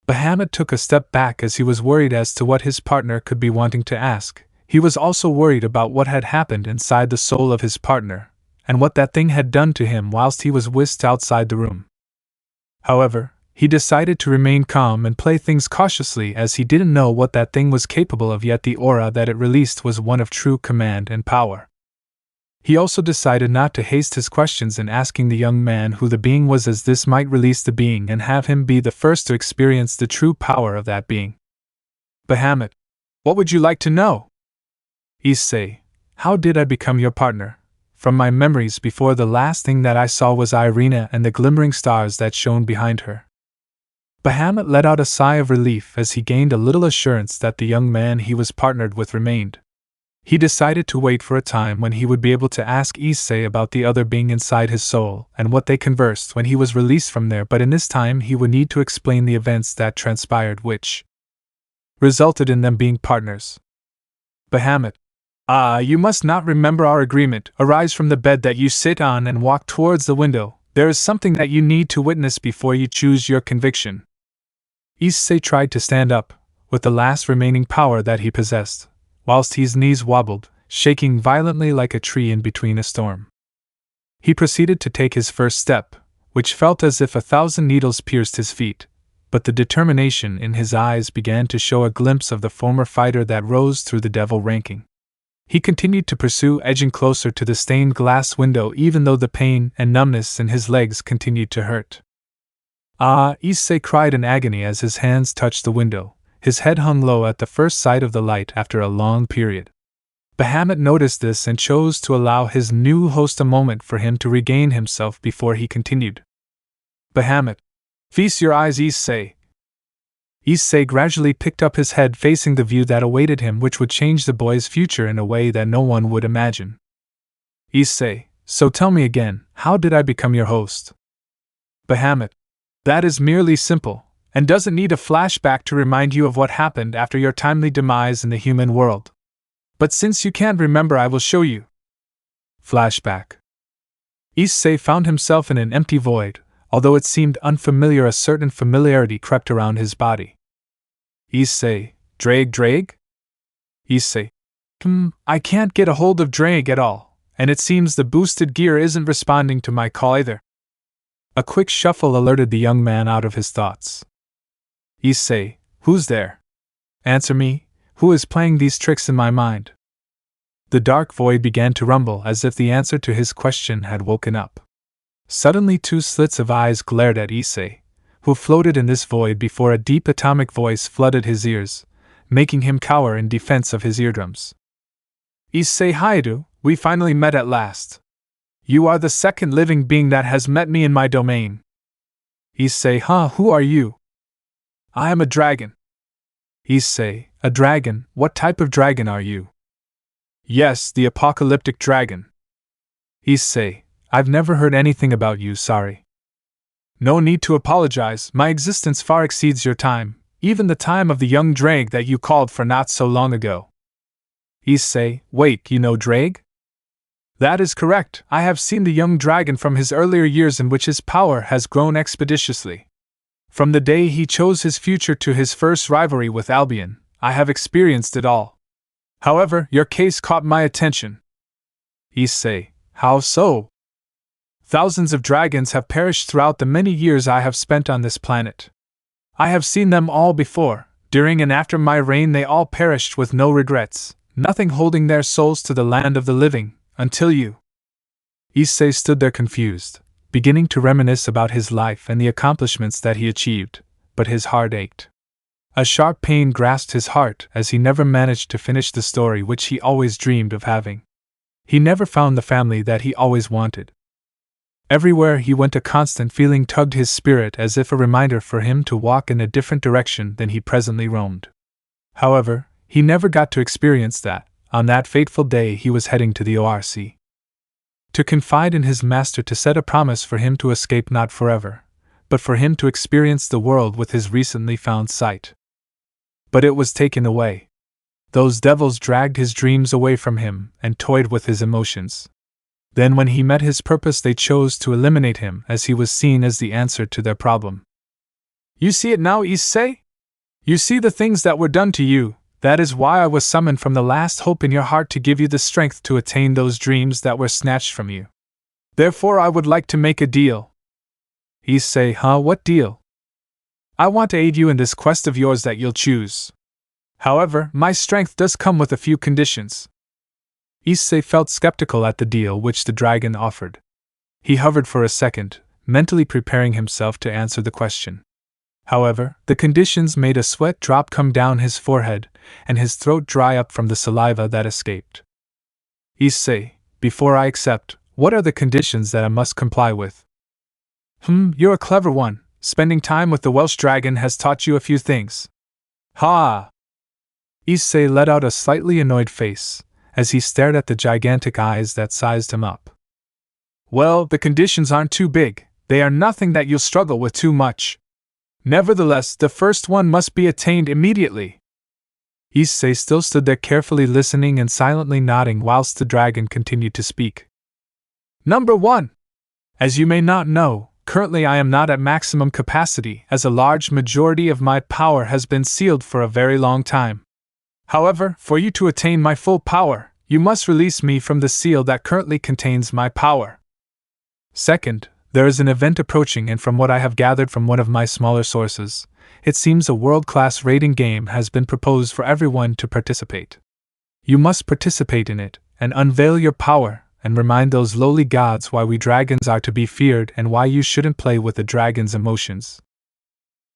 Bahamut took a step back as he was worried as to what his partner could be wanting to ask. He was also worried about what had happened inside the soul of his partner, and what that thing had done to him whilst he was whisked outside the room. However, he decided to remain calm and play things cautiously, as he didn't know what that thing was capable of, yet the aura that it released was one of true command and power. He also decided not to haste his questions in asking the young man who the being was, as this might release the being and have him be the first to experience the true power of that being. "Bahamut, what would you like to know?" "Issei, how did I become your partner? From my memories before, the last thing that I saw was Irina and the glimmering stars that shone behind her." Bahamut let out a sigh of relief as he gained a little assurance that the young man he was partnered with remained. He decided to wait for a time when he would be able to ask Issei about the other being inside his soul and what they conversed when he was released from there, but in this time he would need to explain the events that transpired which resulted in them being partners. "Bahamut, you must not remember our agreement. Arise from the bed that you sit on and walk towards the window. There is something that you need to witness before you choose your conviction." Issei tried to stand up, with the last remaining power that he possessed, whilst his knees wobbled, shaking violently like a tree in between a storm. He proceeded to take his first step, which felt as if 1,000 needles pierced his feet. but the determination in his eyes began to show a glimpse of the former fighter that rose through the devil ranking. He continued to pursue, edging closer to the stained glass window even though the pain and numbness in his legs continued to hurt. Ah! Issei cried in agony as his hands touched the window. His head hung low at the first sight of the light after a long period. Bahamut noticed this and chose to allow his new host a moment for him to regain himself before he continued. Bahamut, feast your eyes, Issei. Issei gradually picked up his head, facing the view that awaited him, which would change the boy's future in a way that no one would imagine. Issei, so tell me again, how did I become your host? Bahamut, that is merely simple, and doesn't need a flashback to remind you of what happened after your timely demise in the human world. But since you can't remember, I will show you. Flashback. Issei found himself in an empty void. Although it seemed unfamiliar, a certain familiarity crept around his body. Issei, Drag? Issei, I can't get a hold of Drag at all, and it seems the boosted gear isn't responding to my call either. A quick shuffle alerted the young man out of his thoughts. Issei, who's there? Answer me, who is playing these tricks in my mind? The dark void began to rumble as if the answer to his question had woken up. Suddenly 2 slits of eyes glared at Issei, who floated in this void before a deep atomic voice flooded his ears, making him cower in defense of his eardrums. Issei Hyoudou, we finally met at last. You are the second living being that has met me in my domain. Issei, who are you? I am a dragon. Issei, a dragon? What type of dragon are you? Yes, the apocalyptic dragon. Issei, I've never heard anything about you, sorry. No need to apologize, my existence far exceeds your time, even the time of the young Drag that you called for not so long ago. Issei, wait, you know Drag? That is correct, I have seen the young dragon from his earlier years in which his power has grown expeditiously. From the day he chose his future to his first rivalry with Albion, I have experienced it all. However, your case caught my attention. Issei, how so? Thousands of dragons have perished throughout the many years I have spent on this planet. I have seen them all before. During and after my reign they all perished with no regrets, nothing holding their souls to the land of the living, until you. Issei stood there confused, beginning to reminisce about his life and the accomplishments that he achieved, but his heart ached. A sharp pain grasped his heart as he never managed to finish the story which he always dreamed of having. He never found the family that he always wanted. Everywhere he went, a constant feeling tugged his spirit as if a reminder for him to walk in a different direction than he presently roamed. However, he never got to experience that. On that fateful day he was heading to the ORC. To confide in his master, to set a promise for him to escape not forever, but for him to experience the world with his recently found sight. But it was taken away. Those devils dragged his dreams away from him and toyed with his emotions. Then when he met his purpose they chose to eliminate him, as he was seen as the answer to their problem. You see it now, Issei? You see the things that were done to you. That is why I was summoned from the last hope in your heart to give you the strength to attain those dreams that were snatched from you. Therefore I would like to make a deal. Issei, what deal? I want to aid you in this quest of yours that you'll choose. However, my strength does come with a few conditions. Issei felt skeptical at the deal which the dragon offered. He hovered for a second, mentally preparing himself to answer the question. However, the conditions made a sweat drop come down his forehead, and his throat dry up from the saliva that escaped. Issei, before I accept, what are the conditions that I must comply with? You're a clever one. Spending time with the Welsh dragon has taught you a few things. Ha! Issei let out a slightly annoyed face, as he stared at the gigantic eyes that sized him up. Well, the conditions aren't too big, they are nothing that you'll struggle with too much. Nevertheless, the first one must be attained immediately. Issei still stood there carefully listening and silently nodding whilst the dragon continued to speak. Number 1. As you may not know, currently I am not at maximum capacity, as a large majority of my power has been sealed for a very long time. However, for you to attain my full power, you must release me from the seal that currently contains my power. Second, there is an event approaching, and from what I have gathered from one of my smaller sources, it seems a world-class raiding game has been proposed for everyone to participate. You must participate in it, and unveil your power, and remind those lowly gods why we dragons are to be feared and why you shouldn't play with the dragon's emotions.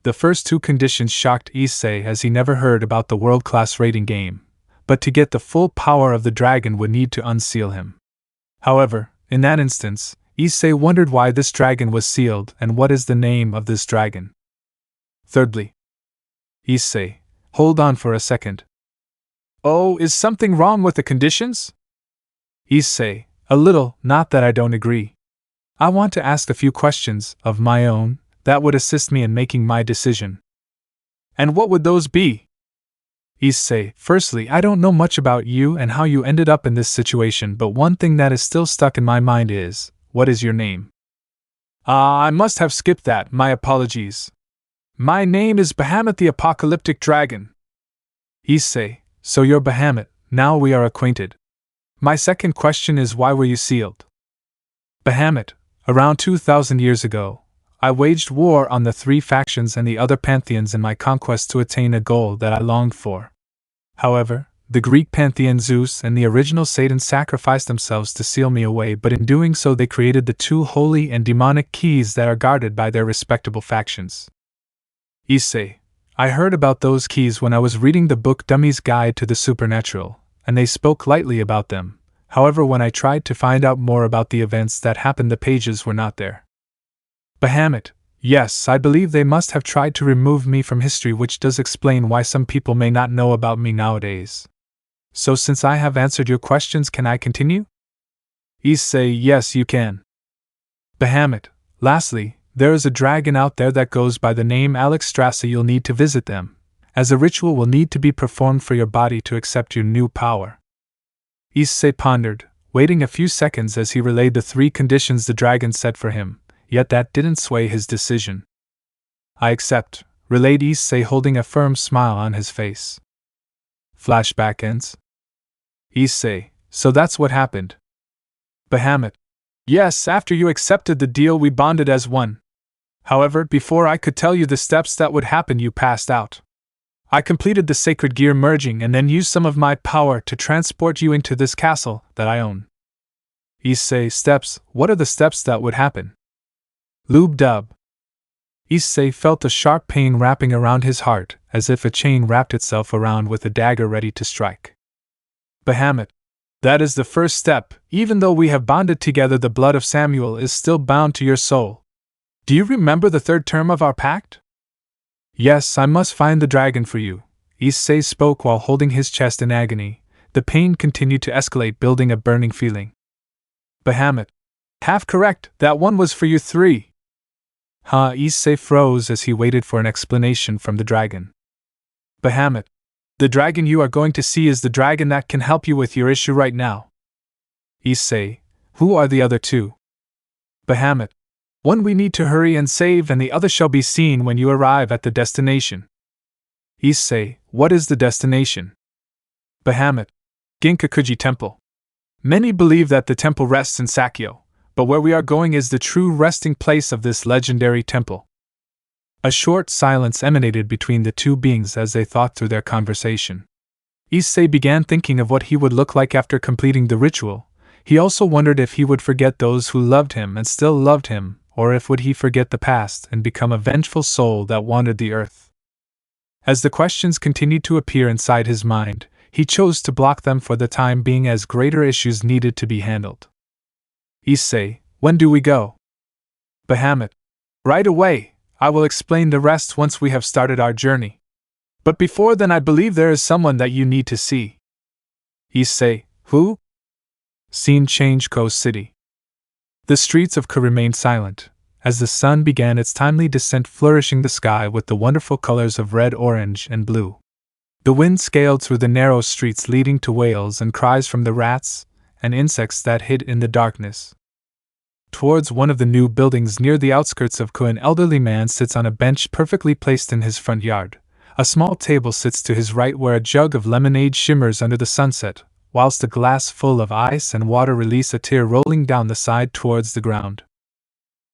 The first two conditions shocked Issei, as he never heard about the world-class raiding game, but to get the full power of the dragon would need to unseal him. However, in that instance, Issei wondered why this dragon was sealed and what is the name of this dragon. Thirdly, Issei, hold on for a second. Oh, is something wrong with the conditions? Issei, a little, not that I don't agree. I want to ask a few questions of my own that would assist me in making my decision. And what would those be? Issei, firstly, I don't know much about you and how you ended up in this situation, but one thing that is still stuck in my mind is, what is your name? I must have skipped that, my apologies. My name is Bahamut the Apocalyptic Dragon. Issei, so you're Bahamut, now we are acquainted. My second question is, why were you sealed? Bahamut, around 2,000 years ago, I waged war on the three factions and the other pantheons in my conquest to attain a goal that I longed for. However, the Greek pantheon Zeus and the original Satan sacrificed themselves to seal me away, but in doing so they created the two holy and demonic keys that are guarded by their respectable factions. Issei, I heard about those keys when I was reading the book Dummy's Guide to the Supernatural, and they spoke lightly about them. However, when I tried to find out more about the events that happened, the pages were not there. Bahamut, yes, I believe they must have tried to remove me from history, which does explain why some people may not know about me nowadays. So since I have answered your questions, can I continue? Issei, yes, you can. Bahamut, lastly, there is a dragon out there that goes by the name Alex Strasser. You'll need to visit them, as a ritual will need to be performed for your body to accept your new power. Issei pondered, waiting a few seconds as he relayed the three conditions the dragon set for him, yet that didn't sway his decision. I accept, relayed Issei, holding a firm smile on his face. Flashback ends. Issei, so that's what happened. Bahamut, yes, after you accepted the deal we bonded as one. However, before I could tell you the steps that would happen, you passed out. I completed the sacred gear merging and then used some of my power to transport you into this castle that I own. Issei, steps, what are the steps that would happen? Lube-dub. Issei felt a sharp pain wrapping around his heart, as if a chain wrapped itself around with a dagger ready to strike. Bahamut, that is the first step. Even though we have bonded together, the blood of Samuel is still bound to your soul. Do you remember the third term of our pact? Yes, I must find the dragon for you, Issei spoke while holding his chest in agony. The pain continued to escalate, building a burning feeling. Bahamut, half correct, that one was for you three. Issei froze as he waited for an explanation from the dragon. Bahamut, the dragon you are going to see is the dragon that can help you with your issue right now. Issei, who are the other two? Bahamut, one we need to hurry and save, and the other shall be seen when you arrive at the destination. Issei, what is the destination? Bahamut, Ginkakuji Temple. Many believe that the temple rests in Sakyo, but where we are going is the true resting place of this legendary temple. A short silence emanated between the two beings as they thought through their conversation. Issei began thinking of what he would look like after completing the ritual. He also wondered if he would forget those who loved him and still loved him, or if would he forget the past and become a vengeful soul that wandered the earth. As the questions continued to appear inside his mind, he chose to block them for the time being, as greater issues needed to be handled. Issei, when do we go? Bahamut, right away. I will explain the rest once we have started our journey. But before then, I believe there is someone that you need to see. Issei, who? Scene change, Ko City. The streets of Ko remained silent, as the sun began its timely descent, flourishing the sky with the wonderful colors of red, orange, and blue. The wind scaled through the narrow streets, leading to wails and cries from the rats and insects that hid in the darkness. Towards one of the new buildings near the outskirts of Ko, an elderly man sits on a bench perfectly placed in his front yard. A small table sits to his right, where a jug of lemonade shimmers under the sunset, whilst a glass full of ice and water release a tear rolling down the side towards the ground.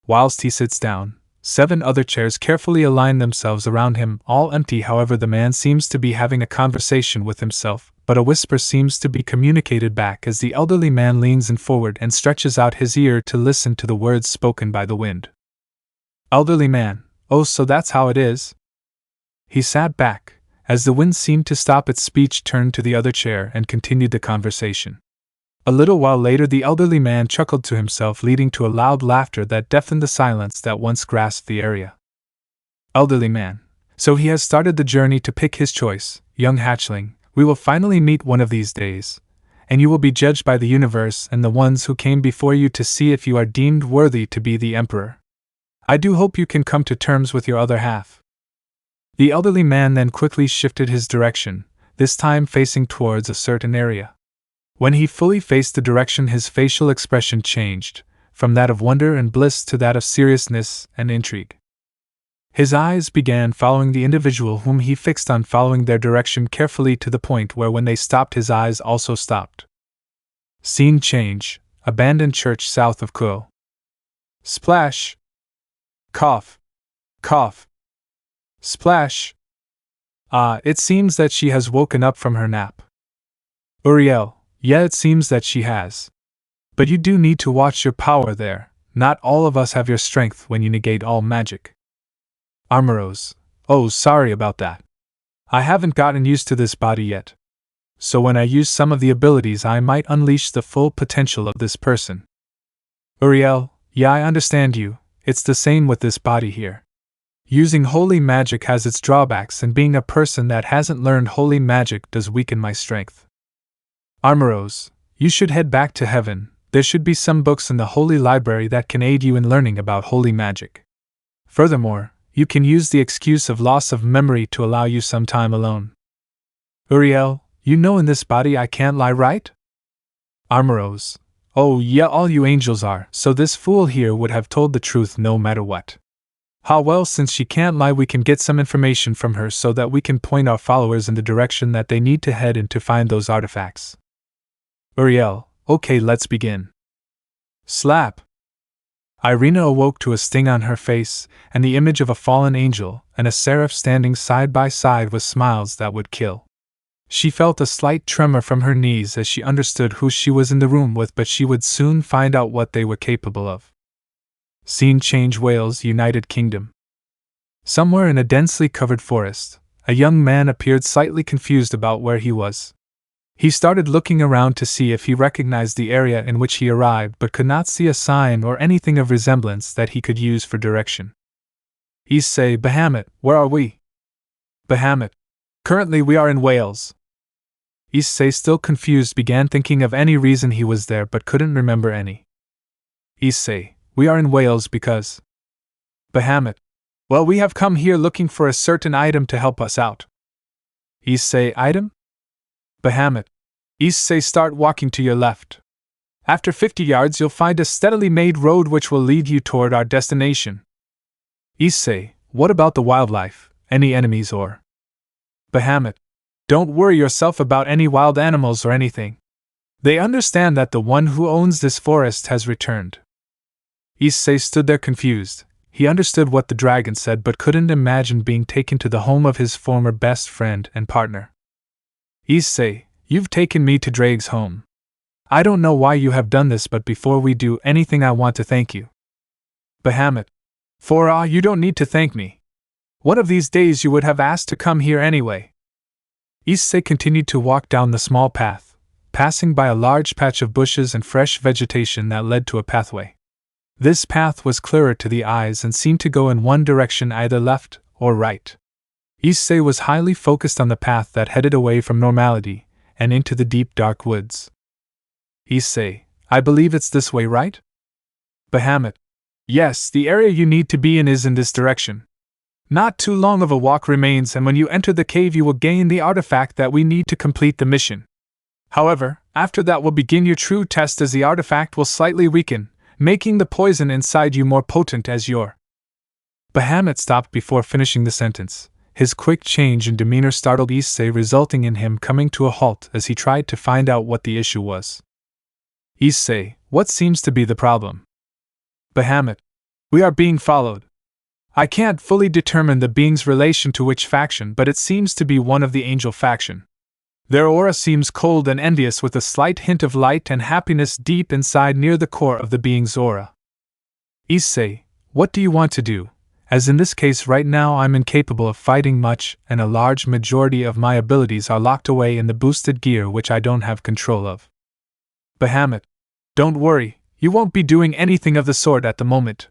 Whilst he sits down, 7 other chairs carefully align themselves around him, all empty. However, the man seems to be having a conversation with himself, but a whisper seems to be communicated back as the elderly man leans in forward and stretches out his ear to listen to the words spoken by the wind. Elderly man, oh, so that's how it is? He sat back, as the wind seemed to stop its speech, turned to the other chair and continued the conversation. A little while later, the elderly man chuckled to himself, leading to a loud laughter that deafened the silence that once grasped the area. Elderly man, so he has started the journey to pick his choice, young hatchling. We will finally meet one of these days, and you will be judged by the universe and the ones who came before you to see if you are deemed worthy to be the emperor. I do hope you can come to terms with your other half. The elderly man then quickly shifted his direction, this time facing towards a certain area. When he fully faced the direction, his facial expression changed, from that of wonder and bliss to that of seriousness and intrigue. His eyes began following the individual whom he fixed on, following their direction carefully to the point where when they stopped his eyes also stopped. Scene change, abandoned church south of Kuo. Splash! Cough! Cough! Splash! Ah, it seems that she has woken up from her nap. Uriel, yeah, it seems that she has. But you do need to watch your power there. Not all of us have your strength when you negate all magic. Armoros, oh, sorry about that. I haven't gotten used to this body yet. So when I use some of the abilities, I might unleash the full potential of this person. Uriel, yeah, I understand you. It's the same with this body here. Using holy magic has its drawbacks, and being a person that hasn't learned holy magic does weaken my strength. Armoros, you should head back to heaven. There should be some books in the holy library that can aid you in learning about holy magic. Furthermore, you can use the excuse of loss of memory to allow you some time alone. Uriel, you know in this body I can't lie, right? Armoros, oh yeah, all you angels are, so this fool here would have told the truth no matter what. How well, since she can't lie, we can get some information from her so that we can point our followers in the direction that they need to head in to find those artifacts. Uriel, okay, let's begin. Slap! Irina awoke to a sting on her face, and the image of a fallen angel and a seraph standing side by side with smiles that would kill. She felt a slight tremor from her knees as she understood who she was in the room with, but she would soon find out what they were capable of. Scene change, Wales, United Kingdom. Somewhere in a densely covered forest, a young man appeared slightly confused about where he was. He started looking around to see if he recognized the area in which he arrived, but could not see a sign or anything of resemblance that he could use for direction. Issei, Bahamut, where are we? Bahamut. Currently we are in Wales. Issei, still confused, began thinking of any reason he was there but couldn't remember any. Issei, we are in Wales because... Bahamut. Well, we have come here looking for a certain item to help us out. Issei, item? Bahamut. Issei, start walking to your left. After 50 yards you'll find a steadily made road which will lead you toward our destination. Issei, what about the wildlife? Any enemies or... Bahamut. Don't worry yourself about any wild animals or anything. They understand that the one who owns this forest has returned. Issei stood there confused. He understood what the dragon said but couldn't imagine being taken to the home of his former best friend and partner. Issei, you've taken me to Drake's home. I don't know why you have done this, but before we do anything I want to thank you. Bahamut. You don't need to thank me. One of these days you would have asked to come here anyway. Issei continued to walk down the small path, passing by a large patch of bushes and fresh vegetation that led to a pathway. This path was clearer to the eyes and seemed to go in one direction, either left or right. Issei was highly focused on the path that headed away from normality and into the deep dark woods. Issei, I believe it's this way, right? Bahamut. Yes, the area you need to be in is in this direction. Not too long of a walk remains, and when you enter the cave you will gain the artifact that we need to complete the mission. However, after that will begin your true test, as the artifact will slightly weaken, making the poison inside you more potent as your... Bahamut stopped before finishing the sentence. His quick change in demeanor startled Issei, resulting in him coming to a halt as he tried to find out what the issue was. Issei, what seems to be the problem? Bahamut. We are being followed. I can't fully determine the being's relation to which faction, but it seems to be one of the angel faction. Their aura seems cold and envious with a slight hint of light and happiness deep inside near the core of the being's aura. Issei, what do you want to do? As in this case right now I'm incapable of fighting much and a large majority of my abilities are locked away in the boosted gear which I don't have control of. Bahamut, don't worry, you won't be doing anything of the sort at the moment.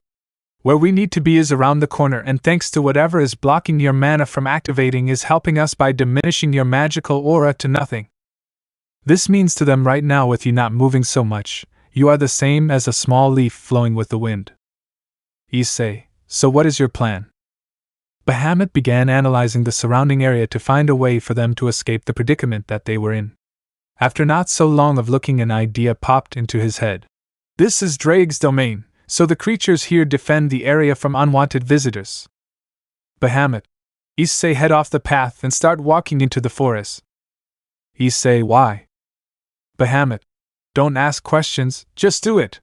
Where we need to be is around the corner, and thanks to whatever is blocking your mana from activating is helping us by diminishing your magical aura to nothing. This means to them right now with you not moving so much, you are the same as a small leaf flowing with the wind. Issei, so what is your plan? Bahamut began analyzing the surrounding area to find a way for them to escape the predicament that they were in. After not so long of looking, an idea popped into his head. This is Drake's domain, so the creatures here defend the area from unwanted visitors. Bahamut, Issei, head off the path and start walking into the forest. Issei, why? Bahamut, don't ask questions, just do it.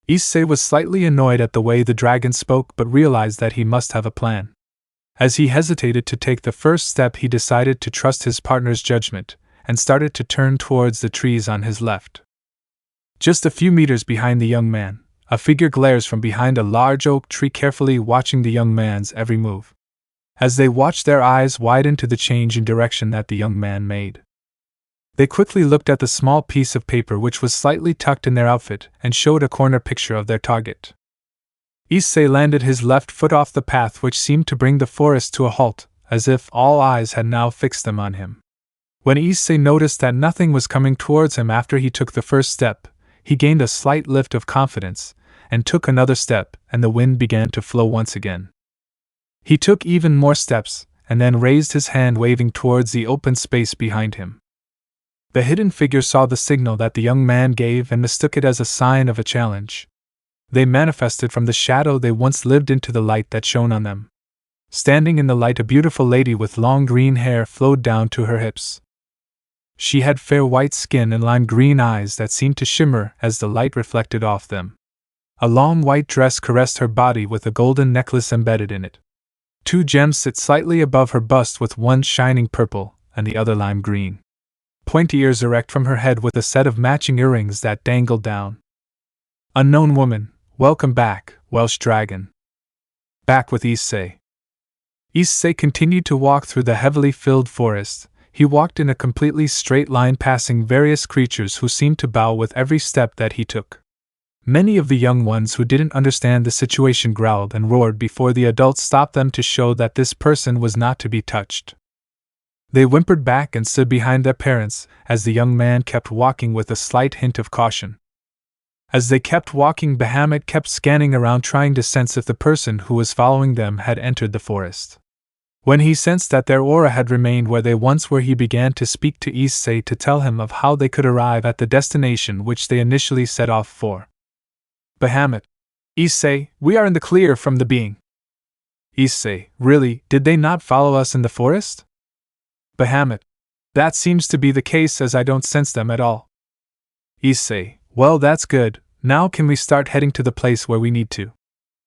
Issei was slightly annoyed at the way the dragon spoke but realized that he must have a plan. As he hesitated to take the first step, he decided to trust his partner's judgment and started to turn towards the trees on his left. Just a few meters behind the young man, a figure glares from behind a large oak tree, carefully watching the young man's every move. As they watched, their eyes widened to the change in direction that the young man made. They quickly looked at the small piece of paper which was slightly tucked in their outfit and showed a corner picture of their target. Issei landed his left foot off the path, which seemed to bring the forest to a halt, as if all eyes had now fixed them on him. When Issei noticed that nothing was coming towards him after he took the first step, he gained a slight lift of confidence and took another step, and the wind began to flow once again. He took even more steps, and then raised his hand, waving towards the open space behind him. The hidden figure saw the signal that the young man gave and mistook it as a sign of a challenge. They manifested from the shadow they once lived into the light that shone on them. Standing in the light, a beautiful lady with long green hair flowed down to her hips. She had fair white skin and lime green eyes that seemed to shimmer as the light reflected off them. A long white dress caressed her body with a golden necklace embedded in it. 2 gems sit slightly above her bust, with one shining purple and the other lime green. Pointy ears erect from her head with a set of matching earrings that dangled down. Unknown woman, welcome back, Welsh dragon. Back with Issei. Issei continued to walk through the heavily filled forest. He walked in a completely straight line, passing various creatures who seemed to bow with every step that he took. Many of the young ones who didn't understand the situation growled and roared before the adults stopped them to show that this person was not to be touched. They whimpered back and stood behind their parents as the young man kept walking with a slight hint of caution. As they kept walking, Bahamut kept scanning around, trying to sense if the person who was following them had entered the forest. When he sensed that their aura had remained where they once were, he began to speak to Issei to tell him of how they could arrive at the destination which they initially set off for. Bahamut, Issei, we are in the clear from the being. Issei, really, did they not follow us in the forest? Bahamut, that seems to be the case, as I don't sense them at all. Issei, well, that's good. Now can we start heading to the place where we need to?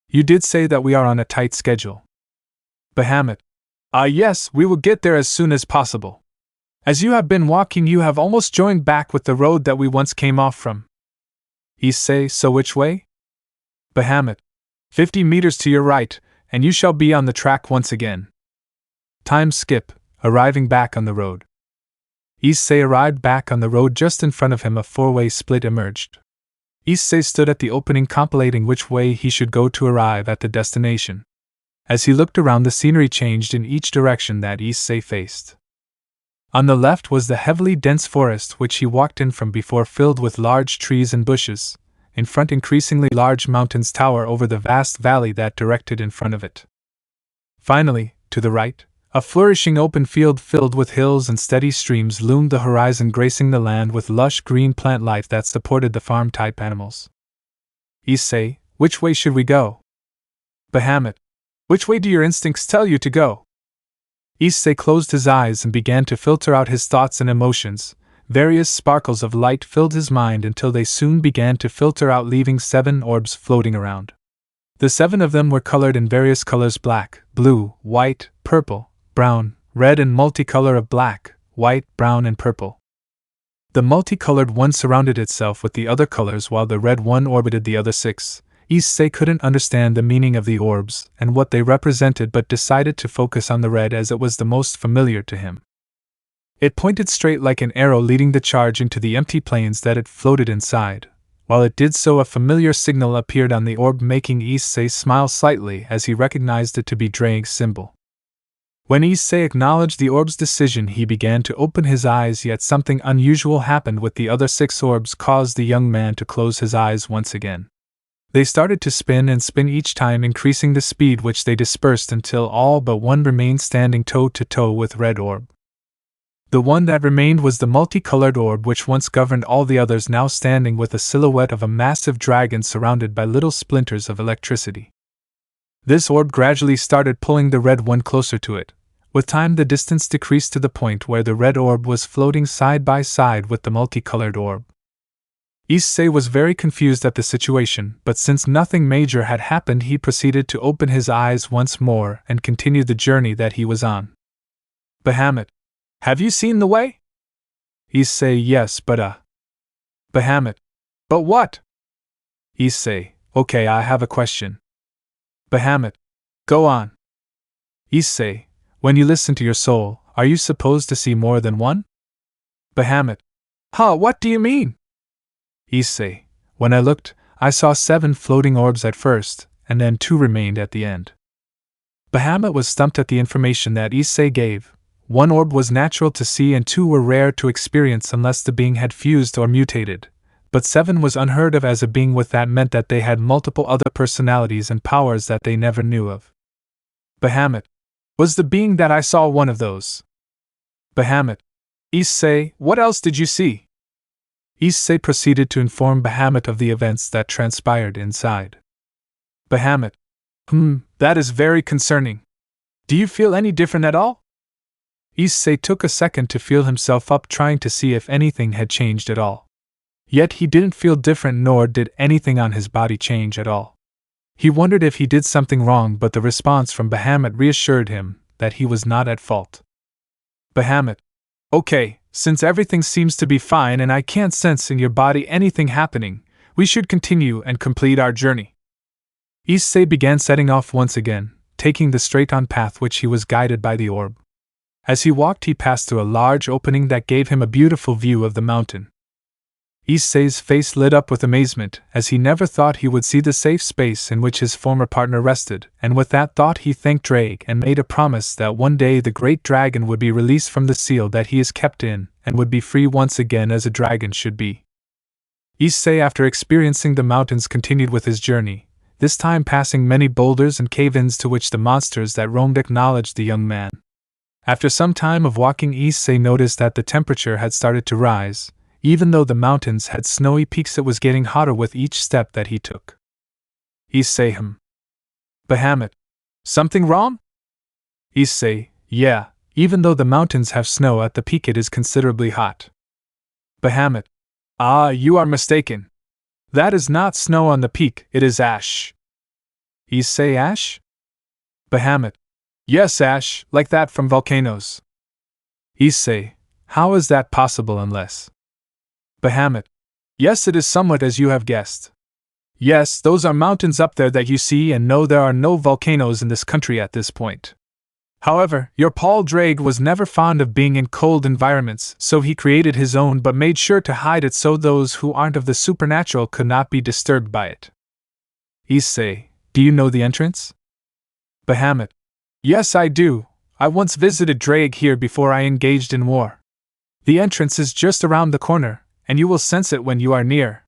You did say that we are on a tight schedule. Bahamut, yes, we will get there as soon as possible. As you have been walking, you have almost joined back with the road that we once came off from. Issei, so which way? Bahamut, 50 meters to your right, and you shall be on the track once again. Time skip, arriving back on the road. Issei arrived back on the road. Just in front of him, a 4-way split emerged. Issei stood at the opening, contemplating which way he should go to arrive at the destination. As he looked around, the scenery changed in each direction that Issei faced. On the left was the heavily dense forest which he walked in from before, filled with large trees and bushes. In front, increasingly large mountains tower over the vast valley that directed in front of it. Finally, to the right, a flourishing open field filled with hills and steady streams loomed the horizon, gracing the land with lush green plant life that supported the farm-type animals. Issei, which way should we go? Bahamut, which way do your instincts tell you to go? Issei closed his eyes and began to filter out his thoughts and emotions. Various sparkles of light filled his mind until they soon began to filter out, leaving 7 orbs floating around. The 7 of them were colored in various colors: black, blue, white, purple, brown, red, and multicolor of black, white, brown, and purple. The multicolored one surrounded itself with the other colors while the red one orbited the other 6. Issei couldn't understand the meaning of the orbs and what they represented but decided to focus on the red as it was the most familiar to him. It pointed straight like an arrow leading the charge into the empty planes that it floated inside. While it did so, a familiar signal appeared on the orb, making Issei smile slightly as he recognized it to be Drake's symbol. When Issei acknowledged the orb's decision, he began to open his eyes, yet something unusual happened with the other 6 orbs caused the young man to close his eyes once again. They started to spin and spin each time, increasing the speed which they dispersed until all but one remained standing toe-to-toe with red orb. The one that remained was the multicolored orb which once governed all the others, now standing with a silhouette of a massive dragon surrounded by little splinters of electricity. This orb gradually started pulling the red one closer to it. With time, the distance decreased to the point where the red orb was floating side by side with the multicolored orb. Issei was very confused at the situation, but since nothing major had happened, he proceeded to open his eyes once more and continue the journey that he was on. Bahamut, have you seen the way? Issei, yes, but Bahamut, but what? Issei, okay, I have a question. Bahamut, go on. Issei, when you listen to your soul, are you supposed to see more than one? Bahamut, huh, what do you mean? Issei, when I looked, I saw 7 floating orbs at first, and then 2 remained at the end. Bahamut was stumped at the information that Issei gave. 1 orb was natural to see and 2 were rare to experience unless the being had fused or mutated, but 7 was unheard of as a being with that meant that they had multiple other personalities and powers that they never knew of. Bahamut, was the being that I saw one of those? Bahamut, Issei, what else did you see? Issei proceeded to inform Bahamut of the events that transpired inside. Bahamut, that is very concerning. Do you feel any different at all? Issei took a second to feel himself up, trying to see if anything had changed at all. Yet he didn't feel different, nor did anything on his body change at all. He wondered if he did something wrong, but the response from Bahamut reassured him that he was not at fault. Bahamut, okay, since everything seems to be fine and I can't sense in your body anything happening, we should continue and complete our journey. Issei began setting off once again, taking the straight-on path which he was guided by the orb. As he walked, he passed through a large opening that gave him a beautiful view of the mountain. Issei's face lit up with amazement, as he never thought he would see the safe space in which his former partner rested, and with that thought he thanked Drake and made a promise that one day the great dragon would be released from the seal that he is kept in, and would be free once again as a dragon should be. Issei, after experiencing the mountains, continued with his journey, this time passing many boulders and cave-ins to which the monsters that roamed acknowledged the young man. After some time of walking, Issei noticed that the temperature had started to rise. Even though the mountains had snowy peaks, it was getting hotter with each step that he took. Issei, Bahamut, something wrong? Issei, yeah, even though the mountains have snow at the peak, it is considerably hot. Bahamut, you are mistaken. That is not snow on the peak, it is ash. Issei, ash? Bahamut, yes, ash, like that from volcanoes. Issei, how is that possible unless... Bahamut, yes, it is somewhat as you have guessed. Yes, those are mountains up there that you see, and no, there are no volcanoes in this country at this point. However, your Paul Drake was never fond of being in cold environments, so he created his own but made sure to hide it so those who aren't of the supernatural could not be disturbed by it. Issei, do you know the entrance? Bahamut, yes, I do. I once visited Drake here before I engaged in war. The entrance is just around the corner, and you will sense it when you are near.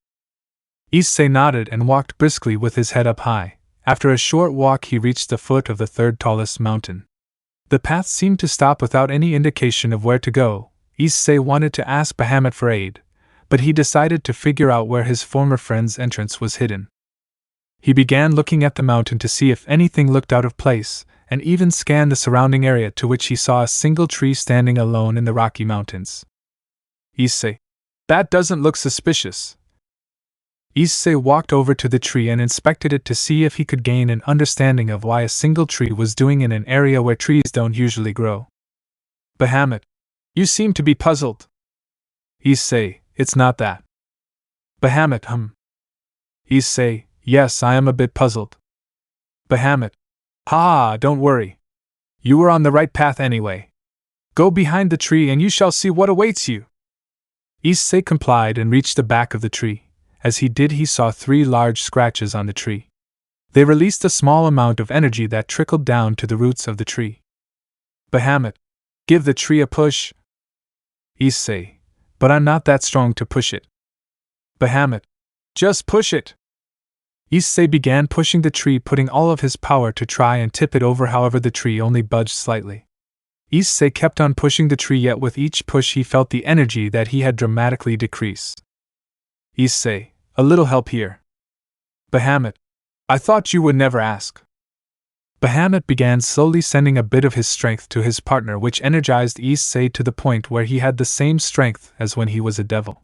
Issei nodded and walked briskly with his head up high. After a short walk, he reached the foot of the 3rd tallest mountain. The path seemed to stop without any indication of where to go. Issei wanted to ask Bahamut for aid, but he decided to figure out where his former friend's entrance was hidden. He began looking at the mountain to see if anything looked out of place, and even scanned the surrounding area, to which he saw a single tree standing alone in the Rocky Mountains. Issei, that doesn't look suspicious. Issei walked over to the tree and inspected it to see if he could gain an understanding of why a single tree was doing in an area where trees don't usually grow. Bahamut, you seem to be puzzled. Issei, it's not that. Bahamut, Issei, yes, I am a bit puzzled. Bahamut, don't worry. You were on the right path anyway. Go behind the tree and you shall see what awaits you. Issei complied and reached the back of the tree. As he did, he saw 3 large scratches on the tree. They released a small amount of energy that trickled down to the roots of the tree. Bahamut, give the tree a push. Issei, but I'm not that strong to push it. Bahamut, just push it. Issei began pushing the tree, putting all of his power to try and tip it over. However, the tree only budged slightly. Issei kept on pushing the tree, yet with each push he felt the energy that he had dramatically decrease. Issei, a little help here. Bahamut, I thought you would never ask. Bahamut began slowly sending a bit of his strength to his partner, which energized Issei to the point where he had the same strength as when he was a devil.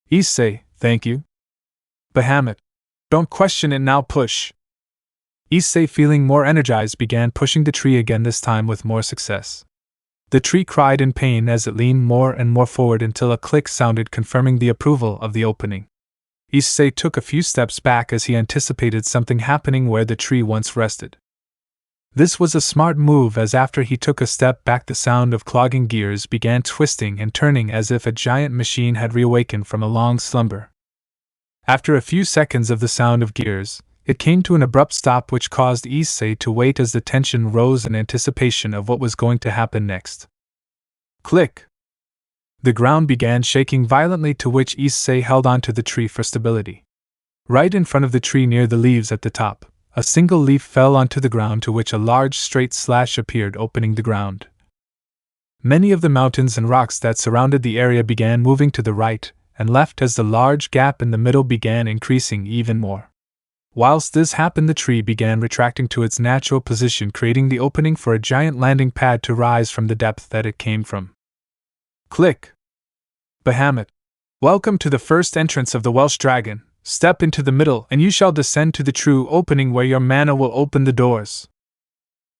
Issei, thank you. Bahamut, don't question it now, push. Issei, feeling more energized, began pushing the tree again, this time with more success. The tree cried in pain as it leaned more and more forward until a click sounded, confirming the approval of the opening. Issei took a few steps back as he anticipated something happening where the tree once rested. This was a smart move, as after he took a step back the sound of clogging gears began twisting and turning as if a giant machine had reawakened from a long slumber. After a few seconds of the sound of gears, it came to an abrupt stop, which caused Issei to wait as the tension rose in anticipation of what was going to happen next. Click! The ground began shaking violently, to which Issei held onto the tree for stability. Right in front of the tree, near the leaves at the top, a single leaf fell onto the ground, to which a large straight slash appeared, opening the ground. Many of the mountains and rocks that surrounded the area began moving to the right and left as the large gap in the middle began increasing even more. Whilst this happened, the tree began retracting to its natural position, creating the opening for a giant landing pad to rise from the depth that it came from. Click! Bahamut, welcome to the first entrance of the Welsh Dragon. Step into the middle and you shall descend to the true opening where your mana will open the doors.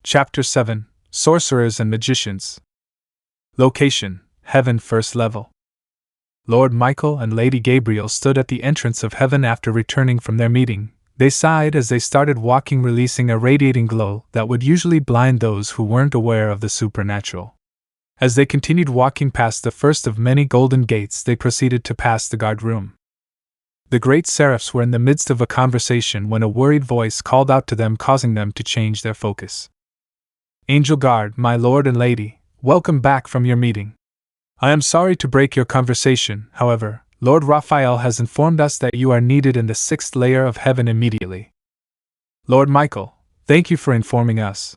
Chapter 7: Sorcerers and Magicians. Location: Heaven, first level. Lord Michael and Lady Gabriel stood at the entrance of heaven after returning from their meeting. They sighed as they started walking, releasing a radiating glow that would usually blind those who weren't aware of the supernatural. As they continued walking past the first of many golden gates, they proceeded to pass the guard room. The great seraphs were in the midst of a conversation when a worried voice called out to them, causing them to change their focus. Angel Guard, my lord and lady, welcome back from your meeting. I am sorry to break your conversation, however, Lord Raphael has informed us that you are needed in the 6th layer of heaven immediately. Lord Michael, thank you for informing us.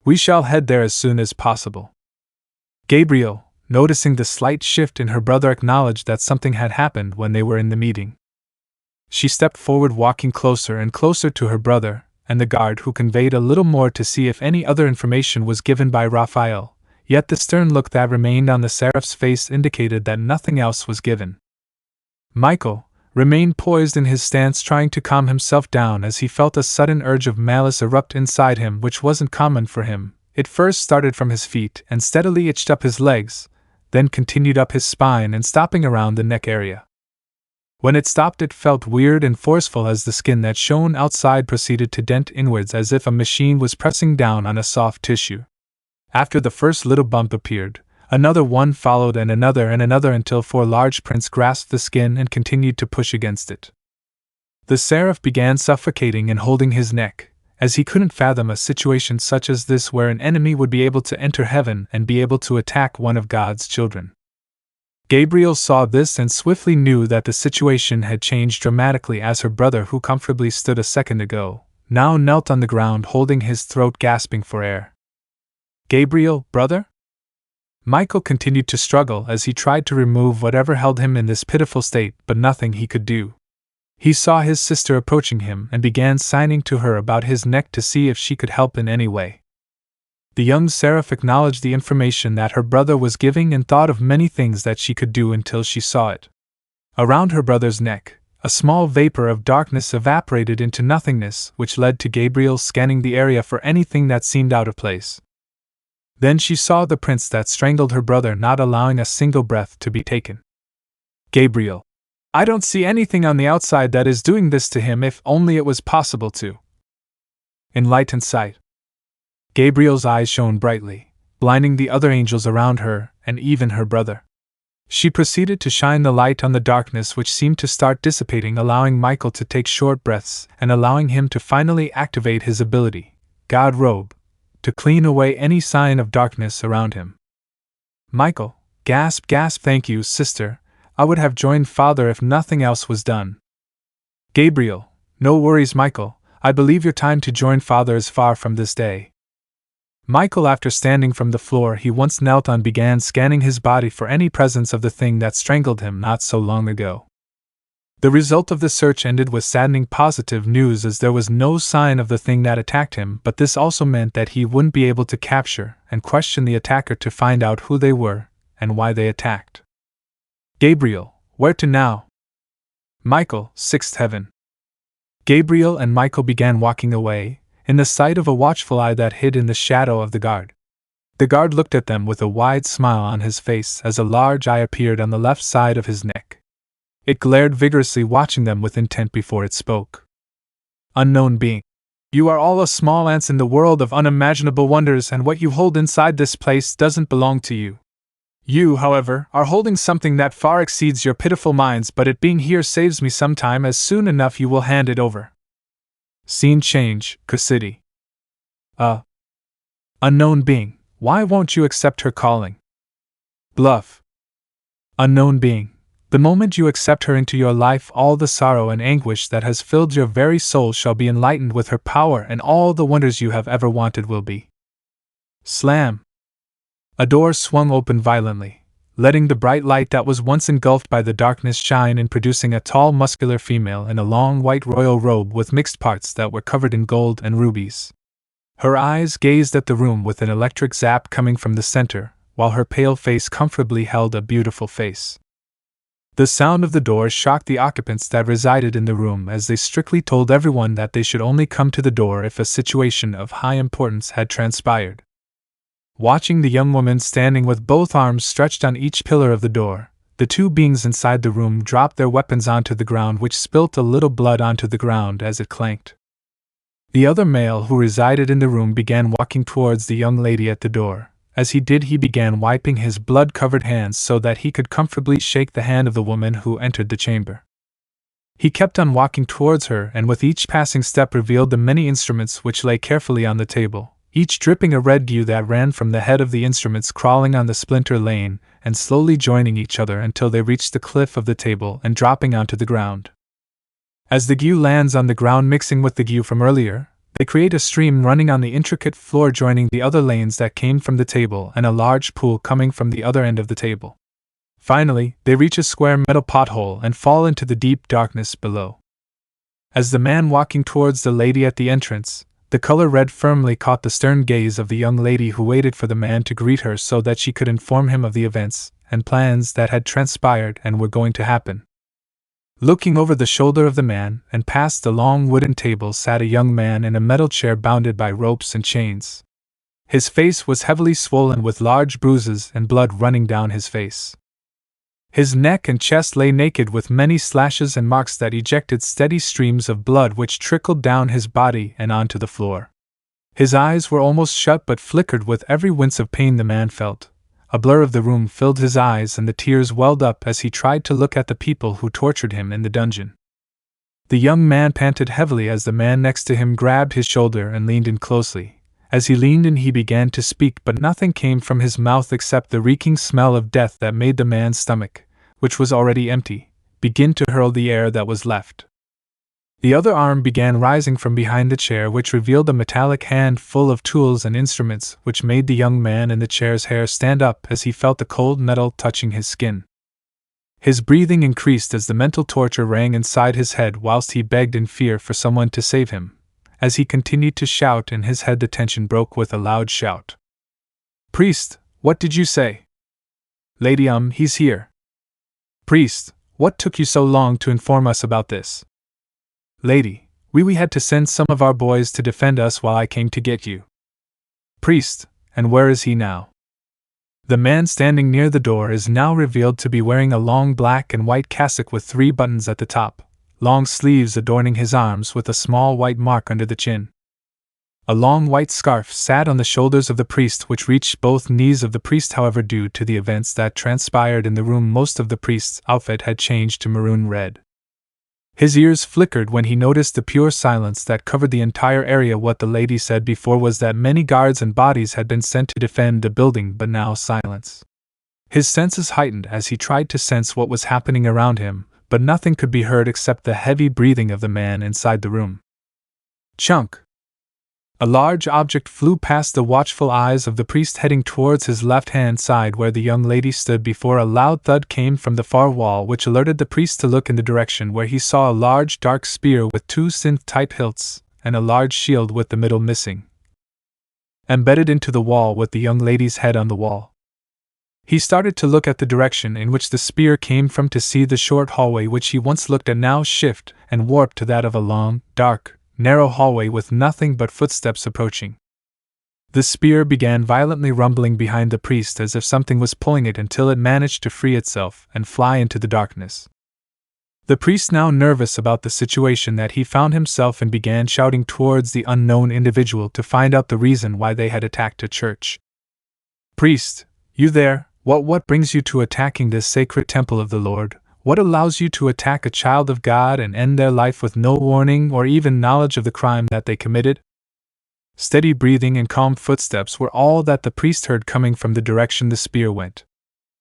We shall head there as soon as possible. Gabriel, noticing the slight shift in her brother, acknowledged that something had happened when they were in the meeting. She stepped forward, walking closer and closer to her brother and the guard, who conveyed a little more to see if any other information was given by Raphael, yet the stern look that remained on the seraph's face indicated that nothing else was given. Michael remained poised in his stance, trying to calm himself down as he felt a sudden urge of malice erupt inside him, which wasn't common for him. It first started from his feet and steadily itched up his legs, then continued up his spine and stopping around the neck area. When it stopped, it felt weird and forceful as the skin that shone outside proceeded to dent inwards as if a machine was pressing down on a soft tissue. After the first little bump appeared, another one followed and another until 4 large prints grasped the skin and continued to push against it. The seraph began suffocating and holding his neck, as he couldn't fathom a situation such as this where an enemy would be able to enter heaven and be able to attack one of God's children. Gabriel saw this and swiftly knew that the situation had changed dramatically, as her brother, who comfortably stood a second ago, now knelt on the ground holding his throat, gasping for air. Gabriel, brother? Michael continued to struggle as he tried to remove whatever held him in this pitiful state, but nothing he could do. He saw his sister approaching him and began signing to her about his neck to see if she could help in any way. The young seraph acknowledged the information that her brother was giving and thought of many things that she could do until she saw it. Around her brother's neck, A small vapor of darkness evaporated into nothingness, which led to Gabriel scanning the area for anything that seemed out of place. Then she saw the prince that strangled her brother, not allowing a single breath to be taken. Gabriel. I don't see anything on the outside that is doing this to him, if only it was possible to. Enlightened sight. Gabriel's eyes shone brightly, blinding the other angels around her, and even her brother. She proceeded to shine the light on the darkness, which seemed to start dissipating, allowing Michael to take short breaths, and allowing him to finally activate his ability, God Robe, to clean away any sign of darkness around him. Michael, gasp, thank you, sister. I would have joined father if nothing else was done. Gabriel, no worries, Michael. I believe your time to join father is far from this day. Michael, after standing from the floor he once knelt on, began scanning his body for any presence of the thing that strangled him not so long ago. The result of the search ended with saddening positive news, as there was no sign of the thing that attacked him, but this also meant that he wouldn't be able to capture and question the attacker to find out who they were and why they attacked. Gabriel, where to now? Michael, sixth heaven. Gabriel and Michael began walking away, in the sight of a watchful eye that hid in the shadow of the guard. The guard looked at them with a wide smile on his face as a large eye appeared on the left side of his neck. It glared vigorously, watching them with intent before it spoke. Unknown being. You are all as small ants in the world of unimaginable wonders, and what you hold inside this place doesn't belong to you. You, however, are holding something that far exceeds your pitiful minds, but it being here saves me some time, as soon enough you will hand it over. Scene change, City. Unknown being, why won't you accept her calling? Bluff. Unknown being, the moment you accept her into your life, all the sorrow and anguish that has filled your very soul shall be enlightened with her power, and all the wonders you have ever wanted will be. Slam. A door swung open violently, letting the bright light that was once engulfed by the darkness shine in, producing a tall, muscular female in a long white royal robe with mixed parts that were covered in gold and rubies. Her eyes gazed at the room with an electric zap coming from the center, while her pale face comfortably held a beautiful face. The sound of the door shocked the occupants that resided in the room, as they strictly told everyone that they should only come to the door if a situation of high importance had transpired. Watching the young woman standing with both arms stretched on each pillar of the door, the two beings inside the room dropped their weapons onto the ground, which spilt a little blood onto the ground as it clanked. The other male who resided in the room began walking towards the young lady at the door. As he did, he began wiping his blood-covered hands so that he could comfortably shake the hand of the woman who entered the chamber. He kept on walking towards her, and with each passing step revealed the many instruments which lay carefully on the table, each dripping a red dew that ran from the head of the instruments, crawling on the splinter lane and slowly joining each other until they reached the cliff of the table and dropping onto the ground. As the dew lands on the ground mixing with the dew from earlier, they create a stream running on the intricate floor, joining the other lanes that came from the table and a large pool coming from the other end of the table. Finally, they reach a square metal pothole and fall into the deep darkness below. As the man walking towards the lady at the entrance, the color red firmly caught the stern gaze of the young lady, who waited for the man to greet her so that she could inform him of the events and plans that had transpired and were going to happen. Looking over the shoulder of the man and past the long wooden table sat a young man in a metal chair bounded by ropes and chains. His face was heavily swollen with large bruises and blood running down his face. His neck and chest lay naked with many slashes and marks that ejected steady streams of blood which trickled down his body and onto the floor. His eyes were almost shut but flickered with every wince of pain the man felt. A blur of the room filled his eyes and the tears welled up as he tried to look at the people who tortured him in the dungeon. The young man panted heavily as the man next to him grabbed his shoulder and leaned in closely. As he leaned in, he began to speak, but nothing came from his mouth except the reeking smell of death that made the man's stomach, which was already empty, begin to hurl the air that was left. The other arm began rising from behind the chair, which revealed a metallic hand full of tools and instruments, which made the young man in the chair's hair stand up as he felt the cold metal touching his skin. His breathing increased as the mental torture rang inside his head, whilst he begged in fear for someone to save him. As he continued to shout in his head, the tension broke with a loud shout. "Priest, what did you say?" "Lady, he's here." "Priest, What took you so long to inform us about this? Lady, we had to send some of our boys to defend us while I came to get you. Priest, and where is he now? The man standing near the door is now revealed to be wearing a long black and white cassock with 3 buttons at the top, long sleeves adorning his arms with a small white mark under the chin. A long white scarf sat on the shoulders of the priest, which reached both knees of the priest. However, due to the events that transpired in the room, most of the priest's outfit had changed to maroon red. His ears flickered when he noticed the pure silence that covered the entire area. What the lady said before was that many guards and bodies had been sent to defend the building, but now silence. His senses heightened as he tried to sense what was happening around him, but nothing could be heard except the heavy breathing of the man inside the room. Chunk! A large object flew past the watchful eyes of the priest, heading towards his left-hand side where the young lady stood before. A loud thud came from the far wall, which alerted the priest to look in the direction where he saw a large dark spear with 2 synth-type hilts, and a large shield with the middle missing, embedded into the wall with the young lady's head on the wall. He started to look at the direction in which the spear came from to see the short hallway which he once looked at now shift and warp to that of a long, dark, narrow hallway with nothing but footsteps approaching. The spear began violently rumbling behind the priest as if something was pulling it, until it managed to free itself and fly into the darkness. The priest, now nervous about the situation that he found himself in, began shouting towards the unknown individual to find out the reason why they had attacked a church. Priest, you there? What brings you to attacking this sacred temple of the Lord? What allows you to attack a child of God and end their life with no warning or even knowledge of the crime that they committed? Steady breathing and calm footsteps were all that the priest heard coming from the direction the spear went.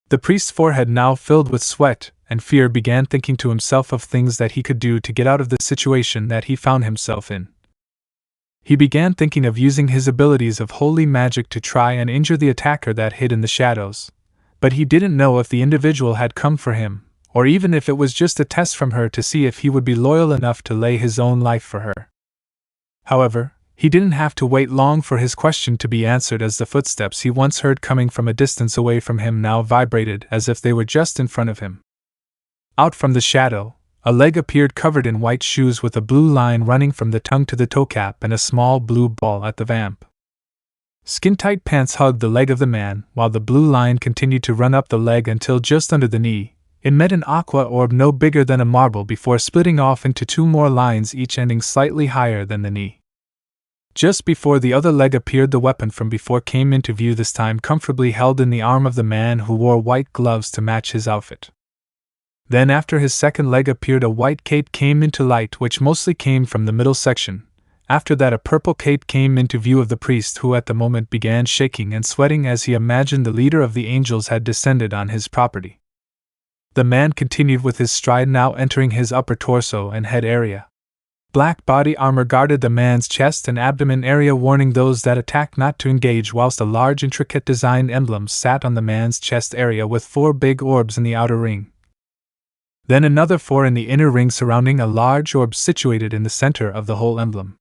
The priest's forehead, now filled with sweat and fear, began thinking to himself of things that he could do to get out of the situation that he found himself in. He began thinking of using his abilities of holy magic to try and injure the attacker that hid in the shadows, but he didn't know if the individual had come for him, or even if it was just a test from her to see if he would be loyal enough to lay his own life for her. However, he didn't have to wait long for his question to be answered, as the footsteps he once heard coming from a distance away from him now vibrated as if they were just in front of him. Out from the shadow, a leg appeared covered in white shoes with a blue line running from the tongue to the toe cap and a small blue ball at the vamp. Skin-tight pants hugged the leg of the man, while the blue line continued to run up the leg until just under the knee. It met an aqua orb no bigger than a marble before splitting off into 2 more lines, each ending slightly higher than the knee. Just before the other leg appeared, the weapon from before came into view, this time comfortably held in the arm of the man who wore white gloves to match his outfit. Then after his second leg appeared, a white cape came into light, which mostly came from the middle section. After that, a purple cape came into view of the priest, who at the moment began shaking and sweating as he imagined the leader of the angels had descended on his property. The man continued with his stride, now entering his upper torso and head area. Black body armor guarded the man's chest and abdomen area, warning those that attacked not to engage, whilst a large intricate designed emblem sat on the man's chest area with 4 big orbs in the outer ring. Then another 4 in the inner ring surrounding a large orb situated in the center of the whole emblem.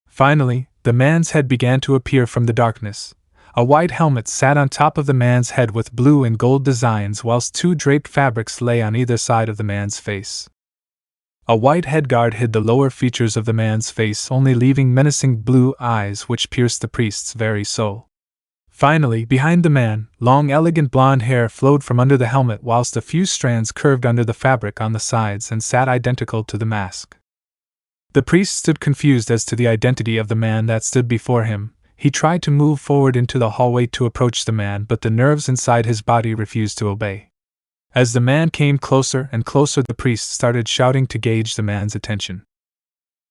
Finally, the man's head began to appear from the darkness. A white helmet sat on top of the man's head with blue and gold designs, whilst 2 draped fabrics lay on either side of the man's face. A white headguard hid the lower features of the man's face, only leaving menacing blue eyes which pierced the priest's very soul. Finally, behind the man, long elegant blonde hair flowed from under the helmet, whilst a few strands curved under the fabric on the sides and sat identical to the mask. The priest stood confused as to the identity of the man that stood before him. He tried to move forward into the hallway to approach the man, but the nerves inside his body refused to obey. As the man came closer and closer, the priest started shouting to gauge the man's attention.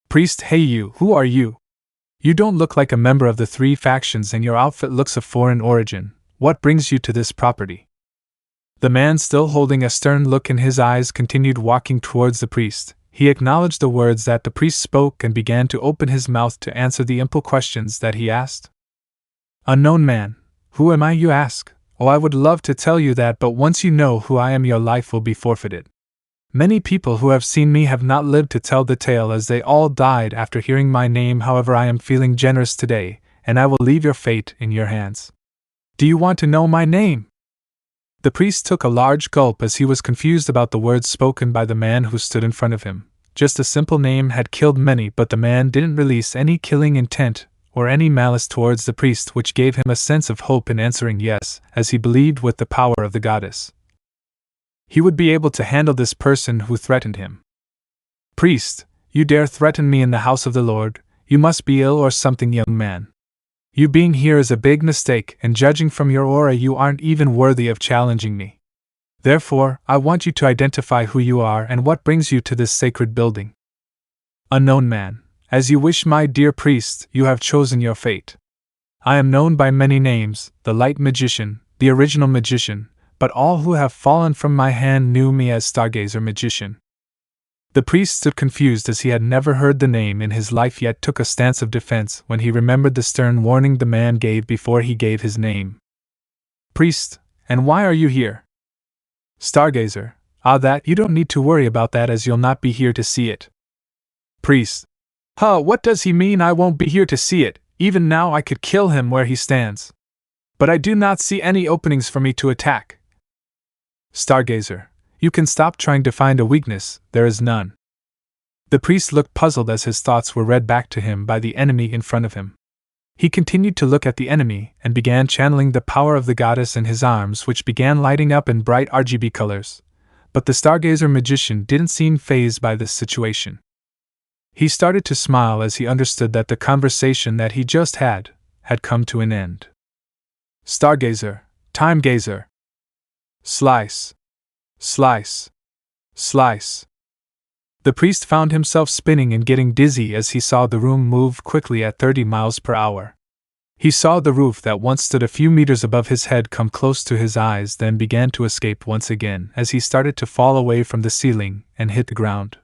"Priest, hey you, who are you? You don't look like a member of the 3 factions and your outfit looks of foreign origin. What brings you to this property?" The man, still holding a stern look in his eyes, continued walking towards the priest. He acknowledged the words that the priest spoke and began to open his mouth to answer the ample questions that he asked. "Unknown man, who am I, you ask? Oh, I would love to tell you that, but once you know who I am, your life will be forfeited. Many people who have seen me have not lived to tell the tale, as they all died after hearing my name. However, I am feeling generous today, and I will leave your fate in your hands. Do you want to know my name?" The priest took a large gulp as he was confused about the words spoken by the man who stood in front of him. Just a simple name had killed many, but the man didn't release any killing intent or any malice towards the priest, which gave him a sense of hope in answering yes, as he believed with the power of the goddess he would be able to handle this person who threatened him. Priest, you dare threaten me in the house of the Lord? You must be ill or something, young man. You being here is a big mistake, and judging from your aura you aren't even worthy of challenging me. Therefore, I want you to identify who you are and what brings you to this sacred building. Unknown man, as you wish, my dear priest, you have chosen your fate. I am known by many names, the Light Magician, the Original Magician, but all who have fallen from my hand knew me as Stargazer Magician. The priest stood confused as he had never heard the name in his life, yet took a stance of defense when he remembered the stern warning the man gave before he gave his name. Priest, and why are you here? Stargazer, that, you don't need to worry about that as you'll not be here to see it. Priest, what does he mean I won't be here to see it? Even now I could kill him where he stands. But I do not see any openings for me to attack. Stargazer, you can stop trying to find a weakness, there is none. The priest looked puzzled as his thoughts were read back to him by the enemy in front of him. He continued to look at the enemy and began channeling the power of the goddess in his arms, which began lighting up in bright RGB colors. But the Stargazer Magician didn't seem fazed by this situation. He started to smile as he understood that the conversation that he just had come to an end. Stargazer, Time Gazer. Slice. Slice. Slice. The priest found himself spinning and getting dizzy as he saw the room move quickly at 30 miles per hour. He saw the roof that once stood a few meters above his head come close to his eyes, then began to escape once again as he started to fall away from the ceiling and hit the ground.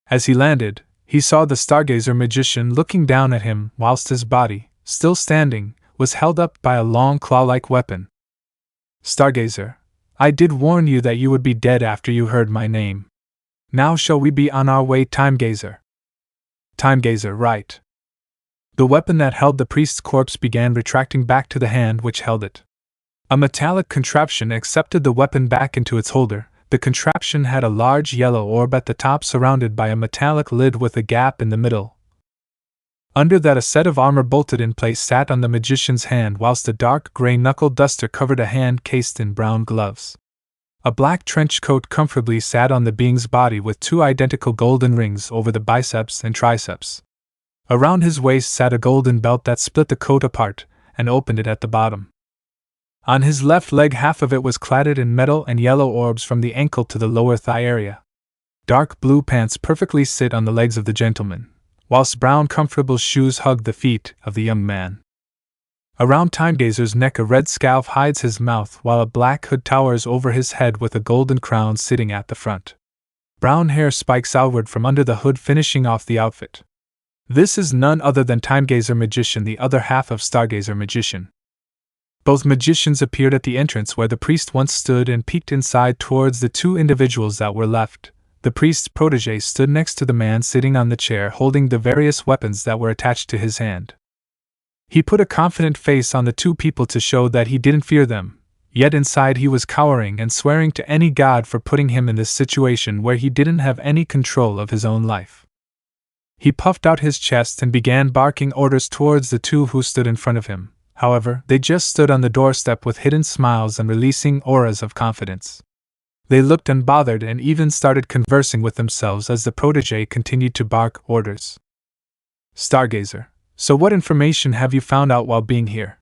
As he landed, he saw the Stargazer Magician looking down at him whilst his body, still standing, was held up by a long claw-like weapon. Stargazer, I did warn you that you would be dead after you heard my name. Now shall we be on our way, Timegazer? Timegazer, right. The weapon that held the priest's corpse began retracting back to the hand which held it. A metallic contraption accepted the weapon back into its holder. The contraption had a large yellow orb at the top surrounded by a metallic lid with a gap in the middle. Under that a set of armor bolted in place sat on the magician's hand, whilst a dark gray knuckle duster covered a hand cased in brown gloves. A black trench coat comfortably sat on the being's body with two identical golden rings over the biceps and triceps. Around his waist sat a golden belt that split the coat apart and opened it at the bottom. On his left leg half of it was cladded in metal and yellow orbs from the ankle to the lower thigh area. Dark blue pants perfectly sit on the legs of the gentleman, whilst brown comfortable shoes hugged the feet of the young man. Around Timegazer's neck a red scalp hides his mouth while a black hood towers over his head with a golden crown sitting at the front. Brown hair spikes outward from under the hood finishing off the outfit. This is none other than Timegazer Magician, the other half of Stargazer Magician. Both magicians appeared at the entrance where the priest once stood and peeked inside towards the two individuals that were left. The priest's protege stood next to the man sitting on the chair holding the various weapons that were attached to his hand. He put a confident face on the two people to show that he didn't fear them, yet inside he was cowering and swearing to any god for putting him in this situation where he didn't have any control of his own life. He puffed out his chest and began barking orders towards the two who stood in front of him. However, they just stood on the doorstep with hidden smiles and releasing auras of confidence. They looked unbothered and even started conversing with themselves as the protege continued to bark orders. Stargazer, so what information have you found out while being here?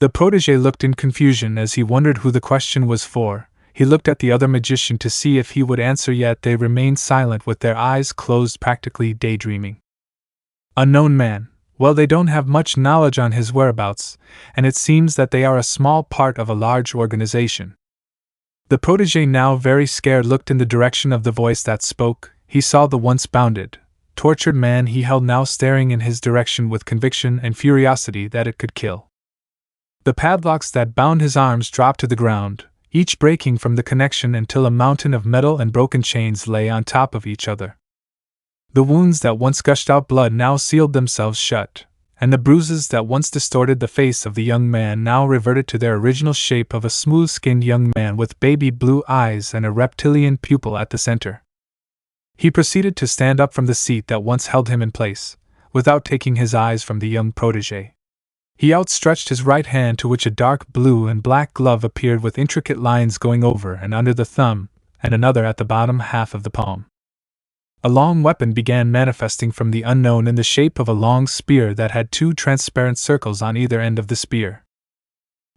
The protege looked in confusion as he wondered who the question was for. He looked at the other magician to see if he would answer, yet they remained silent with their eyes closed, practically daydreaming. Unknown man, well, they don't have much knowledge on his whereabouts, and it seems that they are a small part of a large organization. The protege, now very scared, looked in the direction of the voice that spoke. He saw the once bounded, tortured man he held now staring in his direction with conviction and furiosity that it could kill. The padlocks that bound his arms dropped to the ground, each breaking from the connection until a mountain of metal and broken chains lay on top of each other. The wounds that once gushed out blood now sealed themselves shut, and the bruises that once distorted the face of the young man now reverted to their original shape of a smooth-skinned young man with baby blue eyes and a reptilian pupil at the center. He proceeded to stand up from the seat that once held him in place, without taking his eyes from the young protégé. He outstretched his right hand, to which a dark blue and black glove appeared with intricate lines going over and under the thumb, and another at the bottom half of the palm. A long weapon began manifesting from the unknown in the shape of a long spear that had 2 transparent circles on either end of the spear.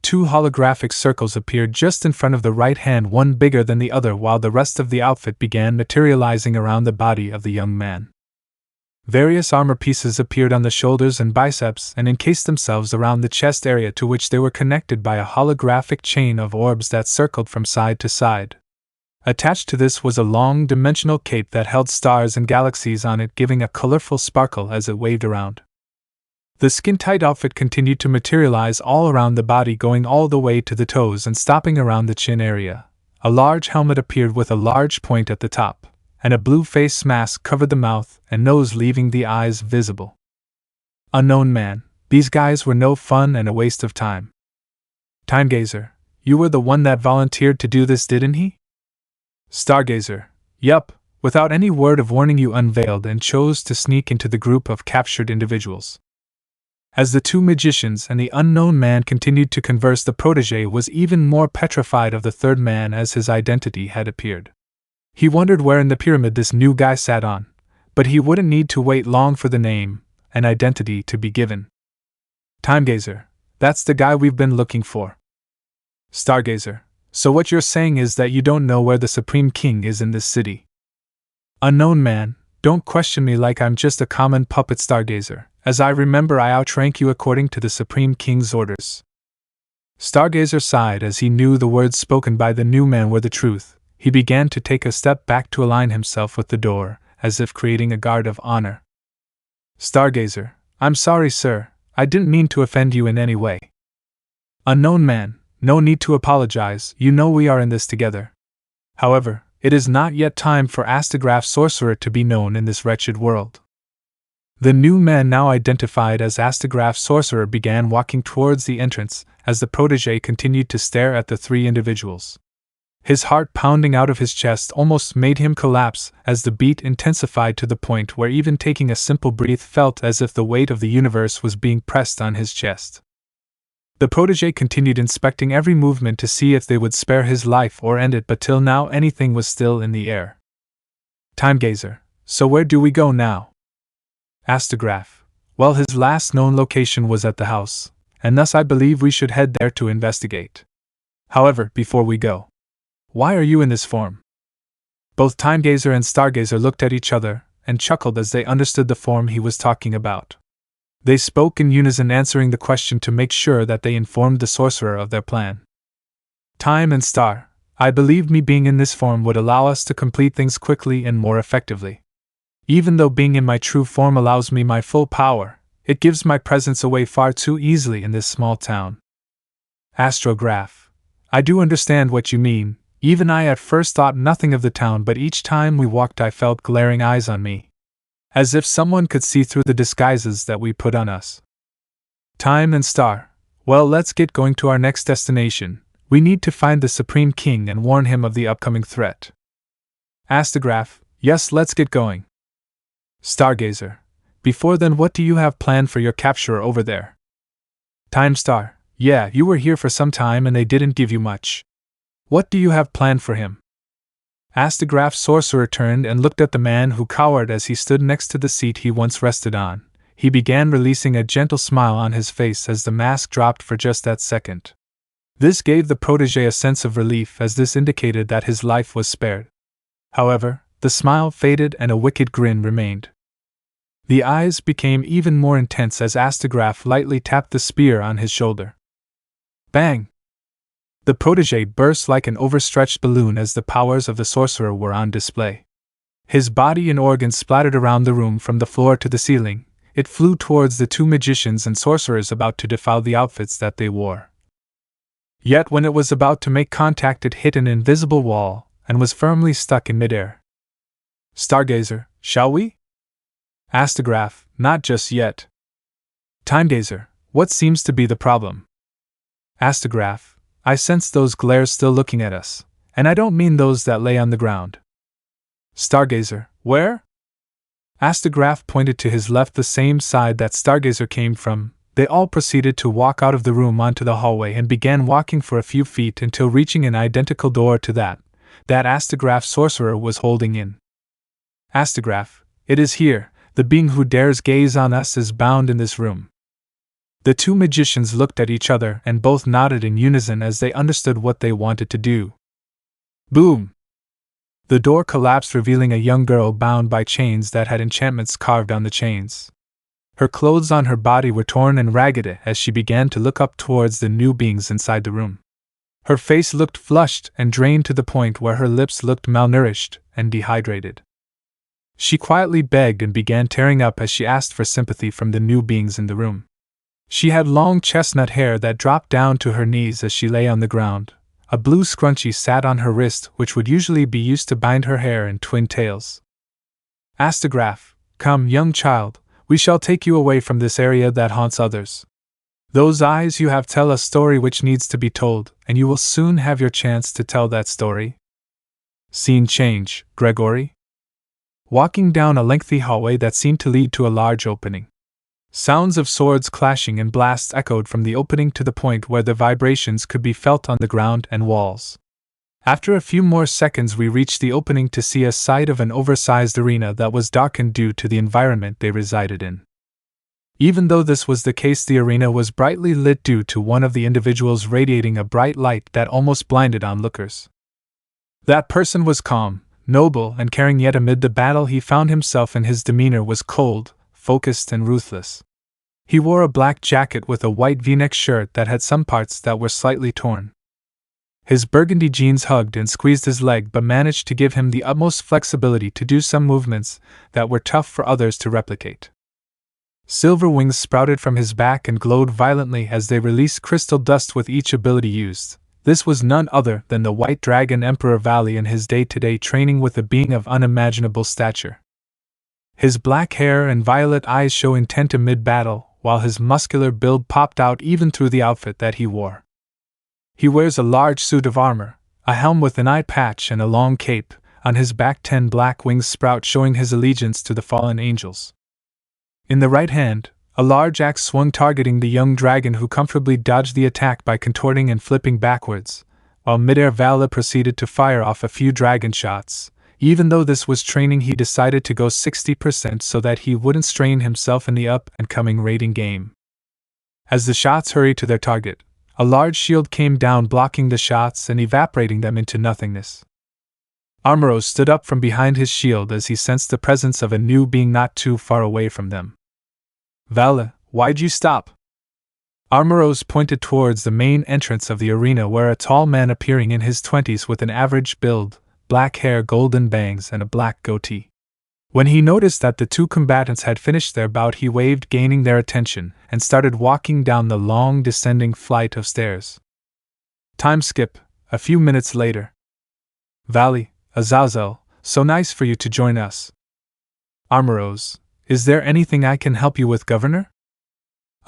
2 holographic circles appeared just in front of the right hand, one bigger than the other, while the rest of the outfit began materializing around the body of the young man. Various armor pieces appeared on the shoulders and biceps and encased themselves around the chest area, to which they were connected by a holographic chain of orbs that circled from side to side. Attached to this was a long dimensional cape that held stars and galaxies on it, giving a colorful sparkle as it waved around. The skin-tight outfit continued to materialize all around the body, going all the way to the toes and stopping around the chin area. A large helmet appeared with a large point at the top, and a blue face mask covered the mouth and nose, leaving the eyes visible. Unknown man, these guys were no fun and a waste of time. Timegazer, you were the one that volunteered to do this, didn't he? Stargazer, yup. Without any word of warning, you unveiled and chose to sneak into the group of captured individuals. As the 2 magicians and the unknown man continued to converse, the protégé was even more petrified of the third man as his identity had appeared. He wondered where in the pyramid this new guy sat on, but he wouldn't need to wait long for the name and identity to be given. Timegazer, that's the guy we've been looking for. Stargazer, so what you're saying is that you don't know where the Supreme King is in this city? Unknown man, don't question me like I'm just a common puppet. Stargazer, as I remember, I outrank you according to the Supreme King's orders. Stargazer sighed as he knew the words spoken by the new man were the truth. He began to take a step back to align himself with the door, as if creating a guard of honor. Stargazer, I'm sorry, sir. I didn't mean to offend you in any way. Unknown man, no need to apologize, you know we are in this together. However, it is not yet time for Astagraph Sorcerer to be known in this wretched world. The new man, now identified as Astagraph Sorcerer, began walking towards the entrance as the protégé continued to stare at the 3 individuals. His heart pounding out of his chest almost made him collapse as the beat intensified to the point where even taking a simple breath felt as if the weight of the universe was being pressed on his chest. The protégé continued inspecting every movement to see if they would spare his life or end it, but till now anything was still in the air. Timegazer, so where do we go now? Astagraph, well, his last known location was at the house, and thus I believe we should head there to investigate. However, before we go, why are you in this form? Both Timegazer and Stargazer looked at each other and chuckled as they understood the form he was talking about. They spoke in unison, answering the question to make sure that they informed the sorcerer of their plan. Time and Star, I believed me being in this form would allow us to complete things quickly and more effectively. Even though being in my true form allows me my full power, it gives my presence away far too easily in this small town. Astrograph, I do understand what you mean. Even I at first thought nothing of the town, but each time we walked I felt glaring eyes on me, as if someone could see through the disguises that we put on us. Time and Star, well, let's get going to our next destination. We need to find the Supreme King and warn him of the upcoming threat. Astagraph, yes, let's get going. Stargazer, before then, what do you have planned for your capturer over there? Time Star, yeah, you were here for some time and they didn't give you much. What do you have planned for him? Astagraph Sorcerer turned and looked at the man who cowered as he stood next to the seat he once rested on. He began releasing a gentle smile on his face as the mask dropped for just that second. This gave the protégé a sense of relief, as this indicated that his life was spared. However, the smile faded and a wicked grin remained. The eyes became even more intense as Astagraph lightly tapped the spear on his shoulder. Bang! The protégé burst like an overstretched balloon as the powers of the sorcerer were on display. His body and organs splattered around the room from the floor to the ceiling. It flew towards the 2 magicians and sorcerers about to defile the outfits that they wore. Yet when it was about to make contact, it hit an invisible wall and was firmly stuck in midair. Stargazer, shall we? Astagraph, not just yet. Timegazer, what seems to be the problem? Astagraph, I sense those glares still looking at us, and I don't mean those that lay on the ground. Stargazer, where? Astagraph pointed to his left, the same side that Stargazer came from. They all proceeded to walk out of the room onto the hallway and began walking for a few feet until reaching an identical door to that Astagraph sorcerer was holding in. Astagraph, it is here, the being who dares gaze on us is bound in this room. The two magicians looked at each other and both nodded in unison as they understood what they wanted to do. Boom! The door collapsed, revealing a young girl bound by chains that had enchantments carved on the chains. Her clothes on her body were torn and ragged as she began to look up towards the new beings inside the room. Her face looked flushed and drained to the point where her lips looked malnourished and dehydrated. She quietly begged and began tearing up as she asked for sympathy from the new beings in the room. She had long chestnut hair that dropped down to her knees as she lay on the ground. A blue scrunchie sat on her wrist, which would usually be used to bind her hair in twin tails. Astagraph, come, young child, we shall take you away from this area that haunts others. Those eyes you have tell a story which needs to be told, and you will soon have your chance to tell that story. Scene change, Gregory. Walking down a lengthy hallway that seemed to lead to a large opening. Sounds of swords clashing and blasts echoed from the opening to the point where the vibrations could be felt on the ground and walls. After a few more seconds, we reached the opening to see a sight of an oversized arena that was darkened due to the environment they resided in. Even though this was the case, the arena was brightly lit due to one of the individuals radiating a bright light that almost blinded onlookers. That person was calm, noble, and caring, yet amid the battle he found himself in, his demeanor was cold, focused, and ruthless. He wore a black jacket with a white V-neck shirt that had some parts that were slightly torn. His burgundy jeans hugged and squeezed his leg but managed to give him the utmost flexibility to do some movements that were tough for others to replicate. Silver wings sprouted from his back and glowed violently as they released crystal dust with each ability used. This was none other than the White Dragon Emperor Valley in his day-to-day training with a being of unimaginable stature. His black hair and violet eyes show intent amid battle, while his muscular build popped out even through the outfit that he wore. He wears a large suit of armor, a helm with an eye patch, and a long cape. On his back 10 black wings sprout, showing his allegiance to the fallen angels. In the right hand, a large axe swung targeting the young dragon, who comfortably dodged the attack by contorting and flipping backwards, while midair Vala proceeded to fire off a few dragon shots. Even though this was training, he decided to go 60% so that he wouldn't strain himself in the up-and-coming raiding game. As the shots hurried to their target, a large shield came down, blocking the shots and evaporating them into nothingness. Armoros stood up from behind his shield as he sensed the presence of a new being not too far away from them. Vala, why'd you stop? Armoros pointed towards the main entrance of the arena, where a tall man appearing in his 20s with an average build, black hair, golden bangs, and a black goatee. When he noticed that the two combatants had finished their bout, he waved, gaining their attention, and started walking down the long descending flight of stairs. Time skip, a few minutes later. Valley, Azazel, so nice for you to join us. Armoros, is there anything I can help you with, Governor?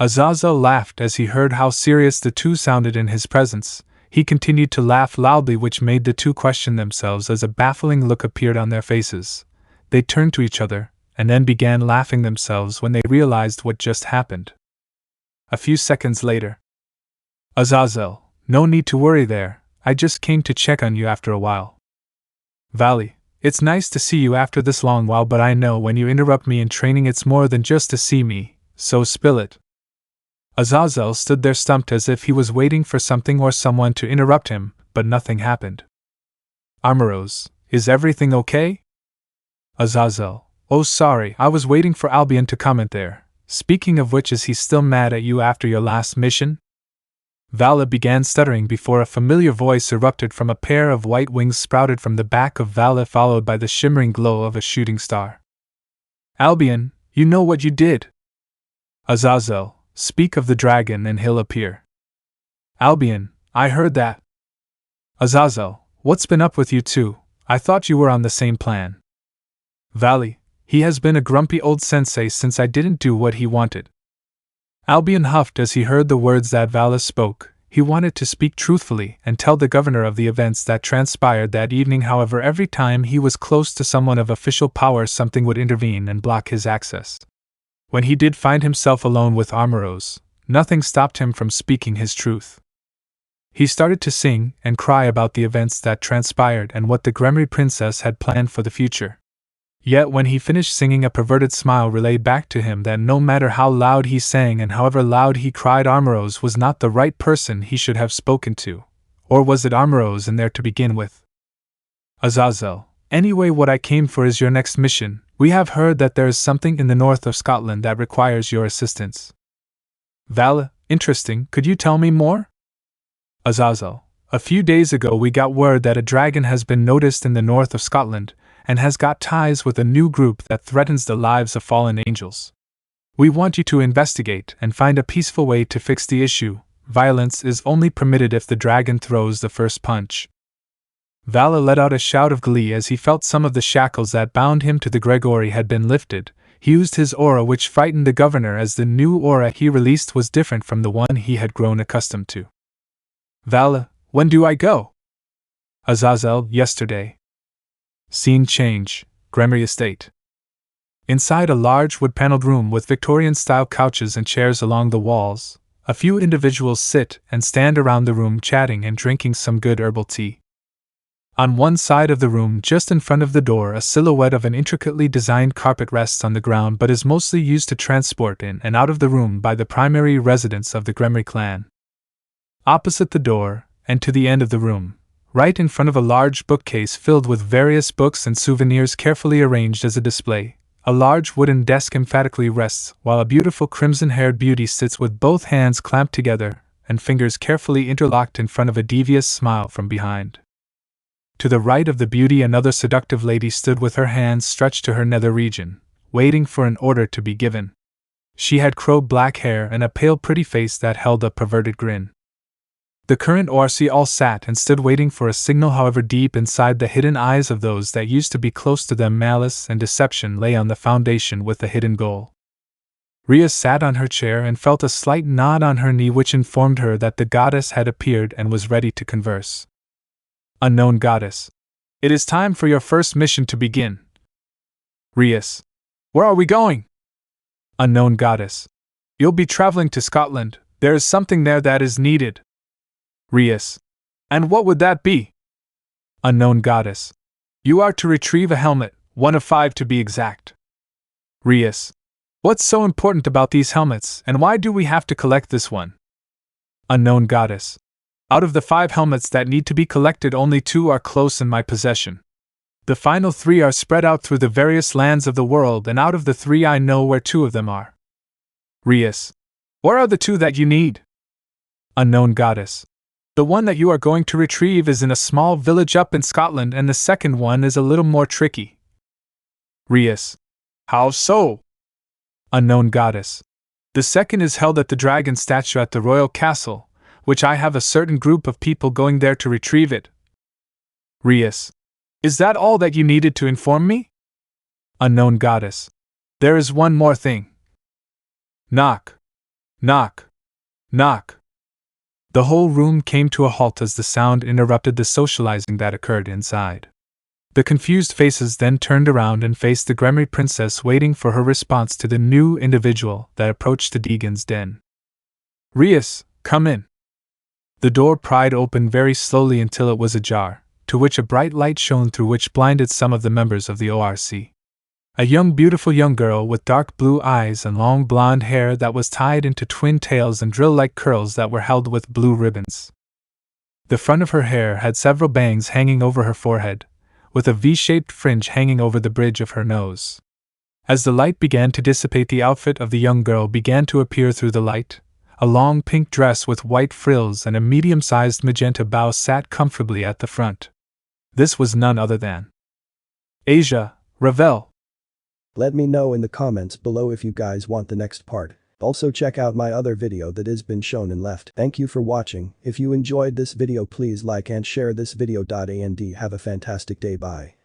Azazel laughed as he heard how serious the two sounded in his presence. He continued to laugh loudly, which made the two question themselves as a baffling look appeared on their faces. They turned to each other, and then began laughing themselves when they realized what just happened. A few seconds later. Azazel, no need to worry there, I just came to check on you after a while. Valley, it's nice to see you after this long while, but I know when you interrupt me in training it's more than just to see me, so spill it. Azazel stood there stumped, as if he was waiting for something or someone to interrupt him, but nothing happened. Armoros, is everything okay? Azazel, oh sorry, I was waiting for Albion to comment there. Speaking of which, is he still mad at you after your last mission? Vala began stuttering before a familiar voice erupted from a pair of white wings sprouted from the back of Vala, followed by the shimmering glow of a shooting star. Albion, you know what you did. Azazel, speak of the dragon and he'll appear. Albion, I heard that. Azazel, what's been up with you two? I thought you were on the same plan. Valley, he has been a grumpy old sensei since I didn't do what he wanted. Albion huffed as he heard the words that Valis spoke. He wanted to speak truthfully and tell the governor of the events that transpired that evening. However, every time he was close to someone of official power, something would intervene and block his access. When he did find himself alone with Armoros, nothing stopped him from speaking his truth. He started to sing and cry about the events that transpired and what the Gremry princess had planned for the future. Yet when he finished singing, a perverted smile relayed back to him that no matter how loud he sang and however loud he cried, Armoros was not the right person he should have spoken to. Or was it Armoros in there to begin with? Azazel, anyway, what I came for is your next mission. We have heard that there is something in the north of Scotland that requires your assistance. Val, interesting, could you tell me more? Azazel, a few days ago we got word that a dragon has been noticed in the north of Scotland, and has got ties with a new group that threatens the lives of fallen angels. We want you to investigate and find a peaceful way to fix the issue. Violence is only permitted if the dragon throws the first punch. Vala let out a shout of glee as he felt some of the shackles that bound him to the Gregory had been lifted. He used his aura, which frightened the governor, as the new aura he released was different from the one he had grown accustomed to. Vala, when do I go? Azazel, yesterday. Scene change, Gremry Estate. Inside a large wood-paneled room with Victorian-style couches and chairs along the walls, a few individuals sit and stand around the room chatting and drinking some good herbal tea. On one side of the room, just in front of the door, a silhouette of an intricately designed carpet rests on the ground but is mostly used to transport in and out of the room by the primary residents of the Gremry clan. Opposite the door, and to the end of the room, right in front of a large bookcase filled with various books and souvenirs carefully arranged as a display, a large wooden desk emphatically rests, while a beautiful crimson-haired beauty sits with both hands clamped together and fingers carefully interlocked in front of a devious smile from behind. To the right of the beauty, another seductive lady stood with her hands stretched to her nether region, waiting for an order to be given. She had crow-black hair and a pale pretty face that held a perverted grin. The current ORC all sat and stood waiting for a signal. However, deep inside the hidden eyes of those that used to be close to them, malice and deception lay on the foundation with a hidden goal. Rias sat on her chair and felt a slight nod on her knee, which informed her that the goddess had appeared and was ready to converse. Unknown goddess. It is time for your first mission to begin. Rias. Where are we going? Unknown goddess. You'll be traveling to Scotland. There is something there that is needed. Rias. And what would that be? Unknown goddess. You are to retrieve a helmet, 1 of 5 to be exact. Rias. What's so important about these helmets, and why do we have to collect this one? Unknown goddess. Out of the 5 helmets that need to be collected, only 2 are close in my possession. The final 3 are spread out through the various lands of the world, and out of the 3 I know where 2 of them are. Rias. Where are the 2 that you need? Unknown goddess. The one that you are going to retrieve is in a small village up in Scotland, and the second one is a little more tricky. Rias. How so? Unknown goddess. The second is held at the dragon statue at the royal castle, which I have a certain group of people going there to retrieve it. Rias. Is that all that you needed to inform me? Unknown goddess. There is one more thing. Knock. Knock. Knock. The whole room came to a halt as the sound interrupted the socializing that occurred inside. The confused faces then turned around and faced the Gremry princess, waiting for her response to the new individual that approached the Deegan's den. Rias, come in. The door pried open very slowly until it was ajar, to which a bright light shone through, which blinded some of the members of the ORC. A beautiful young girl with dark blue eyes and long blonde hair that was tied into twin tails and drill-like curls that were held with blue ribbons. The front of her hair had several bangs hanging over her forehead, with a V-shaped fringe hanging over the bridge of her nose. As the light began to dissipate, the outfit of the young girl began to appear through the light. A long pink dress with white frills and a medium-sized magenta bow sat comfortably at the front. This was none other than Asia Ravel. Let me know in the comments below if you guys want the next part. Also check out my other video that has been shown and left. Thank you for watching. If you enjoyed this video, please like and share this video. And have a fantastic day. Bye.